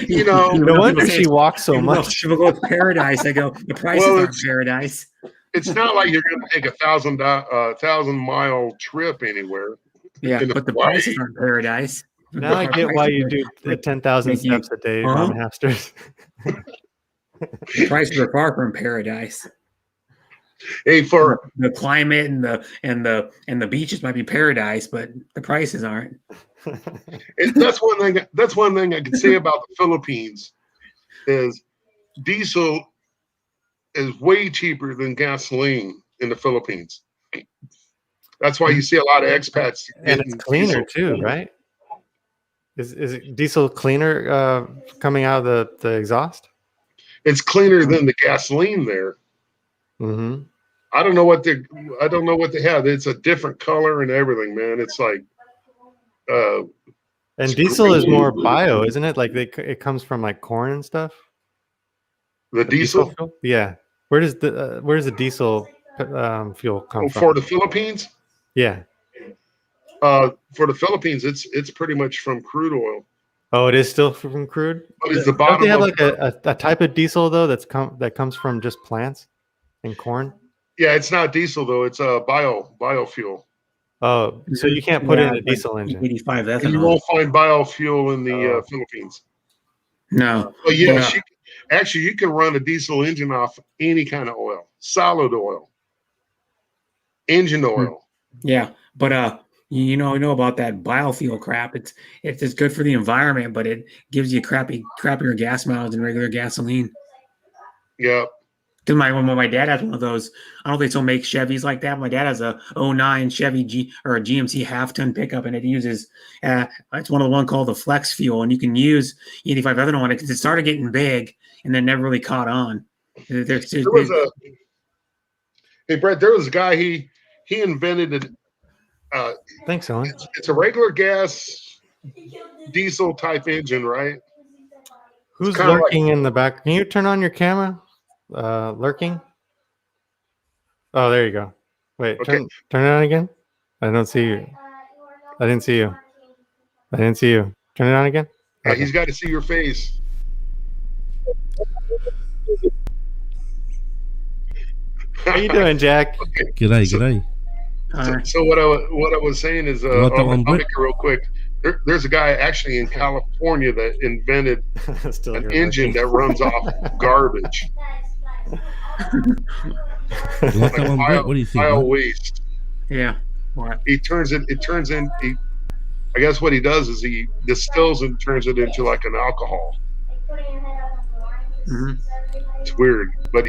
no wonder she walks so much. She will go to paradise. I go, the prices aren't paradise. It's not like you're going to take a 1,000-mile trip anywhere. Yeah, but the prices aren't paradise. Now I get why you do 10,000 steps a day, Mom Hamsters. The prices are far from paradise. Hey, for the climate and the beaches might be paradise, but the prices aren't. That's one thing I can say about the Philippines is diesel is way cheaper than gasoline in the Philippines. That's why you see a lot of expats. And it's cleaner too, right? Is it diesel cleaner coming out of the exhaust? It's cleaner than the gasoline there. Mm-hmm. I don't know what they have. It's a different color and everything, man. It's like and diesel is more bio, isn't it? It comes from corn and stuff. The diesel fuel? Yeah. Where does the diesel fuel come from? For the Philippines? Yeah. For the Philippines, it's pretty much from crude oil. Oh, it is still from crude. But it's the bottom. Don't they have a type of diesel though that comes from just plants and corn? Yeah, it's not diesel though. It's a biofuel. Oh, so you can't put it in a diesel engine. 85 ethanol. And you won't find biofuel in the Philippines. No. But yes, you can run a diesel engine off any kind of oil, solid oil, engine oil. Yeah, but you know about that biofuel crap. It's good for the environment, but it gives you crappier gas mileage than regular gasoline. Yep. When my dad has one of those, I don't know if they still make Chevys like that. My dad has a 09 Chevy or a GMC half-ton pickup, and it uses it's one of the one called the Flex Fuel, and you can use 85 ethanol on it because it started getting big and then never really caught on. Hey Brett, there was a guy he invented it. Thanks, Owen. It's a regular gas diesel type engine, right? Who's lurking in the back? Can you turn on your camera? Lurking. Oh, there you go. Wait, okay. Turn it on again. I don't see you. I didn't see you. Turn it on again. Yeah, he's got to see your face. How you doing, Jack? Okay. G'day. So what I was saying is, I'll make it real quick. There's a guy actually in California that invented an engine that runs off garbage. Like what do you think? Bio waste. Yeah. What? I guess what he does is he distills and turns it into like an alcohol. Mm-hmm. It's weird, but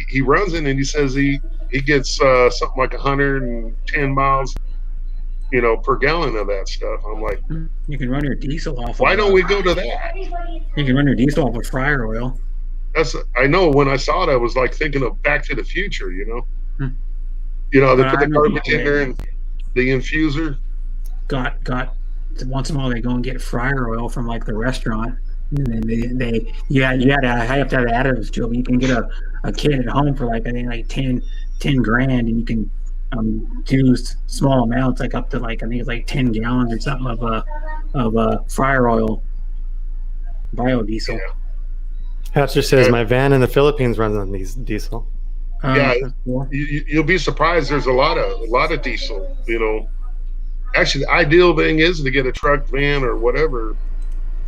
he runs it and he says he gets something like 110 miles, per gallon of that stuff. I'm like, you can run your diesel off. Why don't we go to that? You can run your diesel off of fryer oil. I know. When I saw it, I was like thinking of Back to the Future. You know, they But put I the know garbage people in there and the infuser. got once in a while they go and get fryer oil from like the restaurant. And then they I have to have additives to it. You can get a kit at home for like I think like 10 grand, and you can do small amounts, like up to like I think it's like 10 gallons or something of fryer oil, biodiesel. Yeah. Hatcher says my van in the Philippines runs on these diesel. Yeah, That's cool. you'll be surprised. There's a lot of diesel. You know, actually, the ideal thing is to get a truck, van, or whatever,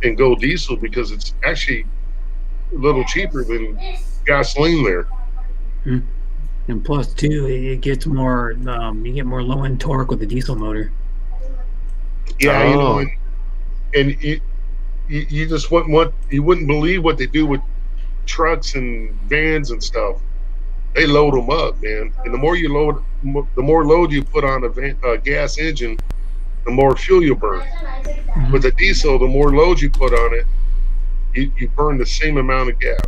and go diesel because it's actually a little cheaper than gasoline there. And plus too, it gets more. You get more low end torque with the diesel motor. Yeah, you know, and you just wouldn't believe what they do with trucks and vans and stuff. They load them up, man. And the more you load, the more load you put on a gas engine, the more fuel you burn. With the diesel, the more load you put on it, you burn the same amount of gas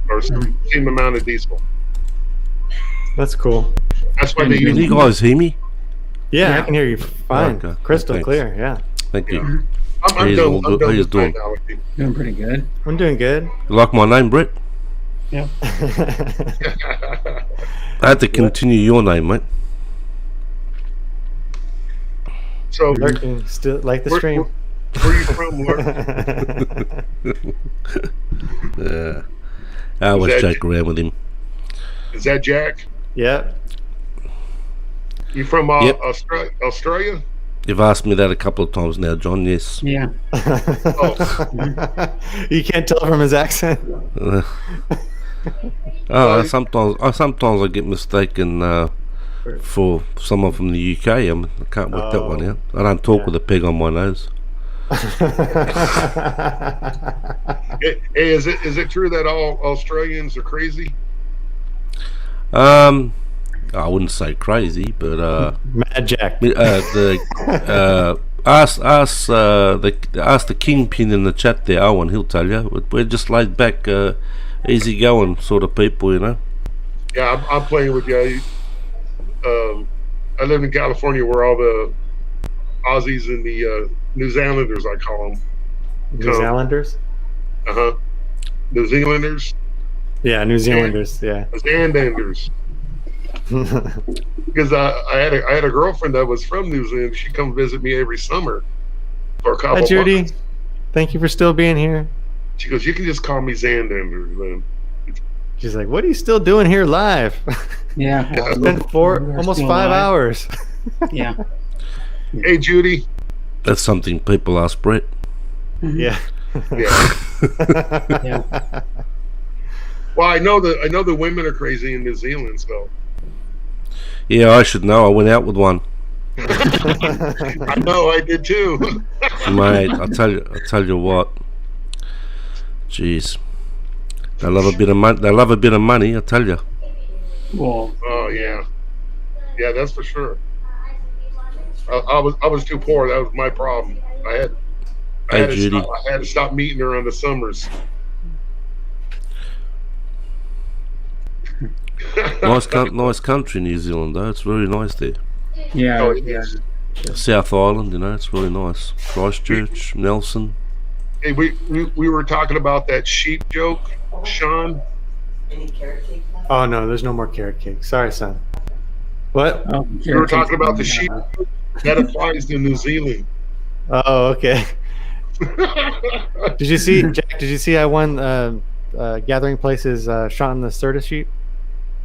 or same amount of diesel. That's cool. That's why they Can use. you guys hear me? Yeah, I can hear you fine. Okay, Crystal thanks. clear, yeah. Thank you. I'm How you done. doing? How you doing? Doing pretty good. I'm doing good. You like my name, Brett? Yeah. I had to continue your name, mate. So, Lurking, still like the stream. Where are you from, Lurk? Yeah. I always that joke around with him. Is that Jack? Yep. You from Yep. Australia? You've asked me that a couple of times now, John. Yes. Yeah. You can't tell from his accent. Sometimes I get mistaken for someone from the UK. I can't work that one out. I don't talk with a peg on my nose. Hey, is it true that all Australians are crazy? I wouldn't say crazy, but Mad Jack. Ask the kingpin in the chat there, Owen. He'll tell you. We're just laid back, easy going sort of people, you know. Yeah, I'm playing with you. I live in California, where all the Aussies and the New Zealanders, I call them. New Zealanders? New Zealanders. Yeah, New Zealanders. Yeah. Zealanders. Because I had a girlfriend that was from New Zealand. She'd come visit me every summer for a couple Hi, Judy. months. Thank you for still being here. She goes, "You can just call me Xander, man." She's like, "What are you still doing here live?" Yeah. It's been almost 5 hours. Yeah. Hey, Judy. That's something people ask Brett. Yeah. Yeah. Well, I know the women are crazy in New Zealand, so. Yeah, I should know. I went out with one. I know, I did too. Mate, I tell you what. Jeez, they love a bit of money. They love a bit of money. I tell you. Well. Oh yeah, that's for sure. I was too poor. That was my problem. I had to stop meeting her on the summers. Nice country, New Zealand. Though it's very nice there. Yeah. Oh, it is. South Island, you know, it's really nice. Christchurch, Nelson. Hey, we were talking about that sheep joke, Sean. Any carrot cake? Oh no, there's no more carrot cake. Sorry, son. What? Oh, We were talking about the sheep. That applies to New Zealand. Oh, okay. Did you see, Jack? Did you see I won Gathering Place's Sean the Serta Sheep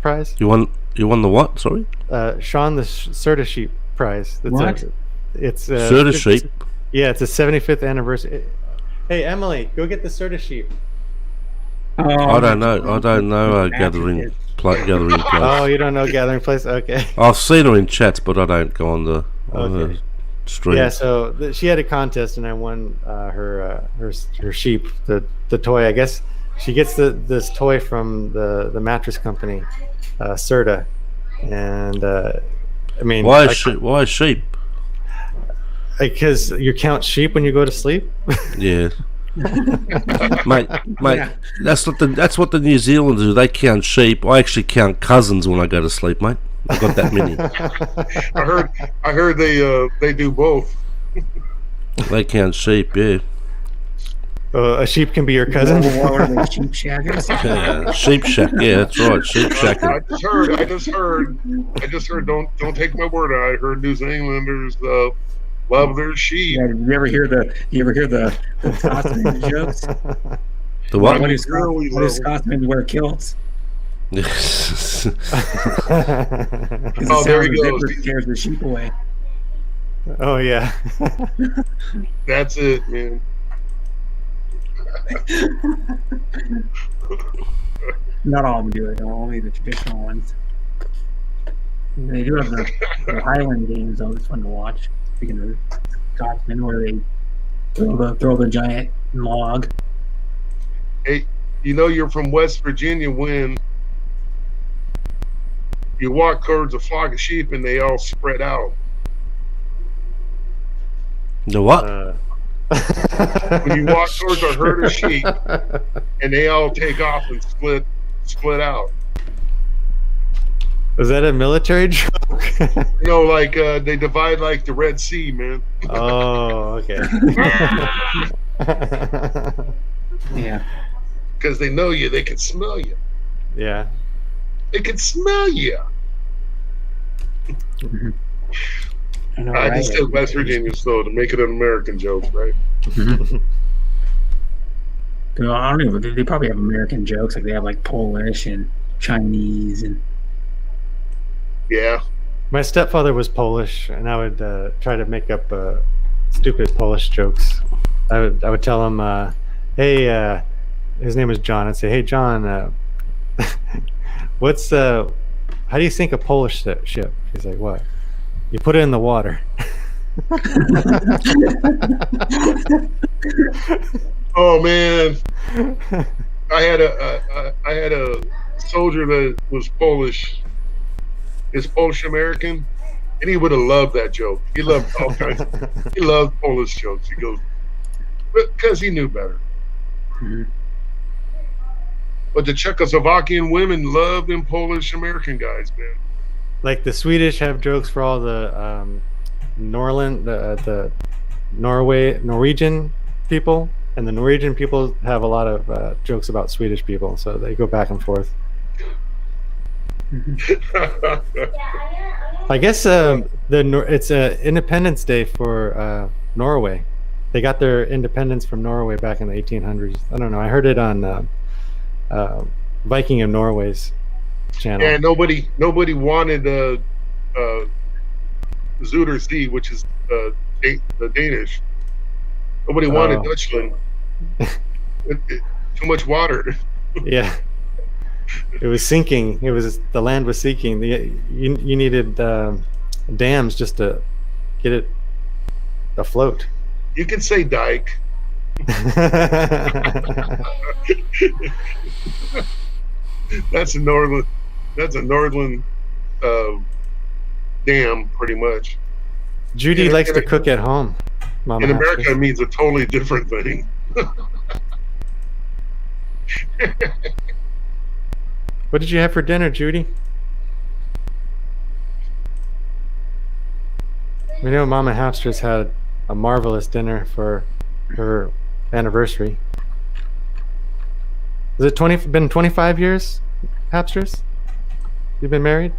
prize? You won the what? Sorry. Sean the Serta Sheep prize. What? It's Serta sheep. Yeah, it's a 75th anniversary. Hey, Emily, go get the Serta sheep. I don't know. Gathering place. Oh, you don't know Gathering Place? Okay. I've seen her in chats, but I don't go on the stream. Yeah, so she had a contest, and I won her sheep, the toy. I guess she gets this toy from the mattress company, Serta, and I mean, why is sheep? Because you count sheep when you go to sleep. Yeah. mate, that's what the New Zealanders do. They count sheep. I actually count cousins when I go to sleep, mate. I've got that many. I heard they do both. They count sheep, yeah. A sheep can be your cousin. Sheep shaggers. Yeah, sheep shack. Yeah, that's right. Sheep shacking. I just heard. Don't take my word. I heard New Zealanders love their sheep. Yeah, you ever hear the Scotsman jokes? The what? What do Scotsmen wear kilts? Oh, there he goes. Scares the sheep away. Oh yeah. That's it, man. Not all of them do it, though, only the traditional ones. They do have the Highland games, though. It's fun to watch. Speaking of Scotsmen, where they throw the giant log. Hey, you're from West Virginia when you walk towards a flock of sheep and they all spread out. The what? When you walk towards a herd of sheep and they all take off and split out. Was that a military joke? Like they divide like the Red Sea, man. Oh, okay. Yeah. Because they know you, they can smell you. Yeah. They can smell you. I just took West Virginia slow to make it an American joke, right? I don't know. They probably have American jokes, like they have like Polish and Chinese and. Yeah. My stepfather was Polish, and I would try to make up stupid Polish jokes. I would tell him, "Hey, his name was John." I'd say, "Hey, John, how do you sink a Polish ship?" He's like, "What? You put it in the water." Oh man, I had a soldier that was Polish. Is Polish American, and he would have loved that joke. He loved all kinds. He loved Polish jokes. He goes, because he knew better. Mm-hmm. But the Czechoslovakian women love them Polish American guys, man. Like the Swedish have jokes for all the the Norwegian people, and the Norwegian people have a lot of jokes about Swedish people, so they go back and forth. I guess it's Independence Day for Norway. They got their independence from Norway back in the 1800s. I don't know. I heard it on Viking of Norway's channel. Yeah, nobody wanted Zuiderzee, which is the Danish. Nobody wanted Dutchland. Too much water. Yeah. It was sinking. The land was sinking. You needed dams just to get it afloat. You can say dike. That's a northern dam, pretty much. Judy likes to cook at home. Mama in America, it means a totally different thing. What did you have for dinner, Judy? We know Mama Hamsters had a marvelous dinner for her anniversary. Has it been 25 years, Hamsters? You've been married?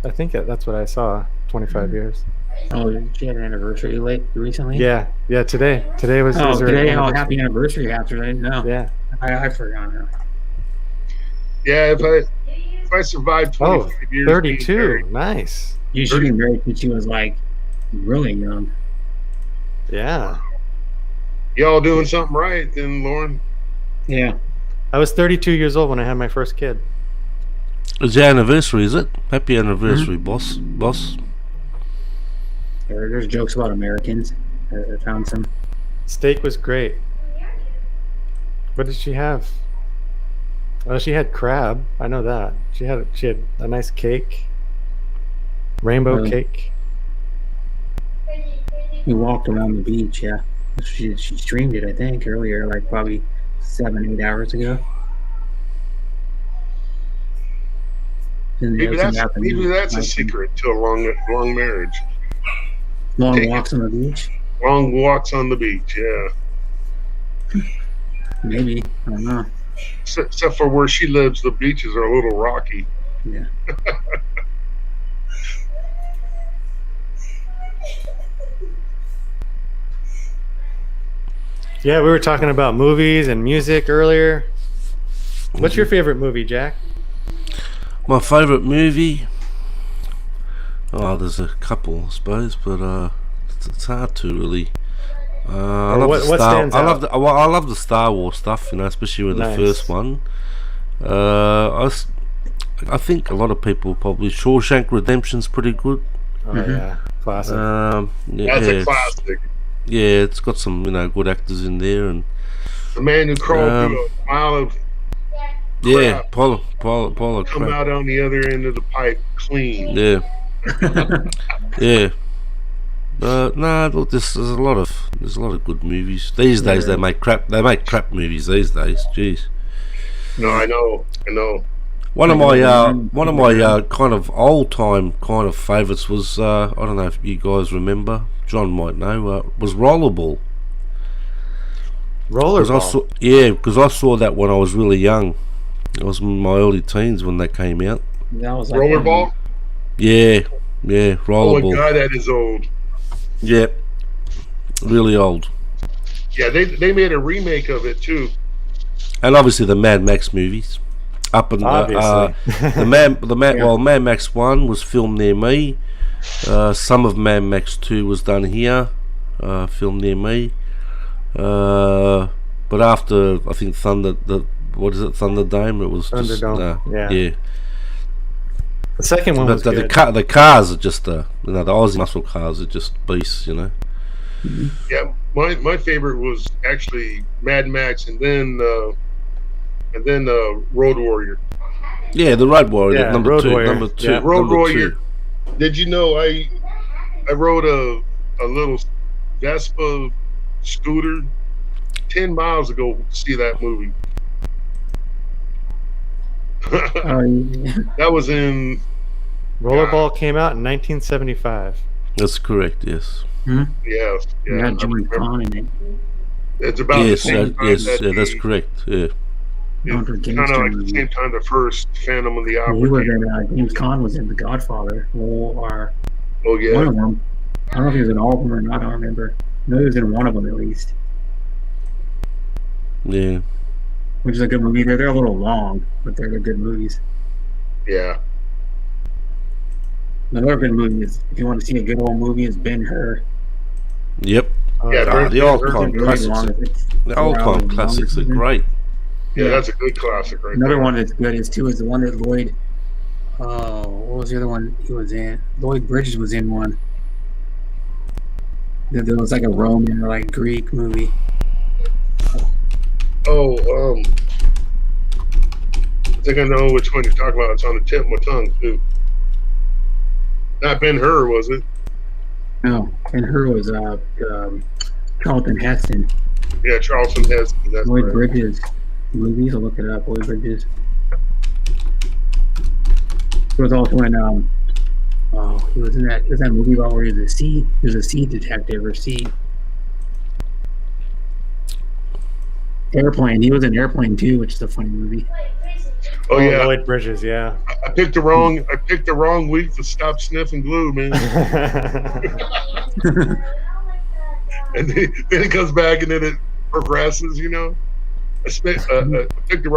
I think that's what I saw. 25 years. Oh, she had an anniversary recently? Yeah, today. Today was her today. anniversary. Oh, happy anniversary, Hamster. I didn't know. Yeah. I forgot her. Yeah, if I survived 25 years. 32. Nice. You should be married since she was like really young. Yeah. Y'all doing something right then, Lauren? Yeah. I was 32 years old when I had my first kid. It's the anniversary, is it? Happy anniversary, boss. There's jokes about Americans. I found some. Steak was great. What did she have? Oh, she had crab. I know that. She had a nice cake. Rainbow cake. We walked around the beach, yeah. She streamed it, I think, earlier, like probably 7-8 hours ago. Maybe that's a secret to a long marriage. Long walks on the beach. Long walks on the beach, yeah. Maybe, I don't know. Except for where she lives, the beaches are a little rocky. Yeah. Yeah, we were talking about movies and music earlier. What's your favorite movie, Jack? My favorite movie? Oh, there's a couple, I suppose, but it's hard to really. I love the Star Wars stuff, especially with the first one. I think a lot of people probably Shawshank Redemption's pretty good. Oh yeah, classic. That's a classic. Yeah, it's got some good actors in there, and the man who crawled through a mile of Paul come out on the other end of the pipe clean. Yeah, yeah. Look, there's a lot of good movies these days. They make crap movies these days. Jeez. No, I know. One of my kind of old time kind of favourites was I don't know if you guys remember. John might know. Was Rollerball. Rollerball. Because I saw that when I was really young. It was in my early teens when that came out. That was Rollerball. Yeah, Rollerball. Oh my God, that is old. Yep, really old. Yeah, they made a remake of it too. And obviously the Mad Max movies. Mad Max 1 was filmed near me. Some of Mad Max 2 was done here, filmed near me. But after I think Thunderdome, it was just yeah. The second one was good. The cars are just the Aussie muscle cars are just beasts, Yeah, my favorite was actually Mad Max, and then Road Warrior. Yeah, the Road Warrior, number two. Yeah. Road Warrior. Did you know I rode a little Vespa scooter 10 miles to go see that movie. That was in Rollerball came out in 1975. That's correct. Yes. Yes. Yeah. Jimmy Conn in it. It's about the same time that's correct. Yeah. Kind of like the same time the first Phantom of the Opera. James Conn was in The Godfather. Oh yeah. One of them. I don't know if he was in all of them or not. I don't remember. No, he was in one of them at least. Yeah. Which is a good movie. They're a little long, but they're good movies. Yeah. Another good movie is, if you want to see a good old movie, is Ben-Hur. Yep. The old time classics. The old time classics are great. Yeah, that's a good classic, right? Another one that's good is the one that Lloyd. What was the other one he was in? Lloyd Bridges was in one. There was like a Roman or like Greek movie. I think I know which one you're talking about. It's on the tip of my tongue too. Not Ben-Hur, was it? No, Ben-Hur was Charlton Heston. Yeah, Charlton Heston. That's Lloyd Bridges movies. I'll look it up. Lloyd Bridges. He was also in he was in that movie about where he was a sea detective or sea airplane. He was in Airplane too, which is a funny movie. Oh yeah, Lloyd Bridges. Yeah, I picked the wrong week to stop sniffing glue, man. And then it comes back, and then it progresses. I picked the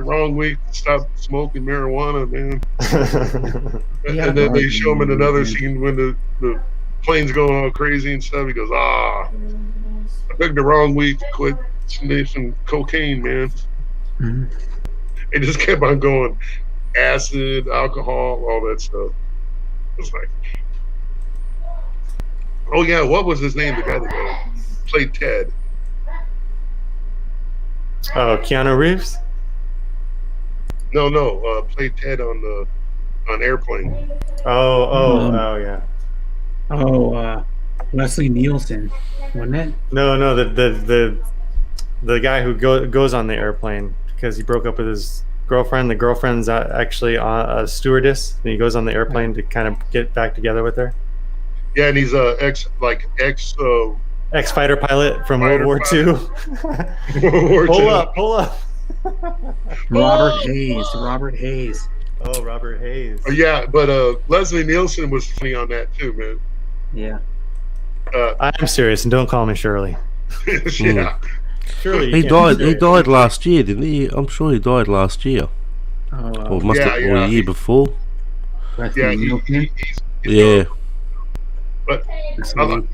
wrong week to stop smoking marijuana, man. And then they show him in another scene when the plane's going all crazy and stuff. He goes, I picked the wrong week to quit sniffing cocaine, man. Mm-hmm. It just kept on going. Acid, alcohol, all that stuff. It's like, oh yeah, what was his name? The guy that played Ted. Oh, Keanu Reeves? No, played Ted on Airplane. Oh yeah. Leslie Nielsen, wasn't it? No, the guy who goes on the airplane because he broke up with his girlfriend. The girlfriend's actually a stewardess, and he goes on the airplane to kind of get back together with her. Yeah, and he's a ex fighter pilot from World War II. Pull up. Robert Hayes. Oh, Robert Hayes. Yeah, but Leslie Nielsen was funny on that too, man. Yeah. I'm serious, and don't call me Shirley. Yeah. Surely he died last year, didn't he? I'm sure he died last year. Or must have or a year before. Yeah, yeah. But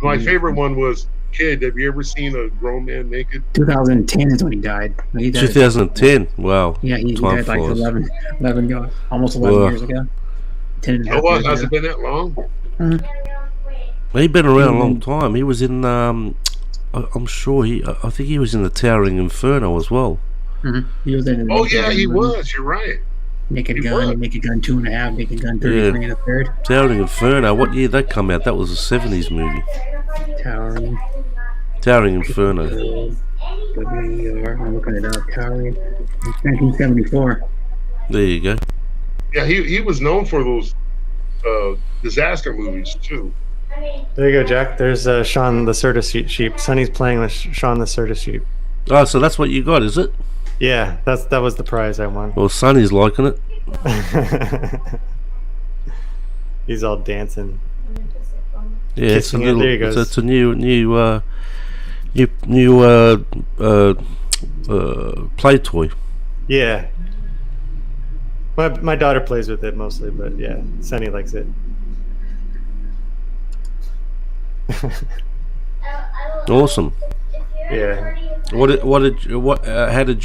my favorite one was Kid. Have you ever seen a grown man naked? 2010 is when he died. 2010. Wow. Yeah, he died like 11 almost 11 years ago. 10 and a half Oh, years has ago. it been that long? Mhm. He'd been around a long time. He was in. I'm sure I think he was in the Towering Inferno as well. Mm-hmm. He was in. Oh yeah, he was. You're right. Naked Gun, Naked Gun 2.5, Naked Gun 33 and a third. Towering Inferno. What year did that come out? That was a 70s movie. Towering Inferno. I'm looking it up. Towering. 1974. There you go. Yeah, he was known for those disaster movies too. There you go, Jack. There's Shaun the Circus Sheep. Sonny's playing with Shaun the Circus Sheep. Oh, so that's what you got, is it? Yeah, that was the prize I won. Well, Sonny's liking it. He's all dancing. Yeah, it's a little. There he goes. It's a new play toy. Yeah. My daughter plays with it mostly, but yeah, Sonny likes it. Awesome. Yeah. How did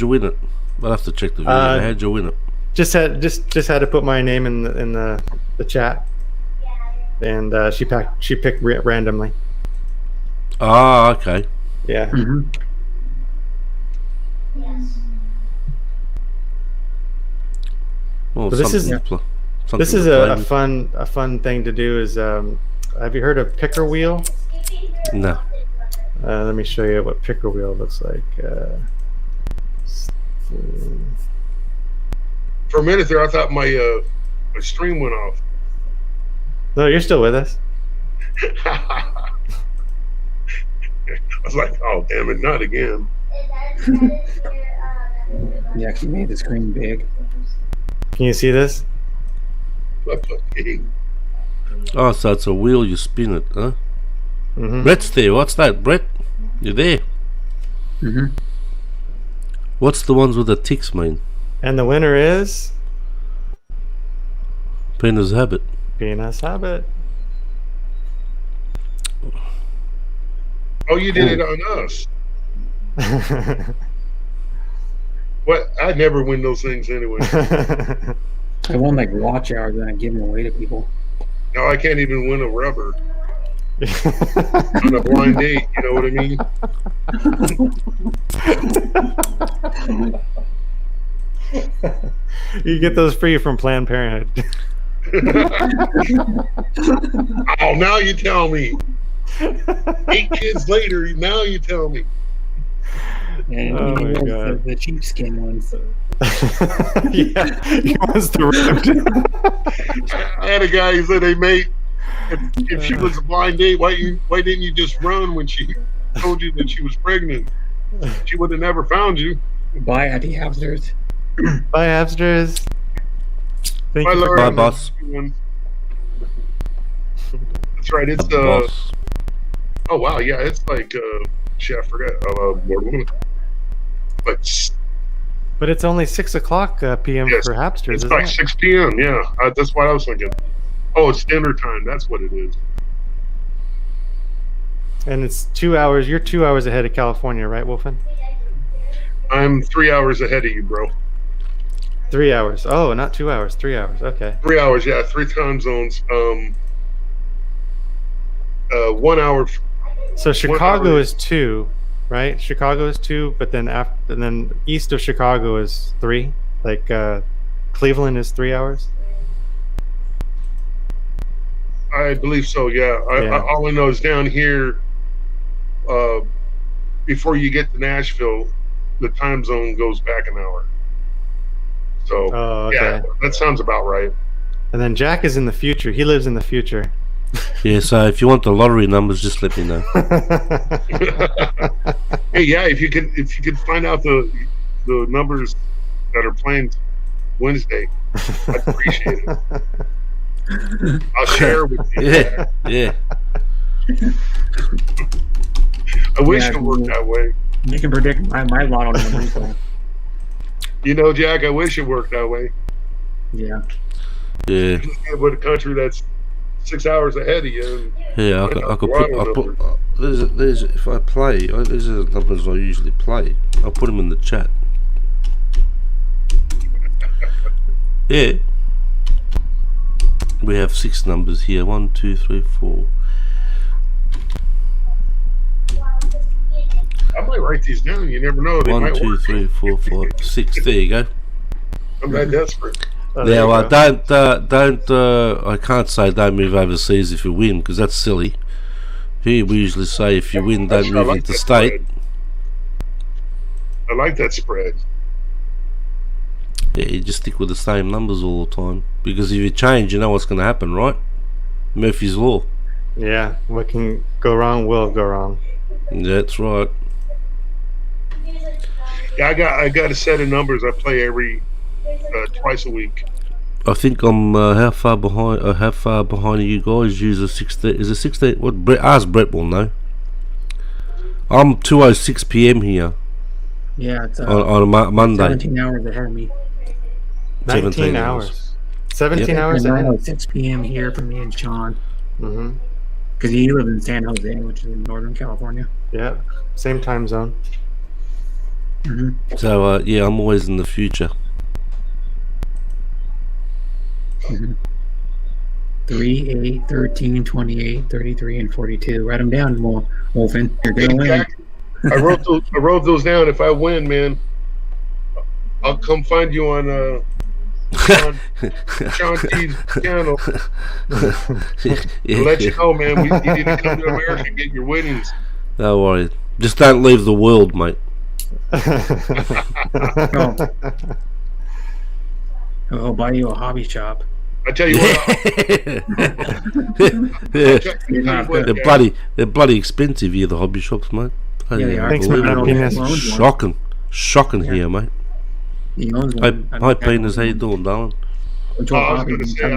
you win it? I'll have to check the video. How did you win it? Just had to put my name in the chat, and she picked randomly. Ah, okay. Yeah. Mm-hmm. Well, so this is a fun thing to do. Is have you heard of picker wheel? No. Let me show you what picker wheel looks like. For a minute there, I thought my stream went off. No, you're still with us. I was like, oh, damn it, not again. You actually made the screen big. Can you see this? Oh, so it's a wheel, you spin it, huh? Mm-hmm. Brett's there. What's that, Brett? You're there. Mm-hmm. What's the ones with the ticks mean? And the winner is Penis Habit. Penis Habit. Oh, you did it on us. What? I never win those things anyway. I won like watch hours and I give them away to people. No, I can't even win a rubber. On a blind date, you know what I mean? You get those free from Planned Parenthood. Oh, now you tell me. 8 kids later, now you tell me. And Oh my God. The sheepskin ones. Yeah, he wants to rip. I had a guy who said, "Hey, mate, if she was a blind date, why didn't you just run when she told you that she was pregnant? She would have never found you." Bye, Auntie Hamsters. Bye, hamsters. Thank Bye, you for Laura. Bye, coming. boss. That's right. It's Boss. oh wow, yeah, it's like shit, I forgot. But it's only 6:00 p.m. Yes, for hamsters, it's isn't like it? 6 p.m. Yeah, that's what I was thinking. Oh, it's dinner time. That's what it is. And it's 2 hours. You're 2 hours ahead of California, right, Wolfen? I'm 3 hours ahead of you, bro. 3 hours. Oh, not 2 hours. 3 hours. Okay. 3 hours, yeah, 3 time zones. 1 hour. So Chicago is 2, right? Chicago is 2, but then and then east of Chicago is 3. Like Cleveland is 3 hours. I believe so. Yeah. All I know is down here. Before you get to Nashville, the time zone goes back an hour. So yeah, that sounds about right. And then Jack is in the future. He lives in the future. Yeah, so if you want the lottery numbers, just let me know. Hey, yeah, if you could find out the numbers that are playing Wednesday, I'd appreciate it. I'll share with you. Yeah. I wish it worked that way. You can predict my lotto numbers. So. You know, Jack, I wish it worked that way. Yeah. Yeah. With a country that's 6 hours ahead of you. Yeah, I could put. There's if I play, these are the numbers I usually play. I'll put them in the chat. Yeah. We have 6 numbers here. 1, 2, 3, 4. I might write these down. You never know. They 1, 2, 3, 4, 5, 6. There you go. I'm that desperate. Now, I can't say don't move overseas if you win, because that's silly. Here we usually say if you win, don't move into state. I like that spread. Yeah, you just stick with the same numbers all the time, because if you change, you know what's going to happen, right? Murphy's Law. Yeah, what can go wrong will go wrong. That's right. Yeah, I got a set of numbers I play every twice a week. I think I'm how far behind? How far behind are you guys? Use a 16. Is it 16? What? Ask Brett will know. I'm 2:06 p.m. here. Yeah, it's on a Monday. 17 hours ahead of me. 19 hours. 17 hours ahead. 6 p.m. here for me and Sean. Because you live in San Jose, which is in Northern California. Yeah, same time zone. So yeah, I'm always in the future. 3, 8, 13, 28, 33, and 42. Write them down, Wolfen. You're gonna win. I wrote those down. If I win, man, I'll come find you on Sean T's channel. I'll let you know, man. You need to come to America and get your winnings. No worries. Just don't leave the world, mate. I'll buy you a hobby shop. I tell you what. They're bloody expensive here, the hobby shops, mate. Yeah, they are. Shocking here, mate. Hi, Penis. How you doing, darling? I was going to say,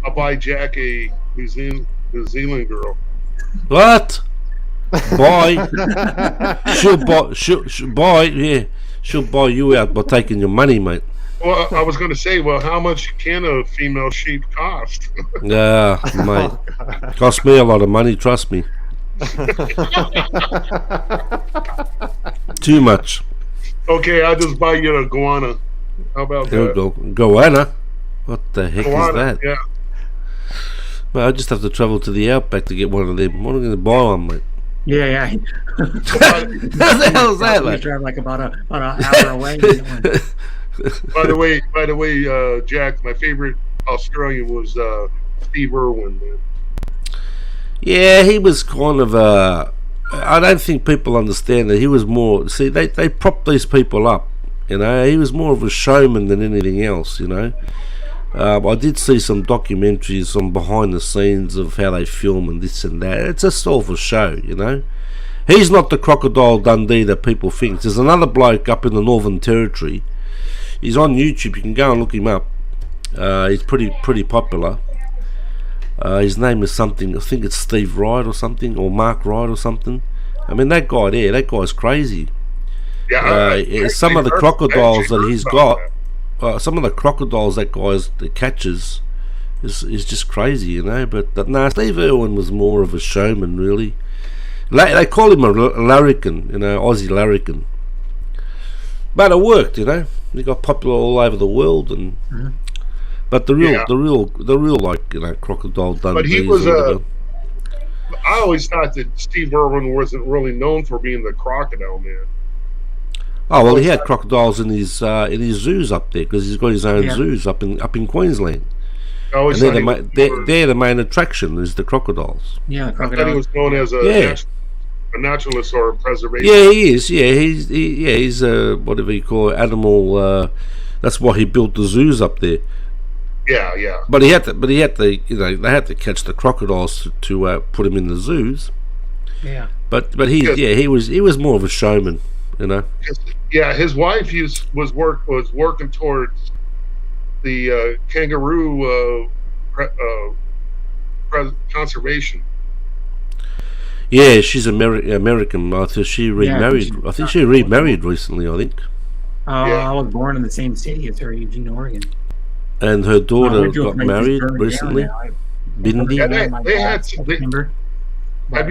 I'll buy Jack a New Zealand girl. What? Buy? She'll buy. Yeah, she'll buy you out by taking your money, mate. Well, I was going to say, well, how much can a female sheep cost? Yeah, mate. Cost me a lot of money, trust me. Too much. Okay, I'll just buy you a goanna. How about there that? There we go. Goanna? What the heck is that? Yeah. Well, I just have to travel to the outback to get one of them. What am I going to buy one, mate? Yeah. What the hell is that, mate? Drive like about an hour away. By the way, Jack, my favorite Australian was Steve Irwin, man. Yeah, he was kind of I don't think people understand that he was more. See, they prop these people up. You know, he was more of a showman than anything else. You know, I did see some documentaries on behind the scenes of how they film and this and that. It's just all for show. You know, he's not the Crocodile Dundee that people think. There's another bloke up in the Northern Territory. He's on YouTube. You can go and look him up. He's pretty popular. His name is something. I think it's Steve Wright or something, or Mark Wright or something. I mean, that guy's crazy. Yeah. Some of the crocodiles that he's got, some of the crocodiles that catches, is just crazy, you know. But no, Steve Irwin was more of a showman, really. They call him a larrikin, you know, Aussie larrikin. But it worked, you know. He got popular all over the world, and but the real like, you know, Crocodile Dundee. But he was I always thought that Steve Irwin wasn't really known for being the crocodile man. Oh well, he had crocodiles in his zoos up there, because he's got his own zoos up in Queensland. And they're the main attraction is the crocodiles. Yeah, I thought he was known as a naturalist or a preservation. Yeah, he is. Yeah, he's whatever you call it, animal That's why he built the zoos up there. Yeah, yeah. But he had to. You know, they had to catch the crocodiles to put him in the zoos. Yeah. But he was more of a showman, you know. Yeah, his wife was working towards the kangaroo conservation. Yeah, she's American. I think she remarried. I think she remarried recently. I think. I was born in the same city as her, Eugene, Oregon. And her daughter got married recently. Bindi. Have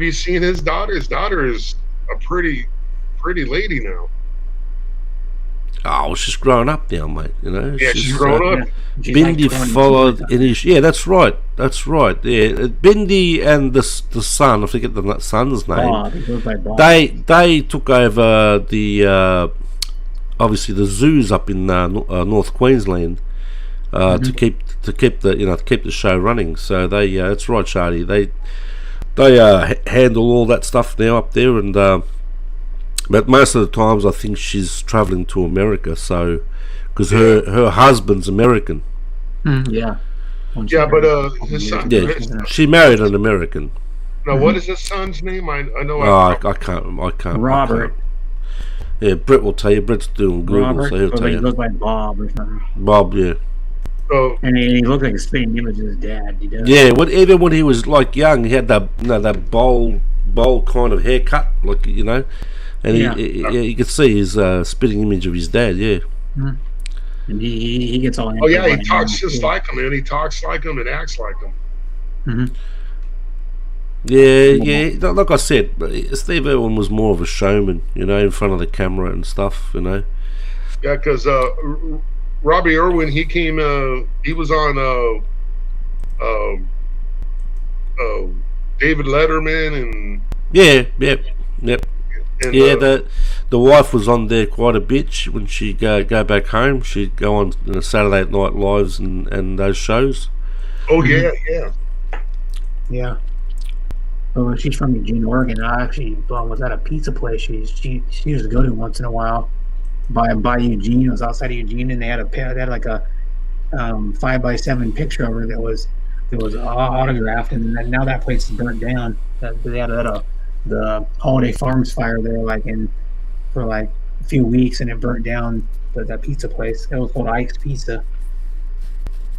you seen his daughter? His daughter is a pretty lady now. Oh, she's grown up now, mate. You know. Yeah, she's grown up. Bindi followed in his. Yeah, that's right. That's right. Yeah, Bindi and the son. I forget the son's name. They took over the obviously the zoos up in North Queensland to keep the show running. So they that's right, Shadi. They handle all that stuff now up there, and but most of the times I think she's travelling to America. So because her husband's American. Yeah. Yeah, but his son. Yeah, she married an American. Now, what is his son's name? I know. I can't. Robert. Yeah, Brett will tell you. Brett's doing Google, Robert, so he'll tell you. He looks like Bob or something. Bob, yeah. So, and he looked like a spitting image of his dad. He does. Yeah, even when he was like young, he had that bowl kind of haircut, like you know, and you could see his spitting image of his dad. Yeah. Mm-hmm. And he gets all. Oh yeah, he talks just like him, and he talks like him and acts like him. Mm-hmm. Yeah. Like I said, Steve Irwin was more of a showman, you know, in front of the camera and stuff, you know. Yeah, because Robbie Irwin, he came. He was on David Letterman and. Yep. And, yeah, the wife was on there quite a bit when she go back home. She'd go on Saturday Night Lives and those shows. Oh yeah. Yeah. Oh, she's from Eugene, Oregon. I actually was at a pizza place she used to go to once in a while by Eugene. It was outside of Eugene, and they had like a 5x7 picture of her that was autographed, and now that place is burnt down. They had the Holiday Farms fire there for like a few weeks, and it burnt down that pizza place. It was called Ike's Pizza.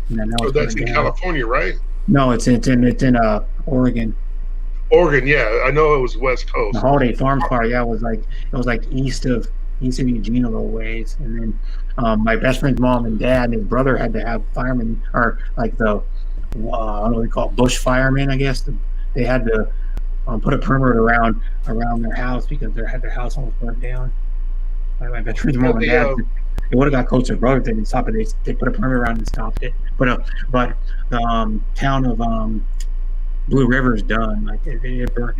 So that's in California, right? No, it's in Oregon. Oregon, yeah, I know it was West Coast. The Holiday Farms fire, yeah, it was like east of Eugene a little ways, and then my best friend's mom and dad and his brother had to have firemen, or like the I don't know what they call it, bush firemen, I guess. They had to put a perimeter around their house because their house almost burnt down. My best friend's mom and dad. They would have got close to their brother. They didn't stop it. They put a perimeter around and stopped it. But the town of Blue River is done. Like it burnt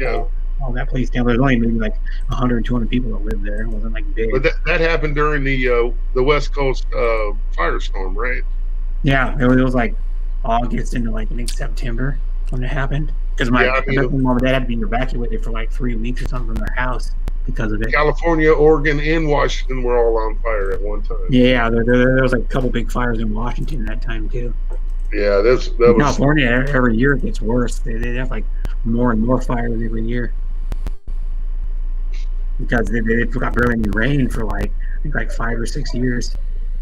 all that place down. There's only maybe like 100, 200 people that lived there. It wasn't like big. But that happened during the West Coast firestorm, right? Yeah, it was like August into like I think September when it happened. Because my mom and dad had to be evacuated for like 3 weeks or something from their house because of it. California, Oregon, and Washington were all on fire at one time. Yeah, there was like a couple big fires in Washington that time too. Yeah, that was California. Every year it gets worse. They have like more and more fires every year because they got barely any rain for I think like 5 or 6 years.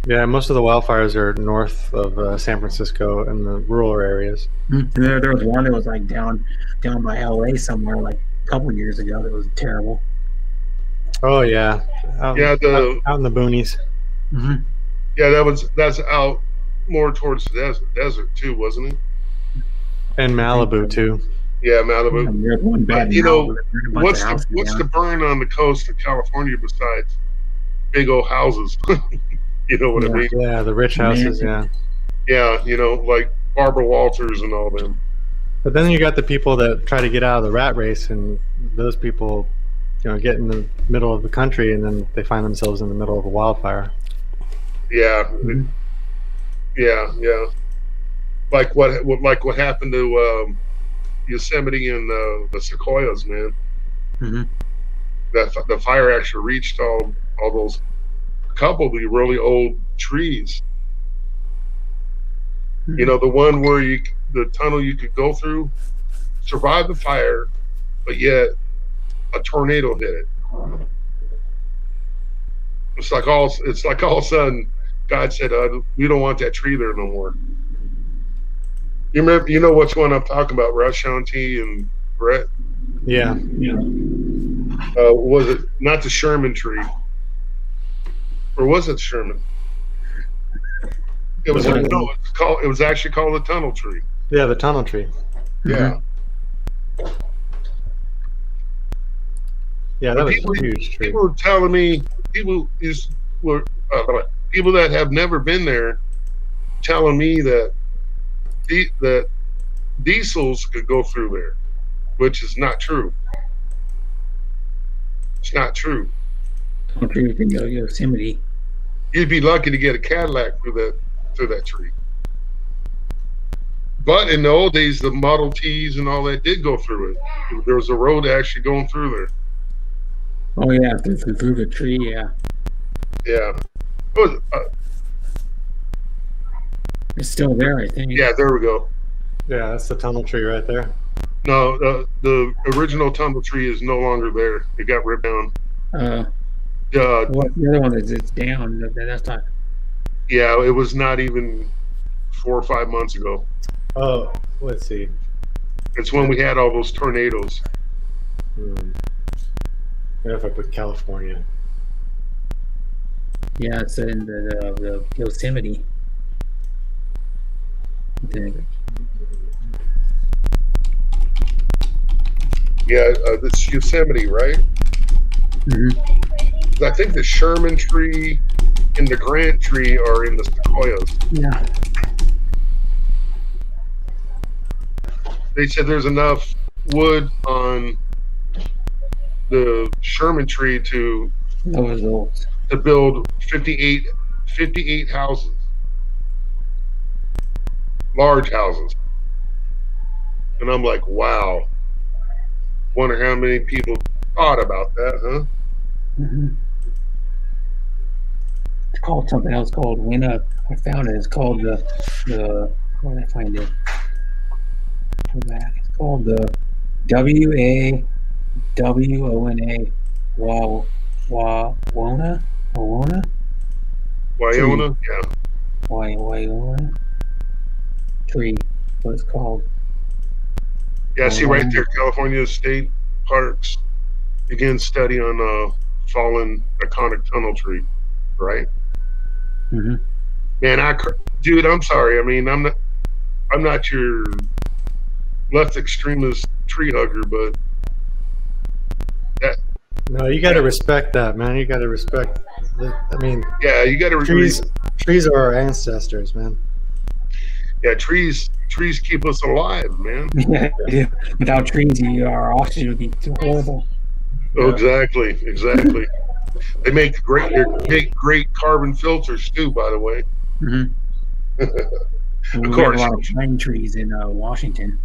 Yeah, most of the wildfires are north of San Francisco and the rural areas. Mm-hmm. There was one that was like down by LA somewhere like a couple of years ago that was terrible. Oh yeah, out in the boonies. Mm-hmm. Yeah, that's out more towards the desert too, wasn't it? And Malibu too. Yeah, Malibu. Yeah, what's the burn on the coast of California besides big old houses? You know what I mean? Yeah, the rich houses. Yeah. Yeah, like Barbara Walters and all them. But then you got the people that try to get out of the rat race, and those people, get in the middle of the country, and then they find themselves in the middle of a wildfire. Yeah. Mm-hmm. Yeah. Like what happened to Yosemite and the sequoias, man. Mm-hmm. The fire actually reached all those couple of the really old trees. You know, the one where the tunnel you could go through, survive the fire, but yet a tornado hit it. It's like all of a sudden God said, "We don't want that tree there no more." You remember? You know which one I'm talking about? Russ Shanti and Brett. Yeah. Was it not the Sherman tree, or was it Sherman? It was no. It was actually called the tunnel tree. Yeah, the tunnel tree. Yeah. Yeah, that was a huge tree. People were telling me, people that have never been there, telling me that that diesels could go through there, which is not true. It's not true. Yosemite. You'd be lucky to get a Cadillac through that tree. But in the old days, the Model Ts and all that did go through it. There was a road actually going through there. Oh yeah, through the tree, yeah. Yeah. It's still there, I think. Yeah, there we go. Yeah, that's the tunnel tree right there. No, the original tunnel tree is no longer there. It got ripped down. The other one that's down, that's not. Yeah, it was not even 4 or 5 months ago. Oh, let's see. It's when we had all those tornadoes. What if I put California? Yeah, it's in the Yosemite. I think. Yeah, this Yosemite, right? I think the Sherman tree and the Grant tree are in the sequoias. Yeah. They said there's enough wood on the Sherman tree to build 58 houses, large houses. And I'm like, wow. Wonder how many people thought about that, huh? It's called something else called I found it. It's called the where did I find it? Go back. It's called the WAWONA Wawona? Wyona? Yeah. Wyona tree. What it's called. Yeah, see right there, California State Parks begin study on fallen iconic tunnel tree, right? Man, dude, I'm sorry. I mean, I'm not your left extremist tree hugger, but that. No, you got to respect that, man. You got to respect. I mean, yeah, you got to trees are our ancestors, man. Yeah, trees keep us alive, man. Yeah. Without trees, our oxygen would be too horrible. Oh, exactly. They make great carbon filters too, by the way. Of course, a lot of pine trees in Washington.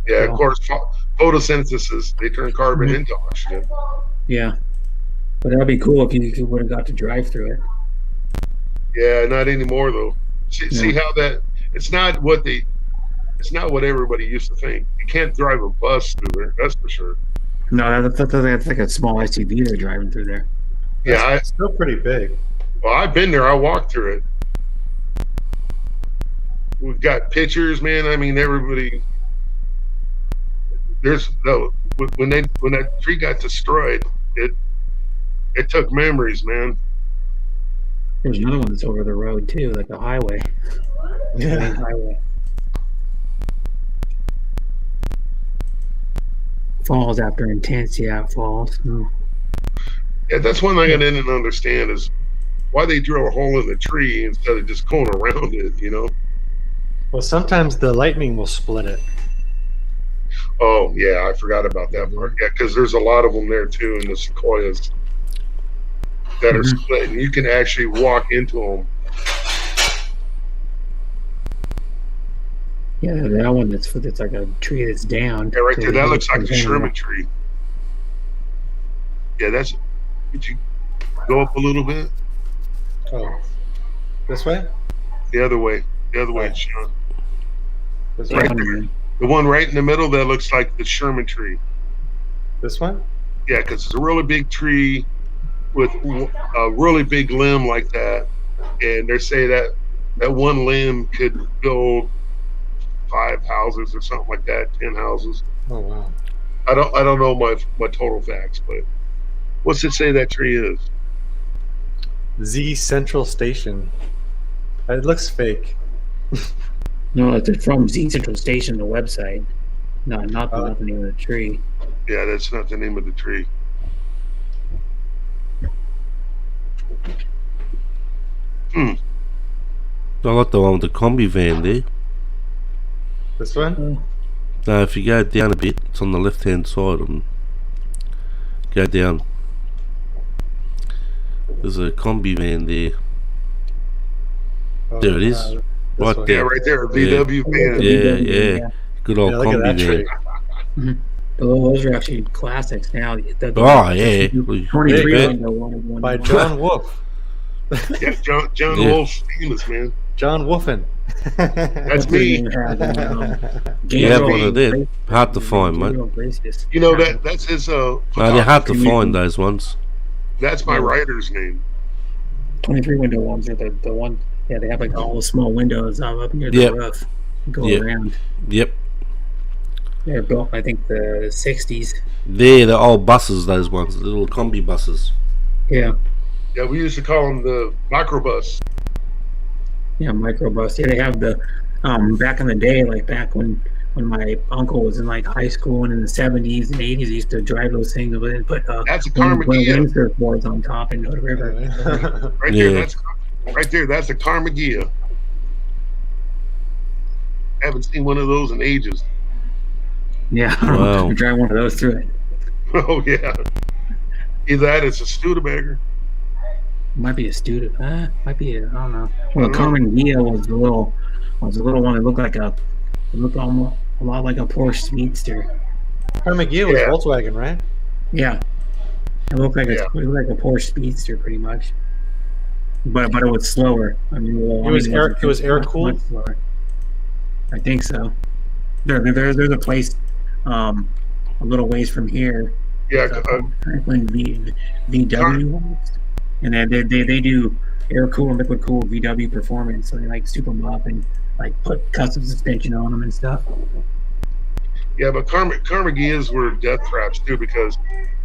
Yeah, of course. Photosynthesis, they turn carbon into oxygen. Yeah, but that'd be cool if you would have got to drive through it. Yeah, not anymore though. See how that it's not what everybody used to think. You can't drive a bus through there, that's for sure. No, that's like a small SUV they're driving through there. Yeah, it's still pretty big. Well, I've been there. I walked through it. We've got pictures, man. I mean, everybody. When that tree got destroyed, it took memories, man. There's another one that's over the road too, like a highway. Yeah. Highway. Falls after intense, falls. Yeah, that's one thing I didn't understand is why they drill a hole in the tree instead of just going around it, you know? Well, sometimes the lightning will split it. Oh, yeah, I forgot about that part. Yeah, because there's a lot of them there too in the sequoias that are split, and you can actually walk into them. Yeah, that one it's like a tree that's down. Yeah, right there. That looks like a Sherman tree. Yeah, that's. Could you go up a little bit? Oh, this way? The other way. The other way, Oh. Sean. This Right way? there. The one right in the middle that looks like the Sherman tree. This one? Yeah, because it's a really big tree with a really big limb like that, and they say that that one limb could build 5 houses or something like that, 10 houses. Oh wow. I don't know my total facts, but what's it say that tree is? Z Central Station. It looks fake. No, it's from Z Central Station, the website. No, not the name of the tree. Yeah, that's not the name of the tree. I like the one with the combi van there. This one? No, if you go down a bit, it's on the left-hand side. Go down. There's a combi van there. Oh, There it is. Right one. there. Yeah, right there, VW van. Yeah. Good old look at combi that van. tree. Those are actually classics now. Oh, yeah. 23 window one. By John Wolfe. Yeah, John Wolf's famous, man. John Wolfen. That's me. You have one of them. Hard to find, mate. You know that's his. No, they're hard to find, those ones. That's my writer's name. 23 window ones are the one. Yeah, they have like all the small windows up near the roof. Go around. Yep. They're built, I think, the 60s. They're the old buses, those ones, the little combi buses. Yeah. Yeah, we used to call them the microbus. Yeah, microbus. Yeah, they have the back in the day, like back when my uncle was in like high school and in the 70s and 80s, he used to drive those things and put that's a Carmageddon windsurfboards on top and go to the river. Right there, that's a Carmageddon. Haven't seen one of those in ages. Yeah, wow. drive one of those through it. Oh yeah. Either that, it's a Studebaker. Might be a student. Might be I don't know. Well, the Carmageddon was the little one that looked like it looked almost a lot like a Porsche Speedster. Carmageddon was Volkswagen, right? Yeah. It looked like it looked like a Porsche Speedster pretty much. But it was slower. I mean, it was air cooled. I think so. There's a place a little ways from here. Yeah, VW, and then they do air cool and liquid cool VW performance. So they like soup them up and like put custom suspension on them and stuff. Yeah, but Carmageddons were death traps too because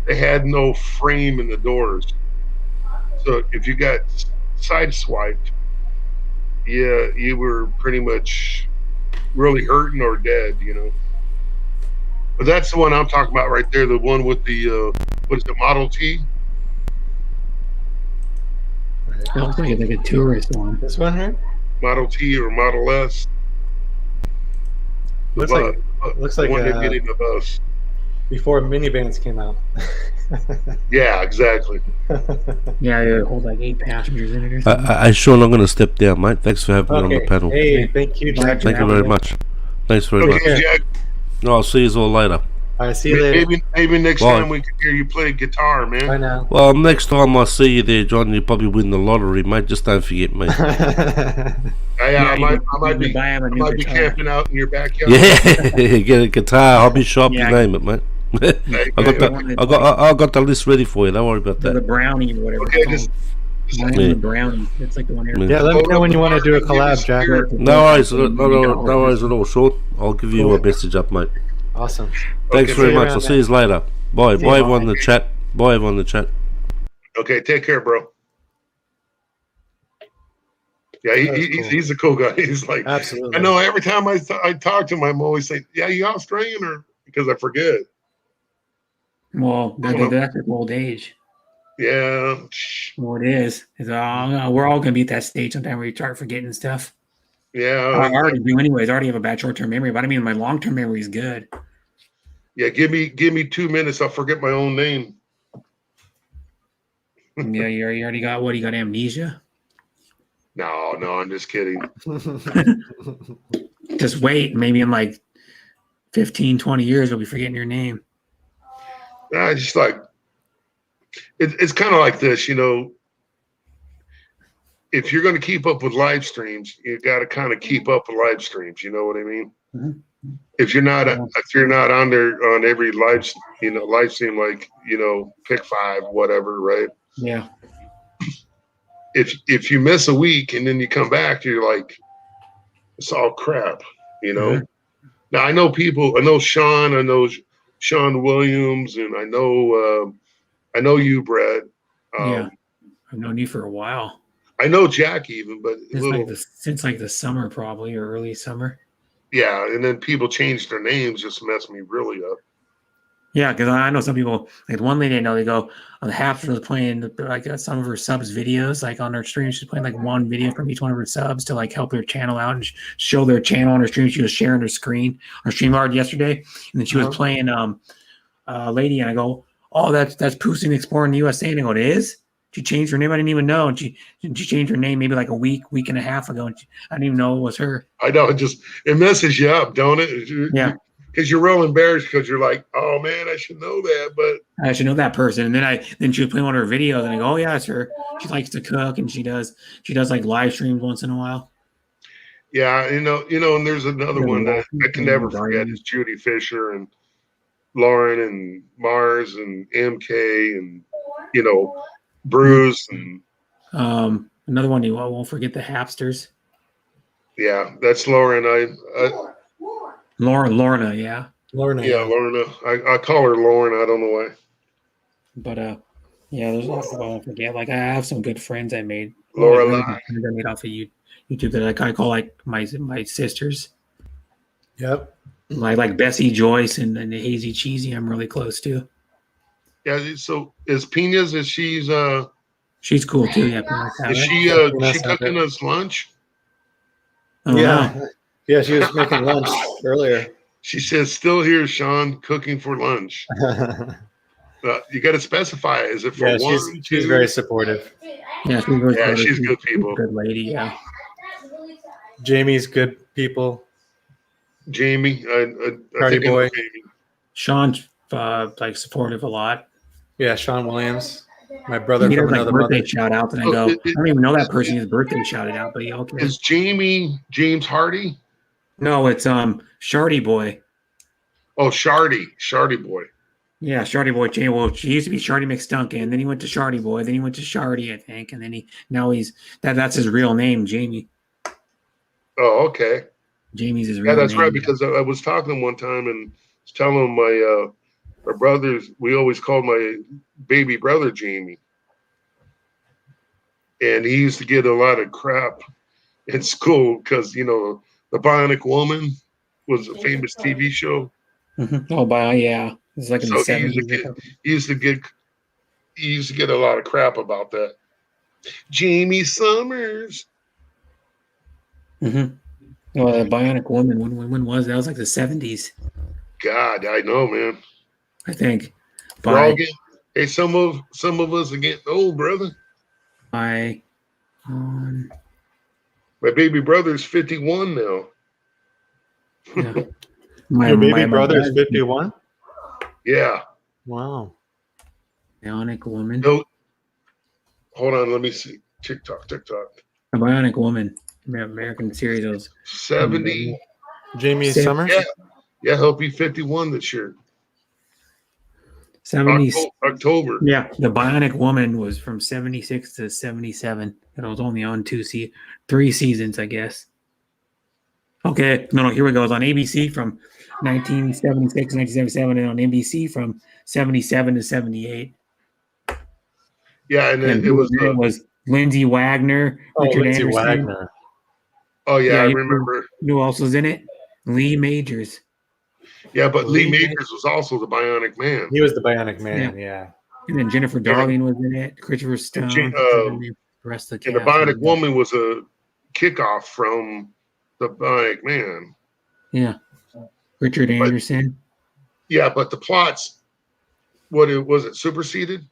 they had no frame in the doors. So if you got sideswiped, yeah, you were pretty much really hurting or dead, you know. But that's the one I'm talking about right there, the one with the what is the Model T? It looks like it's like a tourist one. This one here? Model T or Model S. Looks like one they're getting the bus. Before minivans came out. Yeah, exactly. Yeah, it holds like 8 passengers in it or something. Sean, I'm going to step down, mate. Thanks for having me on the panel. Hey, thank you, Jack. Thank you very much. Thanks very much. Jack. No, I'll see you all later. All right, see you later. Maybe next time we can hear you play guitar, man. Bye now. Well, next time I see you there, John, you probably win the lottery, mate. Just don't forget me. I might be camping out in your backyard. Yeah, get a guitar, hobby shop, you name it, mate. I got the list ready for you. Don't worry about that. The brownie or whatever. Okay, the brownie. It's like the one here. Yeah, let me know when you want to do a collab, Jack. No worries at all, Sean. I'll give you a message up, mate. Awesome. Thanks very much. I'll see you later. Bye. Bye, everyone in the chat. Bye, everyone in the chat. Okay, take care, bro. Yeah, he's a cool guy. He's like, absolutely. I know every time I talk to him, I'm always saying, yeah, you Australian or because I forget. Well, that's old age. Yeah. Well, it is. We're all going to be at that stage sometime where you start forgetting stuff. Yeah. I already do anyways. I already have a bad short-term memory, but I mean, my long-term memory is good. Yeah, give me 2 minutes. I'll forget my own name. Yeah, you already got what? You got amnesia? No, I'm just kidding. Just wait. Maybe in like 15, 20 years, you'll be forgetting your name. I just like it's kind of like this, you know. if you're going to keep up with live streams, you got to kind of keep up with live streams. You know what I mean? Mm-hmm. If you're not on there on every live stream, like, pick 5, whatever, right? Yeah. If you miss a week and then you come back, you're like, it's all crap, Mm-hmm. Now I know Sean Williams, and I know you, Brad. Yeah. I've known you for a while. I know Jack even, but since like the summer, probably, or early summer. Yeah, and then people changed their names, just messed me really up. Yeah, because I know some people, like one lady I know, they go, on the half was playing like some of her subs videos, like on her stream. She's playing like one video from each one of her subs to like help their channel out and show their channel on her stream. She was sharing her screen, her StreamYard yesterday, and then she was playing a lady, and I go, oh, that's Pussy Exploring USA, and I go, it is? She changed her name. I didn't even know. And she changed her name maybe like a week and a half ago. And I didn't even know it was her. I know. It messes you up, don't it? Yeah. Because you're real embarrassed because you're like, oh, man, I should know that. But I should know that person. And then she was playing one of her videos. And I go, oh, yeah, it's her. She likes to cook. And she does like live streams once in a while. Yeah. And there's another one that I can never forget is Judy Fisher and Lauren and Mars and MK and, Bruce and another one you won't forget, the Hapsters. Yeah, that's Lauren. Lorna, yeah. Lorna. Yeah, Lorna. I call her Lauren. I don't know why. But yeah, there's lots of I won't forget. Like I have some good friends I made. Laura I made off of YouTube that I call like my sisters. Yep. Like Bessie Joyce and Hazy Cheesy. I'm really close to. Yeah, so is Pina's, she's cool too, yeah. Is she cooking us lunch? Oh, yeah. no. Yeah, she was making lunch earlier. She says, still here, Sean, cooking for lunch. You got to specify, is it for one, she's very supportive. Yeah, she's good people. Good lady, yeah. Jamie's good people. Jamie, I Party think boy. Sean's like supportive a lot. Yeah, Sean Williams, my brother he from does, another like, birthday mother. shout outs, and I go, I don't even know that person. His birthday shouted out, but yeah, okay. Is Jamie James Hardy? No, it's Shardy Boy. Oh, Shardy Boy. Yeah, Shardy Boy. Well, she used to be Shardy McStunkin, then he went to Shardy Boy, then he went to Shardy, I think, and then that's his real name, Jamie. Oh, okay. Jamie's his real name. Yeah, that's right, because I was talking to him one time and was telling him my brothers, we always called my baby brother Jamie. And he used to get a lot of crap in school because, the Bionic Woman was a famous TV show. Mm-hmm. Oh, yeah. It's like in the 70s. He used to get a lot of crap about that. Jamie Summers. Mm-hmm. Well, the Bionic Woman, when was that? That was like the 70s. God, I know, man. I think. Hey, some of us are getting old, brother. My baby brother's 51 now. Yeah. Your baby brother's 51? Yeah. Wow. Bionic Woman. No. Hold on, let me see. TikTok. The Bionic Woman. American series. Those 70. Jamie Summers? Yeah, he'll be 51 this year. 70s. October. Yeah, the Bionic Woman was from 76 to 77. And it was only on 3 seasons, I guess. Okay, no, here we go. It was on ABC from 1976 to 1977, and on NBC from 77 to 78. Yeah, and it was Lindsay Wagner, Richard Lindsay Anderson. Wagner. Oh, yeah, I remember. Who else was in it? Lee Majors. Yeah, but Lee Majors was also the Bionic Man. He was the Bionic Man, yeah. And then Jennifer Darling was in it. Christopher Stone. The rest of the and the Bionic Woman was a kickoff from the Bionic Man. Yeah. Richard Anderson. Yeah, but the plots, was it superseded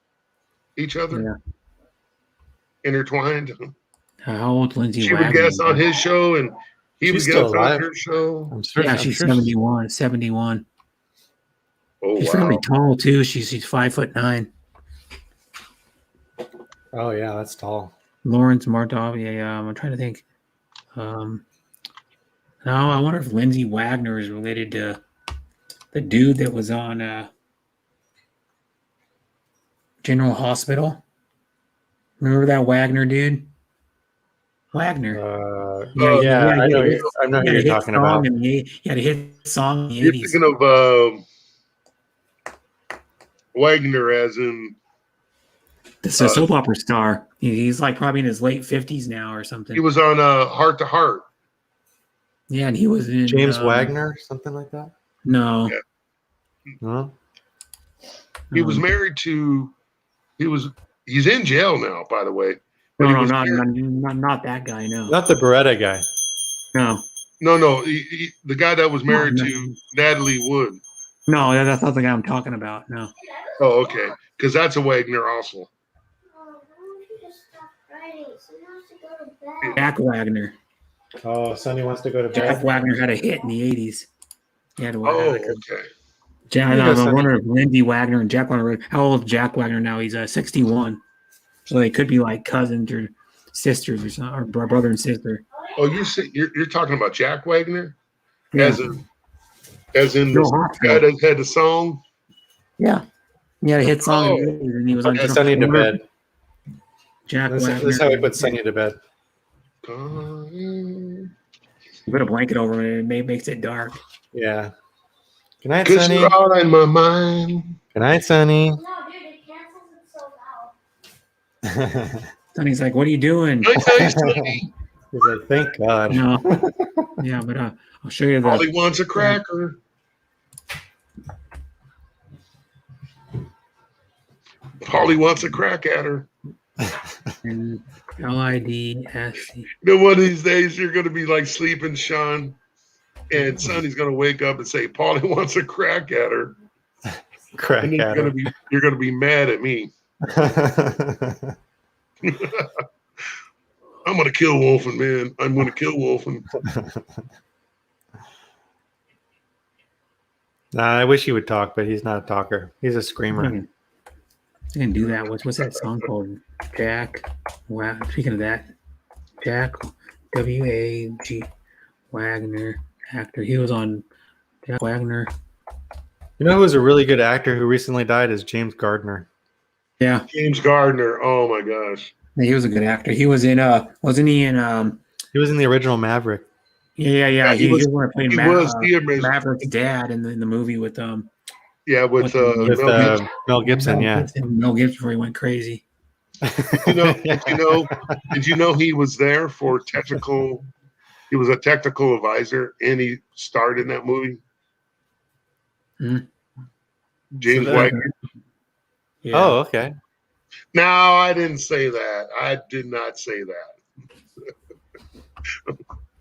each other? Yeah. Intertwined. How old Lindsay She Wagner? would guest on his show, and he would guest on her show. She's 71. Oh, she's wow. really tall too. She's 5'9". Oh yeah, that's tall. Lawrence Martov. Yeah, I'm trying to think. No, I wonder if Lindsay Wagner is related to the dude that was on General Hospital. Remember that Wagner dude? Wagner. Yeah, I know. I know who you're talking about. He had a hit song in the You're 80s. thinking of Wagner as in This is a soap opera star. He's like probably in his late 50s now or something. he was on Heart to Heart. Yeah, and he was in James Wagner, something like that. No. Yeah. No. He was married to. He's in jail now, by the way. But No, not that guy. No, Not the Beretta guy. no, No. The guy that was married to Natalie Wood. no. That's not the guy I'm talking about. No. Oh, okay. Because that's a Wagner also. Jack Wagner. Oh, Sonny wants to go to bed. Jack Wagner had a hit in the 80s. He had okay. I wonder if Lindsay Wagner and Jack Wagner. How old is Jack Wagner now? He's 61. So they could be like cousins or sisters or something, or brother and sister. Oh, you're talking about Jack Wagner, Yeah. as in the guy that had the song. Yeah, he had a hit song in the 80s, and he was on Sonny to bed. Jack This Wagner. is how we put Sonny to bed. You put a blanket over it, and it makes it dark. Yeah. Good night, Because Sonny. you're all in my mind. Good night, Sonny. No, dude, it cancels itself out. Sonny's like, "What are you doing?" He's like, "Thank God." No. Yeah, but I'll show you All he wants a cracker. Polly wants a crack at her. And LIDS. You know, one of these days you're going to be like sleeping, Sean, and Sonny's going to wake up and say, "Polly wants a crack at her." Crack and at her. You're going to be mad at me. I'm going to kill Wolfen, man. I'm going to kill Wolfen. Nah, I wish he would talk, but he's not a talker. He's a screamer. I can do that. What's that song called? Jack. Wow. Speaking of that, Jack W-A-G Wagner actor. He was on Jack Wagner. You know who was a really good actor who recently died is James Gardner. Yeah. James Gardner. Oh my gosh. Yeah, he was a good actor. He was in wasn't he in He was in the original Maverick. Yeah. He was one playing Maverick's dad in the movie with with Mel Gibson. Yeah. Mel Gibson before he went crazy. Did you know he was there for technical? He was a technical advisor, and he starred in that movie. James Wagner. Yeah. Oh, okay. No, I didn't say that. I did not say that.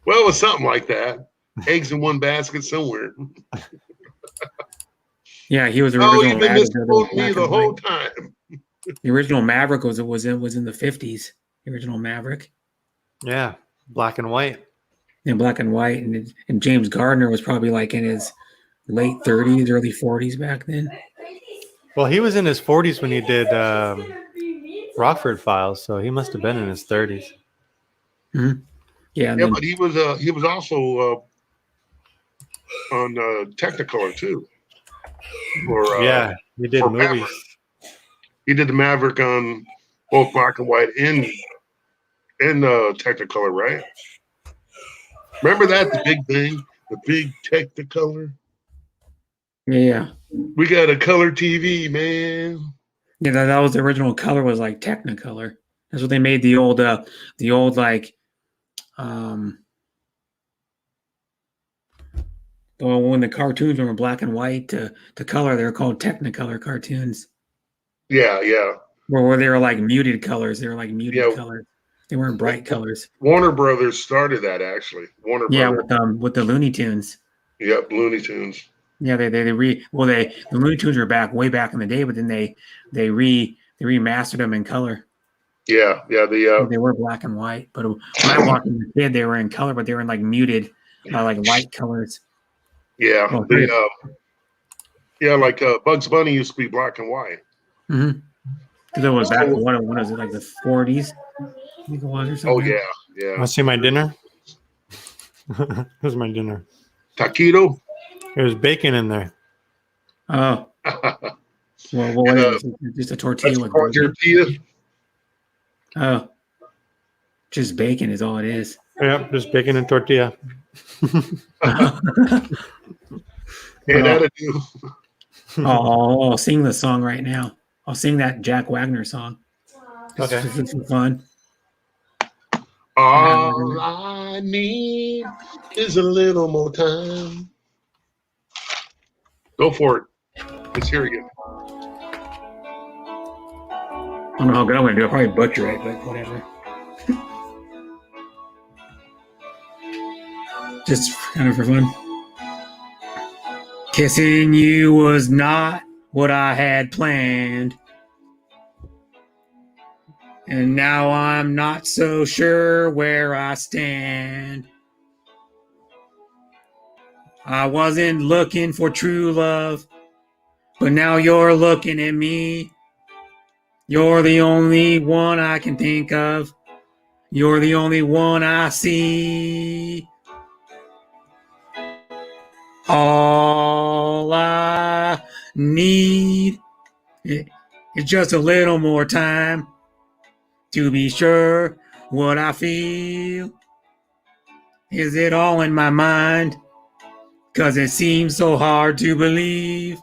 Well, it was something like that. Eggs in one basket somewhere. Yeah, he was the Oh, original you've been misquoting me Maverick. the whole time. The original Maverick was in the 50s. The original Maverick. Yeah, black and white. In black and white, and James Gardner was probably like in his late 30s, early 40s back then. Well, he was in his 40s when he did Rockford Files, so he must have been in his 30s. Mm-hmm. Yeah, but he was also on Technicolor too. Yeah, he did movies. Maverick. He did the Maverick on both black and white and Technicolor, right? Remember that, the big thing, the big Technicolor. Yeah. We got a color TV, man. Yeah, that was the original color was like Technicolor. That's what they made the old like when the cartoons were black and white to color, they were called Technicolor cartoons. Yeah. Where they were like muted colors. They were like muted colors. They weren't bright colors. Warner Brothers started that actually. With the Looney Tunes. Yep, Looney Tunes. Yeah, the Looney Tunes were way back in the day, but then they remastered them in color. Yeah. They were black and white, but when I watched them as a kid, they were in color, but they were in like muted, like light colors. Yeah, like Bugs Bunny used to be black and white. Mm-hmm. Because it was back what was it, like the 40s? I think it was or Oh something. yeah. Want to see my dinner? Here's my dinner. Taquito. There's bacon in there. Oh. Well, what is it? Just a tortilla with bacon? Tortilla. Oh. Just bacon is all it is. Yep, just bacon and tortilla. Yeah, that'll do. I'll sing the song right now. I'll sing that Jack Wagner song. Okay. It's for fun. All I need is a little more time. Go for it. Let's hear it again. I don't know how good I'm going to do. I'll probably butcher it, but whatever. Just kind of for fun. Kissing you was not what I had planned. And now I'm not so sure where I stand. I wasn't looking for true love, but now you're looking at me. You're the only one I can think of. You're the only one I see. All I need is just a little more time to be sure what I feel. Is it all in my mind? 'Cause it seems so hard to believe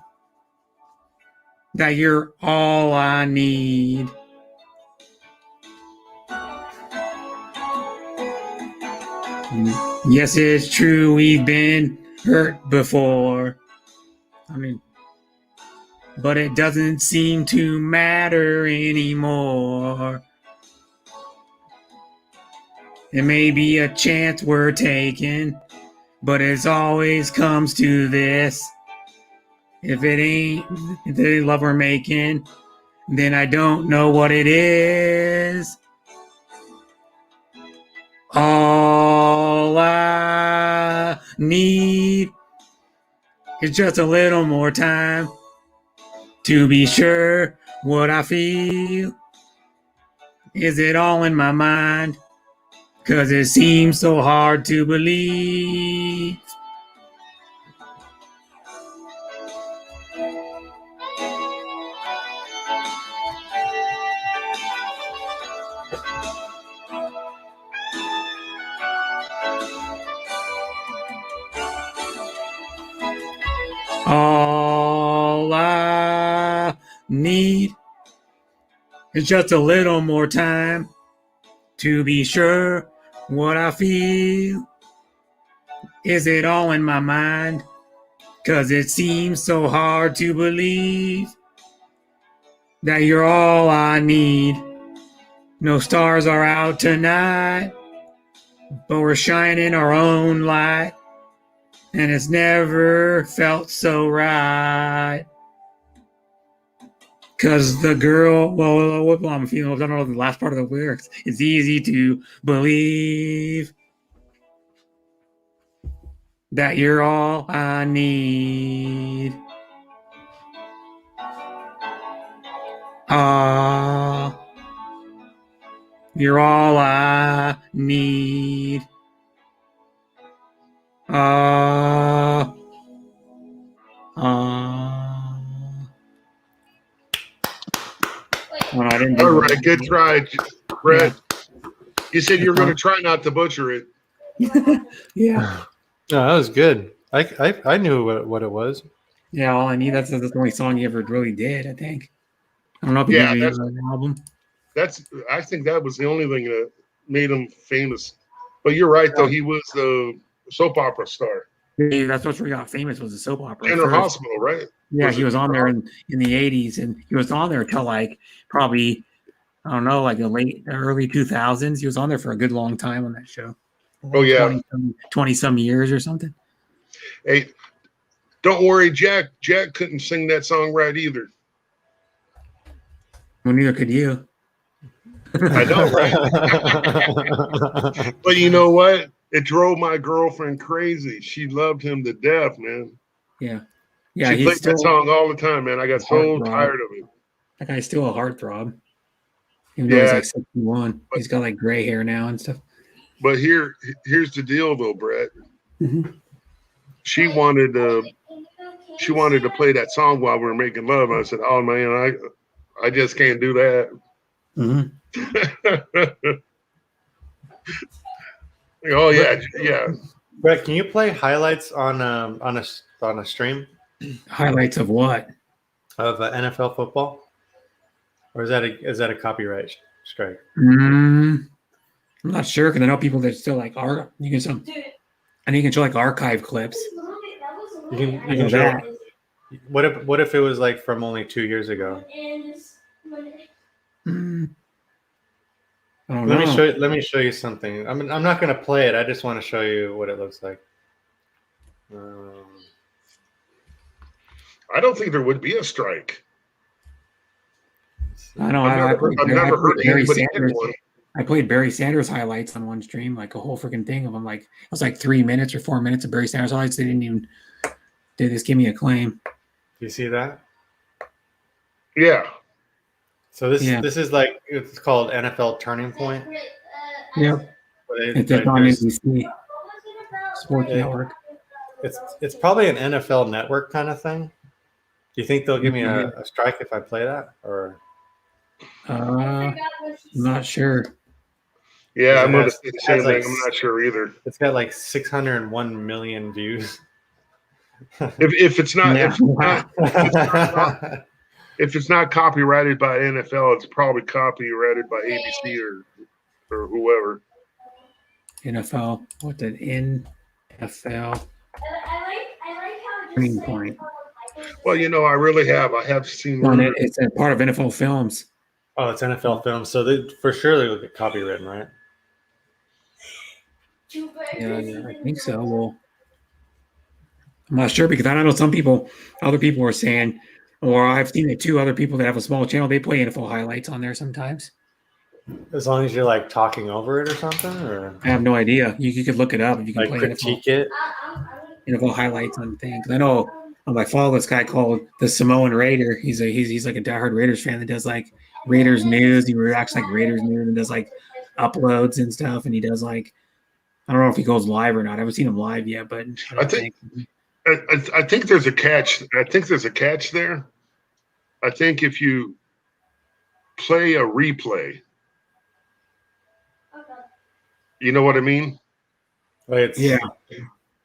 that you're all I need. Yes, it's true, we've been hurt before. But it doesn't seem to matter anymore. It may be a chance we're taking, but it always comes to this. If it ain't the love we're making, then I don't know what it is. All I need is just a little more time to be sure what I feel. Is it all in my mind? 'Cause it seems so hard to believe. All I need is just a little more time to be sure what I feel. Is it all in my mind? 'Cause it seems so hard to believe that you're all I need. No stars are out tonight, but we're shining our own light. And it's never felt so right. 'Cause the girl, well, what I'm feeling, I don't know the last part of the lyrics. It's easy to believe that you're all I need. You're all I need. Well, I didn't All right, good try, Brett. Yeah. You said you were going to try not to butcher it. Yeah. No, that was good. I knew what it was. Yeah, all I need. That's the only song he ever really did, I think. I don't know if he did an album. I think that was the only thing that made him famous. But you're right, though. He was the soap opera star. Yeah, that's what really got famous, was the soap opera. General Hospital, right? Yeah, he was on there in the 80s, and he was on there till like probably, I don't know, like the early 2000s. He was on there for a good long time on that show. Oh, yeah. 20 some years or something. Hey, don't worry, Jack. Jack couldn't sing that song right either. Well, neither could you. I know, right? But you know what? It drove my girlfriend crazy. She loved him to death, man. Yeah. Yeah. She played that song all the time, man. I got so tired of it. That guy's still a heartthrob. Even though he's like 61. He's got like gray hair now and stuff. But here's the deal, though, Brett. Mm-hmm. She wanted to play that song while we were making love. And I said, "Oh man, I just can't do that." Mm-hmm. Oh yeah, yeah. Brett, can you play highlights on a stream? Highlights of what? Of NFL football, or is that a copyright strike? I'm not sure because I know people that still like art. You can some, and you can show like archive clips. You can show that. What if it was like from only 2 years ago? I don't know. Let me show you something. I'm not going to play it. I just want to show you what it looks like. I don't think there would be a strike. I know. I've never heard anybody get one. I played Barry Sanders highlights on one stream, like a whole freaking thing of them. Like it was like 3 minutes or 4 minutes of Barry Sanders highlights. They just give me a claim. Do you see that? Yeah. So this is like, it's called NFL Turning Point. Yep. It's on NBC Sports Network. It's probably an NFL Network kind of thing. Do you think they'll give me a strike if I play that, or? I'm not sure. Yeah, I'm going to say the same thing. I'm not sure either. It's got like 601 million views. If it's not, if it's not copyrighted by NFL, it's probably copyrighted by ABC or whoever. NFL. What did NFL? Turning Point. Well, I have seen. It's a part of NFL Films. Oh, it's NFL Films, so they for sure they will get copywritten, right? Yeah, I think so. Well, I'm not sure because I don't know. Other people are saying, or I've seen it too. Other people that have a small channel, they play NFL highlights on there sometimes. As long as you're like talking over it or something, or I have no idea. You could look it up if you can like play critique it. NFL highlights on things. I know. I follow this guy called the Samoan Raider. He's like a diehard Raiders fan that does like Raiders news. He reacts like Raiders news and does like uploads and stuff. And he does like, I don't know if he goes live or not. I haven't seen him live yet, but I think there's a catch. I think there's a catch there. I think if you play a replay, you know what I mean?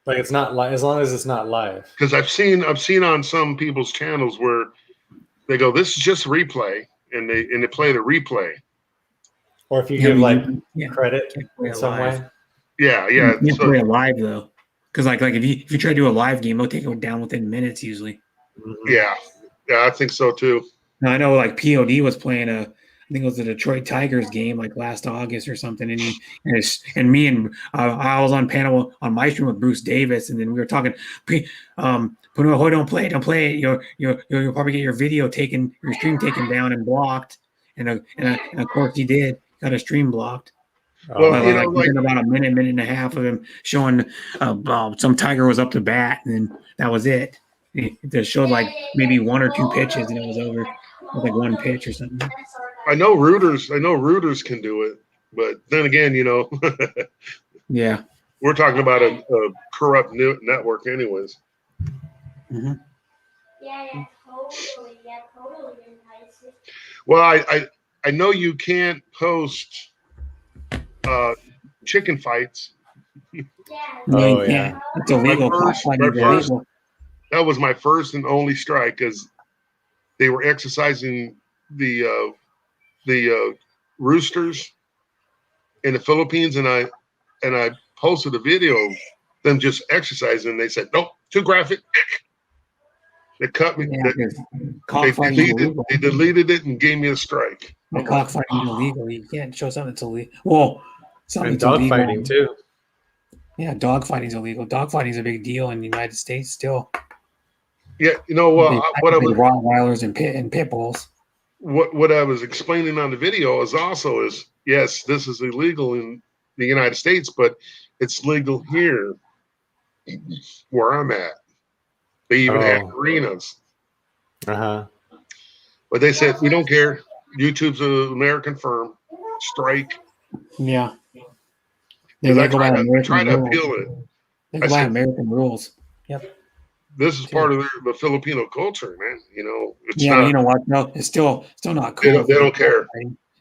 Like it's not live, as long as it's not live. Because I've seen on some people's channels where they go, "This is just replay," and they play the replay. Or if you give credit in some way. Yeah. You can't play it live though, because like if you try to do a live game, they'll take it down within minutes usually. Yeah, I think so too. Now, I know like POD was playing I think it was the Detroit Tigers game like last August or something, and I was on panel on my stream with Bruce Davis, and then we were talking. Don't play it. You'll probably get your video taken, your stream taken down and blocked, and of course he did. Got a stream blocked. Well, within about a minute and a half of him showing some Tiger was up to bat, and then that was it. It just showed like maybe one or two pitches, and it was over. With like one pitch or something. I know rooters can do it, but then again, yeah, we're talking about a corrupt network, anyways. Mm-hmm. Yeah, totally. Well, I know you can't post chicken fights. Oh yeah, it's illegal. That was my first and only strike because they were exercising the roosters in the Philippines, and I posted a video of them just exercising. And they said, "Nope, too graphic." They cut me. They deleted it and gave me a strike. Cockfighting is illegal. You can't show something that's illegal. Well, something dogfighting too. Yeah, dogfighting is illegal. Dogfighting is a big deal in the United States still. Yeah, what I was Rottweilers and pit bulls. What I was explaining on the video is yes, this is illegal in the United States, but it's legal here where I'm at. They even have arenas. But they said we don't care. YouTube's an American firm. Strike. Yeah. Because They I go by American try to rules. appeal it. They go by American rules. Yep. This is part of the Filipino culture, man. You know, it's Yeah, not. but you know what? No, it's still not cool. They don't care.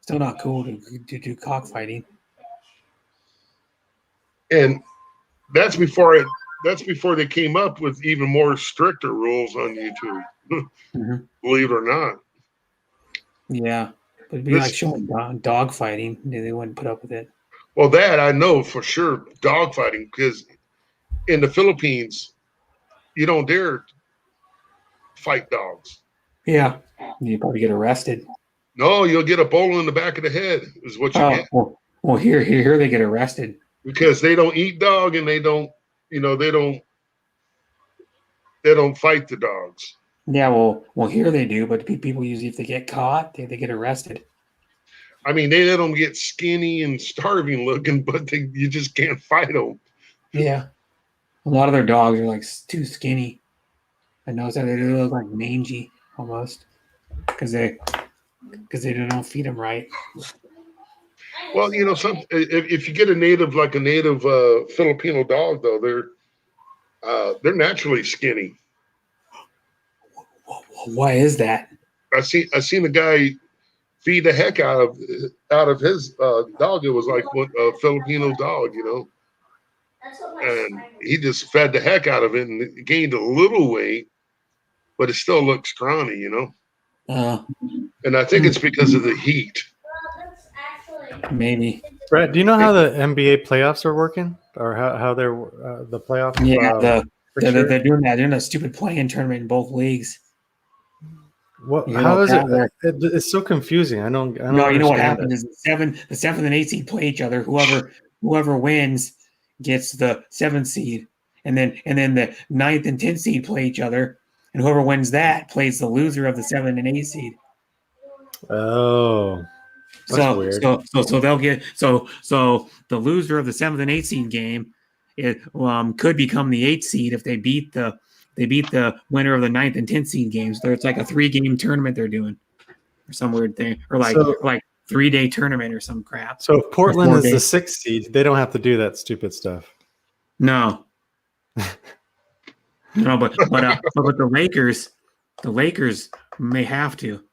Still not cool to do cockfighting. And that's before they came up with even more stricter rules on YouTube. Believe it or not. Yeah, but it'd be like showing dog fighting. They wouldn't put up with it. Well, that I know for sure, dog fighting, because in the Philippines, you don't dare fight dogs. Yeah, you probably get arrested. No, you'll get a bowl in the back of the head is what you get. Well, here they get arrested because they don't eat dog and they don't fight the dogs. Yeah, well, here they do, but people usually, if they get caught, they get arrested. I mean, they let them get skinny and starving looking, but you just can't fight them. Yeah, a lot of their dogs are like too skinny. I noticed that they look like mangy almost because they don't feed them right. Well, you know, if you get a native Filipino dog, though, they're naturally skinny. Why is that? I seen a guy feed the heck out of his dog. It was like a Filipino dog, you know, and he just fed the heck out of it and gained a little weight, but it still looks scrawny, you know. And I think it's because of the heat. Maybe. Brett, do you know how the NBA playoffs are working, or how they're the playoffs? Yeah, they're doing that. They're in a stupid play-in tournament in both leagues. What? How is it? It's so confusing. I don't. No, you know what happens is the seventh and eighth seed play each other. Whoever wins gets the seventh seed, and then the ninth and 10th seed play each other, and whoever wins that plays the loser of the 7th and 8th seed. Oh, that's weird. So they'll get so the loser of the 7th and 8th seed game, it could become the 8th seed if they beat the winner of the 9th and 10th seed games. So it's like a 3-game tournament they're doing, or some weird thing, or like 3-day tournament or some crap. So if Portland is the 6th seed, they don't have to do that stupid stuff. No. No, but the Lakers may have to.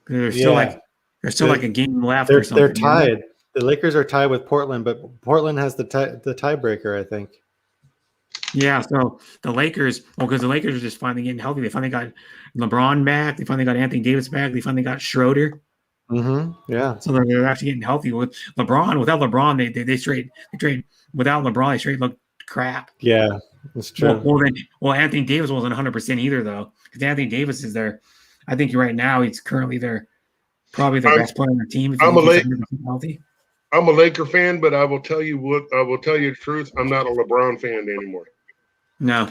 They're still like a game left or something. They're tied. The Lakers are tied with Portland, but Portland has the tiebreaker, I think. Yeah, so the Lakers, because the Lakers are just finally getting healthy. They finally got LeBron back. They finally got Anthony Davis back. They finally got Schroeder. Mm-hmm. Yeah. So they're actually getting healthy with LeBron. Without LeBron, they trade. Without LeBron, they straight look crap. Yeah, that's true. Well, Anthony Davis wasn't 100% either, though, because Anthony Davis is there. I think right now he's currently probably the best player on the team. I'm a Laker fan, but I will tell you the truth. I'm not a LeBron fan anymore. No.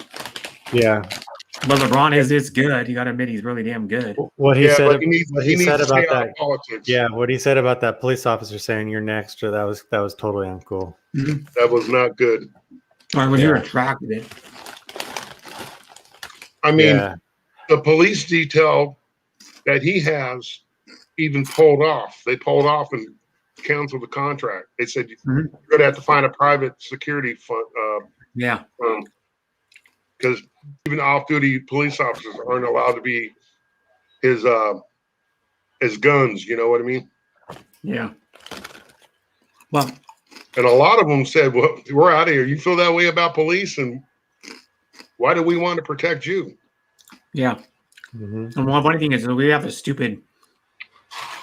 Yeah. But LeBron is good. You got to admit he's really damn good. What he said about that. Politics. Yeah, what he said about that police officer saying you're next, that was totally uncool. Mm-hmm. That was not good. Or when you're attracted it. I mean, the police detail that he has even pulled off. They pulled off and canceled the contract. They said you're going to have to find a private security fund. Because even off-duty police officers aren't allowed to be his guns. You know what I mean? Yeah. Well, and a lot of them said, "Well, we're out of here. You feel that way about police, and why do we want to protect you?" Yeah. Mm-hmm. And one funny thing is we have a stupid.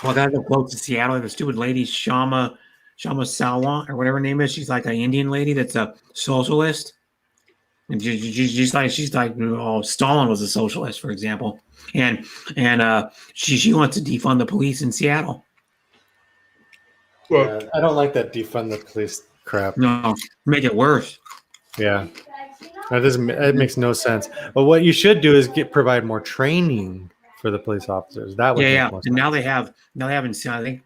Well, I got to close to Seattle. The stupid lady Shama Salwan or whatever her name is. She's like an Indian lady that's a socialist. And she's like, oh, Stalin was a socialist, for example, and she wants to defund the police in Seattle. Well, I don't like that defund the police crap. No, make it worse. Yeah, it makes no sense. But what you should do is provide more training for the police officers. That would make more sense. And now they have in Seattle. I think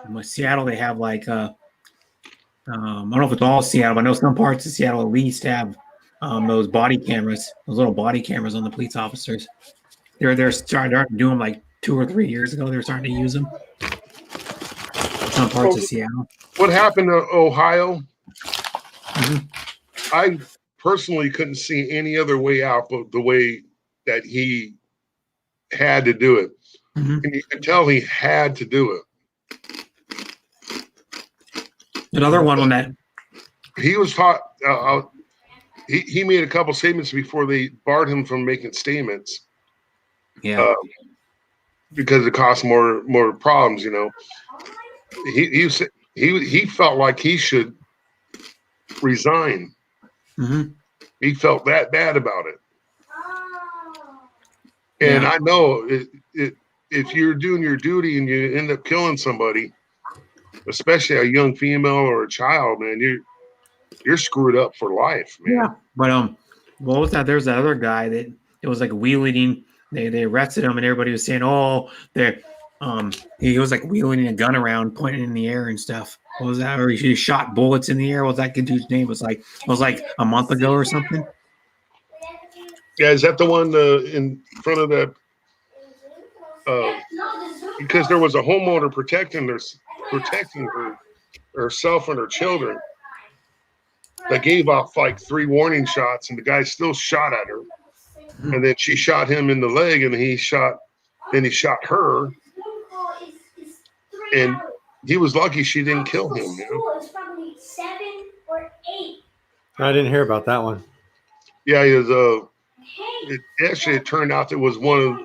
in Seattle they have like I don't know if it's all Seattle, but I know some parts of Seattle at least have. Those little body cameras on the police officers. They're starting to do them like 2 or 3 years ago. They were starting to use them. Some parts of Seattle. What happened to Ohio? I personally couldn't see any other way out but the way that he had to do it. And you could tell he had to do it. Another one on that. He was taught, he made a couple statements before they barred him from making statements. Yeah. Because it caused more problems, you know. He felt like he should resign. He felt that bad about it. And I know if you're doing your duty and you end up killing somebody, especially a young female or a child, man, you're screwed up for life, man. Yeah. But what was that? There's that other guy that it was like wheeling. They arrested him, and everybody was saying, "Oh, he was like wheeling a gun around, pointing in the air and stuff." What was that? Or he shot bullets in the air. What was that dude's name? It was like a month ago or something. Yeah, is that the one in front of the? Because there was a homeowner protecting herself and her children. That gave off like 3 warning shots, and the guy still shot at her. And then she shot him in the leg, and he shot her. And he was lucky she didn't kill him. You know? I didn't hear about that one. Yeah, he was. It turned out it was one of.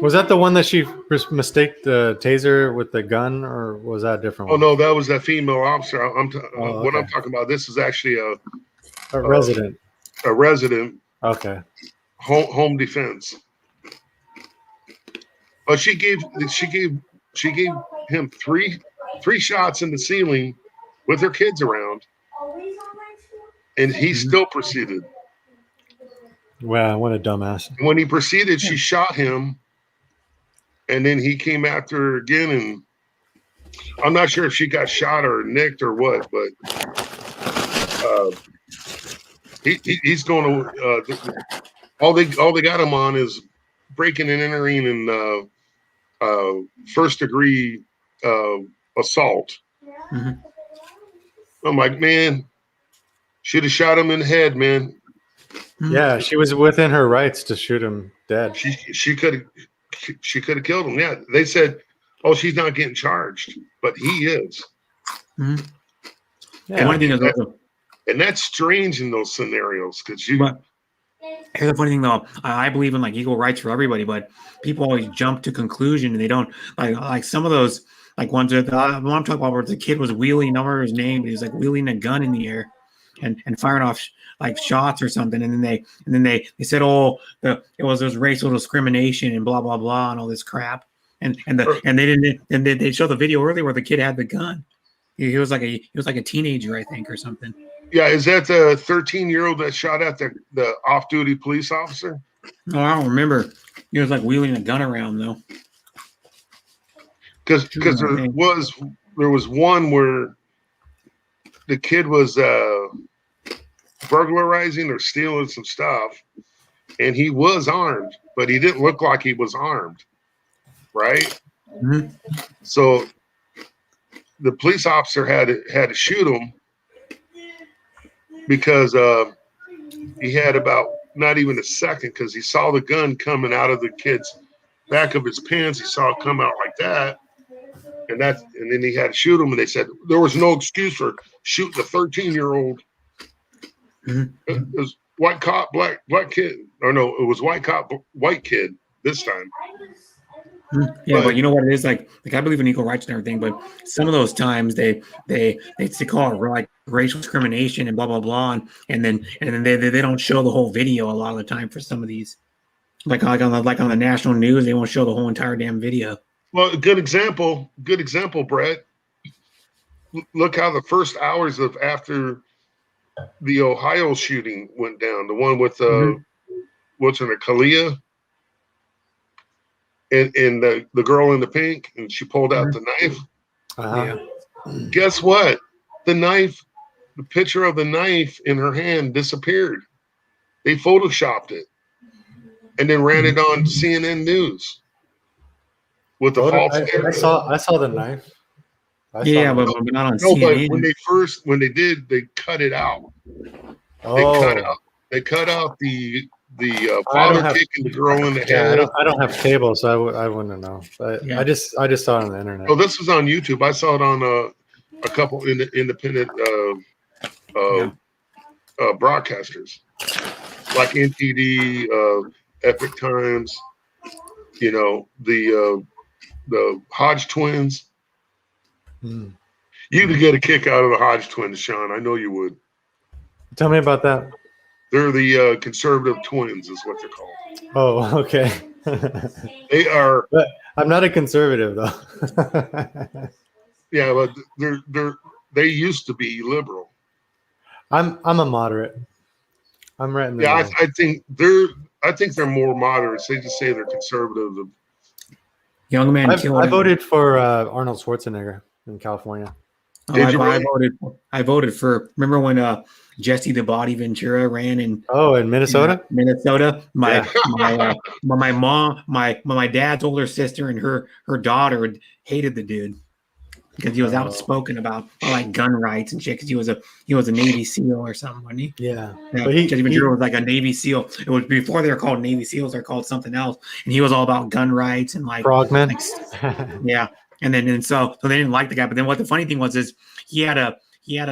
Was that the one that she mistaked the taser with the gun, or was that a different one? Oh no, that was that female officer. What I'm talking about. This is actually a resident. A resident. Okay. Home defense. But she gave him three shots in the ceiling with her kids around, and he still proceeded. Wow, what a dumbass! When he proceeded, she shot him, and then he came after her again, and I'm not sure if she got shot or nicked or what, but he's going to. All they got him on is breaking and entering and first degree assault. I'm like, man, should have shot him in the head, man. Yeah, she was within her rights to shoot him dead. She could have killed him. Yeah, they said, "Oh, she's not getting charged," but he is. Yeah. And that's strange in those scenarios because you. Here's the funny thing, though. I believe in like equal rights for everybody, but people always jump to conclusion and they don't like some of those like ones that I'm talking about where the kid was wheeling, I don't remember his name, but he was like wheeling a gun in the air and firing off like shots or something, and then they said, oh, it was racial discrimination and blah blah blah and all this crap, and they showed the video earlier where the kid had the gun. He was like a teenager, I think, or something. Yeah, is that the 13-year-old that shot at the off-duty police officer? No, I don't remember. He was like wheeling a gun around though. Because there was one where the kid was burglarizing or stealing some stuff, and he was armed, but he didn't look like he was armed, right? Mm-hmm. So the police officer had to shoot him because he had about not even a second, because he saw the gun coming out of the kid's back of his pants. He saw it come out like that, and then he had to shoot him. And they said there was no excuse for shooting a 13-year-old. Mm-hmm. It was white cop, black kid, or no, it was white cop, white kid this time. Yeah, but you know what it is, like I believe in equal rights and everything, but some of those times they call it like racial discrimination and blah blah blah, and then they don't show the whole video a lot of the time for some of these, like on the national news, they won't show the whole entire damn video. Well, good example, Brett. Look how the first hours of after the Ohio shooting went down, the one with what's her name, Kalia. And the girl in the pink, and she pulled out the knife. Yeah. Guess what? The picture of the knife in her hand disappeared. They photoshopped it. and then ran it on CNN News with the false narrative. I saw the knife. But not on no, CNN. But when they did, they cut it out. Oh. They cut out the father kicking the girl in the head. I don't have cable, so I wouldn't know. But I just saw it on the internet. Oh, this was on YouTube. I saw it on a couple independent broadcasters like NTD, Epic Times. You know, the Hodge twins. Hmm. You could get a kick out of the Hodge twins, Sean. I know you would. Tell me about that. They're the conservative twins, is what they're called. Oh, okay. They are. But I'm not a conservative, though. Yeah, but they used to be liberal. I'm a moderate. I'm right in the middle. I think they're more moderates. They just say they're conservative. Young man I voted for Arnold Schwarzenegger in California. Did you really? I voted for. Remember when Jesse the Body Ventura ran in? In Minnesota. Minnesota. My mom, my dad's older sister, and her daughter hated the dude because he was outspoken about like gun rights and shit. Because he was a Navy SEAL or something, wasn't he? Yeah. But Jesse Ventura was like a Navy SEAL. It was before they were called Navy SEAls; they're called something else. And he was all about gun rights and like Frogman. Yeah. And so they didn't like the guy. But then what the funny thing was is he had a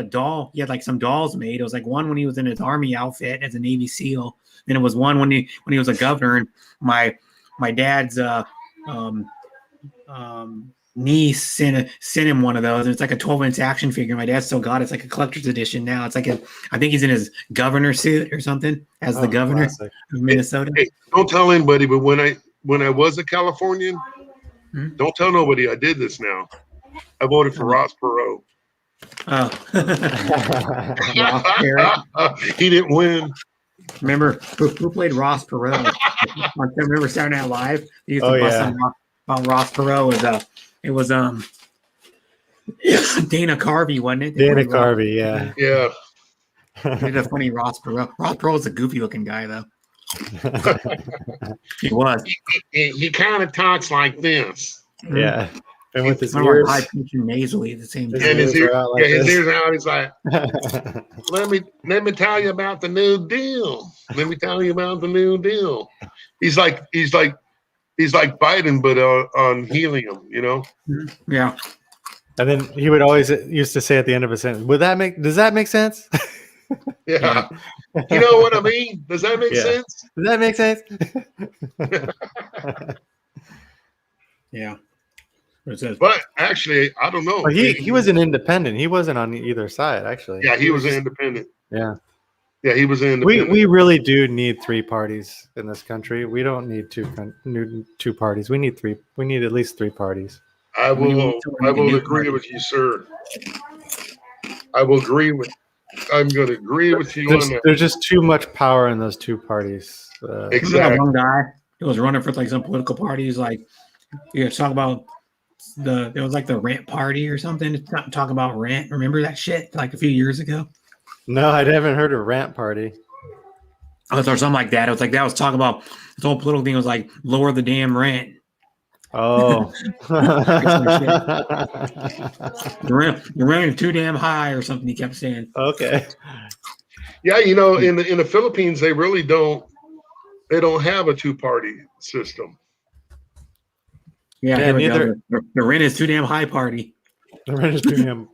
doll. He had like some dolls made. It was like one when he was in his army outfit as a Navy SEAL. Then it was one when he was a governor. And my dad's niece sent him one of those. And it's like a 12-inch action figure. My dad still got it. It's like a collector's edition now. It's like I think he's in his governor suit or something as the governor of Minnesota. Hey, don't tell anybody. But when I was a Californian. Don't tell nobody I did this now. I voted for Ross Perot. Oh. He didn't win. Remember who played Ross Perot? Remember Saturday Night Live? They used to bust on Ross Perot. It was Dana Carvey, wasn't it? Dana Carvey, yeah. Yeah. He did a funny Ross Perot. Ross Perot was a goofy looking guy though. He was. He kind of talks like this. Yeah. And with his ears high pitched and nasally at the same time. And his ears out. He's like, let me tell you about the New Deal. Let me tell you about the New Deal. He's like Biden, but on helium, you know? Yeah. And then he would always used to say at the end of a sentence, does that make sense? Yeah. You know what I mean? Does that make sense? Does that make sense? Yeah. But actually, I don't know. Well, he was an independent. He wasn't on either side, actually. Yeah, he was an independent. Yeah. Yeah, he was an independent. We really do need 3 parties in this country. We don't need two parties. We need 3. We need at least 3 parties. I will agree with you, sir. I'm going to agree with you on that. There's just too much power in those 2 parties. Exactly. One guy who was running for like some political parties, like you talk about there was like the rent party or something. It's not talk about rent. Remember that shit like a few years ago? No, I haven't heard of rant party. Or something like that. It was like that was talking about this whole political thing was like lower the damn rent. Oh. You're running too damn high or something, he kept saying. Okay. Yeah, you know, in the Philippines, they really don't have a 2-party system. Yeah, the rent is too damn high party. The rent is too damn.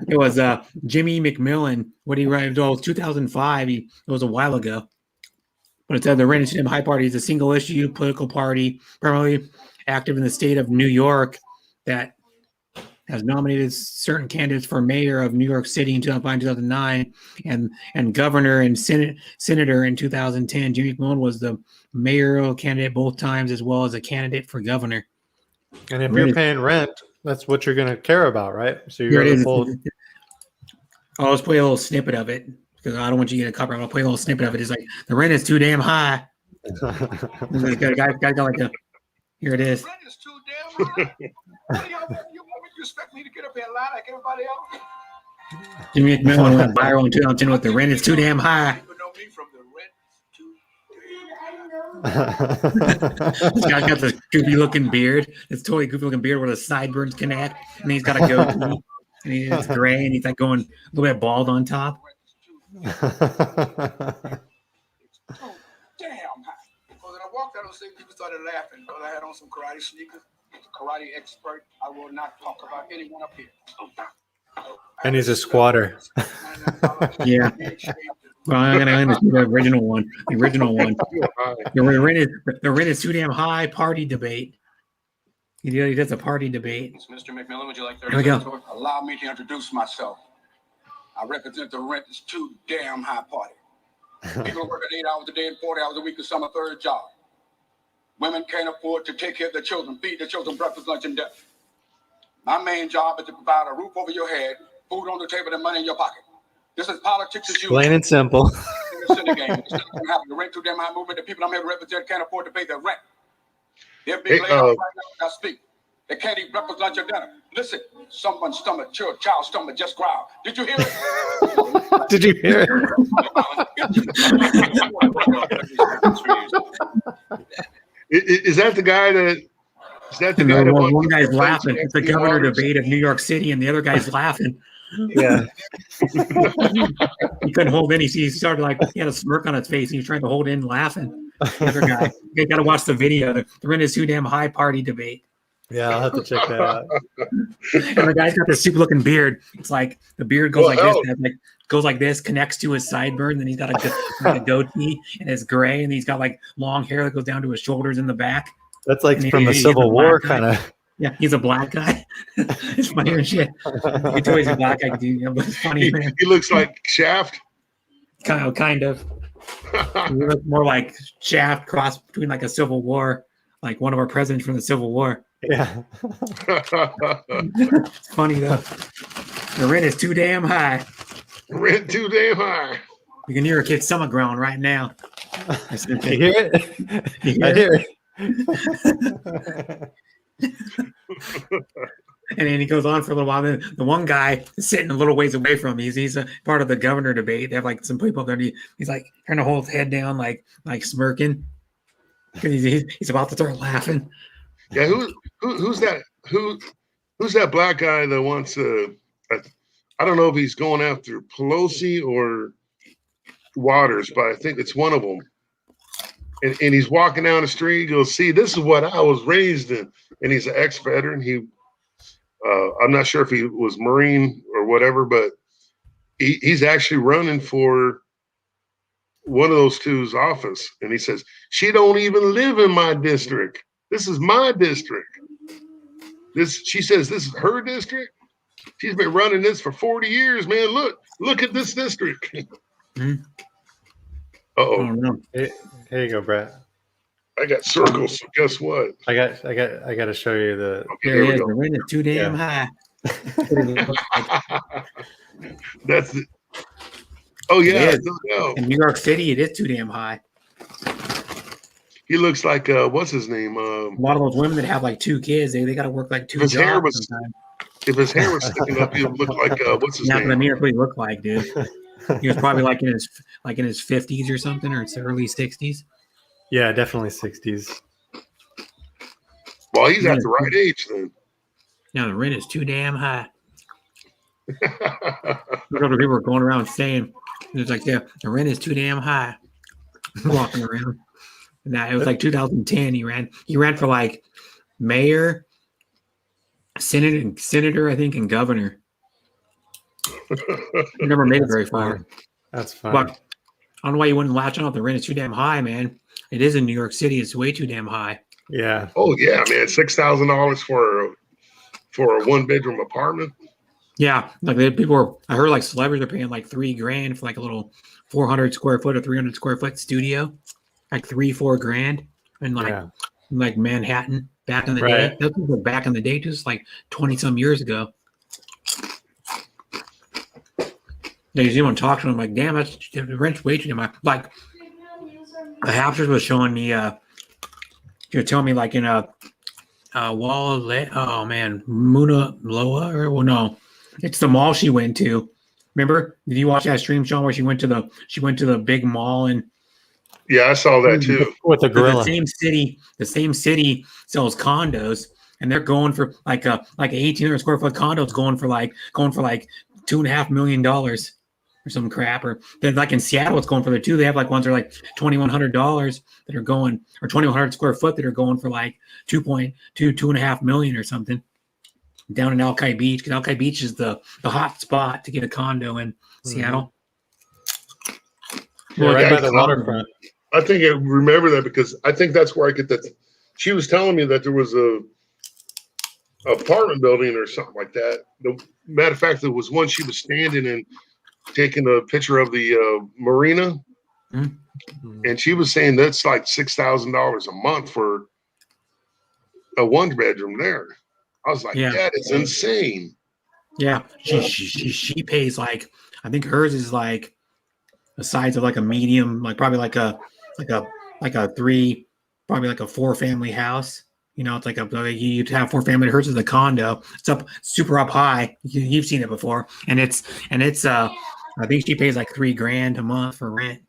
It was Jimmy McMillan. What he wrote? Oh, it was 2005. It was a while ago. But it said the rent is too damn high party is a single issue political party, primarily active in the state of New York, that has nominated certain candidates for mayor of New York City in 2005, 2009, and governor and senator in 2010. Jimmy McMillan was the mayoral candidate both times, as well as a candidate for governor. And if you're paying rent, that's what you're going to care about, right? So you're going to I'll just play a little snippet of it because I don't want you to get a copy. I'm going to play a little snippet of it. It's like the rent is too damn high. Guy got like a. Here it is. Rent is too damn high. You expect me to get up here and lie like everybody else? Jimmy McMillan went viral in 2010 with the rent is too damn high. You know me from the rent is too damn This guy's got this goofy looking beard. It's totally goofy looking beard where the sideburns connect, and he's got a goatee, and it's gray, and he's like going a little bit bald on top. Damn high. Because when I walked out on stage, people started laughing because I had on some karate sneakers. As a karate expert, I will not talk about anyone up here. And he's a squatter. Yeah. Well, I'm gonna do the original one. The original one. The rent is too damn high. Party debate. He does a party debate. Mr. McMillan, would you like 30 Here we go. seconds? Allow me to introduce myself. I represent the rent is too damn high party. People work 8 hours a day and 40 hours a week to some a third job. Women can't afford to take care of their children, feed their children breakfast, lunch, and dinner. My main job is to provide a roof over your head, food on the table, and money in your pocket. This is politics as usual. Plain and simple. It's a game. It's not going to happen. The rent too damn high movement. The people I'm here to represent can't afford to pay their rent. They're being laid off right now as I speak. They can't eat breakfast, lunch, or dinner. Listen, someone's stomach, child's stomach just growled. Did you hear it? Did you hear it? Is that the guy that? Is that the guy that one guy's laughing? It's the governor debate of New York City, and the other guy's laughing. Yeah. He couldn't hold in. He started like he had a smirk on his face. And he was trying to hold in, laughing. The other guy. You got to watch the video. The rent is too damn high party debate. Yeah, I'll have to check that out. And the guy's got this super looking beard. It's like the beard goes like this, and like goes like this, connects to his sideburn. Then he's got a goatee, and it's gray, and he's got like long hair that goes down to his shoulders in the back. That's like from the Civil War kind of. Yeah, he's a black guy. It's funny and shit. You can tell he's a black guy, dude. But it's funny. He looks like Shaft. Kind of. He looks more like Shaft crossed between like a Civil War, like one of our presidents from the Civil War. Yeah. It's funny though. The rent is too damn high. Rent too damn high. You can hear a kid's stomach growling right now. You hear it? I hear it. And then he goes on for a little while. Then the one guy is sitting a little ways away from him. He's a part of the governor debate. They have like some people up there. He's like trying to hold his head down, like smirking, because he's about to start laughing. Yeah, who's that? Who's that black guy that wants to? I don't know if he's going after Pelosi or Waters, but I think it's one of them. And he's walking down the street. He goes, "See, this is what I was raised in." And he's an ex-veteran. I'm not sure if he was Marine or whatever, but he's actually running for one of those two's office. And he says, "She don't even live in my district. This is my district." She says this is her district. She's been running this for 40 years, man. Look at this district. Mm-hmm. Uh-oh. Here you go, Brett. I got circles, so guess what? I got to show you the. Okay, there it is. The rent is too damn high. That's it. Oh yeah. In New York City, it is too damn high. He looks like what's his name? A lot of those women that have like 2 kids, they got to work like 2 jobs. If his hair was sticking up, he would look like what's his name? But I mean, that's what he looked like, dude. He was probably like in his 50s or something, or it's the early 60s. Yeah, definitely 60s. Well, he's at the right age then. Yeah, the rent is too damn high. Look what people are going around saying. It's like, yeah, the rent is too damn high. Walking around. Now it was like 2010. He ran for like mayor, senator, I think, and governor. He never made it very far. That's fine. But I don't know why you wouldn't latch on if the rent is too damn high, man. It is in New York City. It's way too damn high. Yeah. Oh yeah, man. $6,000 for a 1-bedroom apartment. Yeah, like I heard like celebrities are paying like $3,000 for like a little 400 square foot or 300 square foot studio, like $3-4 grand, and like Manhattan back in the day. Those people back in the day, just like 20 some years ago. Yeah, you see when talk to them, like, damn, that's the rent's way too damn. Like, the Hapsters was showing me, you're telling me like in a Muna Loa or no, it's the mall she went to. Remember? Did you watch that stream, Sean, where she went to the big mall Yeah, I saw that too. With the gorilla. The same city sells condos, and they're going for like a 1,800 square foot condo is going for like $2.5 million or some crap. Or then like in Seattle, it's going for there too. They have like ones that are like $2,100 that are going, or 2,100 square foot that are going for like 2.5 million or something. Down in Alki Beach, because Alki Beach is the hot spot to get a condo in Seattle. Yeah, right by the waterfront. I think I remember that because I think that's where I get that. She was telling me that there was a apartment building or something like that. The matter of fact, there was one she was standing in, taking a picture of the marina, and she was saying that's like $6,000 a month for a 1-bedroom there. I was like, that is insane. Yeah, she pays like, I think hers is like the size of like a medium, like probably like a 3, probably like a 4-family house. You know, it's like you'd have 4 family. Hers is a condo. It's up super up high. You've seen it before, and it's I think she pays like $3,000 a month for rent,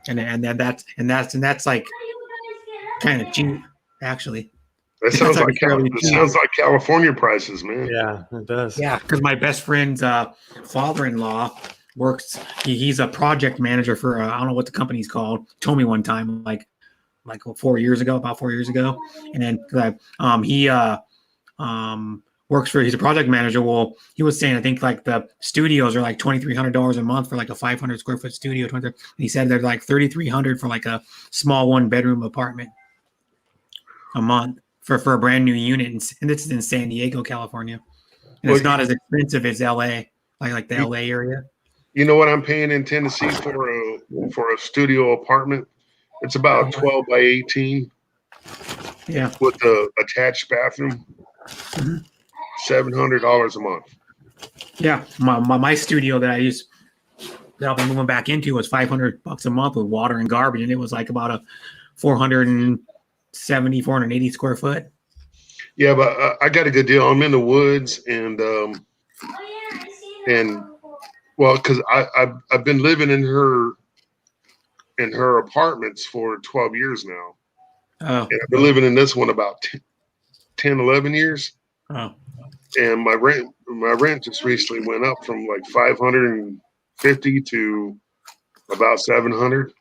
and that's like kind of cheap actually. That sounds like California prices, man. Yeah, it does. Yeah, because my best friend's father-in-law works. He's a project manager for I don't know what the company's called. Told me one time, like 4 years ago, about 4 years ago, and then he works for. He's a project manager. Well, he was saying I think like the studios are like $2,300 a month for like a 500 square foot studio. And he said they're like $3,300 for like a small 1-bedroom apartment a month for a brand new unit, and this is in San Diego, California, and it's not as expensive as LA, like the LA area. You know what I'm paying in Tennessee for a studio apartment? It's about 12 by 18. Yeah, with the attached bathroom. $700 a month. Yeah, my studio that I'll be moving back into was $500 a month with water and garbage, and it was like about a 480 square foot. Yeah, but I got a good deal. I'm in the woods, and well, because I've been living in her apartments for 12 years now. Oh. And I've been living in this one about 10, 11 years. Oh. And my rent just recently went up from like 550 to about 700.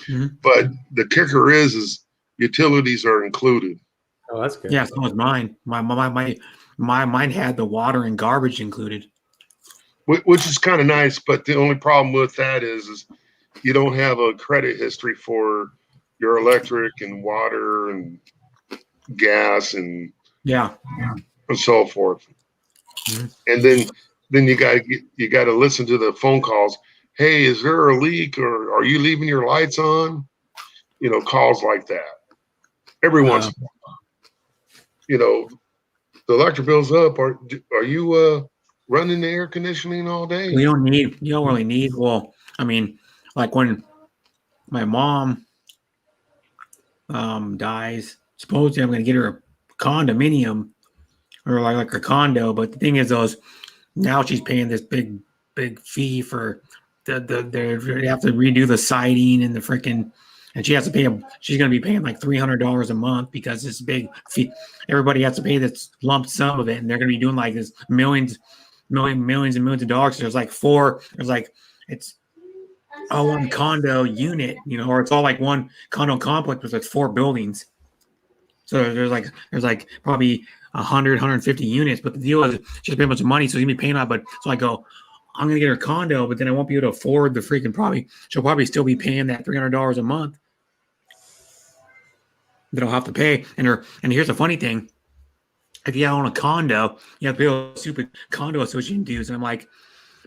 Mm-hmm. But the kicker is utilities are included. Oh, that's good. Yeah, so was mine. Mine had the water and garbage included, which is kind of nice. But the only problem with that is you don't have a credit history for your electric and water and gas and so forth. Mm-hmm. And then you got to listen to the phone calls. Hey, is there a leak, or are you leaving your lights on? You know, calls like that. Every once in a while. You know, the electric bill's up. Are you running the air conditioning all day? You don't really need. Well, I mean, like when my mom dies, supposedly I'm going to get her a condominium or like a condo. But the thing is, now she's paying this big fee for they have to redo the siding and the freaking. And she has to pay she's going to be paying like $300 a month because this big fee. Everybody has to pay this lump sum of it, and they're going to be doing like this millions and millions of dollars. So it's all one condo unit, you know, or it's all like one condo complex with like 4 buildings. So there's like probably 150 units. But the deal is she's paying a bunch of money, so she's gonna be paying out. But so I go, I'm gonna get her a condo, but then I won't be able to afford the freaking she'll probably still be paying that $300 a month that I'll have to pay. And here's the funny thing. If you own a condo, you have to pay all stupid condo association dues. And I'm like,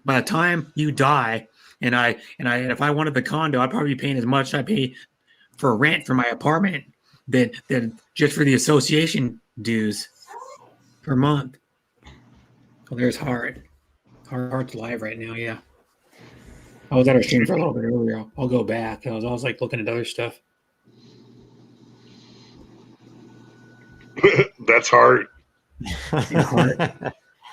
by the time you die, and if I wanted the condo, I'd probably be paying as much as I pay for rent for my apartment than just for the association dues per month. Oh, there's Heart's live right now. Yeah, I was at our stream for a little bit earlier. I'll go back. I was like looking at other stuff. That's hard.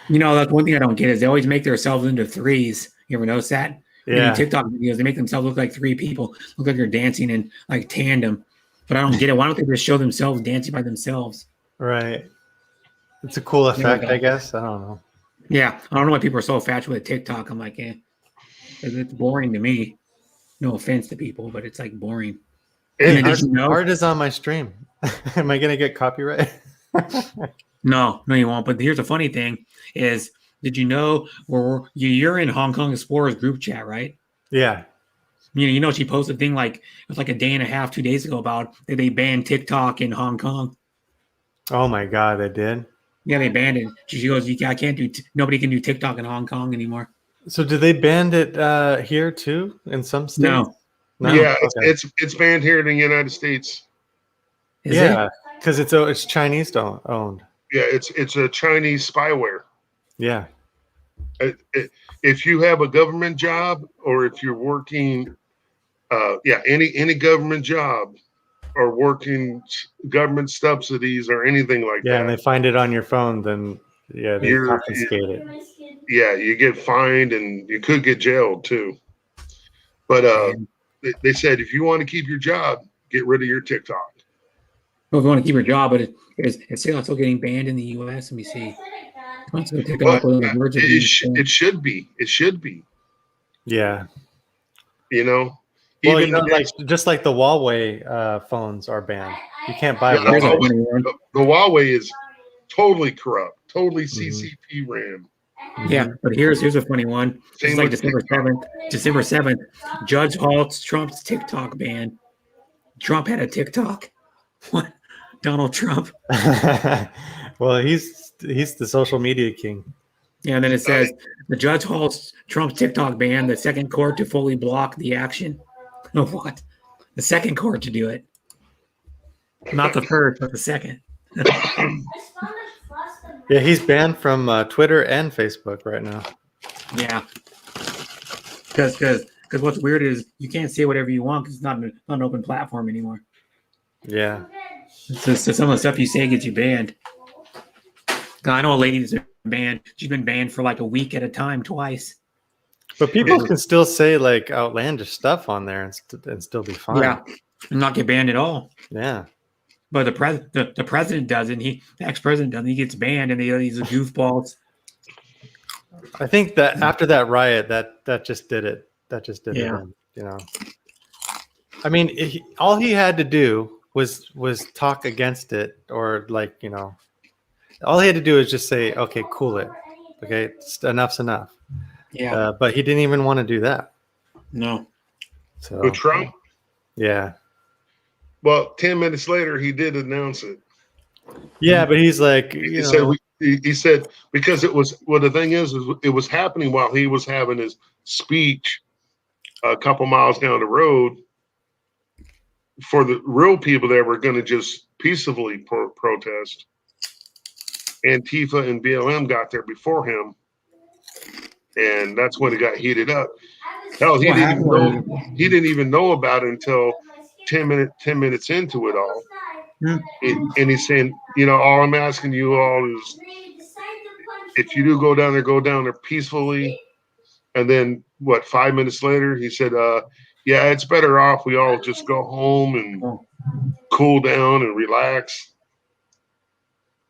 You know, that's one thing I don't get is they always make themselves into threes. You ever notice that? They do TikTok videos. They make themselves look like three people, look like they're dancing in like tandem. But I don't get it. Why don't they just show themselves dancing by themselves? Right. It's a cool effect, I guess. I don't know. Yeah, I don't know why people are so infatuated with TikTok. I'm like, it's boring to me. No offense to people, but it's like boring. Hey, art is on my stream. Am I gonna get copyright? No, you won't. But here's the funny thing: is did you know you're in Hong Kong Explorers group chat, right? Yeah. You know, she posted a thing like it was like a day and a half, 2 days ago about that they banned TikTok in Hong Kong. Oh my God, they did. Yeah, they banned it. She goes, I can't do. Nobody can do TikTok in Hong Kong anymore. So, did they ban it here too in some states? No. Yeah, it's banned here in the United States. Because it's Chinese owned. Yeah, it's a Chinese spyware. Yeah. If you have a government job or if you're working, any government job or working government subsidies or anything like that. Yeah, and they find it on your phone, then they confiscate it. Yeah, you get fined and you could get jailed too. But they said if you want to keep your job, get rid of your TikTok. Well, if you want to keep your job, but it's still getting banned in the U.S. Let me see. It should be. It should be. Yeah. You know. Well, just like the Huawei phones are banned. You can't buy Huawei. The Huawei is totally corrupt, totally CCP ran. Yeah, but here's a funny one. It's like December 7th, Judge halts Trump's TikTok ban. Trump had a TikTok. What? Donald Trump. Well, he's the social media king. Yeah, and then it says the judge halts Trump's TikTok ban, the second court to fully block the action. No, what? The second court to do it. Not the first, but the second. Yeah, he's banned from Twitter and Facebook right now. Yeah. Because what's weird is you can't say whatever you want because it's not an open platform anymore. Yeah. So some of the stuff you say gets you banned. I know a lady that's been banned. She's been banned for like a week at a time, twice. But people can still say like outlandish stuff on there and still be fine. Yeah, and not get banned at all. Yeah. But the president doesn't. The ex-president doesn't. He gets banned, and he's a goofball. I think that after that riot, that just did it. That just did it. You know. I mean, all he had to do was talk against it, or all he had to do is just say, "Okay, cool it. Okay, enough's enough." Yeah. But he didn't even want to do that. No. So with Trump. Yeah. Well, 10 minutes later, he did announce it. Yeah, but he's like, he said because it was. Well, the thing is it was happening while he was having his speech a couple miles down the road. For the real people that were going to just peacefully protest, Antifa and BLM got there before him, and that's when it got heated up. Hell, he didn't even know about it until 10 minutes into it all. And he's saying, all I'm asking you all is, if you do go down there peacefully. And then 5 minutes later, he said, yeah, it's better off we all just go home and cool down and relax.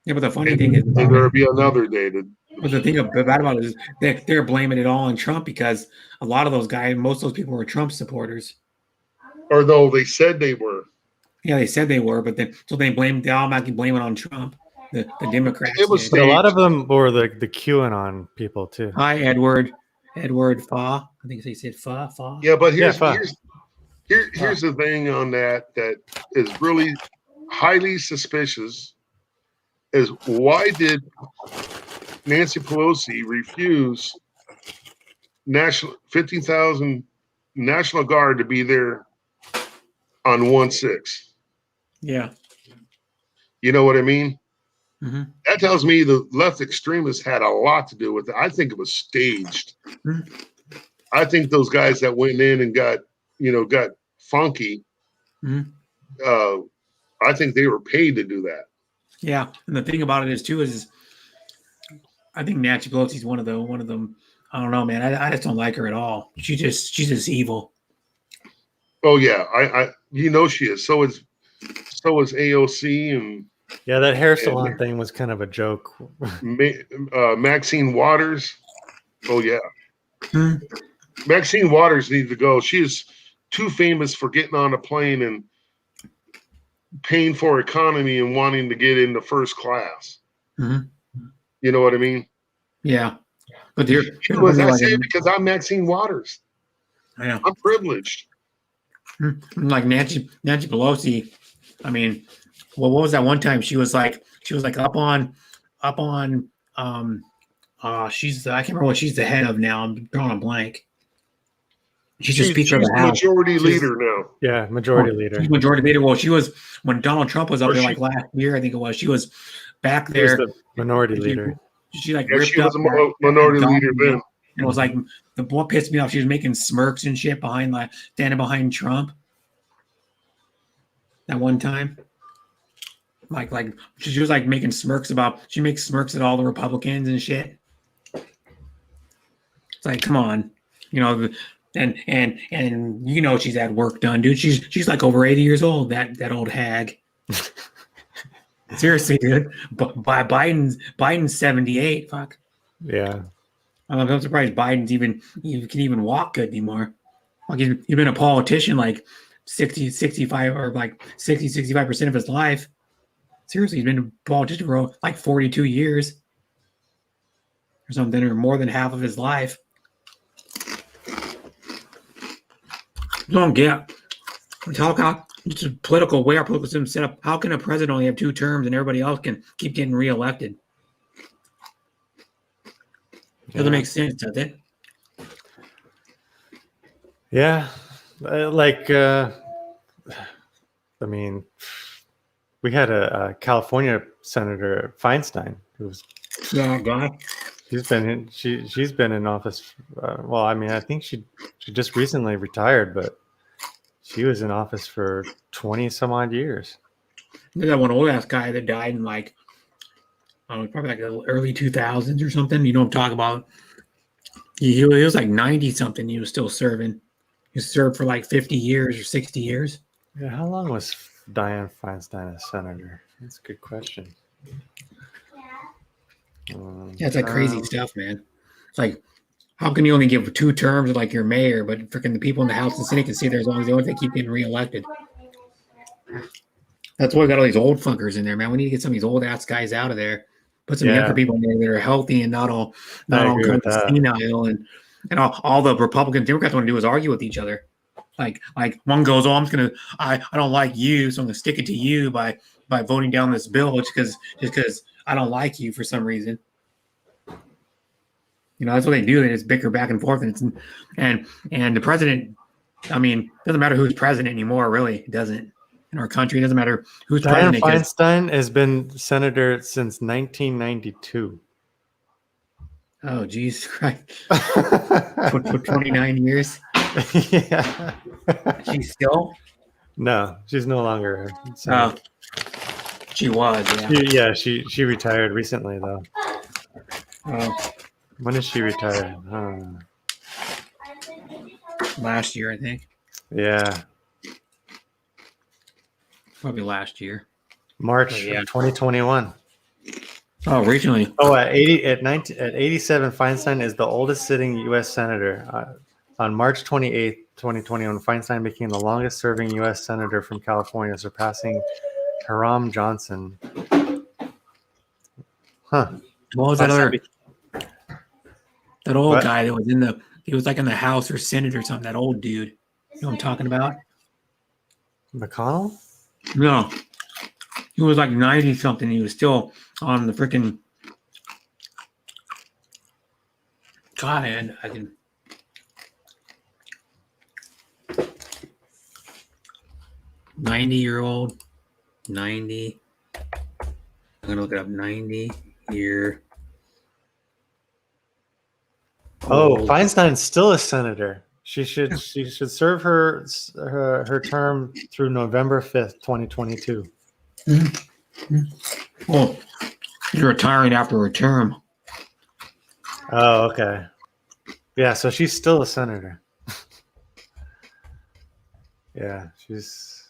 Yeah, but the funny thing is, there'll be another day. But the thing bad about it is they're blaming it all on Trump because a lot of those guys, most of those people were Trump supporters. Or though they said they were. Yeah, they said they were, but then they automatically blame it on Trump, the Democrats. But a lot of them were the QAnon people too. Hi, Edward Fa. I think they said Fa. Yeah, but here's the thing on that is really highly suspicious. Is why did Nancy Pelosi refuse 50,000 National Guard to be there on 1/6? Yeah. You know what I mean? Mm-hmm. That tells me the left extremists had a lot to do with it. I think it was staged. Mm-hmm. I think those guys that went in and got funky, I think they were paid to do that. Yeah, and the thing about it is I think Nancy Pelosi is one of them I don't know, man. I just don't like her at all. She's just evil. Oh yeah, I she is. So is AOC and that hair salon thing was kind of a joke. Maxine Waters. Oh yeah, Maxine Waters needs to go. She is too famous for getting on a plane and paying for economy and wanting to get into first class. Mm-hmm. You know what I mean? Yeah. But I say it because I'm Maxine Waters. Yeah. I'm privileged. Like Nancy Pelosi. I mean, well, what was that one time she was like up on she's I can't remember what she's the head of now. I'm drawing a blank. She's the Speaker of the House. Majority leader now. Yeah, majority leader. She's majority leader. Well, she was when Donald Trump was up there like last year, I think it was. She was back there. She was the minority leader. She like ripped she was up a minority leader then. And it was like what pissed me off. She was making smirks and shit behind standing behind Trump. That one time. Like she was like making smirks she makes smirks at all the Republicans and shit. It's like, come on, and she's had work done, dude. She's like over 80 years old. That old hag. Seriously, dude. But Biden's 78. Fuck. Yeah. I'm surprised Biden's can even walk good anymore. Like he's been a politician like 65 or like 65% of his life. Seriously, he's been a politician for like 42 years or something, or more than half of his life. Don't get how it's a political way our political system set up. How can a president only have 2 terms and everybody else can keep getting reelected? Doesn't make sense, does it? Yeah, I mean, we had a California Senator Feinstein who was guy. She's been in office. Well, I mean, I think she just recently retired, but she was in office for 20 some odd years. There's that one old ass guy that died in probably like the early 2000s or something. You know what I'm talking about? He was like 90 something. He was still serving. He served for like 50 years or 60 years. Yeah, how long was Dianne Feinstein a senator? That's a good question. Yeah, it's like crazy stuff, man. It's like, how can you only give 2 terms like your mayor, but freaking the people in the House and Senate can stay there as long as they keep getting reelected? That's why we got all these old fuckers in there, man. We need to get some of these old ass guys out of there. Put some younger people in there that are healthy and not all kind of senile and all the Republican Democrats want to do is argue with each other. Like one goes, oh, I don't like you, so I'm gonna stick it to you by voting down this bill just because I don't like you for some reason. That's what they do. They just bicker back and forth, and the president. I mean, it doesn't matter who's president anymore. Really, it doesn't. In our country, it doesn't matter who's Dianne president. Feinstein has been senator since 1992. Oh, geez, Christ. for 29 years. Yeah. She's still? No, she's no longer. Oh, she was. Yeah. She retired recently though. When did she retire? Last year, I think. Yeah. Probably last year. March of 2021. Oh, recently. Oh, at 87, Feinstein is the oldest sitting U.S. senator. On March 28th, 2021, Feinstein became the longest-serving U.S. senator from California, surpassing Hiram Johnson. Huh. What was that other? That old guy that was he was like in the House or Senate or something. That old dude. You know what I'm talking about? McConnell? No. He was like 90 something. He was still on the freaking. God, man, I can. 90-year-old. 90. I'm gonna look it up. 90 year. Oh, Feinstein's still a senator. She should serve her term through November 5th, 2022. Well, you're retiring after a term. Oh, okay. Yeah, so she's still a senator. Yeah, she's.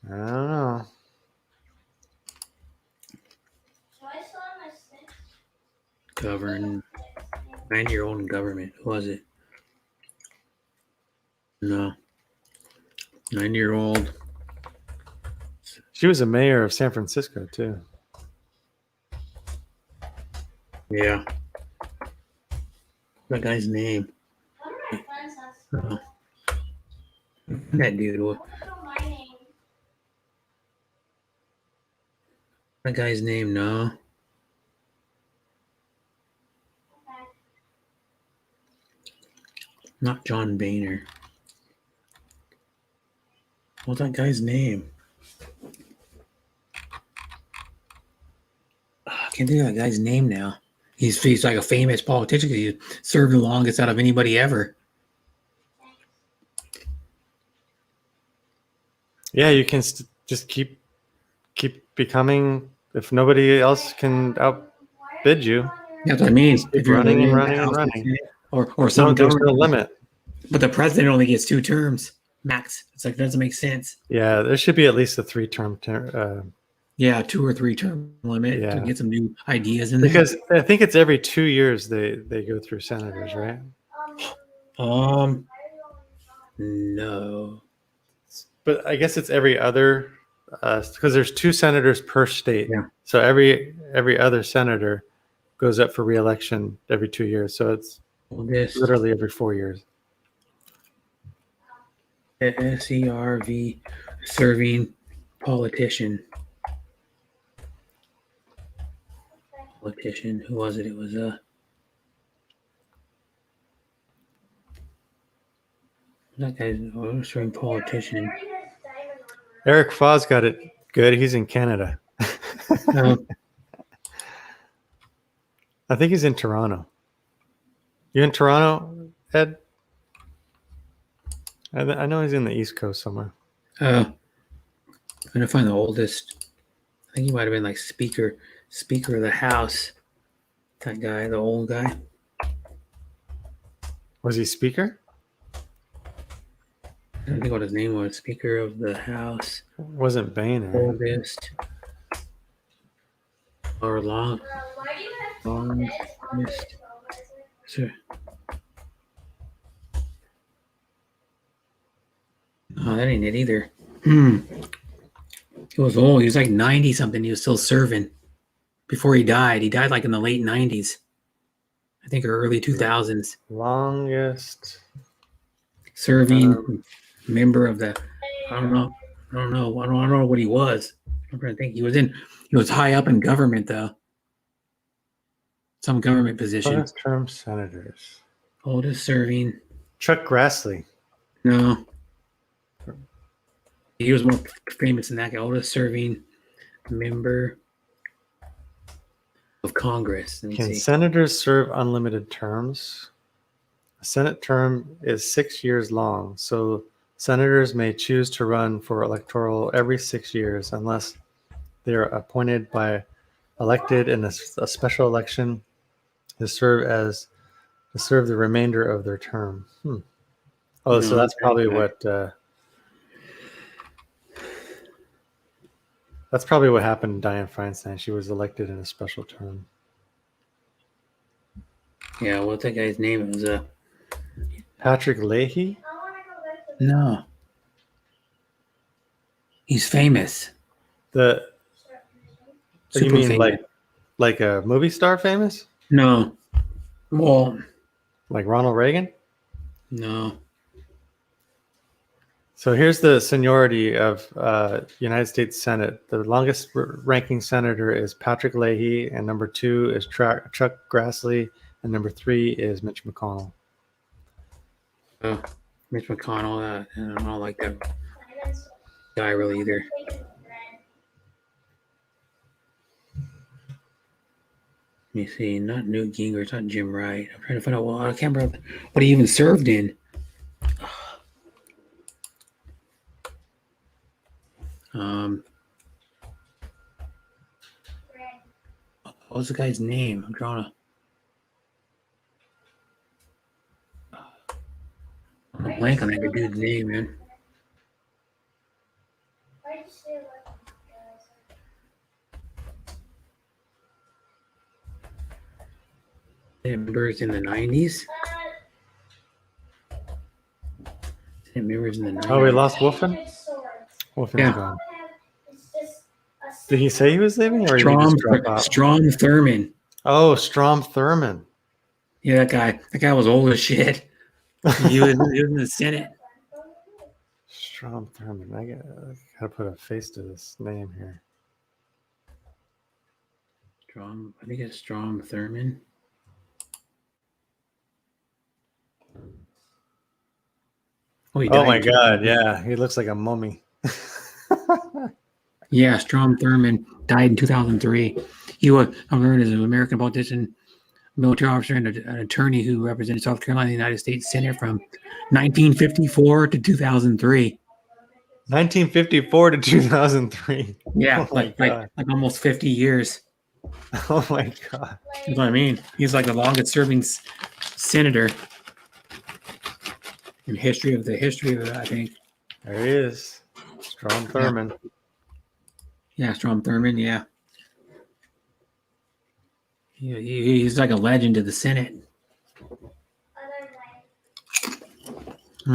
I don't know. So I still have my six. Govern 9-year-old in government. Who was it? No. 9-year-old. She was a mayor of San Francisco too. Yeah. That guy's name. One of my friends has. That dude. What? I don't know my name. That guy's name? No. Okay. Not John Boehner. What's that guy's name? I can't think of that guy's name now. He's like a famous politician. He served the longest out of anybody ever. Yeah, you can just keep becoming. If nobody else can outbid you, That's what I mean. just keep running and running and running. Or some there's no government limit. But the president only gets 2 terms max. It's like, that doesn't make sense. Yeah, there should be at least a 3-term. Yeah, 2 or 3 term limit to get some new ideas in there. Because I think it's every 2 years they go through senators, right? No. But I guess it's every other, because there's 2 senators per state. Yeah. So every other senator goes up for re-election every 2 years. So it's literally every 4 years. SERV, serving politician. Politician. Who was it? It was that guy's serving politician. Eric Foss got it good. He's in Canada. I think he's in Toronto. You in Toronto, Ed? I know he's in the East Coast somewhere. I'm gonna find the oldest. I think he might have been like Speaker of the House. That guy, the old guy. Was he Speaker? I don't think what his name was. Speaker of the House. Wasn't Boehner. Oldest. Or longest. Sure. Oh, that ain't it either. He was old. He was like 90 something. He was still serving before he died. He died like in the late 90s. I think, or early 2000s. Longest serving member of the. I don't know what he was. I'm trying to think. He was high up in government though. Some government position. Longest term senators. Oldest serving. Chuck Grassley. No. He was more famous than that guy. Oldest serving member of Congress. Can senators serve unlimited terms? A Senate term is 6 years long, so senators may choose to run for electoral every 6 years unless they are appointed by elected in a special election to serve the remainder of their term. Oh, so that's probably what happened to Dianne Feinstein. She was elected in a special term. Yeah, what's that guy's name? It was Patrick Leahy? No. He's famous. You Super mean famous. like a movie star famous? No. Well, like Ronald Reagan? No. So here's the seniority of United States Senate. The longest ranking senator is Patrick Leahy, and number 2 is Chuck Grassley, and number 3 is Mitch McConnell. Mitch McConnell. I don't like that guy really either. Let me see. Not Newt Gingrich, not Jim Wright. I'm trying to find out. Well, I can't remember what he even served in. What was the guy's name? I'm trying to. blank on that dude's name, man. Why'd you say that? Members in the 90s. Members in the 90s. Oh, we lost Wolfen? Wolfen's gone. Did he say he was leaving, or did he just drop out? Strom Thurmond. Oh, Strom Thurmond. Yeah, that guy was old as shit. He was in the Senate. Strom Thurmond. I gotta put a face to this name here. I think it's Strom Thurmond. Oh my God! Yeah, he looks like a mummy. Yeah, Strom Thurmond died in 2003. He was known as an American politician, military officer, and an attorney who represented South Carolina in the United States Senate from 1954 to 2003. 1954 to 2003. Yeah, like almost 50 years. Oh my God! That's what I mean. He's like the longest serving senator in history of it, I think. There he is, Strom Thurmond. Yeah, Strom Thurmond. Yeah. He's like a legend of the Senate. He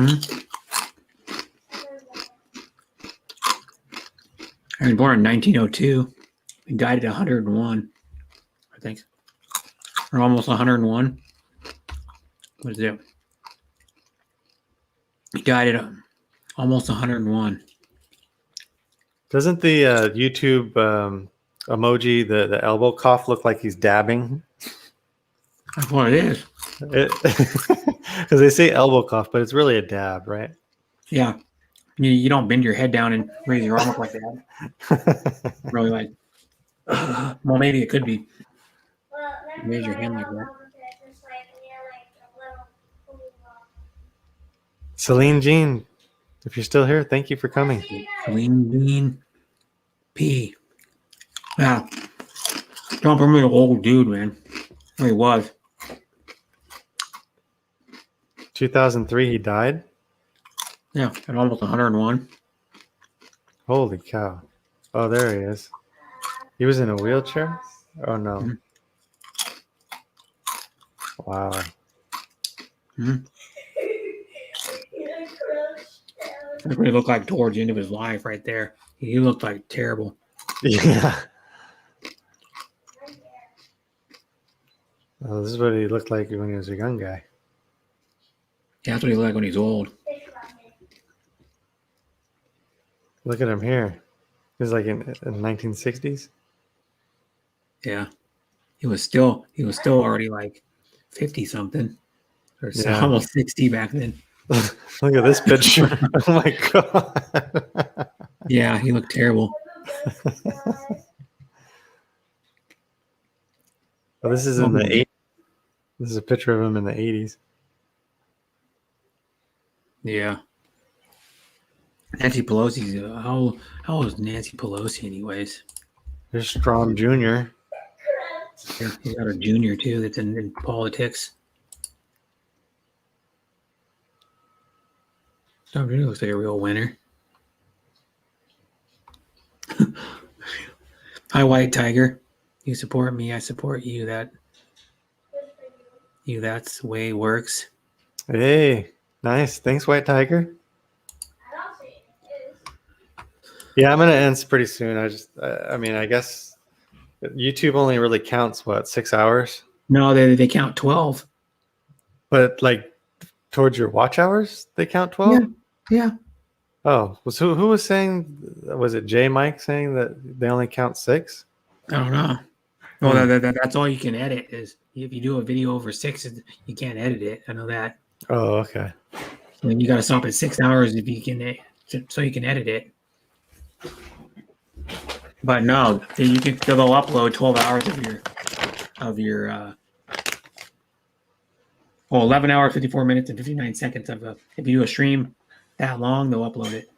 was born in 1902. He died at 101, I think, or almost 101. What is it? He died at almost 101. Doesn't the YouTube emoji, the elbow cough, look like he's dabbing? That's what it is. Because they say elbow cough, but it's really a dab, right? Yeah. You don't bend your head down and raise your arm up like that. Really like, well, maybe it could be. Raise your hand like that. Celine Jean, if you're still here, thank you for coming. Celine Jean P. Yeah. Don't remember an old dude, man. He was. 2003, he died? Yeah, at almost 101. Holy cow. Oh, there he is. He was in a wheelchair? Oh, no. Mm-hmm. Wow. Mm-hmm. That's what he looked like towards the end of his life right there. He looked like terrible. Yeah. Oh, this is what he looked like when he was a young guy. Yeah, that's what he looked like when he's old. Look at him here. He's like in the 1960s. Yeah. He was still already like 50 something. Or almost 60 back then. Look at this picture. Oh my God. Yeah, he looked terrible. Well, this is in the 80s. This is a picture of him in the 80s. Yeah. Nancy Pelosi's how old is Nancy Pelosi anyways? There's Strom Jr. Yeah, he's got a junior too that's in politics. Strom Jr. looks like a real winner. Hi, White Tiger. You support me, I support you. That's the way it works. Hey, nice. Thanks, White Tiger. Yeah, I'm gonna end pretty soon. I guess YouTube only really counts 6 hours? No, they count 12. But like towards your watch hours, they count 12? Yeah. Oh, who was saying? Was it J Mike saying that they only count 6? I don't know. Well, that's all you can edit is if you do a video over 6, you can't edit it. I know that. Oh, okay. So you got to stop at 6 hours if you can, so you can edit it. But no, they'll upload 12 hours of your 11 hours, 54 minutes, and 59 seconds if you do a stream that long, they'll upload it.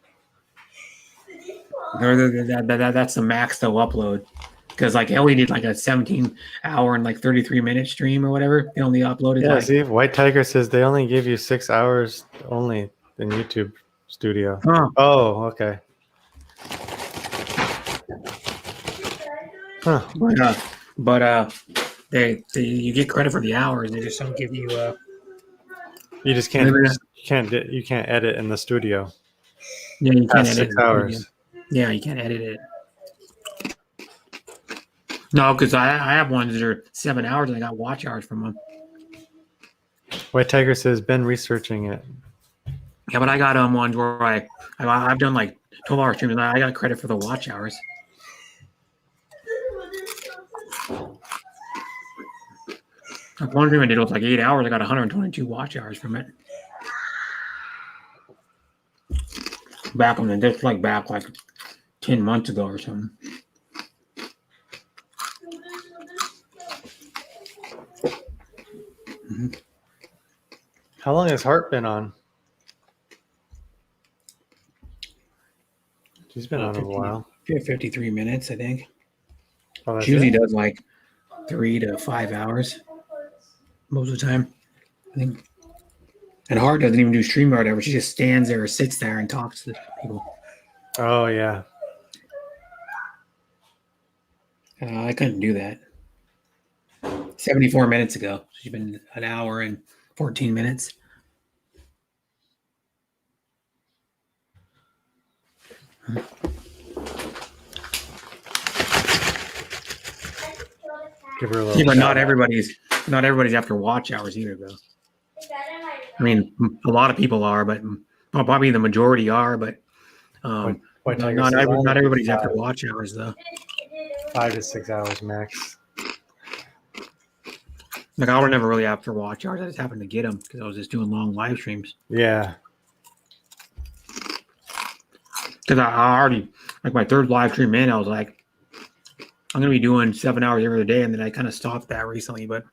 That's the max they'll upload. Because like Ellie did like a 17-hour and like 33-minute stream or whatever. They only uploaded. Yeah, see, White Tiger says they only give you 6 hours only in YouTube Studio. Huh. Oh, okay. Huh. But they you get credit for the hours. They just don't give you. You just can't. You can't edit in the studio. Yeah, you can't Past edit 6 it. hours. Yeah, you can't edit it. No, because I have ones that are 7 hours and I got watch hours from them. White Tiger says been researching it. Yeah, but I got ones where I've done like 12-hour streams and I got credit for the watch hours. Like one stream I did was like 8 hours. I got 122 watch hours from it. Back on back like 10 months ago or something. Mm-hmm. How long has Hart been on? She's been on a while. 53 minutes, I think. Oh, She usually does like 3 to 5 hours most of the time, I think. And Hart doesn't even do StreamYard ever. She just stands there or sits there and talks to people. Oh, yeah. I couldn't do that. 74 minutes ago. She's been an hour and 14 minutes. Give her a little. Yeah, but not everybody's after watch hours either, though. I mean, a lot of people are, but well, probably the majority are, but not everybody's after watch hours, though. 5 to 6 hours max. Like I was never really after watch hours. I just happened to get them because I was just doing long live streams. Yeah. Because I already, like my third live stream in, I was like, I'm going to be doing 7 hours every other day. And then I kind of stopped that recently, but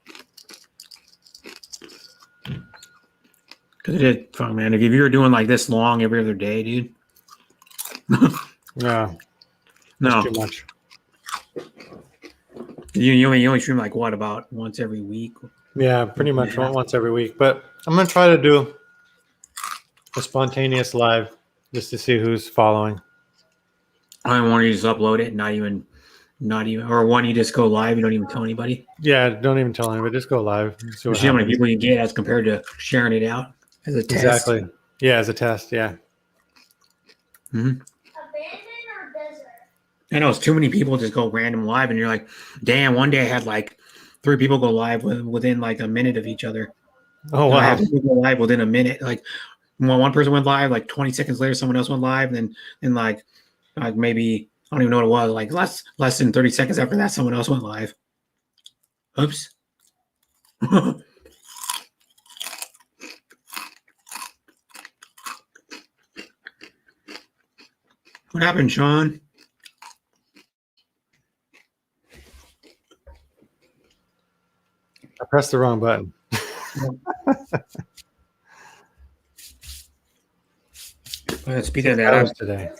because it is fun, man. If you were doing like this long every other day, dude. Yeah. No. Too much. You only stream like what, about once every week? Yeah, pretty much once every week. But I'm going to try to do a spontaneous live just to see who's following. I want you to just upload it, not even, or one you just go live. You don't even tell anybody. Yeah, don't even tell anybody. Just go live. See how many people you get as compared to sharing it out as a test. Exactly. Yeah, as a test. Yeah. Mm-hmm. I know it's too many people just go random live, and you're like, damn. One day I had like 3 people go live within like a minute of each other. Oh wow! I had people go live within a minute. Like one person went live, like 20 seconds later, someone else went live, and then like maybe I don't even know what it was. Like less than 30 seconds after that, someone else went live. Oops. What happened, Sean? I pressed the wrong button. Speaking of that, today.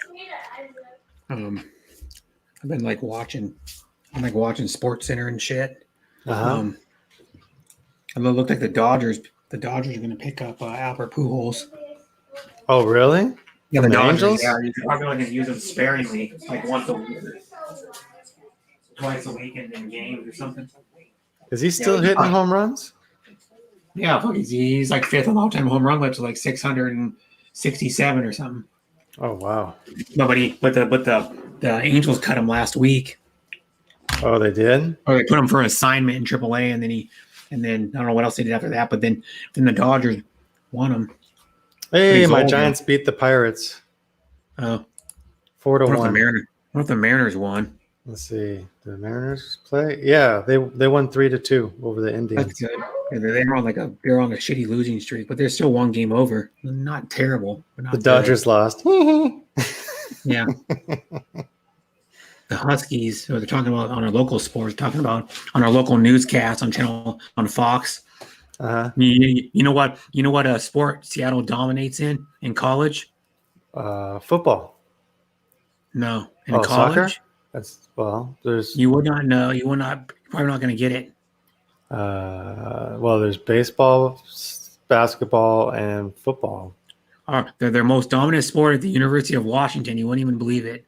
I've been like watching Sports Center and shit. Uh-huh. It looked like the Dodgers are going to pick up Albert Pujols. Oh, really? Yeah, the Dodgers. Angels? Yeah, you're probably going to use them sparingly, like once a week, twice a week in games or something. Is he still hitting home runs? Yeah, he's like 5th on all-time home run list, like 667 or something. Oh wow! But the Angels cut him last week. Oh, they did? Or they put him for an assignment in AAA, and then I don't know what else they did after that. But then the Dodgers won him. Hey, my Giants beat the Pirates. Oh, 4-1. What if the Mariners won? Let's see. Did the Mariners play? Yeah, they won 3-2 over the Indians. That's good. They're on they're on a shitty losing streak, but they're still one game over. Not terrible. But not the Dodgers lost. Yeah. The Huskies, who they're talking about on our local sports, talking about on our local newscast on Fox. Uh-huh. You know what? You know what sport Seattle dominates in college? Football. No, in college. Soccer? There's. You would not know. You would not. Probably not going to get it. There's baseball, basketball, and football. their most dominant sport at the University of Washington. You wouldn't even believe it.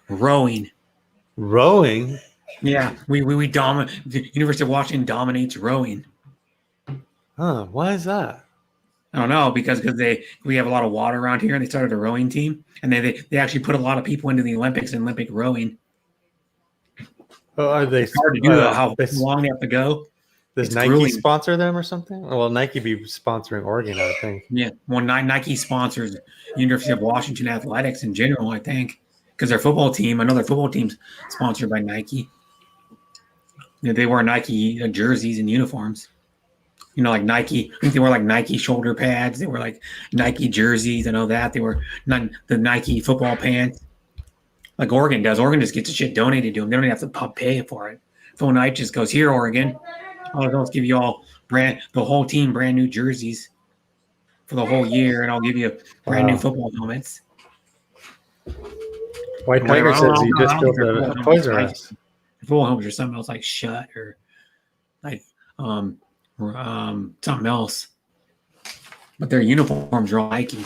Rowing. Rowing? Yeah, we dominate. The University of Washington dominates rowing. Huh? Why is that? I don't know, because we have a lot of water around here, and they started a rowing team, and they actually put a lot of people into the Olympics and Olympic rowing. Oh, are they? It's hard to do how long they have to go. Does Nike grueling. sponsor them or something? Well, Nike be sponsoring Oregon, I think. Yeah, well, Nike sponsors University of Washington athletics in general, I think, because their football team, another football team's sponsored by Nike. You know, they wear Nike jerseys and uniforms. You know, like Nike. I think they wear like Nike shoulder pads. They wear like Nike jerseys. I know that they were the Nike football pants. Like Oregon does. Oregon just gets the shit donated to them. They don't even have to pay for it. Phil Knight just goes, "Here, Oregon. I'll give you all the whole team brand new jerseys for the whole year, and I'll give you brand new football helmets." White Tiger says he just built a Toys R Us. Football helmets or something else like Shut or like something else, but their uniforms are all Nike.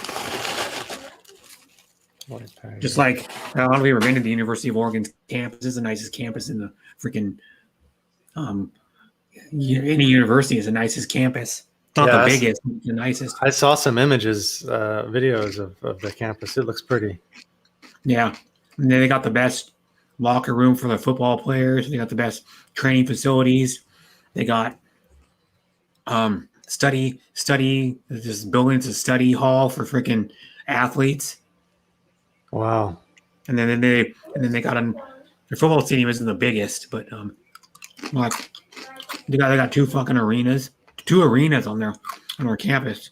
Just like I don't know if you've ever been to the University of Oregon's campus. This is the nicest campus in the freaking any university is the nicest campus. It's not the biggest, it's the nicest. I saw some images, videos of the campus. It looks pretty. Yeah, and then they got the best locker room for the football players. They got the best training facilities. They got study. This building's a study hall for freaking athletes. Wow. And then they got their football stadium isn't the biggest, but like they got two arenas on their campus.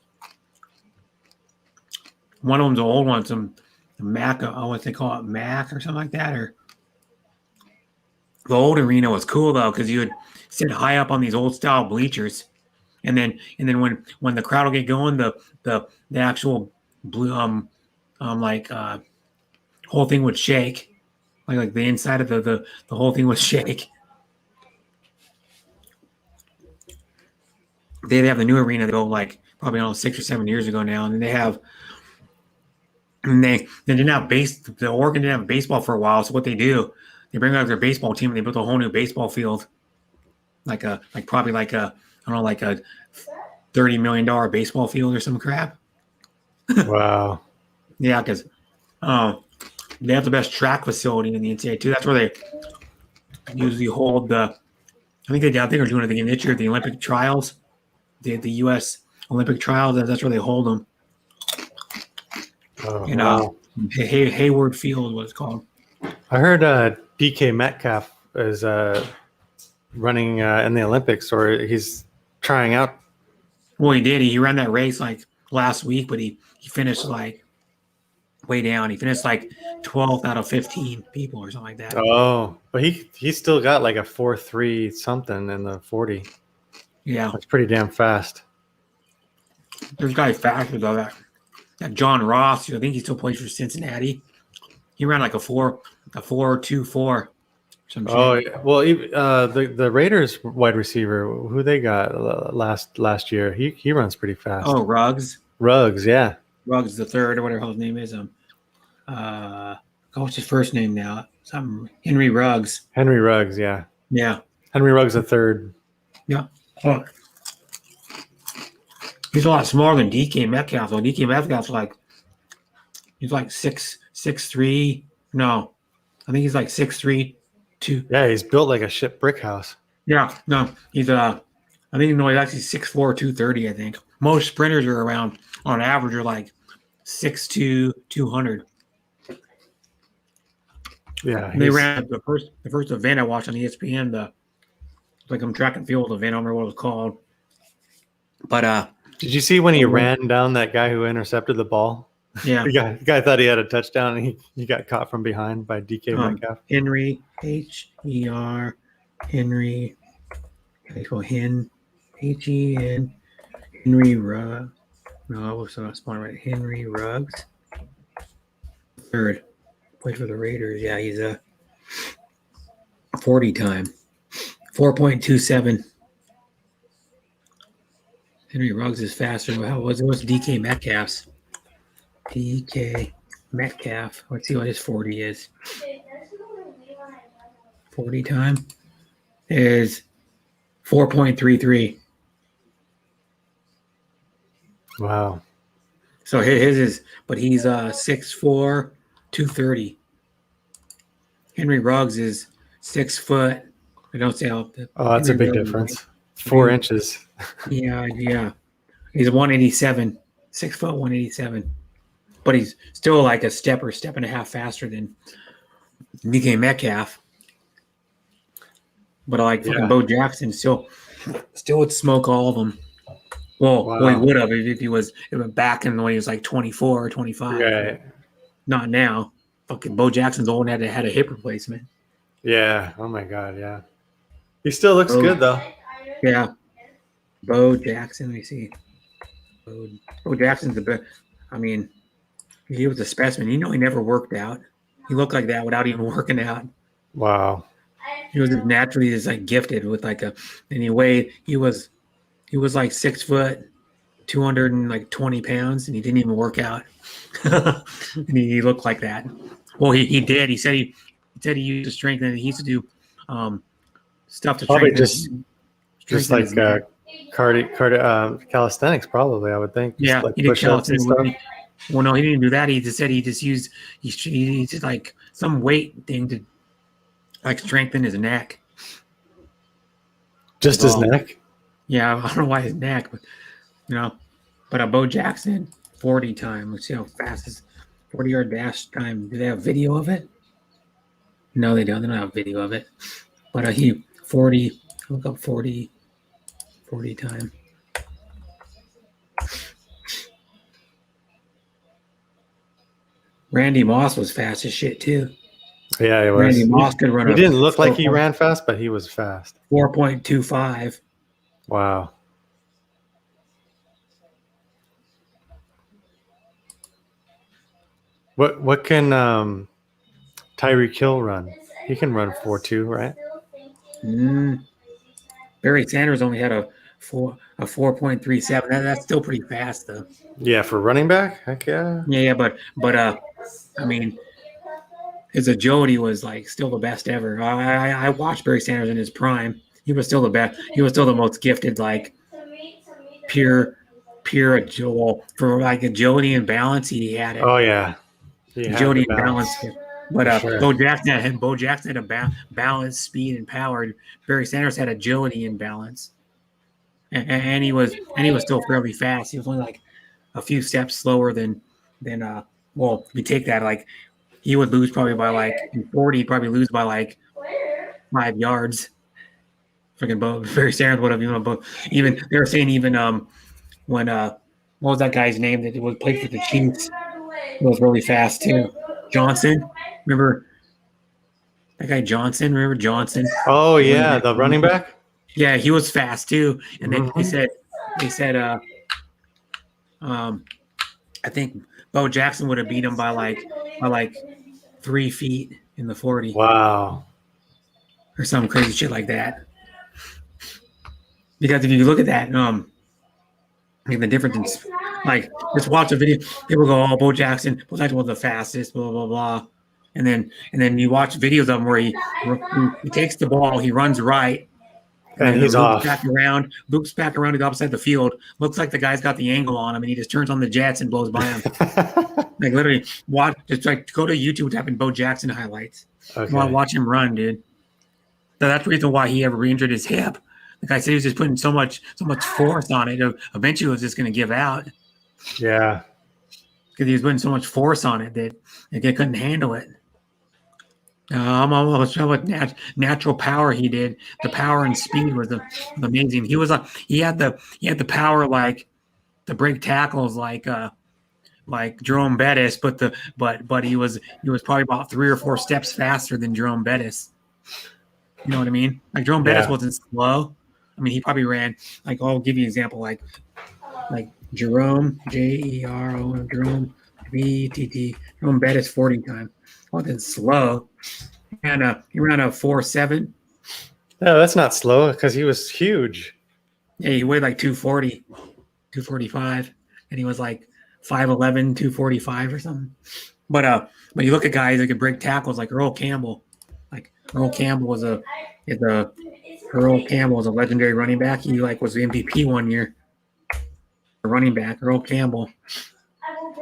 One of them's an old one, some Mac, what they call it, Mac or something like that. Or the old arena was cool though, because you would sit high up on these old style bleachers, and then when the crowd will get going, the actual blue whole thing would shake, like the inside of the whole thing would shake. They have the new arena they built like probably 6 or 7 years ago now, and they didn't have the Oregon didn't have baseball for a while. So what they do, they bring out their baseball team and they built a whole new baseball field, like a $30 million baseball field or some crap. Wow. Yeah, because they have the best track facility in the NCAA too. That's where they usually hold I think they're doing it again this year, the Olympic trials, the U.S. Olympic trials. That's where they hold them. Oh, wow. Hayward Field, what it's called. I heard DK Metcalf is running in the Olympics, or he's trying out. Well, he did. He ran that race like last week, but he finished like way down. He finished like 12th out of 15 people or something like that. Oh, but he still got like a 4.3 something in the 40. Yeah, that's pretty damn fast. There's guys faster though. That John Ross, I think he still plays for Cincinnati. He ran like a 4.24. Oh, yeah. Well, the Raiders wide receiver, who they got last year, he runs pretty fast. Oh, Ruggs, yeah. Ruggs the third or whatever his name is. What's his first name now? Henry Ruggs. Henry Ruggs, yeah. Yeah. Henry Ruggs the third. Yeah. Oh. He's a lot smaller than DK Metcalf. Though DK Metcalf's he's like 6'3". No, I think he's like 6'3". Yeah, he's built like a shit brick house. Yeah, no, he's he's actually 6'4", 230. I think most sprinters are around on average are like 6'2", 200. Yeah, they ran the first event I watched on ESPN. Track and field event. I don't remember what it was called, but did you see when he ran down that guy who intercepted the ball? Yeah. The guy thought he had a touchdown, and he got caught from behind by DK Metcalf. Henry, H-E-R, Henry, H-E-N, Henry Ruggs. No, what's the spot right? Henry Ruggs. Third. Played for the Raiders. Yeah, he's a 40 time. 4.27. Henry Ruggs is faster. What's DK Metcalf's? DK Metcalf. Let's see what his 40 is. 40 time is 4.33. Wow. So his is, but he's 6'4", 230. Henry Ruggs is 6 foot. I don't say how. Oh, that's a big difference. 4 inches. Yeah. He's 187, 6 foot, 187. But he's still like a step and a half faster than DK Metcalf. But I like fucking Bo Jackson still would smoke all of them. Well, he would have if he was back in when he was like 24 or 25. Right. Not now. Fucking Bo Jackson's old and had a hip replacement. Yeah. Oh my God. Yeah. He still looks good though. Yeah. Bo Jackson. Let me see. Bo Jackson's the best. I mean, he was a specimen. He never worked out. He looked like that without even working out. Wow. He was naturally just like gifted with like a. Anyway, he was like 6 foot, 220 pounds, and he didn't even work out. And he looked like that. Well, he did. He said he used to strengthen. He used to do stuff to probably strengthen. just like calisthenics, probably I would think. Yeah, like he did push-ups and stuff. Well, no, he didn't do that. He just said he used like some weight thing to like strengthen his neck. Just his neck? Yeah, I don't know why his neck, but But a Bo Jackson 40 time. Let's see how fast his 40-yard dash time. Do they have video of it? No, they don't. They don't have video of it. But he 40. Look up 40 time. Randy Moss was fast as shit too. Yeah, he was. Randy Moss could run. He didn't look like he ran fast, but he was fast. 4.25. Wow. What can Tyreek Hill run? He can run 4.2, right? Barry Sanders only had a 4.37. That's still pretty fast though. Yeah, for running back, heck yeah. Yeah, but I mean, his agility was like still the best ever. I watched Barry Sanders in his prime. He was still the best. He was still the most gifted, like pure agile for like agility and balance. He had it. Oh yeah, agility and balance. But sure. Bo Jackson had a balance, speed, and power. Barry Sanders had agility and balance, and he was still fairly fast. He was only like a few steps slower than well, if you take that, like he would lose probably by like in 40, he'd probably lose by like 5 yards. Freaking Barry Sanders would have even they were saying even when what was that guy's name that was played for the Chiefs? He was really fast too. Johnson, remember that guy Johnson? Remember Johnson? Oh yeah, the running back. Yeah, he was fast too. And then they said, I think Bo Jackson would have beat him by like 3 feet in the 40. Wow. Or some crazy shit like that. Because if you look at that, like the difference in, like, just watch a video, people go, "Oh, Bo Jackson was the fastest," blah blah blah, and then you watch videos of him where he takes the ball, he runs right, and he's off. Loops back around to the opposite side of the field. Looks like the guy's got the angle on him, and he just turns on the jets and blows by him. Like literally, just like go to YouTube, type in Bo Jackson highlights. Okay. You want to watch him run, dude. So that's the reason why he ever re-injured his hip. The guy said he was just putting so much force on it. Eventually, it was just going to give out. Yeah, because he was putting so much force on it that they couldn't handle it. I'm almost sure what natural power he did. The power and speed was amazing. He was he had the power like to break tackles like Jerome Bettis, but he was probably about 3 or 4 steps faster than Jerome Bettis. You know what I mean? Like Jerome Bettis wasn't slow. I mean, he probably ran like I'll give you an example like Jerome Jero Jerome BTT Jerome Bettis 40 time. Wasn't slow. And he ran a 4.7. No, that's not slow because he was huge. Yeah, he weighed like 240, 245, and he was like 5'11", 245 or something. But you look at guys that could break tackles like Earl Campbell. Like Earl Campbell was a legendary running back. He was the MVP one year. A running back, Earl Campbell.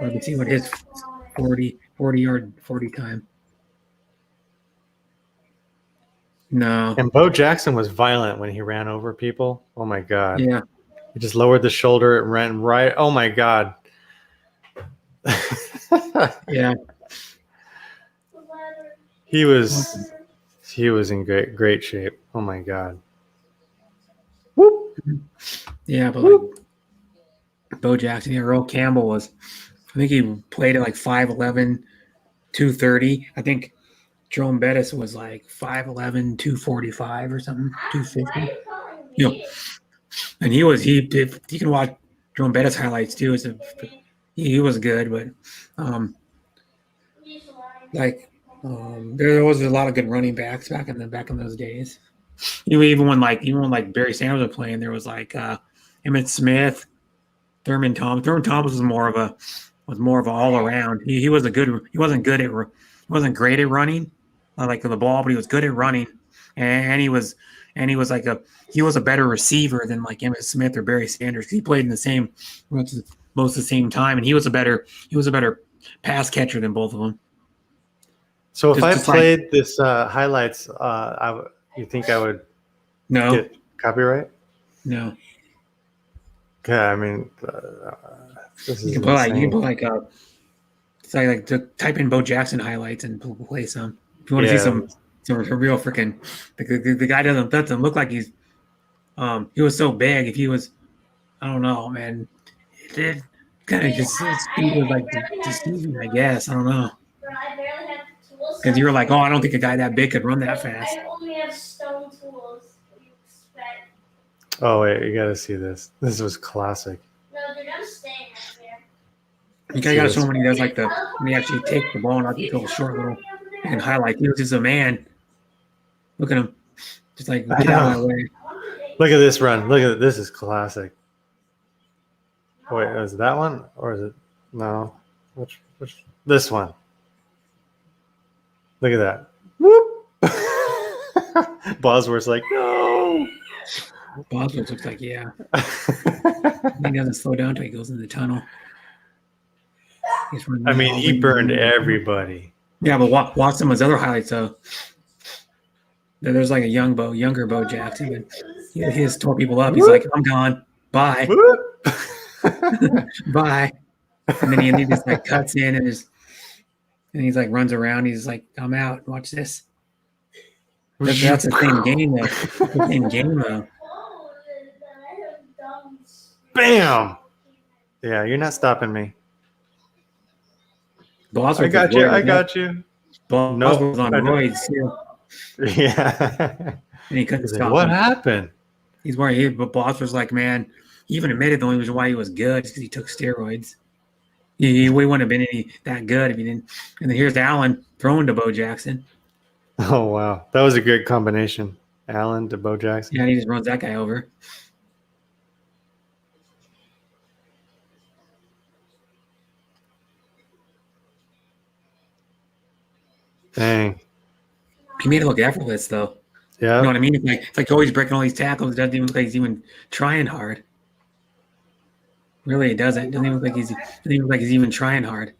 Let me see what his 40 yard 40 time. No. And Bo Jackson was violent when he ran over people. Oh my God. Yeah. He just lowered the shoulder and ran right. Oh my God. Yeah. He was in great shape. Oh my God. Whoop. Yeah, but like Bo Jackson, Earl Campbell was, I think he played at like 5'11", 230. I think Jerome Bettis was like 5'11", 245 or something, 250. You know, and you can watch Jerome Bettis highlights too. He was good, but there was a lot of good running backs back in those days. Even when Barry Sanders was playing, there was like Emmitt Smith, Thurman Thomas. Thurman Thomas was more of an all around. He wasn't great at running like the ball, but he was good at running, and he was a better receiver than like Emmitt Smith or Barry Sanders. He played in the same most of the same time, and he was a better pass catcher than both of them. So if I played this highlights, you think I would get copyright? No. Okay, I mean, this is type in Bo Jackson highlights and play some. If you want to see some real freaking, the guy doesn't look like he's he was so big. If he was, I don't know, man, it did kind of just his speed was like deceiving, I guess. I don't know. Because you were like, oh, I don't think a guy that big could run that fast. I only have stone tools. What do you expect? Oh wait, you gotta see this. This was classic. No, dude, I'm staying right there. You gotta show him when he does when he actually takes the ball and I can go short little and highlight. He was just a man. Look at him, just like get out of my way. Look at this run. Look at it. This is classic. Wait, is it that one or is it no? Which this one? Look at that. Whoop! Bosworth's like, no. Bosworth looks like, yeah. He doesn't slow down until he goes in the tunnel. I mean, he burned everybody. Yeah, but watch some of his other highlights, though. There's like a younger Bo Jackson, but he just tore people up. He's like, I'm gone. Bye. Bye. And then he just like cuts in and he's like runs around. He's like, I'm out. Watch this. That's the same game, though. The same game, though. Bam! Yeah, you're not stopping me. Bosworth I got you. Bosworth was on roids too. Yeah. And he couldn't stop. What happened? But Bosworth's like, man, he even admitted the only reason why he was good is because he took steroids. He wouldn't have been that good if he didn't. And then here's Allen throwing to Bo Jackson. Oh, wow. That was a good combination. Allen to Bo Jackson. Yeah, and he just runs that guy over. Dang. He made it look effortless, though. Yeah. You know what I mean? It's like always breaking all these tackles. It doesn't even look like he's even trying hard. Really, it doesn't. It doesn't even look like he's even trying hard.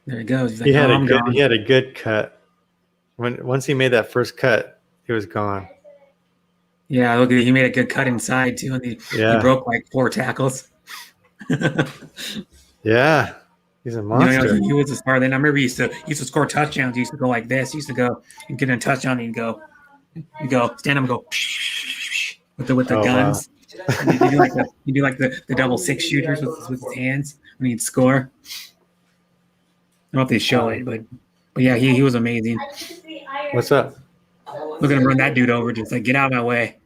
There he goes. He's like, he had a good cut. Once he made that first cut, he was gone. Yeah, look at it. He made a good cut inside too, and he broke like 4 tackles. Yeah, he's a monster. He was a star. Then I remember he used to score touchdowns. He used to go like this. He used to go and get a touchdown and go stand up and go with the guns. Wow. And you do like the double 6 shooters with his hands when he'd score. I don't know if they show it, but yeah, he was amazing. What's up? Look at him run that dude over. Just like, get out of my way.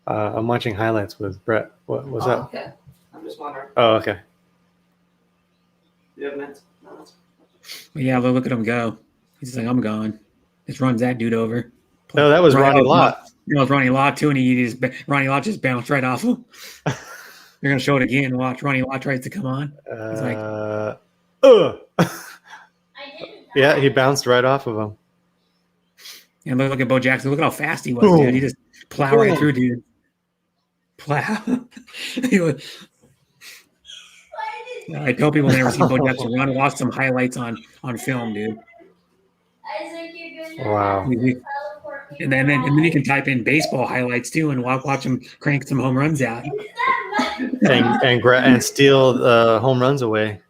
I'm watching highlights with Brett. What's up? Okay. I'm just wondering. Oh, okay. You have minutes? But yeah, look at him go. He's like, I'm gone. Just runs that dude over. No, that was Ronnie Lott. It was Ronnie Lott too, and Ronnie Lott just bounced right off him. They're gonna show it again. Watch. Ronnie Lott tries to come on. He's like, yeah, he bounced right off of him. and look at Bo Jackson. Look at how fast he was, dude. He just plowed right through, dude. Plow. He was. I tell people never seen Bo Jackson run. Watch some highlights on film, dude. Wow. And then you can type in baseball highlights too, and watch him crank some home runs out. and steal home runs away.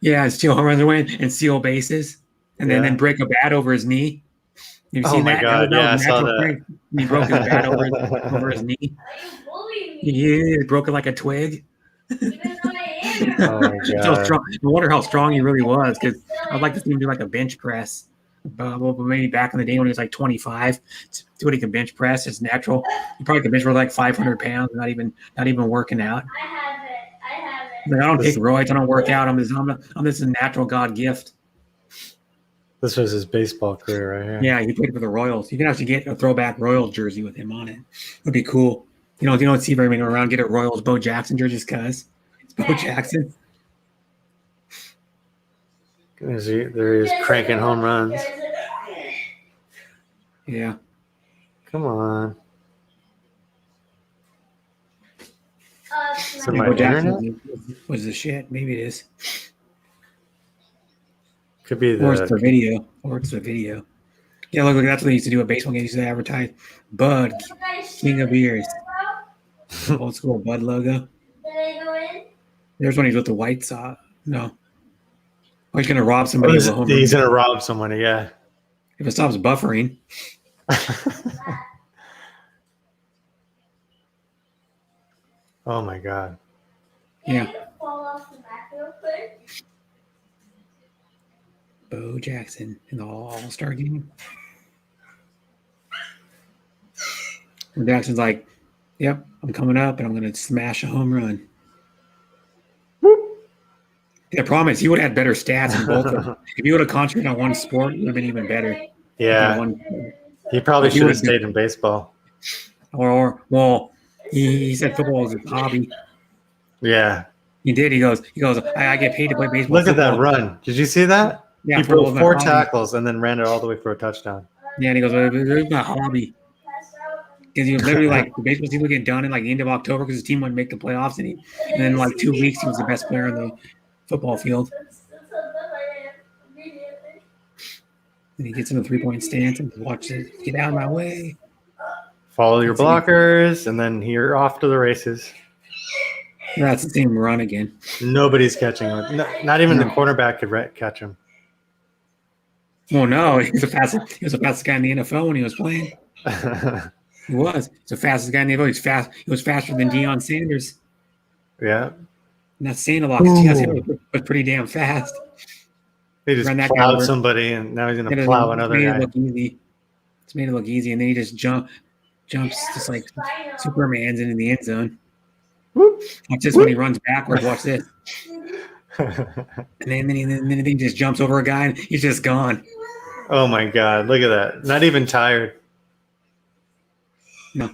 Yeah, steal home runs away and steal bases, and then break a bat over his knee. You've seen that? God! That was I saw that. Crank. He broke his bat over his knee. Yeah, he broke it like a twig. Oh my God! I wonder how strong he really was, because I'd like to see him do like a bench press. Maybe back in the day when he was like 25, see what he can bench press. It's natural. He probably could bench for like 500 pounds, not even working out. I have it. Like, I don't take roids. I don't work out. I'm this a natural God gift. This was his baseball career right here. Yeah, he played for the Royals. You can actually get a throwback Royals jersey with him on it. It'd be cool. You don't see very many around. Get a Royals Bo Jackson jersey just because it's Bo Jackson. There he is cranking home runs. Yeah. Come on. So my Bo internet Jackson was the shit. Maybe it is. Could be Or it's the video. Yeah, look, that's what they used to do at baseball games. They used to advertise Bud, King of Beers. Old school Bud logo. There's when he's with the White Sox. No. Oh, he's going to rob somebody. He's going to rob somebody, yeah. If it stops buffering. Oh, my God. Yeah. Fall off the back real quick. Bo Jackson in the All-Star game. And Jackson's like, yep, I'm coming up and I'm going to smash a home run. The problem is he would have had better stats in both of them. If he would have concentrated on one sport, it would have been even better. Yeah. He probably should have stayed in baseball. Well, he said football was his hobby. Yeah. He did. He goes, I get paid to play baseball. Look at that run. Did you see that? Yeah, he broke 4 tackles and then ran it all the way for a touchdown. Yeah, and he goes, it's my hobby. Because he was literally like, the baseball team would get done in like the end of October because his team wouldn't make the playoffs. And then in like 2 weeks, he was the best player in the football field. And he gets in a 3-point stance and watches it. Get out of my way. Follow your blockers, and then you're off to the races. That's the same run again. Nobody's catching him. Not even the cornerback could catch him. Well, no, he was the fastest guy in the NFL when he was playing. He was. He's the fastest guy in the NFL. He was faster than Deion Sanders. Yeah. Not saying a lot because Deion Sanders was pretty damn fast. He just plowed somebody, and now he's going to plow another guy. It's made it look easy, and then he just jumps just like Superman's into the end zone. Watch this when he runs backwards. Watch this. And then he just jumps over a guy, and he's just gone. Oh, my God. Look at that. Not even tired. No.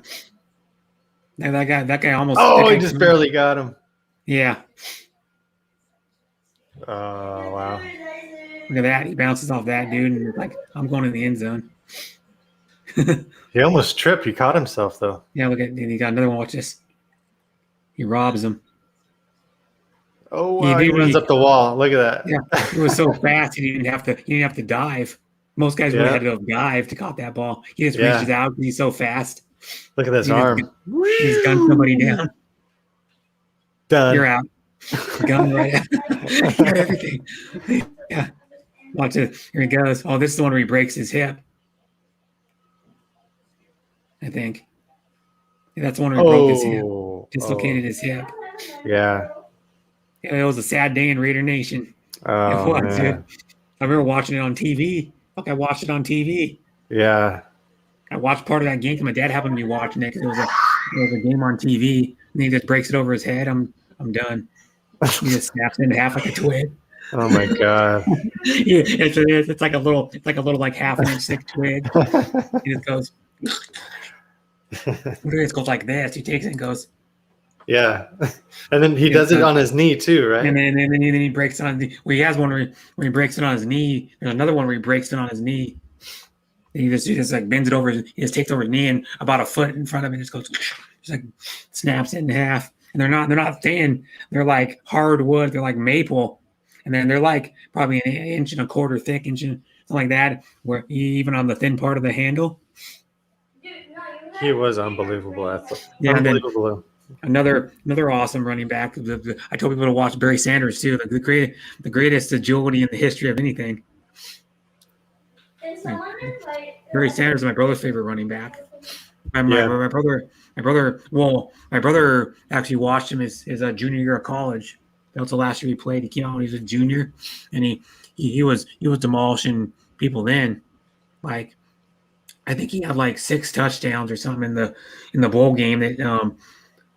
That guy almost. Oh, he just barely got him. Yeah. Oh, wow. Look at that. He bounces off that dude, and like, I'm going in the end zone. He almost tripped. He caught himself, though. Yeah, look at he got another one. Watch this. He robs him. Oh, wow. He runs up the wall. Look at that. Yeah, it was so fast. He didn't have to dive. Most guys would have had to go dive to caught that ball. He just reaches out. He's so fast. Look at this arm. He's gunned somebody down. Done. You're out. Gun right out. Got everything. Yeah. Watch it. Here he goes. Oh, this is the one where he breaks his hip. I think. Yeah, that's the one where he broke his hip. Dislocated his hip. Yeah. Yeah, it was a sad day in Raider Nation. Oh, it was, man. dude. I remember watching it on TV. Fuck, I watched it on TV. Yeah. I watched part of that game because my dad happened to be watching it because it was a game on TV, and he just breaks it over his head. I'm done. He just snaps it in half like a twig. Oh my God. Yeah, it's like a little like half-inch thick twig. He just goes. It goes like this. He takes it and goes. Yeah, and then he does it on his knee too, right? And then he breaks it on. Well, he has one where he breaks it on his knee. There's another one where he breaks it on his knee. And he just like bends it over. He just takes over his knee and about a foot in front of him, just goes, just like snaps it in half. And they're not thin. They're like hardwood. They're like maple, and then they're like probably an inch and a quarter thick, inch and something like that. Where even on the thin part of the handle. He was unbelievable athlete. Yeah, unbelievable. Another awesome running back. I told people to watch Barry Sanders too. The greatest agility in the history of anything. Barry Sanders is my brother's favorite running back. My brother actually watched him his junior year of college. That was the last year he played. He came out when he was a junior, and he was demolishing people then. Like, I think he had like 6 touchdowns or something in the bowl game that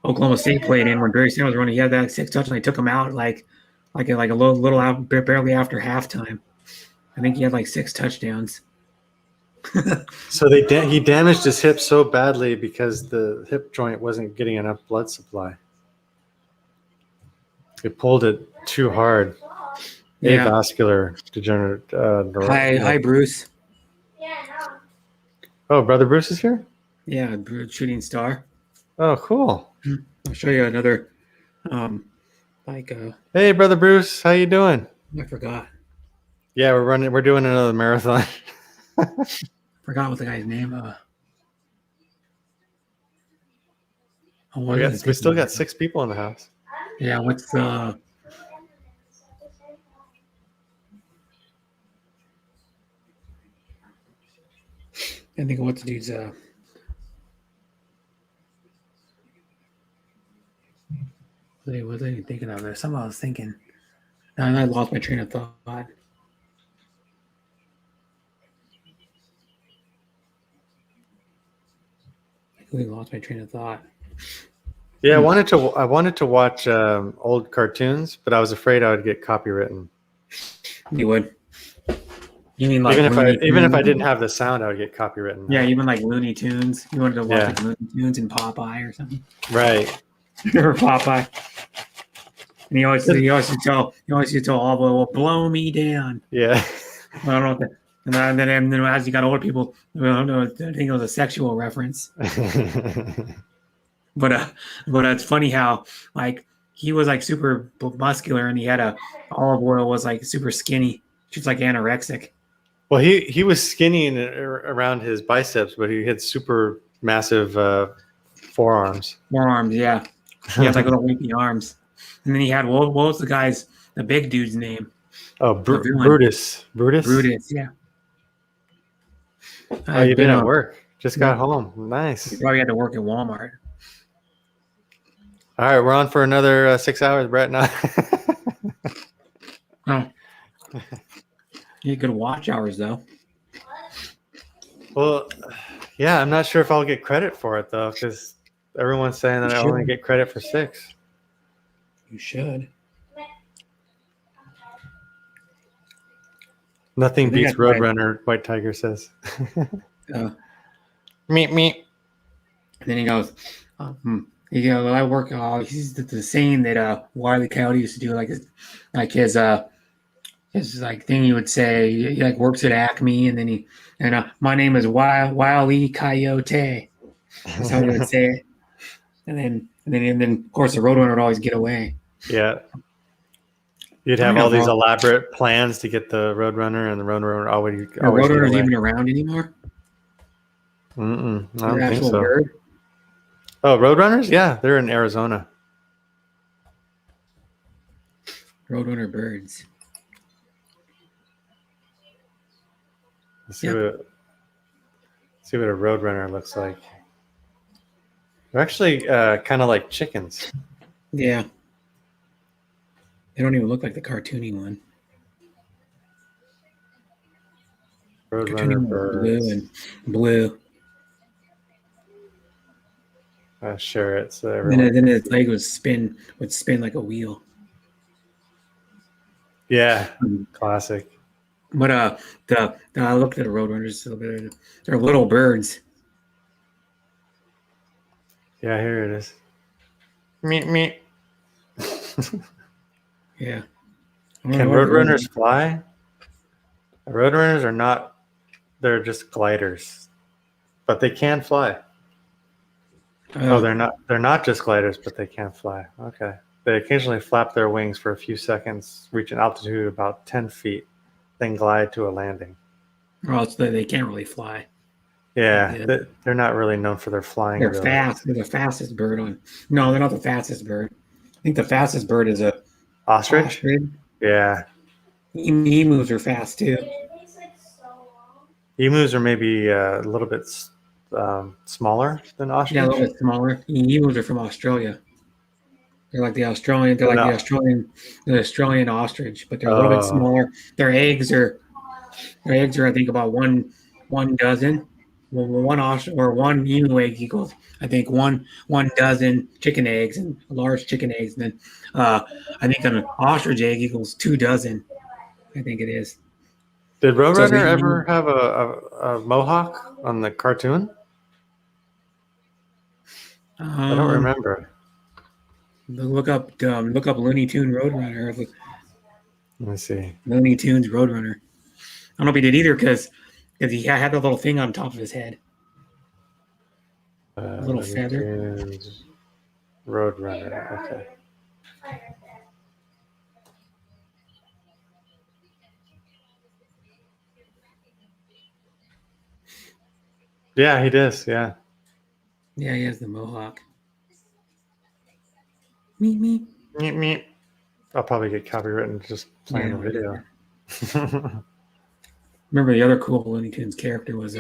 Oklahoma State played in when Barry Sanders was running. He had that 6 touchdowns. They took him out like a little out, barely after halftime. I think he had like 6 touchdowns. So he damaged his hip so badly because the hip joint wasn't getting enough blood supply. It pulled it too hard. Yeah. Avascular degenerate. Hi, Bruce. Oh, brother Bruce is here? Yeah, shooting star. Oh, cool. I'll show you another. Hey, brother Bruce, how you doing? I forgot. Yeah, we're doing another marathon. Forgot what the guy's name. We still got 6 people in the house. Yeah, what's I think what the dude's what was I thinking of? There's something I was thinking. And I lost my train of thought. I completely lost my train of thought. Yeah, I wanted to watch old cartoons, but I was afraid I would get copywritten. You would. You mean like even if I didn't have the sound, I would get copywritten. Yeah, even like Looney Tunes. You wanted to watch like Looney Tunes and Popeye or something. Right. Or Popeye. And he always used to tell all the well, blow me down. Yeah. I don't know what that. And then as you got older, people, I don't know, I think it was a sexual reference. But it's funny how like he was like super muscular and he had olive oil was like super skinny, just like anorexic. Well, he was skinny around his biceps, but he had super massive forearms. Forearms, yeah. He had like little wimpy arms. And then he had what was the big dude's name? Oh, Brutus. Brutus, yeah. Oh, you've been at work. Just got home. Nice. You probably had to work at Walmart. All right, we're on for another 6 hours, Brett. Now. Oh. You had good watch hours, though. Well, yeah, I'm not sure if I'll get credit for it, though, because everyone's saying that I only get credit for 6. You should. Nothing beats Roadrunner, White Tiger says. Meep, meep. And then he goes, I work. He's the saying that Wile E. Coyote used to do, his like thing. He would say he like works at Acme, and then my name is Wile E. Coyote. That's how he would say it. And then of course the Roadrunner would always get away. Yeah. You'd have all these elaborate plans to get the Roadrunner, and the Roadrunner always. Are Roadrunners even around anymore? I don't think so. Bird? Oh, Roadrunners? Yeah, they're in Arizona. Roadrunner birds. Let's see what a Roadrunner looks like. They're actually kind of like chickens. Yeah. They don't even look like the cartoony one. Roadrunner birds. Blue and blue. Sure, it's then its leg would spin like a wheel. Yeah, classic. But I looked at the Roadrunners a little bit. They're little birds. Yeah, here it is. Meep meep. Yeah. Can roadrunners fly? Roadrunners are not. They're just gliders, but they can fly. Oh, they're not. They're not just gliders, but they can fly. Okay. They occasionally flap their wings for a few seconds, reach an altitude of about 10 feet, then glide to a landing. Well, they can't really fly. Yeah, they're not really known for their flying They're ability. fast. They're the fastest bird on. No, they're not the fastest bird. I think the fastest bird is a ostrich. Yeah. Emus are fast too. Emus are maybe a little bit smaller than ostrich. Yeah, a little bit smaller. Emus are from Australia. They're like the Australian. They're like the Australian ostrich, but they're a little bit smaller. Their eggs are I think about one dozen. Well, one emu egg equals I think one dozen chicken eggs and large chicken eggs. And then I think an ostrich egg equals 2 dozen. I think it is. Did Roadrunner ever have a mohawk on the cartoon? I don't remember. Look up Looney Tune Roadrunner. Let me see. Looney Tunes Roadrunner. I don't know if he did either because he had the little thing on top of his head. A little feather. Tunes Roadrunner. Okay. Yeah, he does. Yeah. Yeah, he has the mohawk. Meep meep. Meep meep. I'll probably get copywritten just playing the video. Remember the other cool Looney Tunes character was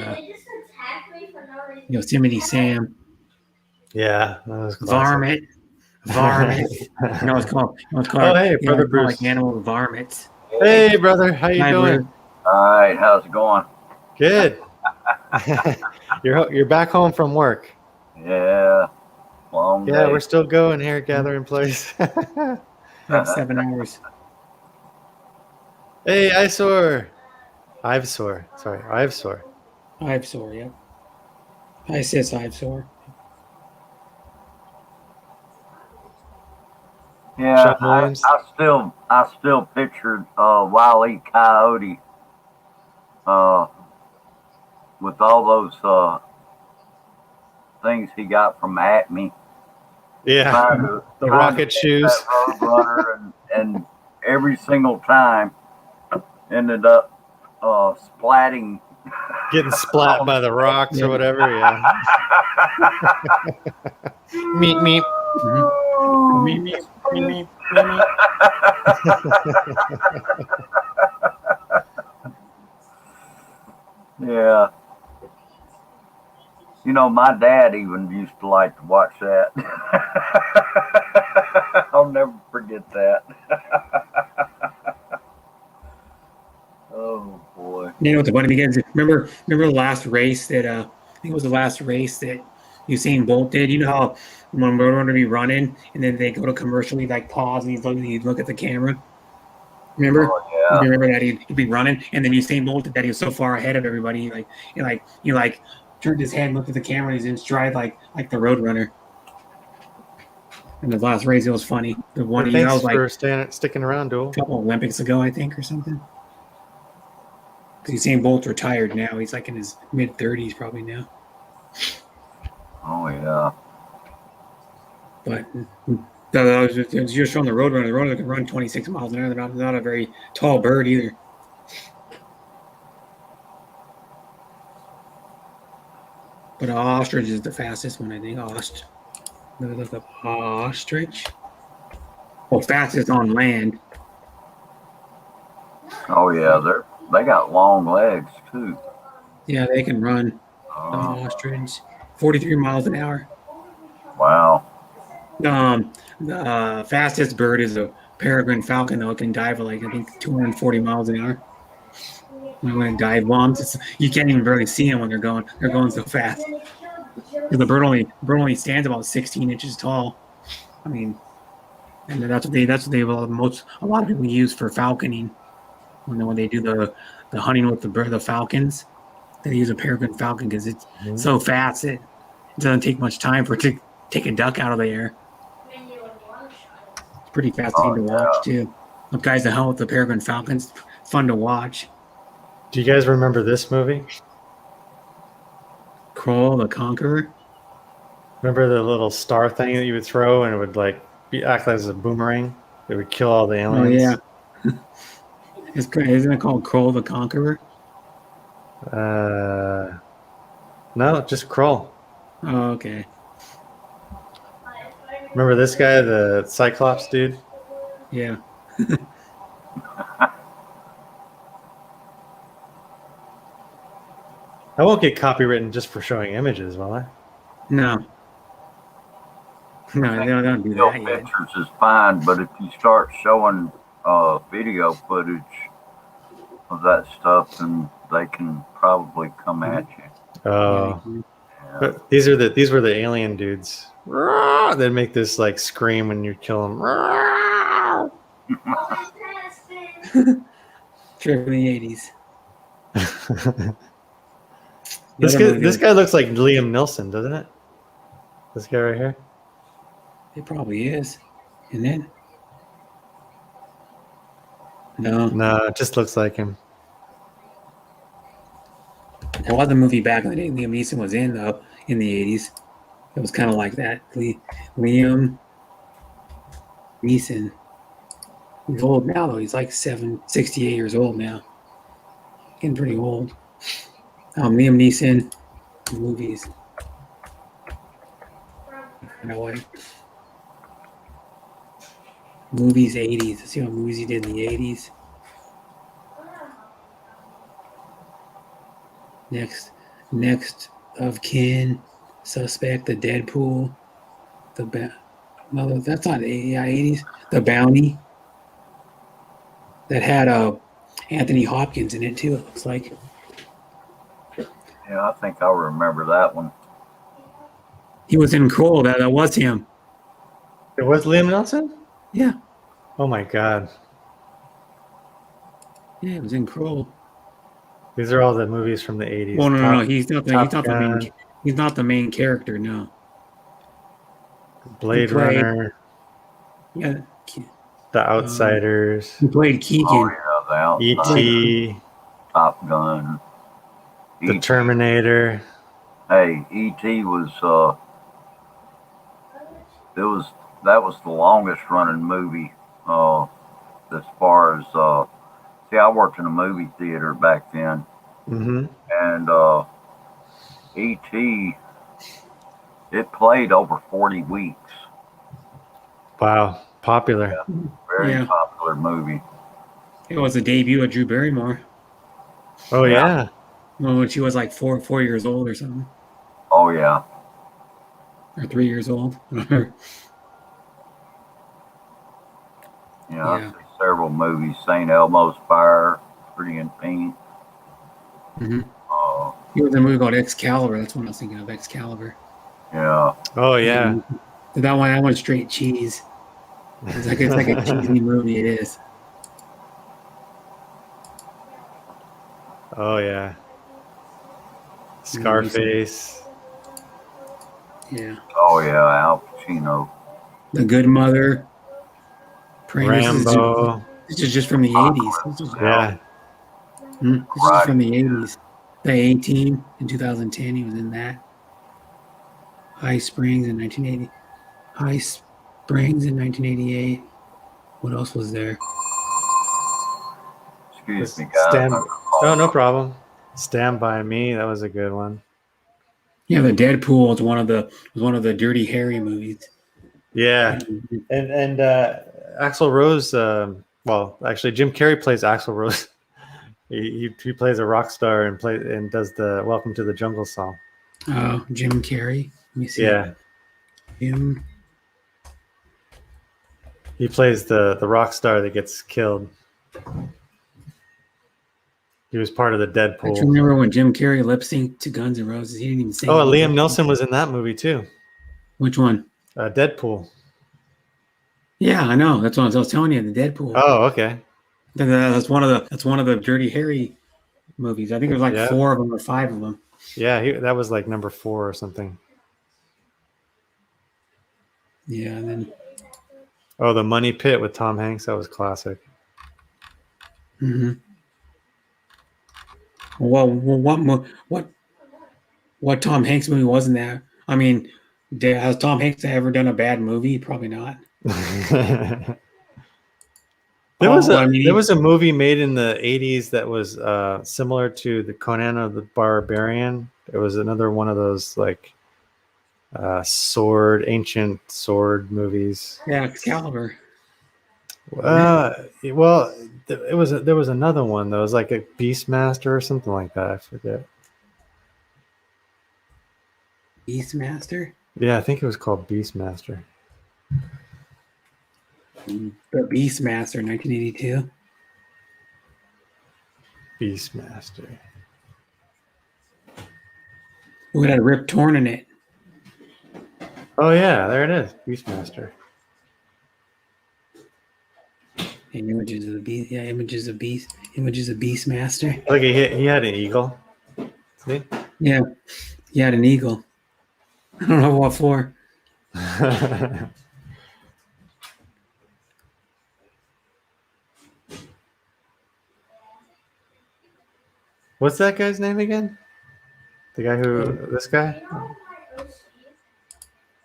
Yosemite Sam. Yeah, that was Varmint. It's called. Oh, hey, brother Bruce. Like animal varmints. Hey, brother, how you doing? Bruce. All right, how's it going? Good. You're back home from work. Yeah, long day. Yeah, we're still going here, gathering place. Like 7 hours. Hey, Ivesore. Sorry, Ivesore. Ivesore, yeah. Isis Ivesore. Yeah, I still pictured Wile E. Coyote with all those things he got from Acme. Yeah, the rocket shoes. Roadrunner and every single time ended up splatting. Getting splat by the rocks or whatever, yeah. Meep meep. Mm-hmm. Meep meep. Meep meep. Yeah. You know, my dad even used to like to watch that. I'll never forget that. Oh boy! You know what's funny because remember the last race that I think it was the last race that Usain Bolt did. You know how when we're going to be running and then they go to commercial, he'd like pause and he'd look at the camera. Remember? Oh, yeah. You remember that he'd be running and then Usain Bolt did that. He was so far ahead of everybody. He turned his head and looked at the camera. He's in stride like the Roadrunner. And the last race, it was funny. The one thanks for sticking around, Duel. A couple Olympics ago, I think, or something. Because Usain Bolt's retired now. He's like in his mid-30s probably now. Oh, yeah. But I was just showing the Roadrunner. The Roadrunner can run 26 miles an hour. They're not a very tall bird either. But ostrich is the fastest one, I think. Let me look up ostrich. Well, fastest on land. Oh, yeah. They got long legs, too. Yeah, they can run. Ostrich. 43 miles an hour. Wow. The fastest bird is a peregrine falcon, though. It can dive at I think 240 miles an hour. When dive bombs, you can't even barely see them when they're going. They're going so fast. The bird only stands about 16 inches tall. I mean, and that's what a lot of people use for falconing. When they do the hunting with the falcons, they use a peregrine falcon because it's so fast it doesn't take much time for it to take a duck out of the air. Pretty fascinating to watch too. The guys that hunt with the Peregrine Falcons, fun to watch. Do you guys remember this movie? Kroll the Conqueror. Remember the little star thing that you would throw and it would like act as a boomerang? It would kill all the aliens. Oh yeah. Isn't it called Kroll the Conqueror? No, just Kroll. Oh, okay. Remember this guy, the Cyclops dude? Yeah. I won't get copywritten just for showing images, will I? No. No, they don't do Still that yet. pictures is fine, but if you start showing video footage of that stuff, then they can probably come at you. Oh, but these were the alien dudes. They'd make this like scream when you kill them. Trip in the 80s. This guy looks like Liam Neeson, doesn't it? This guy right here. It probably is, isn't it? No, it just looks like him. There was a movie back in the day Liam Neeson was in, though, in the 80s. It was kind of like that. Liam Neeson. He's old now, though. He's like 68 years old now. Getting pretty old. Liam Neeson movies. Movies 80s. Let's see what movies he did in the 80s. Next of kin, suspect, the Deadpool, that's not 80s. The Bounty. That had Anthony Hopkins in it too. It looks like. Yeah, I think I remember that one. He was in Kroll. That was him. It was Liam Neeson? Yeah. Oh my god. Yeah, it was in Kroll. These are all the movies from the 80s. Well, no. He's not the main character. No. Blade Runner. Yeah. The Outsiders. He played Keegan. Oh, yeah, the E.T. Top Gun. The Terminator. Hey, E.T. was that was the longest running movie as far as see, I worked in a movie theater back then. Mm-hmm. And E.T. it played over 40 weeks. Wow, popular. Yeah, very popular movie. It was the debut of Drew Barrymore. Oh yeah. Well, when she was like four years old or something. Oh yeah. Or 3 years old. Yeah, I've seen several movies. St. Elmo's Fire, Pretty in Pink. Mm-hmm. He was in a movie called Excalibur. That's what I was thinking of, Excalibur. Yeah. Oh yeah. That one's straight cheese. It's like a cheesy movie. It is. Oh yeah. Scarface. Yeah. Oh yeah, Al Pacino. The Good Mother. Rambo. This is just from the 80s. Yeah. This is from the 80s. The A-Team in 2010. He was in that. High Springs in 1980. High Springs in 1988. What else was there? Excuse me, guys. Oh, no problem. Stand By Me. That was a good one. Yeah, the Deadpool was one of the Dirty Harry movies. Yeah, and Axl Rose. Well, actually, Jim Carrey plays Axl Rose. he plays a rock star and does the "Welcome to the Jungle" song. Oh, Jim Carrey. Let me see. Yeah. Jim. He plays the rock star that gets killed. He was part of the Deadpool. I remember when Jim Carrey lip synced to Guns N' Roses. He didn't even sing. Oh, Liam Neeson was in that movie too. Which one? Deadpool. Yeah, I know. That's what I was telling you. The Deadpool. Oh, okay. That's one of the Dirty Harry movies. I think there's like 4 of them or 5 of them. Yeah, that was like number 4 or something. Yeah, and then Oh, The Money Pit with Tom Hanks. That was classic. Mm-hmm. Well, what Tom Hanks movie wasn't that? I mean, has Tom Hanks ever done a bad movie? Probably not. There was a movie made in the 80s that was similar to the Conan of the Barbarian. It was another one of those like ancient sword movies. Yeah, Excalibur. Well, there was another one that was like a Beastmaster or something like that. I forget. Beastmaster? Yeah, I think it was called Beastmaster. The Beastmaster, 1982. Beastmaster. Who had Rip Torn in it? Oh yeah, there it is, Beastmaster. And images of the beast. Yeah, images of Beastmaster. Look, he had an eagle. See? Yeah, he had an eagle. I don't know what for. What's that guy's name again? The guy who this guy?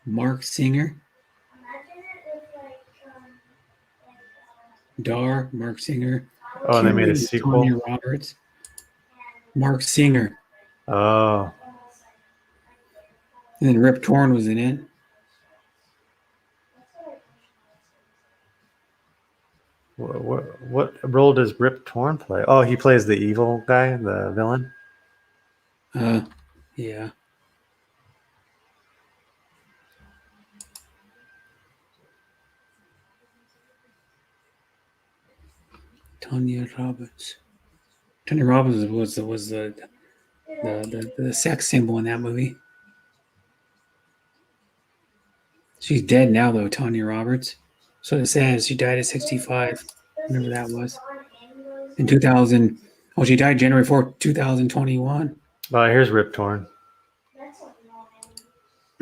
Mark Singer. Mark Singer. Oh, they made a sequel. Tanya Roberts. Mark Singer. Oh. And then Rip Torn was in it. What role does Rip Torn play? Oh, he plays the evil guy, the villain. Yeah. Tanya Roberts. Tanya Roberts was the sex symbol in that movie. She's dead now, though, Tanya Roberts. So it says she died at 65. Whenever that was. In 2000. Oh, she died January 4th, 2021. Oh, here's Rip Torn.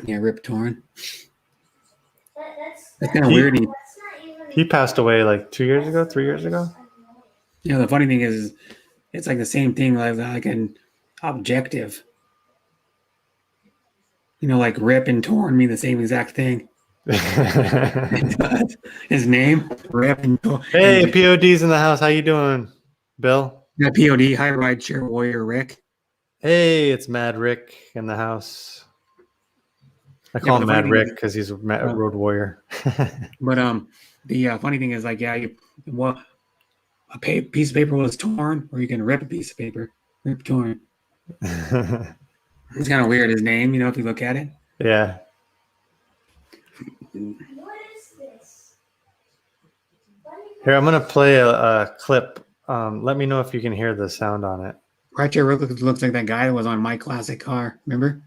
Yeah, Rip Torn. That's kind of weird. He passed away like 3 years ago. Yeah, the funny thing is, it's like the same thing, like an objective. You know, like Rip and Torn mean the same exact thing. His name, Rip and Torn. Hey, POD's in the house. How you doing, Bill? Yeah, POD. Hi, Rideshare Warrior Rick. Hey, it's Mad Rick in the house. I call him Mad Rick because he's a road warrior. But the funny thing is, like, yeah, a piece of paper was torn, or you can rip a piece of paper. Rip Torn. It's kind of weird, his name, you know, if you look at it. Yeah. What is this? Here, I'm going to play a clip. Let me know if you can hear the sound on it. Right here looks like that guy that was on My Classic Car. Remember?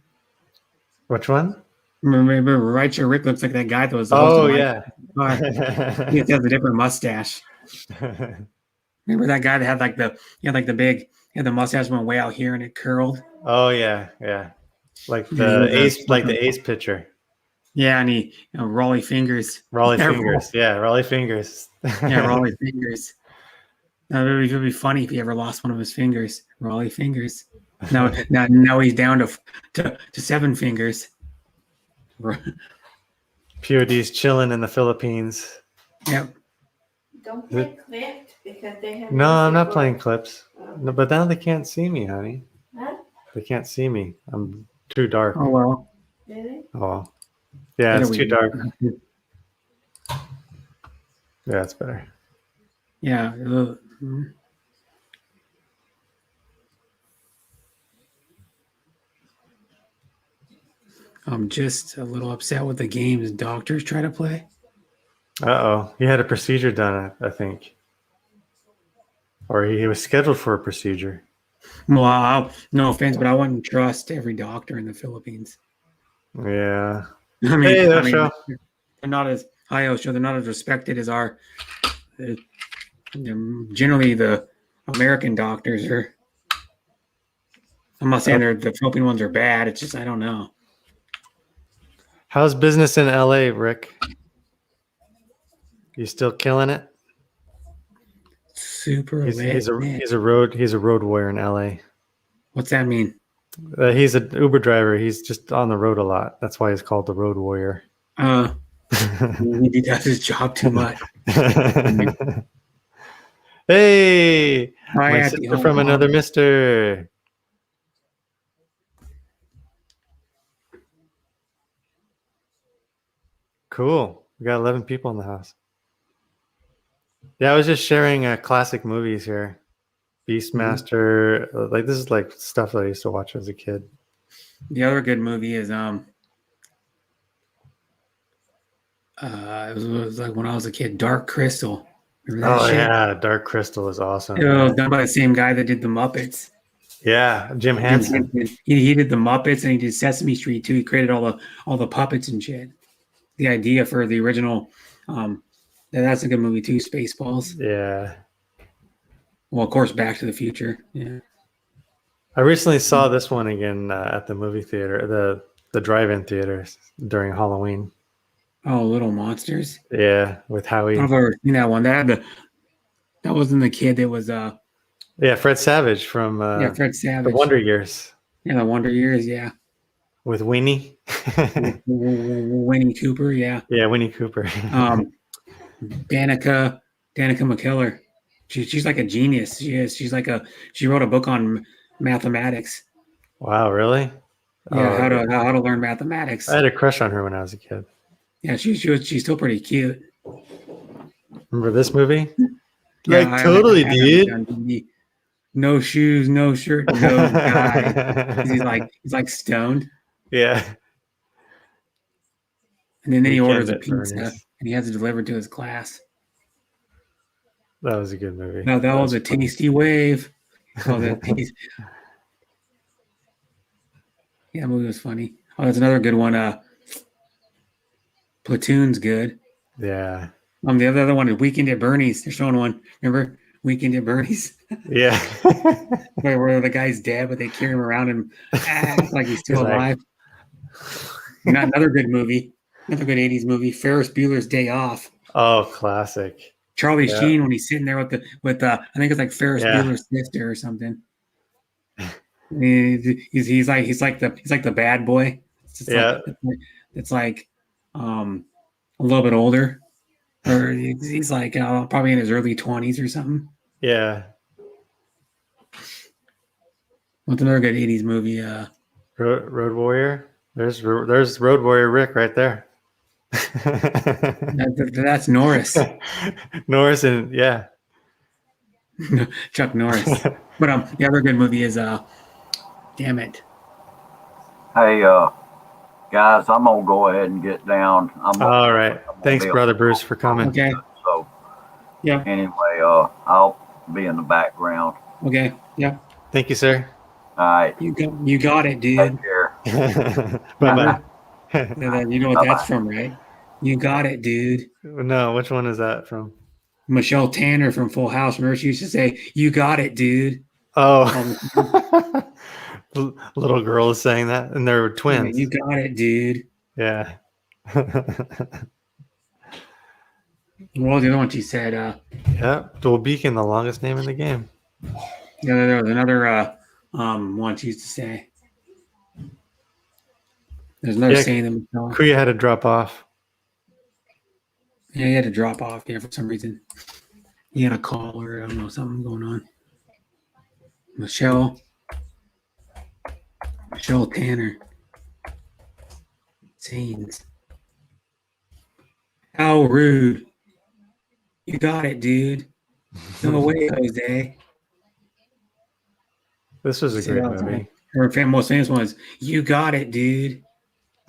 Which one? Remember, right here, Rick looks like that guy that was. Oh, yeah. Car. He has a different mustache. Remember that guy that had like the mustache went way out here and it curled. Oh yeah, yeah, like the ace pitcher. Yeah, and Raleigh Fingers. Raleigh Fingers. Yeah, Raleigh Fingers. Yeah, Raleigh Fingers. It would be funny if he ever lost one of his fingers. Raleigh Fingers. Now he's down to 7 fingers. POD's chilling in the Philippines. Yep. Don't play clips because they have. No, I'm not playing clips. No, but now they can't see me, honey. Huh? They can't see me. I'm too dark. Oh well. Really? Oh, yeah, it's too dark. Yeah, it's better. Yeah. I'm just a little upset with the games doctors try to play. Uh-oh. He had a procedure done, I think. Or he was scheduled for a procedure. Well, no offense, but I wouldn't trust every doctor in the Philippines. Yeah. I mean, hey, they're not as they're not as respected as our. Generally, the American doctors are. I'm not saying the Philippine ones are bad. It's just I don't know. How's business in LA, Rick? You still killing it? Super He's lit, a man. he's a road warrior in LA. What's that mean? He's an Uber driver. He's just on the road a lot. That's why he's called the road warrior. He does his job too much. Hey, I my had sister to- from another mister. Cool. We got 11 people in the house. Yeah, I was just sharing classic movies here. Beastmaster. Like this is like stuff that I used to watch as a kid. The other good movie is it was like when I was a kid, Dark Crystal. Remember that Oh shit? yeah, Dark Crystal is awesome. It was done by the same guy that did the Muppets. Yeah, Jim Henson. He did the Muppets and he did Sesame Street too. He created all the puppets and shit. The idea for the original, that's a good movie too. Spaceballs. Yeah. Well, of course, Back to the Future. Yeah. I recently saw this one again at the movie theater, the drive-in theaters during Halloween. Oh, Little Monsters. Yeah, with Howie. I've ever seen that one. That wasn't the kid that was yeah, Fred Savage from Fred Savage. The Wonder Years. Yeah, The Wonder Years. Yeah. With Winnie. Winnie Cooper. Yeah. Yeah, Winnie Cooper. Danica McKellar. She's like a genius. She is. She wrote a book on mathematics. Wow, really? Yeah, how to learn mathematics. I had a crush on her when I was a kid. Yeah, she's still pretty cute. Remember this movie? Yeah, like totally, dude. No shoes, no shirt, no guy. He's like stoned. Yeah. And then he orders a pizza and he has it delivered to his class. That was a good movie. No, that was a funny. tasty wave. Oh, that taste. Yeah, that movie was funny. Oh, that's another good one. Platoon's good. Yeah. The other one is Weekend at Bernie's. They're showing one. Remember Weekend at Bernie's? Yeah. where the guy's dead, but they carry him around and act like he's still alive. Not another good movie. Another good 80s movie. Ferris Bueller's Day Off. Oh, classic. Charlie Sheen when he's sitting there with I think it's like Ferris Bueller's sister or something. He's like the bad boy. It's like a little bit older, or he's like probably in his early 20s or something. Yeah. What's another good 80s movie? Road Warrior. There's Road Warrior Rick right there. That's Norris. Norris and yeah. Chuck Norris. But the other good movie is damn it. Hey guys, I'm gonna go ahead and get down. All right. Thanks, Brother Bruce, for coming. Okay. So yeah. Anyway, I'll be in the background. Okay. Yeah. Thank you, sir. All right. You got it, dude. Take care. Bye-bye. You know what that's from, right? You got it, dude. No, which one is that from? Michelle Tanner from Full House. Remember, she used to say, "You got it, dude." Oh, little girl is saying that, and they're twins. Yeah, you got it, dude. Yeah. Well, the other one she said, yeah, Dual Beacon, the longest name in the game. Yeah, there was another one she used to say. There's another saying that Michelle. Kuya had to drop off. Yeah, he had to drop off there for some reason. He had a call or I don't know, something going on. Michelle Tanner. Scenes. How rude. You got it, dude. No way, Jose. This was a great movie. Her most famous one is "You Got It, Dude."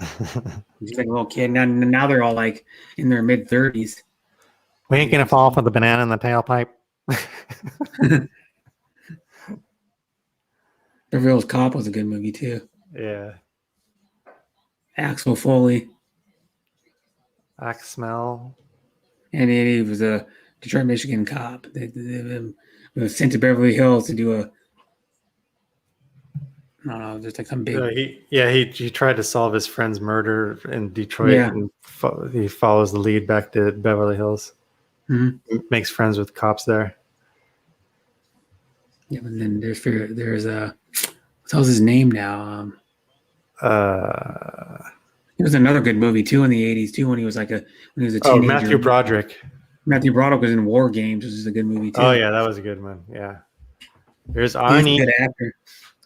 She's like a little kid. Now they're all like in their mid-30s. We ain't gonna fall for the banana in the tailpipe. Beverly Hills Cop was a good movie too. Yeah. Axel Foley. Axmel. And he was a Detroit, Michigan cop. They was sent to Beverly Hills to do a. I don't know, just like some big. He tried to solve his friend's murder in Detroit, and he follows the lead back to Beverly Hills. Makes friends with cops there. Yeah, but then there's what's his name now? It was another good movie too in the 80s too when he was a teenager. Matthew Broderick. Matthew Broderick was in War Games, which is a good movie too. Oh yeah, that was a good one. Yeah. There's He's a Arnie. good actor.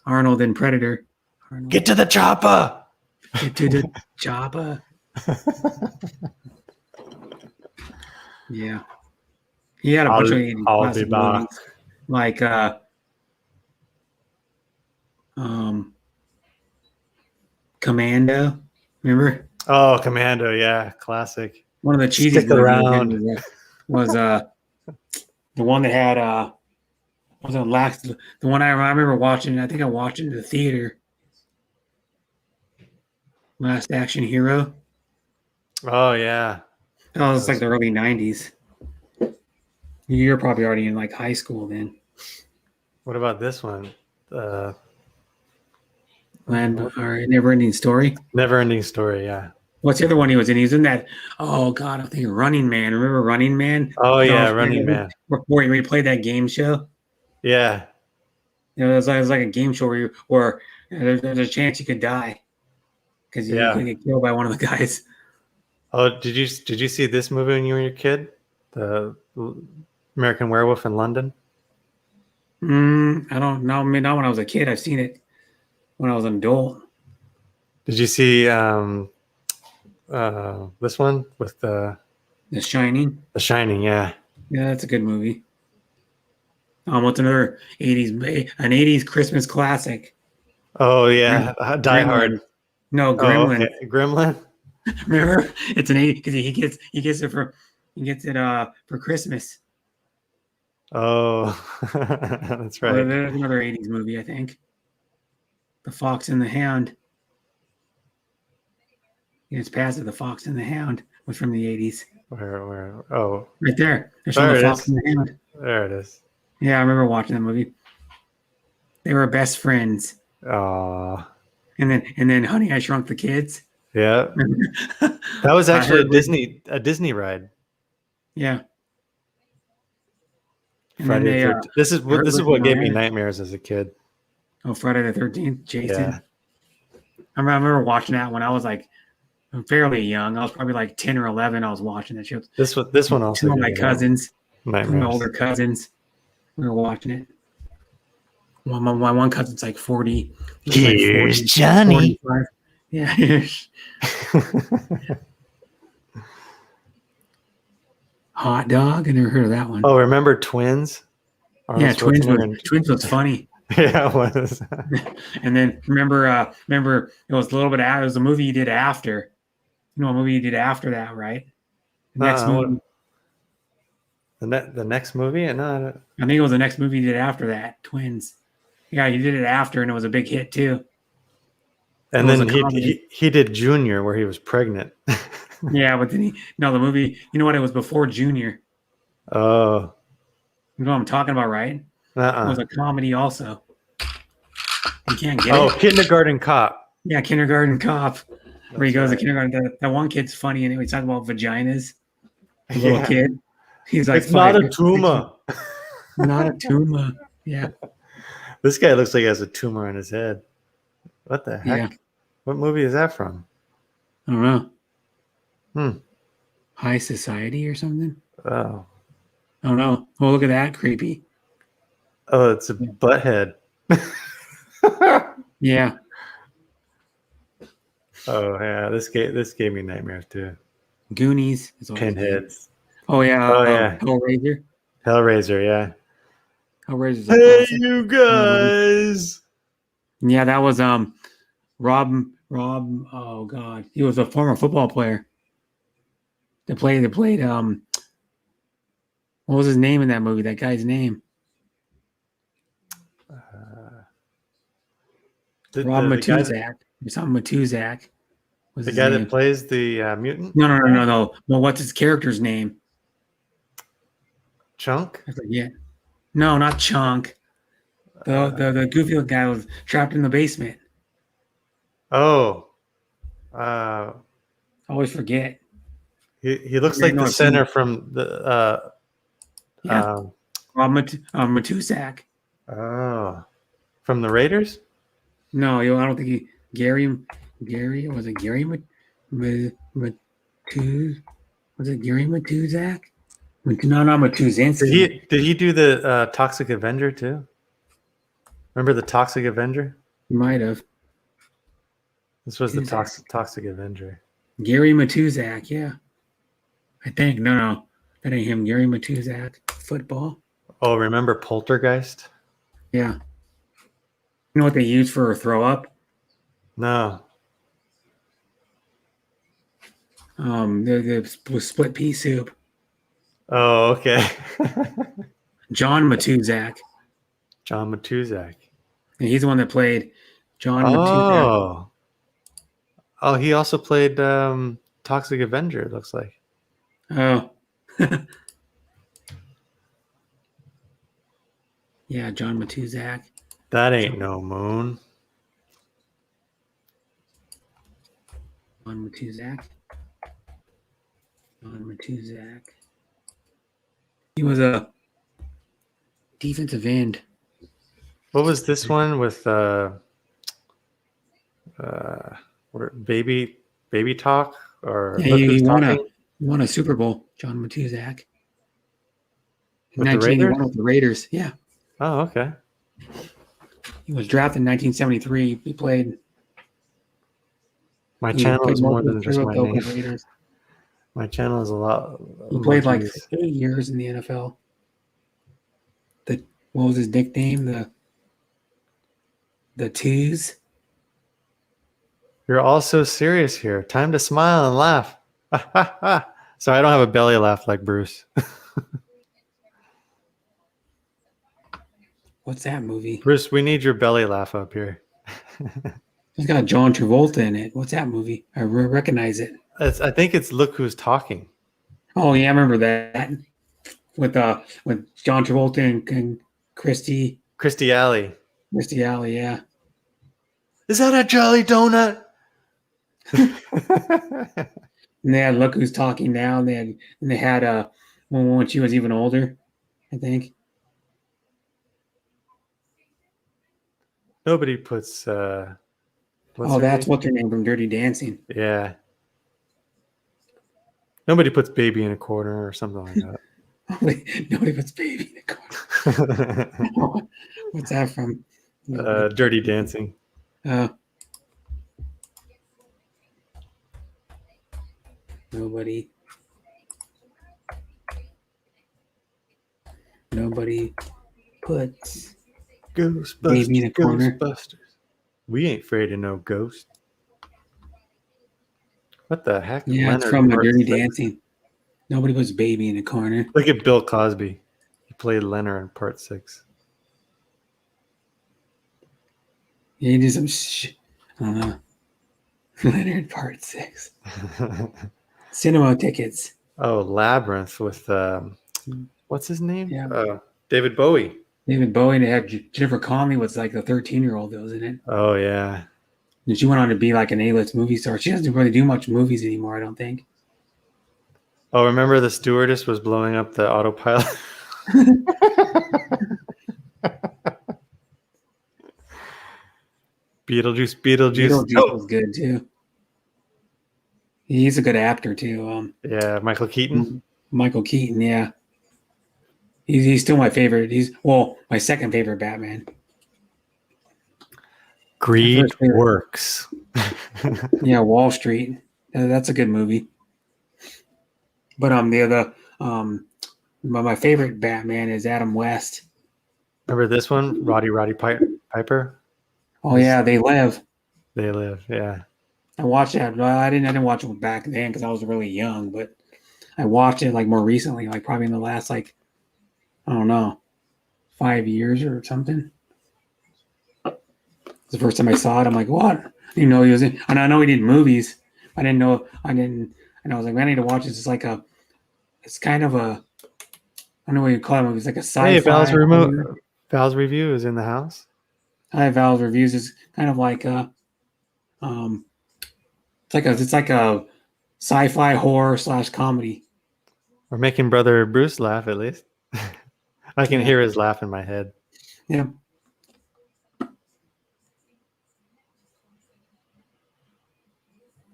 Arnold in Predator. Arnold. Get to the chopper. Get to the chopper. Yeah. He had a bunch of 80s I'll be classic back. movies, like Commando. Remember? Oh, Commando, yeah, classic. One of the cheesy Stick around. was the one that had wasn't last the one I remember watching. I think I watched it in the theater. Last Action Hero. Oh yeah. Oh, it's like the early 90s. You're probably already in like high school then. What about this one? Never Ending Story. Never Ending Story, yeah. What's the other one he was in? He was in that. Oh God, I'm thinking Running Man. Remember Running Man? Oh yeah, Running Man. Where he played that game show. Yeah. It was like a game show where there's a chance you could die because you could get killed by one of the guys. Oh, did you see this movie when you were a kid? The American Werewolf in London? I don't know. I mean, not when I was a kid. I've seen it when I was an adult. Did you see this one with The Shining? The Shining, yeah. Yeah, that's a good movie. What's another 80s Christmas classic? Oh yeah, Die Hard. No, Gremlin. Oh, okay. Gremlin. Remember, it's an 80 because he gets it for Christmas. Oh, that's right. There's another 80s movie, I think. The Fox and the Hound. It's past it. The Fox and the Hound was from the 80s. Where? Oh, right there. There's there the it Fox is. and the Hound. There it is. Yeah, I remember watching that movie. They were best friends. Oh. And then Honey, I Shrunk the Kids. Yeah. That was actually a Disney ride. Yeah. And Friday then the 13th. This is what gave me nightmares as a kid. Oh, Friday the 13th, Jason. Yeah. I remember watching that when I was like fairly young. I was probably like 10 or 11. I was watching that show. This one also. Two of my cousins, nightmares. my older cousins, we were watching it. My one cousin's like 40. Here's like 40, Johnny. 45. Yeah. Hot Dog. I never heard of that one. Oh, remember Twins? Yeah, Twins was funny. Yeah, it was. And then remember it was a little bit after. It was a movie you did after. You know, a movie you did after that, right? The next movie. The next movie? No, I think it was the next movie you did after that. Twins. Yeah, you did it after, and it was a big hit too. And then he did Junior, where he was pregnant. Yeah, but then the movie. You know what? It was before Junior. Oh. You know what I'm talking about, right? It was a comedy also. You can't get it. Oh, Kindergarten Cop. Yeah, Kindergarten Cop. Where he goes to kindergarten. That one kid's funny, and he's talking about vaginas. The little kid. He's like, it's not a tumor. Not a tumor. Yeah. This guy looks like he has a tumor on his head. What the heck? Yeah. What movie is that from? I don't know. High Society or something? Oh. I don't know. Oh, look at that. Creepy. Oh, it's a butthead. Yeah. Oh, yeah. This gave me nightmares, too. Goonies. Pinheads. Oh, yeah. Oh, yeah. Hellraiser. Hellraiser, yeah. Hellraiser's Hey, you guys. Yeah, that was Rob. Oh God, he was a former football player. They played. What was his name in that movie? That guy's name. Rob Matuzak. Or something Matuzak. The guy that plays the mutant? No. Well, what's his character's name? Chunk? Yeah. No, not Chunk. The goofy guy was trapped in the basement. Oh. I always forget. He looks like the center from the Yeah. Matusak. Oh, from the Raiders? No, I don't think he. Gary, was it Gary Matu? Was it Gary Matuzak? No, not Matuzinski. Did he do the Toxic Avenger too? Remember the Toxic Avenger? He might have. This was the Toxic Avenger. Gary Matuzak, yeah. I think. No. That ain't him. Gary Matuzak. Football. Oh, remember Poltergeist? Yeah. You know what they use for throw up? No. The split pea soup. Oh, okay. John Matuzak. John Matuzak. And he's the one that played John Matuzak. Oh, he also played Toxic Avenger, it looks like. Oh. Yeah, John Matuzak. That ain't no moon. John Matuzak. He was a defensive end. What was this one with baby talk or yeah, he won a Super Bowl, John Matuzak. With the Raiders? With the Raiders, yeah. Oh, okay. He was drafted in 1973. He played. My channel is more than just my name. Raiders. My channel is a lot. He played like 8 years in the NFL. What was his nickname? The Twos. You're all so serious here. Time to smile and laugh. So I don't have a belly laugh like Bruce. What's that movie? Bruce, we need your belly laugh up here. It's got John Travolta in it. What's that movie? I recognize it. I think it's Look Who's Talking. Oh yeah, I remember that with John Travolta and Christy Alley. Christy Alley, yeah. Is that a jelly donut? And they had Look Who's Talking Now. And they had when she was even older, I think. Nobody puts. That's what's her name from Dirty Dancing. Yeah. Nobody puts baby in a corner or something like that. Nobody puts baby in a corner. What's that from? Dirty Dancing. Nobody puts Ghostbusters. baby in a corner. Ghostbusters. We ain't afraid of no ghost. What the heck? Yeah, Leonard it's from Part Dirty 6. Dancing. Nobody puts baby in a corner. Look at Bill Cosby. He played Leonard in Part 6. Yeah, he did some Leonard Part 6. Cinema tickets. Oh, Labyrinth with what's his name? Yeah. David Bowie. David Bowie, and they had Jennifer Connelly was like the 13-year-old that was in it. Oh yeah. And she went on to be like an A-list movie star. She doesn't really do much movies anymore, I don't think. Oh, remember the stewardess was blowing up the autopilot? Beetlejuice. Beetlejuice was good too. He's a good actor too. Yeah, Michael Keaton. Michael Keaton, yeah. He's still my favorite. He's my second favorite Batman. Greed works. Yeah, Wall Street. That's a good movie. But my favorite Batman is Adam West. Remember this one, Roddy Piper? Oh yeah, They Live. They Live. Yeah. I watched that. I didn't watch it back then because I was really young, but I watched it like more recently, like probably in the last I don't know, 5 years or something. It's the first time I saw it. I'm like, what? I didn't know he was in. And I know he did movies. I didn't know. And I was like, man, I need to watch this. It's kind of a, I don't know what you call it. It's like a sci-fi. Hey, Val's review is in the house. Hi, Val's reviews is kind of like it's like a sci-fi horror / comedy. We're making Brother Bruce laugh at least. I can hear his laugh in my head. Yeah.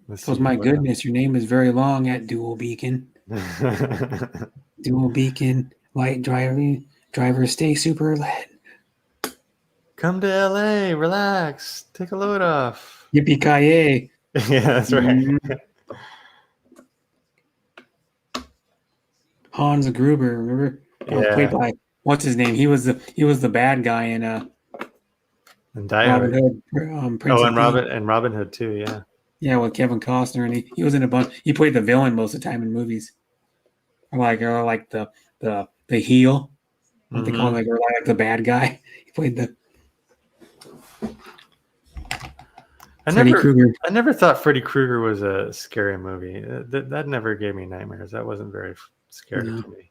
Let's Because see my what goodness, your name is very long at Dual Beacon. Dual Beacon, light driver, stay super lit. Come to LA, relax, take a load off. Yippee-ki-yay. Yeah, that's right. Mhm. Hans Gruber, remember? Played by what's his name? He was the bad guy in And Die Robin Hard. Hood, Prince of Robin Hood too. Yeah. Yeah, with Kevin Costner, and he was in a bunch. He played the villain most of the time in movies, or like the heel, what they call it, or like the bad guy. He played the Freddy Krueger. I never thought Freddy Krueger was a scary movie. That never gave me nightmares. That wasn't very scary to me.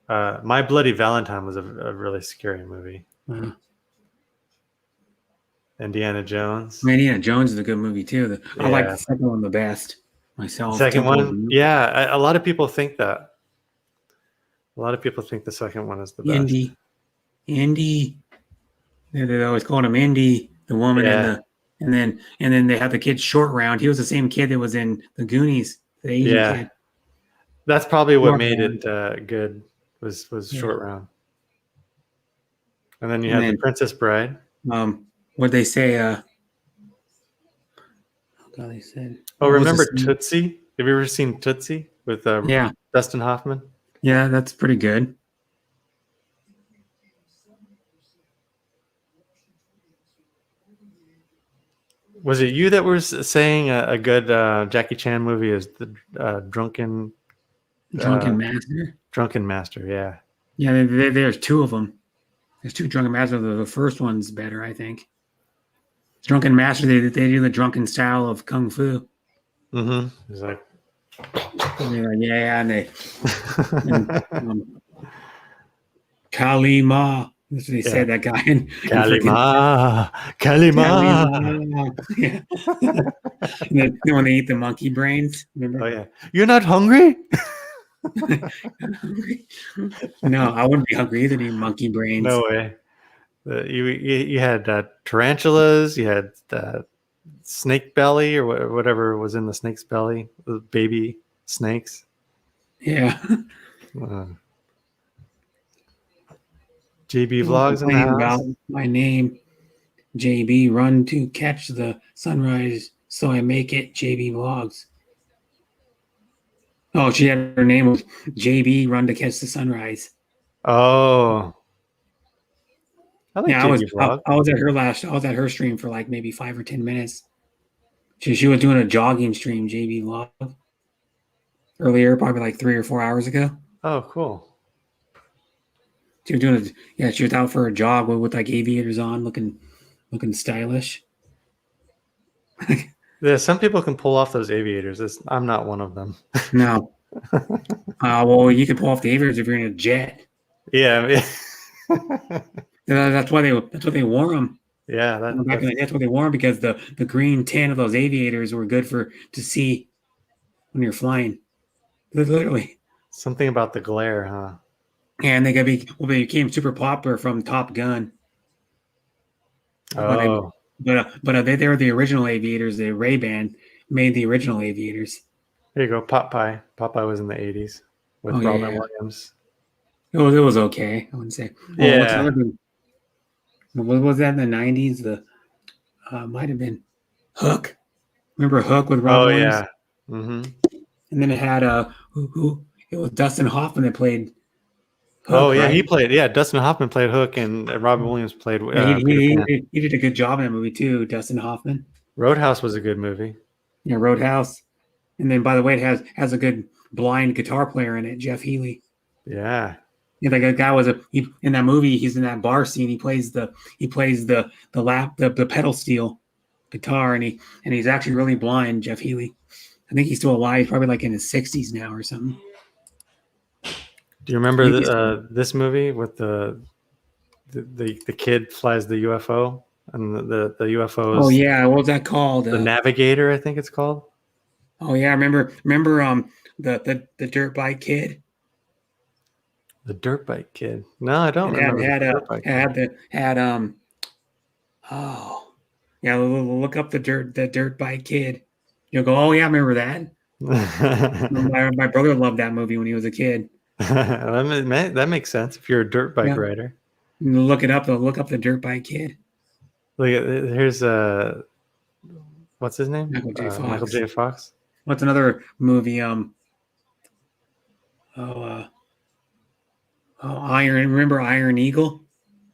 My Bloody Valentine was a really scary movie. Indiana Jones. Indiana Jones is a good movie too. I like the second one the best myself. The second one, yeah. A lot of people think that. A lot of people think the second one is the best. Indy. They always called him Indy, the woman, and then they had the kid Short Round. He was the same kid that was in the Goonies, the Asian kid. That's probably what made it good. Was Short Round. And then you have the Princess Bride. What they say? Oh God, they said. Oh, remember Tootsie? Have you ever seen Tootsie with Yeah. Dustin Hoffman? Yeah, that's pretty good. Was it you that was saying a good Jackie Chan movie is the Drunken Master? Drunken Master, yeah. Yeah, there's two of them. There's two Drunken Masters. The first one's better, I think. Drunken Master, they do the drunken style of Kung Fu. Mm-hmm. It's like... And they're like, yeah, and they... Kali Ma. That's what they said, that guy. Kalima. Yeah. And then when they eat the monkey brains, remember? Oh, yeah. You're not hungry? No, I wouldn't be hungry either to eat monkey brains. No way. You had tarantulas, you had snake belly or whatever was in the snake's belly, the baby snakes. Yeah. JB Vlogs in the house. About my name, JB, run to catch the sunrise, so I make it JB Vlogs. Oh, she had her name was JB, run to catch the sunrise. Oh. I like JB Vlog. I was at her stream for like maybe 5 or 10 minutes. She was doing a jogging stream, JB Vlog, earlier, probably like 3 or 4 hours ago. Oh, cool. She was she was out for a jog with like aviators on, looking stylish. Yeah, some people can pull off those aviators. I'm not one of them. No. Well, you can pull off the aviators if you're in a jet. Yeah. That's why they wore them. Yeah, that's what they wore them, because the green tint of those aviators were good to see when you're flying. Literally. Something about the glare, huh? And they became super popular from Top Gun. Oh. But they were the original aviators. The Ray-Ban made the original aviators. There you go, Popeye. Popeye was in the 80s with Robin Williams. It was okay, I wouldn't say. Yeah. What was that in the 90s? Might have been Hook. Remember Hook with Robin Williams? Yeah. Mm-hmm. And then it had it was Dustin Hoffman that played Hook, right? He played. Yeah, Dustin Hoffman played Hook, and Robin Williams played. He did a good job in that movie too. Dustin Hoffman. Roadhouse was a good movie. Yeah, Roadhouse. And then, by the way, it has a good blind guitar player in it, Jeff Healey. Yeah. Yeah, like a guy in that movie. He's in that bar scene. He plays the pedal steel guitar, and he's actually really blind. Jeff Healey. I think he's still alive. He's probably like in his 60s now or something. Do you remember this movie with the kid flies the UFO and the UFO? Oh yeah, what was that called? The Navigator, I think it's called. Oh yeah, remember the dirt bike kid. The Dirt Bike Kid. No, I don't remember the Dirt Bike Kid. Oh, yeah. Look up the Dirt Bike Kid. You'll go, oh yeah, I remember that. my brother loved that movie when he was a kid. That makes sense if you're a dirt bike rider. Look it up. Look up the Dirt Bike Kid. Look, here's what's his name? Michael J. Fox. What's another movie? Iron. Remember Iron Eagle?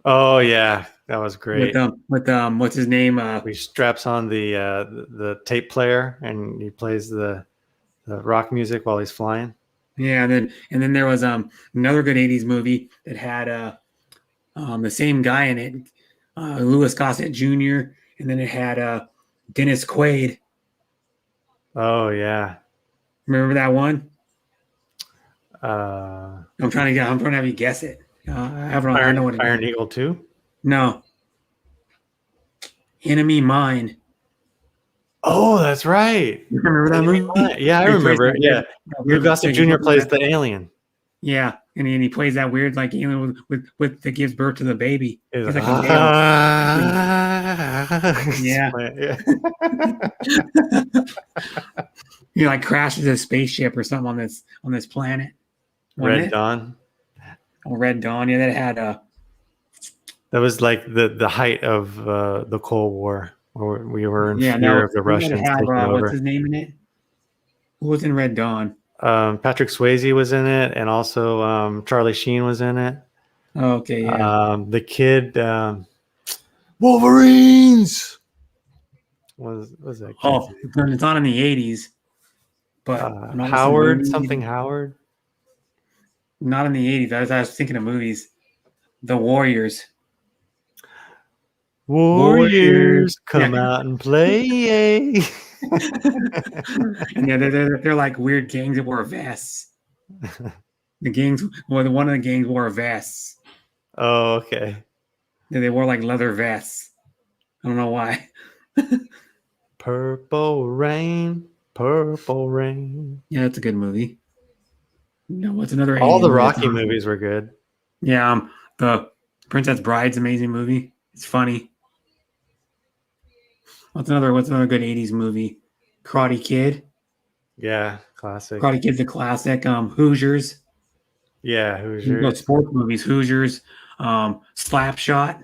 Oh yeah, that was great. With what's his name? He straps on the tape player and he plays the rock music while he's flying. Yeah, and then there was another good '80s movie that had the same guy in it, Louis Gossett Jr., and then it had Dennis Quaid. Oh yeah, remember that one? I'm trying to have you guess it. I know what it is. Iron Eagle 2? No. Enemy Mine. Oh, that's right. You remember that movie? Yeah, I remember it. Yeah. Lou Gossett Jr. plays the alien. Yeah, and he plays that weird like alien with that gives birth to the baby. He's like yeah. He like crashes a spaceship or something on this planet. Red Dawn. Oh, Red Dawn. Yeah, that had that was like the height of the Cold War, where we were in fear of the Russians taking over. What's his name in it? Who was in Red Dawn? Patrick Swayze was in it, and also Charlie Sheen was in it. Oh, okay, yeah. The kid, Wolverines. What was that? Oh, it's not in the 80s, but Howard. Not in the 80s. I was thinking of movies. The Warriors. Warriors, come out and play. And yeah, they're like weird gangs that wore vests. The gangs, one of the gangs wore vests. Oh, okay. They wore like leather vests. I don't know why. Purple Rain, Purple Rain. Yeah, that's a good movie. No, what's another? All the Rocky movies were good. Yeah, the Princess Bride's amazing movie. It's funny. What's another good 80s movie? Karate Kid. Yeah, classic. Karate Kid's a classic. Hoosiers. Yeah, Hoosiers. Sports movies. Hoosiers. Slapshot.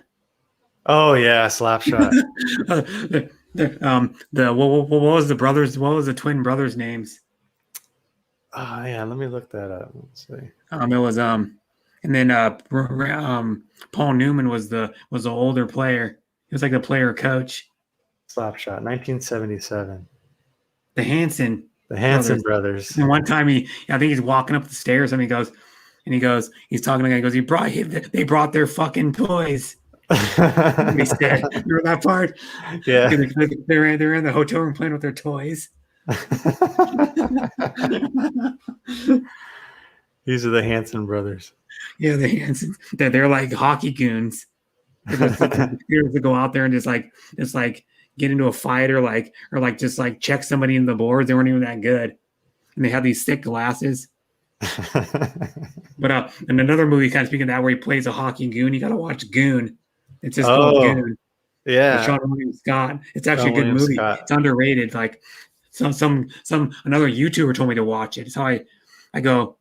Oh yeah, Slapshot. What was the brothers? What was the twin brothers' names? Oh yeah, let me look that up. Let's see. It was and then Paul Newman was the older player. He was like the player coach. Slapshot, 1977. The Hanson brothers. And one time I think he's walking up the stairs and he goes, he's talking to the guy. He goes, they brought their fucking toys. He said, remember that part? Yeah. They're in the hotel room playing with their toys. These are the Hanson brothers. Yeah, the Hansons. They're like hockey goons. To go out there and just like get into a fight or just check somebody in the boards. They weren't even that good, and they had these thick glasses. But in another movie, kind of speaking of that, where he plays a hockey goon, you got to watch Goon. It's just called Goon. Yeah, Sean William Scott. It's actually a good movie. It's underrated. Like some another YouTuber told me to watch it. So I go.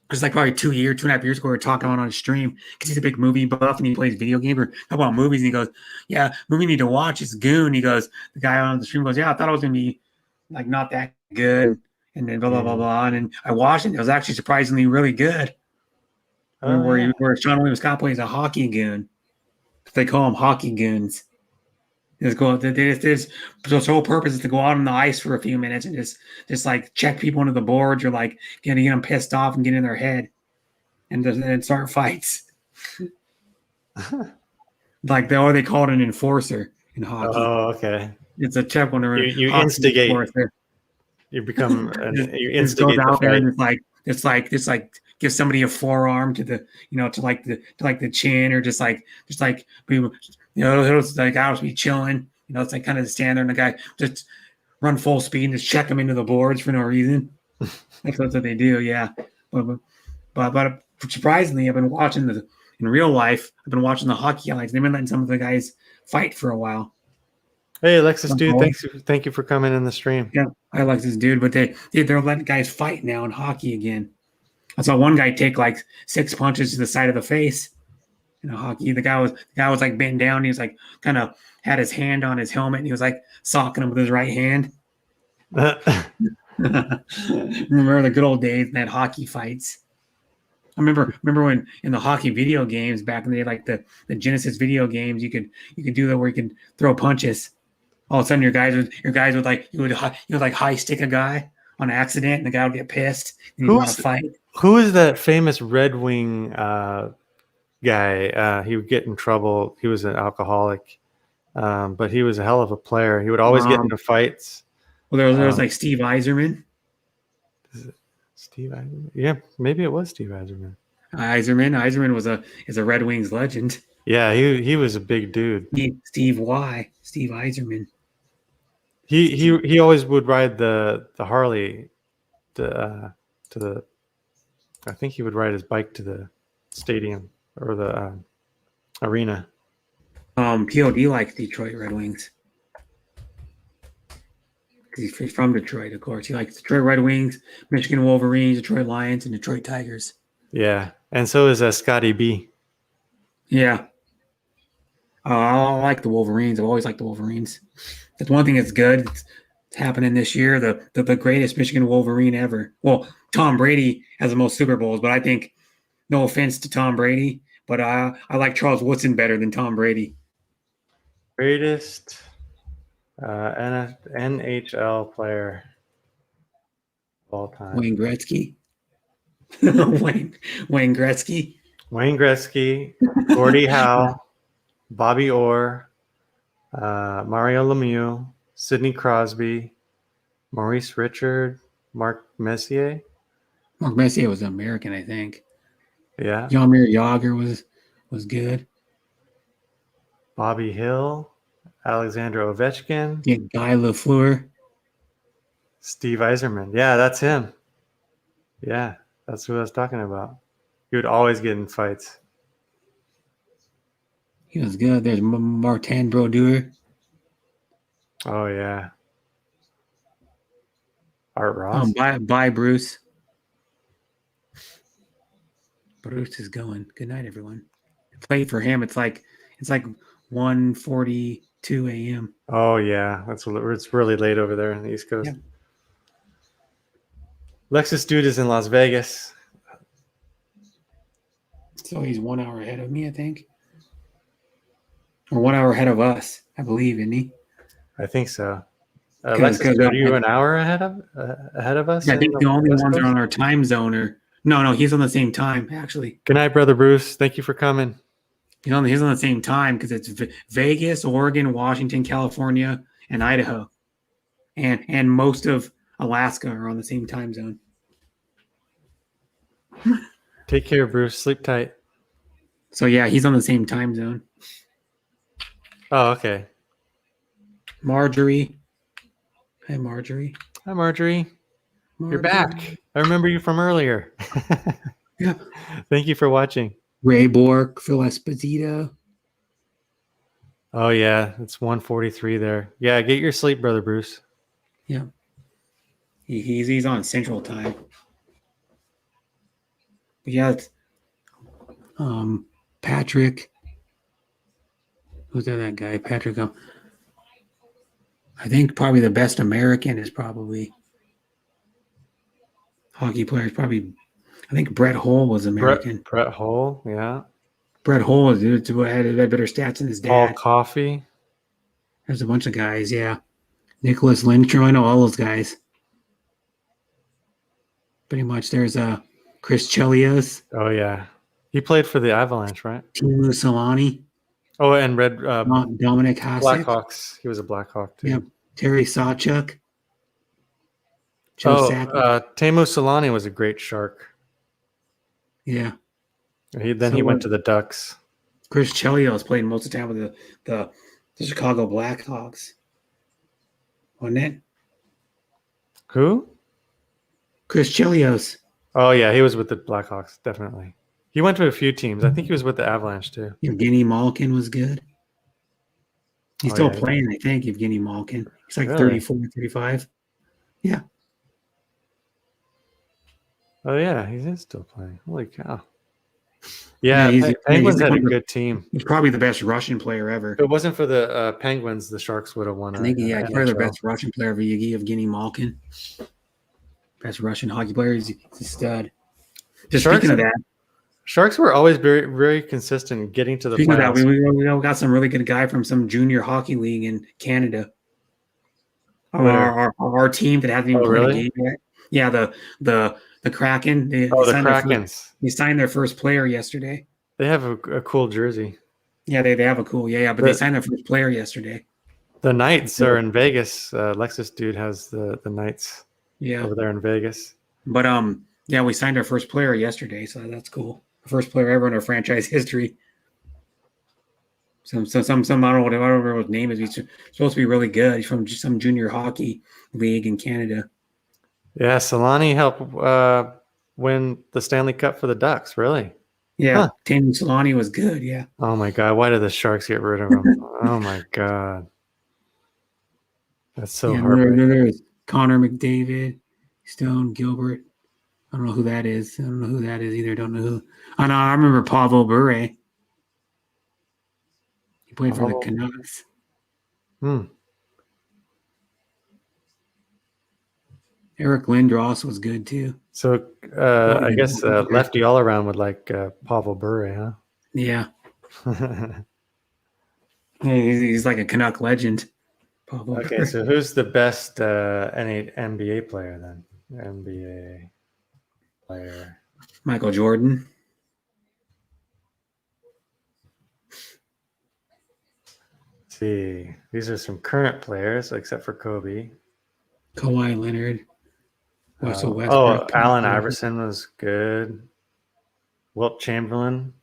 It was like probably 2.5 years ago, we were talking on a stream because he's a big movie buff and he plays video games or talk about movies. And he goes, yeah, movie you need to watch is Goon. He goes, the guy on the stream goes, yeah, I thought it was going to be like not that good. And then blah, blah, blah, blah. And then I watched it. It was actually surprisingly really good. Where Sean William Scott plays a hockey goon. They call them hockey goons. This whole purpose is to go out on the ice for a few minutes and just like check people into the boards or like get them pissed off and get in their head and then start fights. Like they call it an enforcer in hockey. Oh, okay. It's a check when you instigate. Enforcer. You become you instigate goes out there and it's like give somebody a forearm to the the chin or just like he'll like I'll just be chilling, it's like kind of stand there and the guy just run full speed and just check him into the boards for no reason. That's what they do, yeah. But surprisingly, I've been watching in real life. I've been watching the hockey highlights. They've been letting some of the guys fight for a while. Hey, Alexis, dude, thank you for coming in the stream. Yeah, I like this dude, but they're letting guys fight now in hockey again. I saw one guy take like 6 punches to the side of the face in a hockey. The guy was like bent down. He was like kind of had his hand on his helmet, and he was like socking him with his right hand. Remember the good old days and that hockey fights. I remember when in the hockey video games back in the day, like the Genesis video games, you could do that where you could throw punches. All of a sudden, your guys would like you would like high stick a guy on accident, and the guy would get pissed and he'd want to fight. Who is that famous Red Wing guy? He would get in trouble. He was an alcoholic, but he was a hell of a player. He would always get into fights. Well, there was like Steve Yzerman. Steve Yzerman? Yeah, maybe it was Steve Yzerman. Yzerman is a Red Wings legend. Yeah, he was a big dude. Steve Yzerman. He always would ride the Harley to the. I think he would ride his bike to the stadium or the arena. POD likes Detroit Red Wings. He's from Detroit, of course. He likes Detroit Red Wings, Michigan Wolverines, Detroit Lions, and Detroit Tigers. Yeah, and so is Scotty B. Yeah. I like the Wolverines. I've always liked the Wolverines. That's one thing that's good. It's happening this year. The greatest Michigan Wolverine ever. Well, Tom Brady has the most Super Bowls, but I think, no offense to Tom Brady, but I like Charles Woodson better than Tom Brady. Greatest NHL player of all time. Wayne Gretzky. Wayne Gretzky. Wayne Gretzky, Gordie Howe, Bobby Orr, Mario Lemieux, Sidney Crosby, Maurice Richard, Mark Messier. Mark Messier was American, I think. Yeah. Jaromir Jagr was good. Bobby Hill, Alexander Ovechkin. Yeah, Guy Lafleur. Steve Yzerman. Yeah, that's him. Yeah, that's who I was talking about. He would always get in fights. He was good. There's Martin Brodeur. Oh, yeah. Art Ross. Bye, Bruce. Bruce is going. Good night, everyone. Play for him. It's like 1:42 a.m. Oh yeah, it's really late over there on the East Coast. Yeah. Lexus dude is in Las Vegas. So he's 1 hour ahead of me, I think. Or 1 hour ahead of us, I believe, isn't he? I think so. Lexus, are you an hour ahead of us? Yeah, I think the only ones are on our time zone are. No, he's on the same time, actually. Good night, Brother Bruce. Thank you for coming. He's on the same time because it's Vegas, Oregon, Washington, California, and Idaho. And most of Alaska are on the same time zone. Take care, Bruce. Sleep tight. So, yeah, he's on the same time zone. Oh, okay. Marjorie. Hi, Marjorie. Hi, Marjorie. You're back. I remember you from earlier. Yeah. Thank you for watching. Ray Bork, Phil Esposito. Oh, yeah. It's 1:43 there. Yeah, get your sleep, Brother Bruce. Yeah. He's on Central Time. But yeah, it's Patrick. Who's that guy? Patrick. I think probably the best American is probably hockey players. Probably, I think Brett Hull was American. Brett Hull, yeah. Brett Hull had better stats than his dad. Paul Coffey. There's a bunch of guys, yeah. Nicholas Lindstrom, I know all those guys. Pretty much. There's Chris Chelios. Oh, yeah. He played for the Avalanche, right? Teemu Selanne. Oh, and Dominic Hasek. Blackhawks. He was a Blackhawk, too. Yeah. Terry Sawchuk. Teemu Selanne was a great Shark. Yeah. He went to the Ducks. Chris Chelios played most of the time with the Chicago Blackhawks. Wasn't it? Who? Chris Chelios. Oh, yeah. He was with the Blackhawks, definitely. He went to a few teams. I think he was with the Avalanche too. Evgeny Malkin was good. He's still yeah. playing, I think, Evgeny Malkin. He's like Really? 34, 35. Yeah. Oh yeah, he is still playing. Holy cow! Yeah, Penguins he's had a good team. He's probably the best Russian player ever. If it wasn't for the Penguins, the Sharks would have won. I think, he's probably the best Russian player ever. Evgeny Malkin, best Russian hockey player. He's a stud. Just speaking of that, Sharks were always very, very consistent getting to the playoffs. Speaking of that, we got some really good guy from some junior hockey league in Canada. Our team that hasn't even played a game yet. Yeah, the Kraken. The Krakens. They signed their first player yesterday. They have a cool jersey. Yeah, they have a cool. Yeah, but they signed their first player yesterday. The Knights are in Vegas. Lexus dude has the Knights. Yeah, over there in Vegas. But yeah, we signed our first player yesterday, so that's cool. First player ever in our franchise history. Some I don't remember what his name is. He's supposed to be really good. He's from some junior hockey league in Canada. Yeah, Solani helped win the Stanley Cup for the Ducks. Really? Yeah, Tammy Solani was good. Yeah. Oh my God! Why did the Sharks get rid of him? Oh my God! That's so hard. There's Connor McDavid, Stone Gilbert. I don't know who that is. I don't know who that is either. Don't know who. I know. I remember Pavel Bure. He played for the Canucks. Eric Lindros was good too. So I guess lefty all around would like Pavel Bure, huh? Yeah. He's like a Canuck legend. Pavel Okay, Bure. so who's the best NBA player then? NBA player. Michael Jordan. Let's see, these are some current players, except for Kobe. Kawhi Leonard. Allen Iverson was good. Wilt Chamberlain.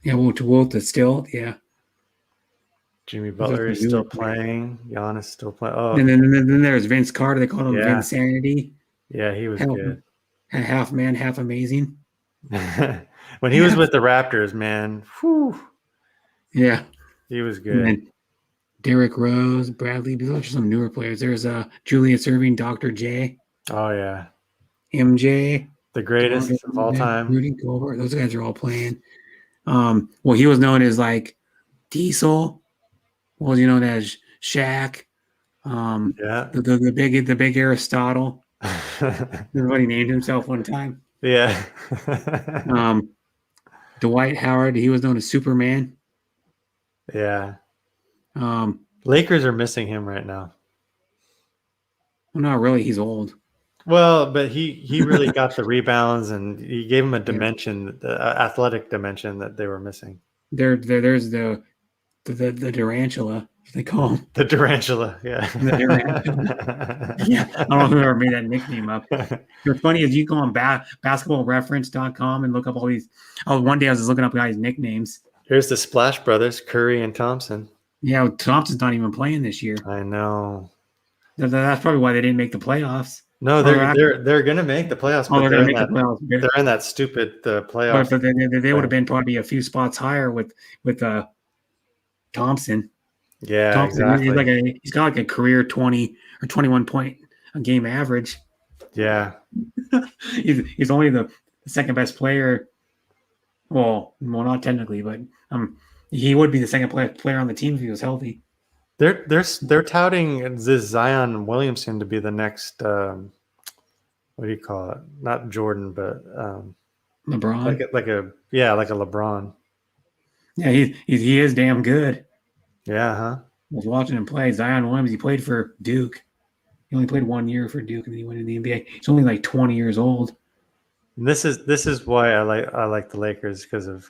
Yeah, Wilt is still, yeah. Jimmy Butler is still playing. Giannis still playing. Oh, and then there's Vince Carter. They called him Vinsanity. Yeah, he was good. Half man, half amazing. When he was with the Raptors, man, whew, yeah, he was good. Derrick Rose, Bradley. Those are some newer players. There's Julius Erving, Dr. J. Oh yeah, MJ, the greatest of all time. Rudy Gobert. Those guys are all playing. Well, he was known as like Diesel. What was he known as? Shaq. The big Aristotle. Everybody named himself one time. Yeah. Dwight Howard. He was known as Superman. Yeah. Lakers are missing him right now. Well, not really. He's old. Well, but he really got the rebounds, and he gave him a dimension, the athletic dimension that they were missing. There's the Durantula, they call him. The Durantula, yeah. The Durantula. Yeah, I don't know who ever made that nickname up. What's funny is you go on basketballreference.com and look up all these. Oh, one day I was just looking up guys' nicknames. Here's the Splash Brothers, Curry and Thompson. Yeah, Thompson's not even playing this year. I know. That's probably why they didn't make the playoffs. No, they're going to make the playoffs. Oh, they're going to make the playoffs. They're in that stupid playoff. But they would have been probably a few spots higher with Thompson. Yeah, Thompson, exactly. He's got like a career 20 or 21 point a game average. Yeah. he's only the second best player. Well, not technically, but he would be the second player on the team if he was healthy. They're touting this Zion Williamson to be the next what do you call it? Not Jordan, but LeBron. Like a LeBron. Yeah, he is damn good. Yeah, huh? I was watching him play. Zion Williams, he played for Duke. He only played 1 year for Duke, and then he went in the NBA. He's only like 20 years old. And this is why I like the Lakers, because of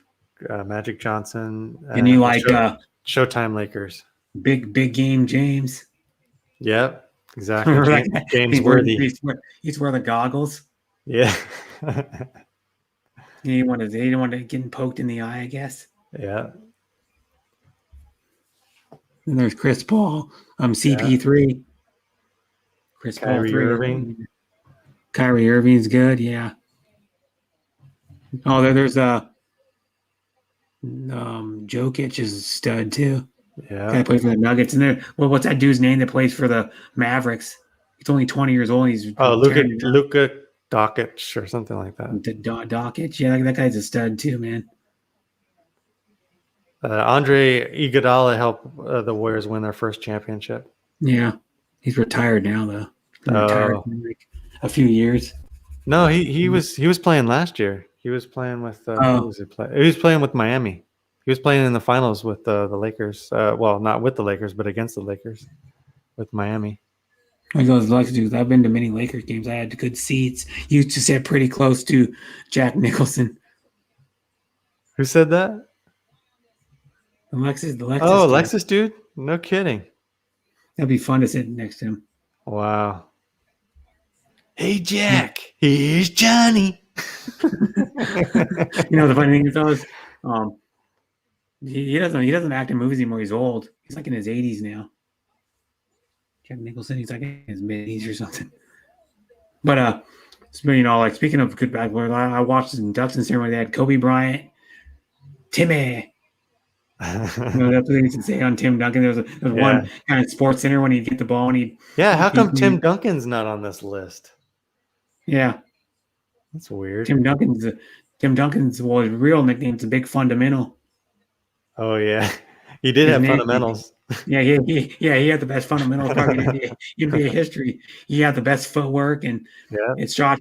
Magic Johnson. And you like Showtime Lakers. Big game James. Yep, exactly. James Worthy. He's wear the goggles. Yeah. He didn't want to get poked in the eye, I guess. Yeah. And there's Chris Paul. CP3. Yeah. Chris Kyrie Paul 3. Irving. Kyrie Irving's good, yeah. Oh, there's Jokic is a stud too. Yeah. Guy plays for the Nuggets. And then, well, what's that dude's name that plays for the Mavericks? He's only 20 years old. He's Luka Doncic or something like that. Doncic. Yeah, that guy's a stud too, man. Andre Iguodala helped the Warriors win their first championship. Yeah, he's retired now though. He's been retired for like a few years. No, he was playing last year. He was playing with who was he playing? He was playing with Miami. He was playing in the finals with the Lakers. Well, not with the Lakers, but against the Lakers with Miami. I goes like to do. I've been to many Lakers games. I had good seats. You used to sit pretty close to Jack Nicholson. Who said that? Alexis. Oh, Alexis, dude. No kidding. That'd be fun to sit next to him. Wow. Hey, Jack. Here's Johnny. You know the funny thing is, he doesn't act in movies anymore. He's old. He's like in his 80s now. Jack Nicholson, he's like in his mid-80s or something. But like speaking of good basketball, I watched the induction ceremony. They had Kobe Bryant, Timmy. That's what they used to say on Tim Duncan. There was one kind of Sports Center when he'd get the ball and he'd. Yeah, how come Tim Duncan's not on this list? Yeah, that's weird. Tim Duncan's his real nickname's a Big Fundamental. Oh yeah, he did have fundamentals. Yeah, he had the best fundamentals probably in NBA history. He had the best footwork and his shot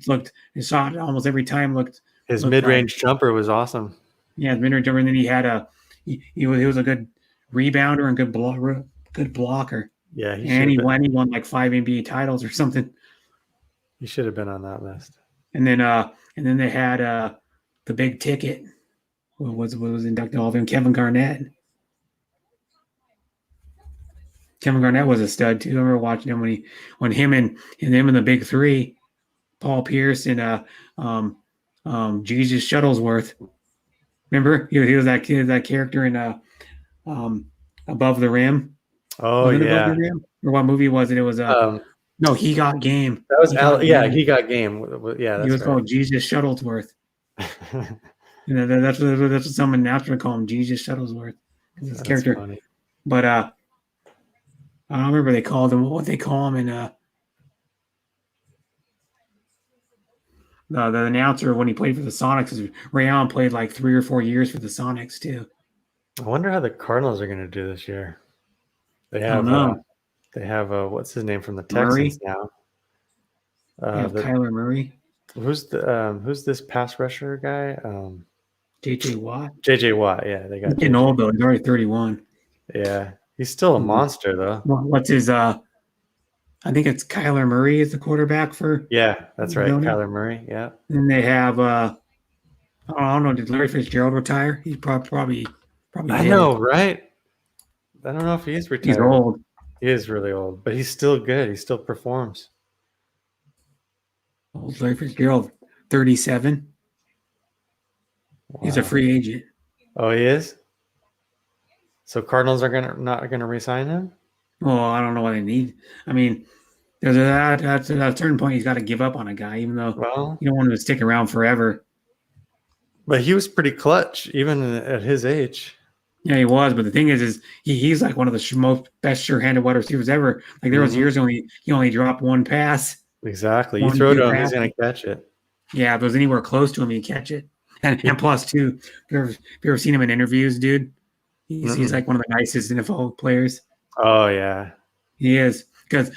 almost every time looked. His mid-range jumper was awesome. Yeah, his mid-range jumper, and then he had he was a good rebounder and good blocker. Yeah, he won like 5 NBA titles or something. He should have been on that list. And then they had the big ticket. What was inducted all of him? Kevin Garnett. Kevin Garnett was a stud too. I remember watching him when him and the big three, Paul Pierce and Jesus Shuttlesworth. Remember he was that character in Above the Rim. Oh yeah. Above the Rim? Or what movie was it? It was no, He Got Game. That was He Got Game. Yeah, that's he was called Jesus Shuttlesworth. That's what someone naturally call him, Jesus Shuttlesworth. His character. Funny. But I don't remember they called him what they call him in the announcer when he played for the Sonics is Ray Allen played like 3 or 4 years for the Sonics too. I wonder how the Cardinals are going to do this year. They have what's his name from the Texans now? Kyler Murray. Who's this pass rusher guy? JJ Watt. JJ Watt, yeah. They got getting old though. He's already 31. Yeah. He's still a monster though. What's his I think it's Kyler Murray is the quarterback for. Yeah, that's right. Kyler Murray. Yeah. And they have I don't know, did Larry Fitzgerald retire? He's probably I know, right? I don't know if he is retired. He's old. He is really old, but he's still good. He still performs. Old Larry Fitzgerald, 37. Wow. He's a free agent. Oh, he is? So Cardinals are not gonna re-sign him? Well, I don't know what they need. I mean, there's at a certain point he's got to give up on a guy, even though you don't want him to stick around forever. But he was pretty clutch, even at his age. Yeah, he was. But the thing is he's like one of the most best sure-handed wide receivers ever. Like there was years he only dropped one pass. Exactly. You throw to him, he's gonna catch it. Yeah, if it was anywhere close to him, he'd catch it. And plus, too, have you ever seen him in interviews, dude? He's like one of the nicest NFL players. Oh yeah, he is. Because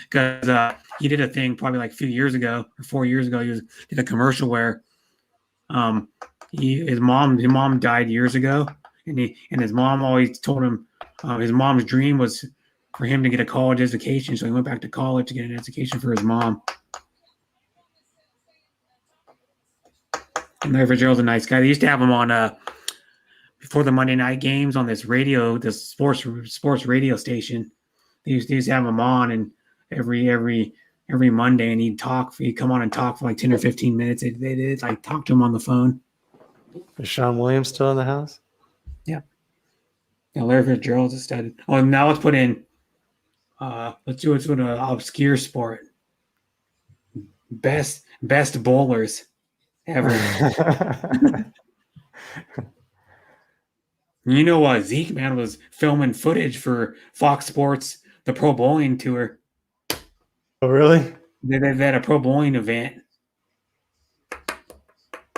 he did a thing probably like a few years ago or 4 years ago. He did a commercial where his mom died years ago, and his mom always told him his mom's dream was for him to get a college education. So he went back to college to get an education for his mom. And Larry Fitzgerald's a nice guy. They used to have him on before the Monday night games on this sports radio station. They used to have him on, and every Monday, and he'd come on and talk for like 10 or 15 minutes. They'd like talk to him on the phone. Is Sean Williams still in the house? Yeah. Yeah, Larry Fitzgerald's a stud. Oh, now let's put in. Let's do an obscure sport. Best bowlers ever. You know, Zeke, man, was filming footage for Fox Sports, the Pro Bowling Tour. Oh, really? They had a Pro Bowling event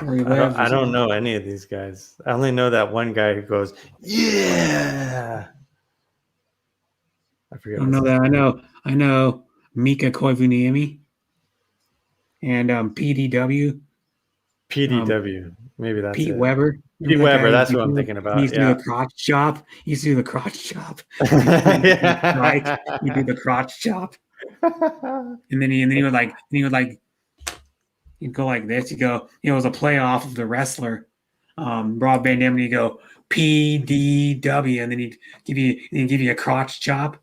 where he lives. I don't know any of these guys. I only know that one guy who goes, yeah. I forget. I know that. I know Mika Koivuniemi and PDW. PDW. Maybe that's Pete it. Weber. Pete Weber. That's what I'm thinking about. He used to do the crotch chop. He used to do the crotch chop. Right? He did the crotch chop. And then he would like he'd go like this. He'd go, it was a playoff of the wrestler, Rob Van Dam, and he'd go PDW, and then he'd give you a crotch chop.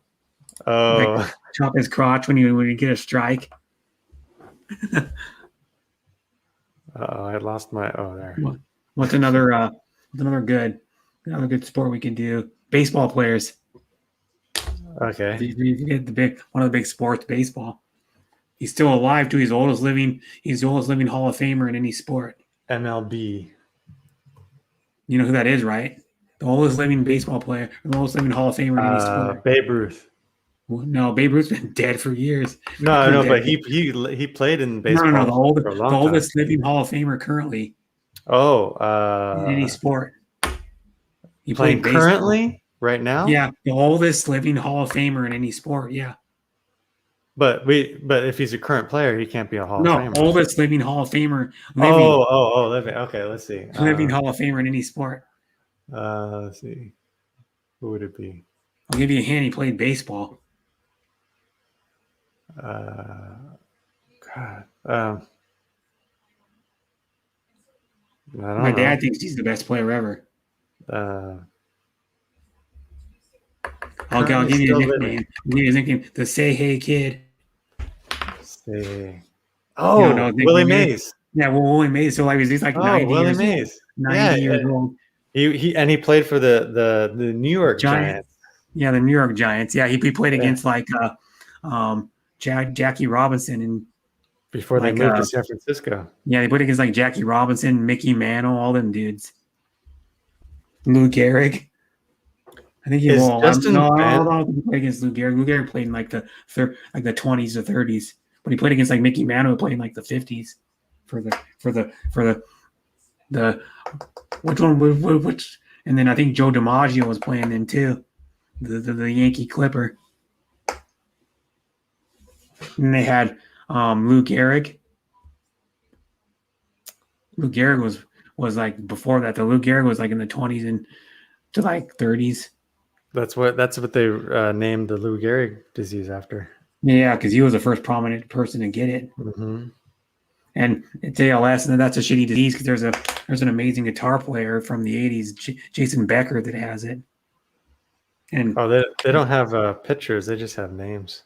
Oh, like, chop his crotch when you get a strike. I lost my. Oh, there. What's another good sport we can do? Baseball players. Okay. You get one of the big sports, baseball. He's still alive too. He's the oldest living Hall of Famer in any sport. MLB. You know who that is, right? The oldest living baseball player, the oldest living Hall of Famer in any sport. Babe Ruth. No, Babe Ruth's been dead for years. No, but he played in baseball No, for a long the time. oldest living Hall of Famer currently. Oh, in any sport. He playing currently right now? Yeah, the oldest living Hall of Famer in any sport. Yeah. But if he's a current player, he can't be a Hall of Famer. No, oldest living Hall of Famer. Living. Okay, let's see. Living Hall of Famer in any sport. Let's see. Who would it be? I'll give you a hint. He played baseball. God. My dad thinks he's the best player ever. I'll give you a nickname. The Say Hey Kid. Say. Oh, Willie Mays. Yeah, Willie Mays. So he's like 90 Willie years Mays. old. 90 years old. He played for the New York Giants. Yeah, the New York Giants. Yeah, he played against Jackie Robinson and before they moved to San Francisco. Yeah, they played against like Jackie Robinson, Mickey Mantle, all them dudes. Lou Gehrig. I think he played against Lou Gehrig. Lou Gehrig played in like the 20s or 30s, but he played against like Mickey Mantle, who played in like the 50s for the which and then I think Joe DiMaggio was playing then too, the Yankee Clipper. And they had Lou Gehrig. Lou Gehrig was like before that. The Lou Gehrig was like in the 20s and to like 30s. That's what they named the Lou Gehrig disease after. Yeah, because he was the first prominent person to get it. Mm-hmm. And it's ALS, and that's a shitty disease because there's an amazing guitar player from the 80s, Jason Becker, that has it. And they don't have pictures; they just have names.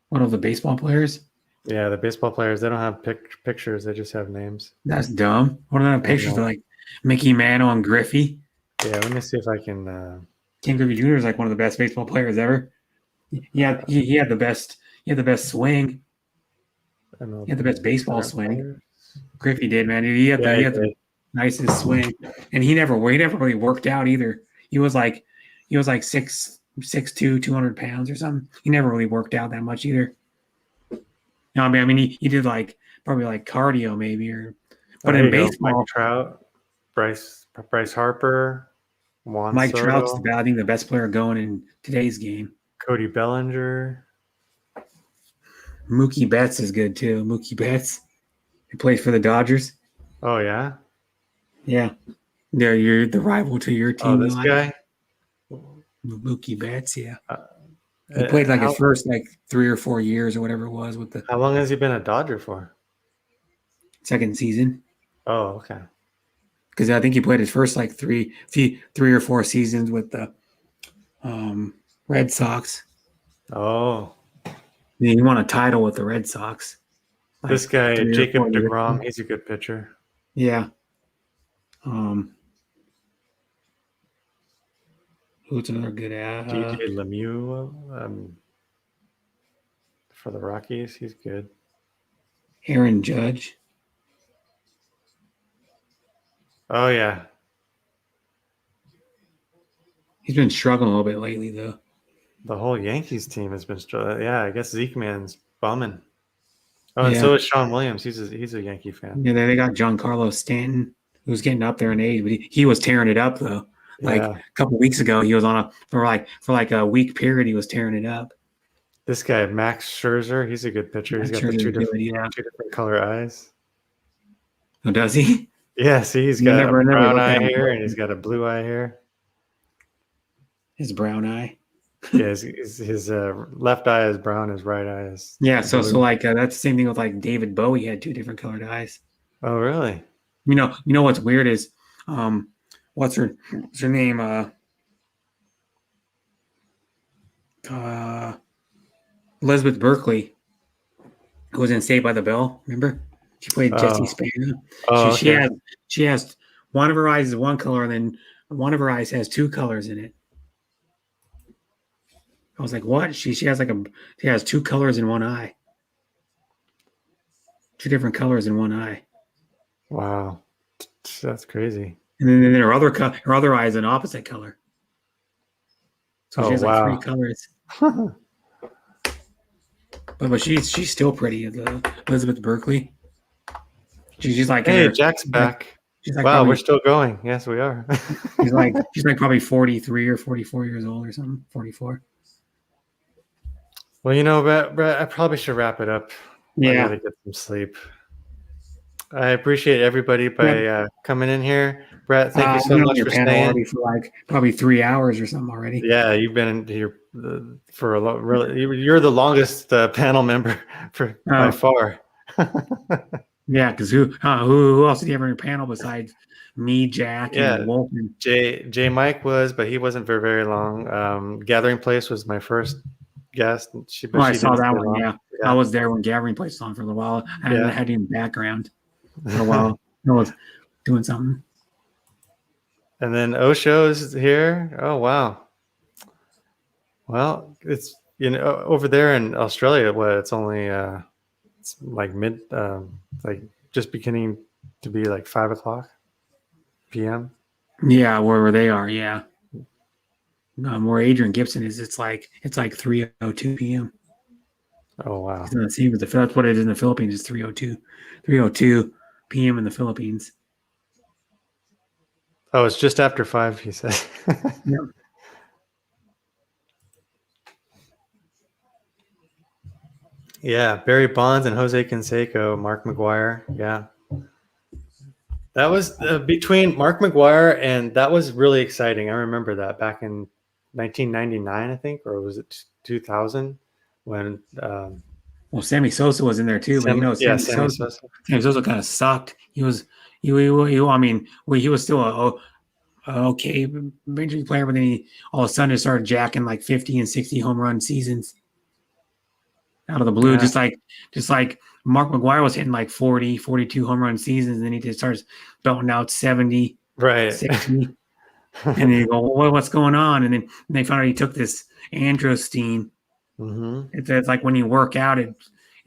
One of the baseball players? Yeah, the baseball players, they don't have pictures; they just have names. That's dumb. What are the pictures of like Mickey Mantle and Griffey? Yeah, let me see if I can. Ken Griffey Jr. is like one of the best baseball players ever. He had the best swing. He had the best baseball swing. Griffey did, man. He had the nicest swing, and he never really worked out either. He was like 6'2", 200 pounds or something. He never really worked out that much either. No, I mean he did like probably like cardio maybe but in baseball, Mike Trout, Bryce Harper, Juan Mike Soto, Trout's I think the best player going in today's game. Cody Bellinger. Mookie Betts is good too. Mookie Betts. He plays for the Dodgers. Oh yeah? Yeah. You're the rival to your team. Oh, this guy? Mookie Betts, yeah. He played like his first 3 or 4 years or whatever it was with the. How long has he been a Dodger for? Second season. Oh, okay. Because I think he played his first 3 or 4 seasons with the Red Sox. Oh. He won a title with the Red Sox. This guy, Jacob deGrom, he's a good pitcher. Yeah. Who's another good DJ Lemieux for the Rockies, he's good. Aaron Judge. Oh yeah. He's been struggling a little bit lately, though. The whole Yankees team has been struggling. Yeah, I guess Zeke Man's bumming. Oh, and Yeah. so is Sean Williams. He's a Yankee fan. Yeah, they got Giancarlo Stanton, who's getting up there in age, but he was tearing it up though. Like Yeah. a couple weeks ago, he was on for like a week period, he was tearing it up. This guy, Max Scherzer, he's a good pitcher. He's got the two different color eyes. Oh, does he? Yeah, see, he's got a brown eye here and he's got a blue eye here. His brown eye. Yeah, his left eye is brown, his right eye is so like that's the same thing with like David Bowie had two different colored eyes. Oh, really? You know what's weird is what's her name? Elizabeth Berkley, who was in Saved by the Bell. Remember? She played Jessie Spano. Oh, she has one of her eyes is one color, and then one of her eyes has two colors in it. I was like, what? She has two colors in one eye. Two different colors in one eye. Wow. That's crazy. And then her other eye is an opposite color. So she has like three colors. but she's still pretty, Elizabeth Berkley. She's like, hey, Jack's back. She's like, wow, we're still going. Yes, we are. she's like probably 43 or 44 years old or something. 44. Well, Brett, I probably should wrap it up. Yeah. I gotta get some sleep. I appreciate everybody by coming in here. Brett, thank you so much for staying. For like probably 3 hours or something already. Yeah, you've been here for a long. Really, you're the longest panel member by far. Yeah, because who else did you have on your panel besides me, Jack, and Wolf? J Mike was, but he wasn't for very long. Gathering Place was my first guest. I saw that one. Yeah, I was there when Gathering Place was on for a little while. I had him in background for a while. I was doing something. And then Osho's here. Oh wow. Well, it's over there in Australia. It's only it's like like just beginning to be like 5:00 p.m. Yeah, where they are. Yeah. Where Adrian Gibson is, it's like 3:02 p.m. Oh wow! It's not same as that's what it is in the Philippines. It's 3:02 p.m. in the Philippines. Oh, it's just after 5. He said. Yep. Yeah, Barry Bonds and Jose Canseco, Mark McGuire. Yeah, that was between Mark McGuire, and that was really exciting. I remember that back in 1999, I think, or was it 2000 when? Well, Sammy Sosa was in there too, but Sammy Sosa kind of sucked. He was still a okay major league player, but then he all of a sudden started jacking like 50 and 60 home run seasons out of the blue, just like Mark McGuire was hitting like 40, 42 home run seasons, and then he just starts belting out 70, 60. And you go, well, what's going on? And then they found out he took this androstenedione. Mm-hmm. It's like when you work out, it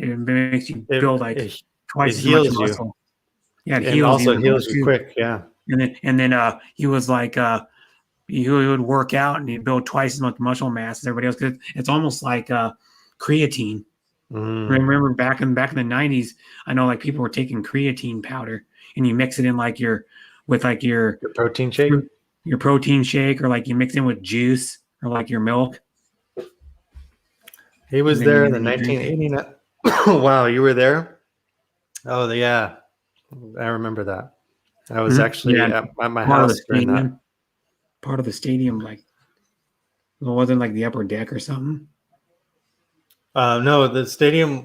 makes you build like twice as much muscle. Yeah, it heals you. Also heals you quick. Yeah. And then he was like he would work out and he'd build twice as much muscle mass as everybody else. Cause it's almost like creatine. Remember back in the 90s, I know like people were taking creatine powder and you mix it in like your protein shake. Your protein shake, or like you mix in with juice or like your milk. He was there in the 1989. Wow, you were there? Oh, yeah. I remember that. I was actually at my house during that. Part of the stadium, like it wasn't like the upper deck or something. No, the stadium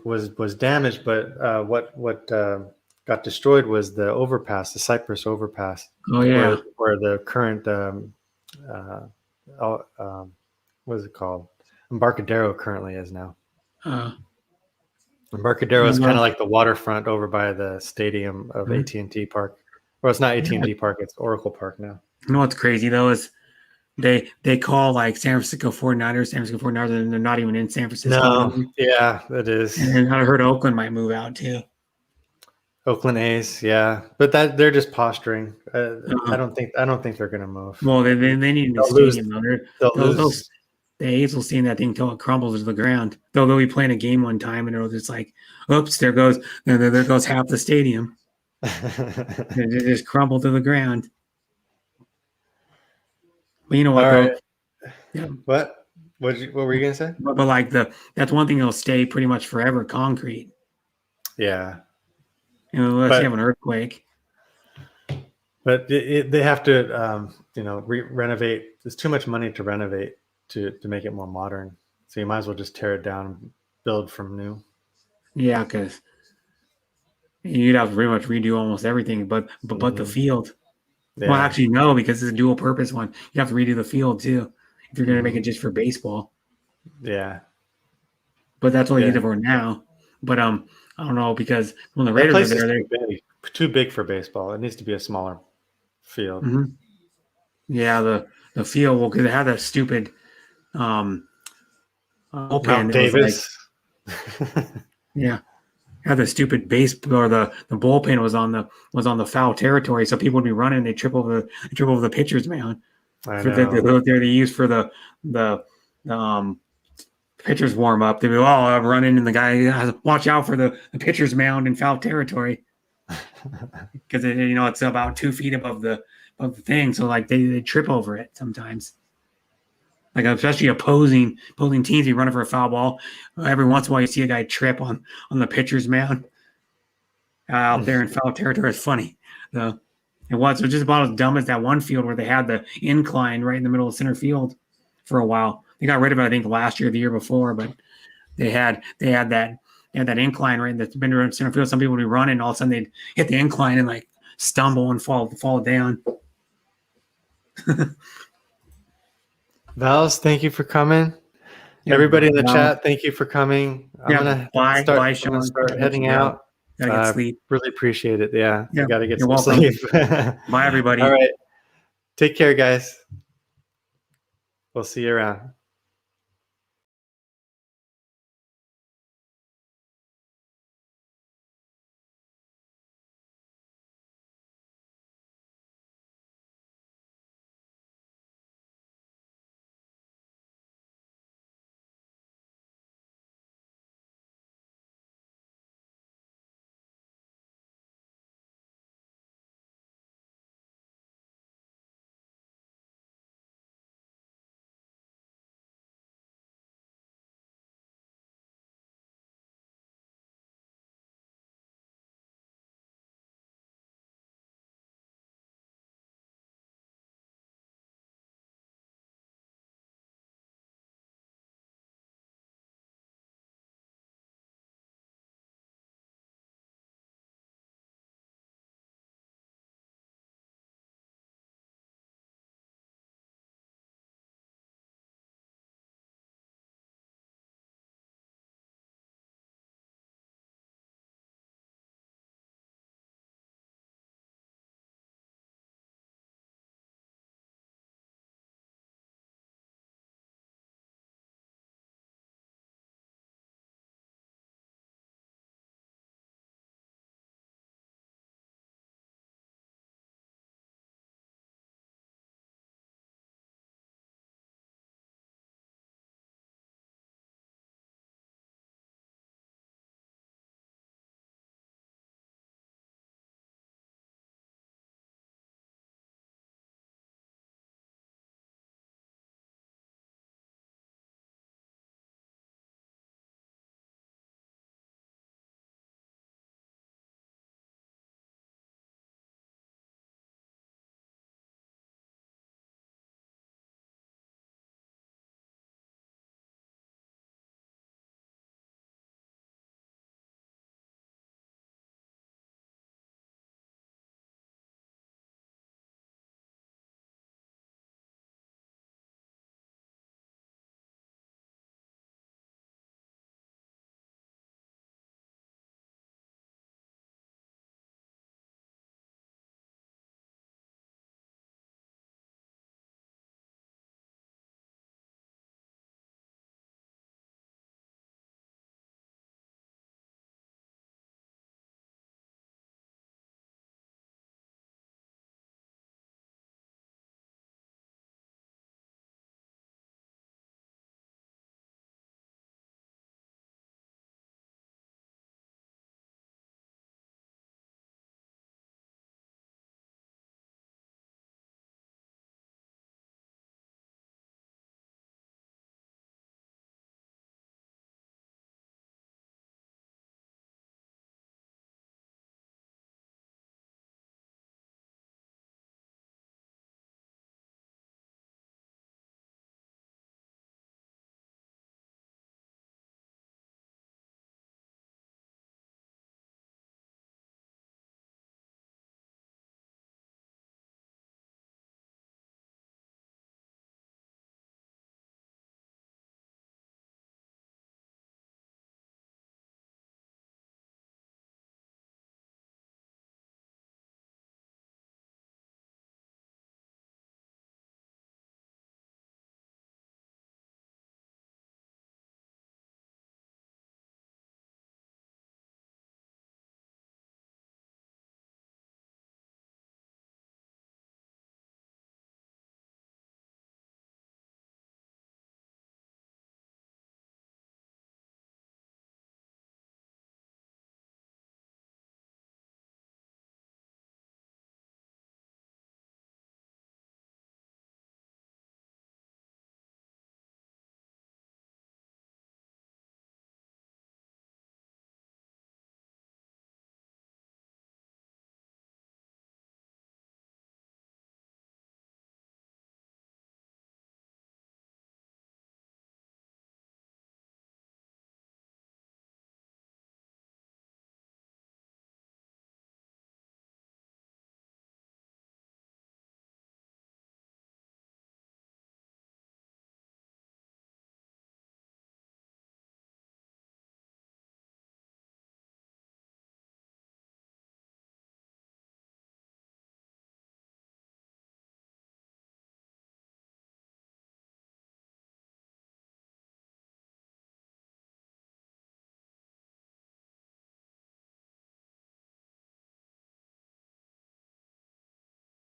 was damaged, but what got destroyed was the overpass, the Cypress overpass. Oh yeah, where the current what is it called? Embarcadero currently is now. Embarcadero is kind of like the waterfront over by the stadium of AT&T Park. Well, it's not AT&T Park; it's Oracle Park now. You know what's crazy though is they call like San Francisco 49ers, and they're not even in San Francisco. No, yeah, it is. And I heard Oakland might move out too. Oakland A's, yeah, but that they're just posturing. I don't think they're gonna move. Well, they need a new stadium. The A's will see that thing until it crumbles to the ground. They'll be playing a game one time, and it'll just like, oops, there goes half the stadium. They just crumble to the ground. But you know what, though? Yeah. What were you gonna say? But like that's one thing that'll stay pretty much forever: concrete. Yeah. Unless you have an earthquake. But they have to, renovate. There's too much money to renovate to make it more modern. So you might as well just tear it down and build from new. Yeah, because you'd have to pretty much redo almost everything, but the field. Yeah. Well, actually, no, because it's a dual purpose one. You have to redo the field too if you're going to make it just for baseball. Yeah. But that's what you need it for now. But I don't know, because when the Raiders are there, they're too big for baseball. It needs to be a smaller field. Mm-hmm. Yeah, the field, well, because it had that stupid bullpen. Mount Davis. Yeah. Had the stupid base, or the bullpen was on the foul territory, so people would be running, they trip over the pitcher's mound. They use for the pitchers warm up. They go, I'm running, and the guy watch out for the pitcher's mound in foul territory, because it's about 2 feet above the thing, so like they trip over it sometimes. Like, especially opposing teams, you running for a foul ball. Every once in a while, you see a guy trip on the pitcher's mound out there in foul territory. It's funny, though. It was just about as dumb as that one field where they had the incline right in the middle of center field for a while. They got rid of it, I think, last year, the year before, but they had that incline right in the middle of center field. Some people would be running, all of a sudden they'd hit the incline and like stumble and fall down. Vals, thank you for coming. Yeah, everybody in the chat, thank you for coming. I'm gonna start heading out. Gotta get sleep. Really appreciate it. Yeah, you gotta get some sleep. Bye, everybody. All right, take care, guys. We'll see you around.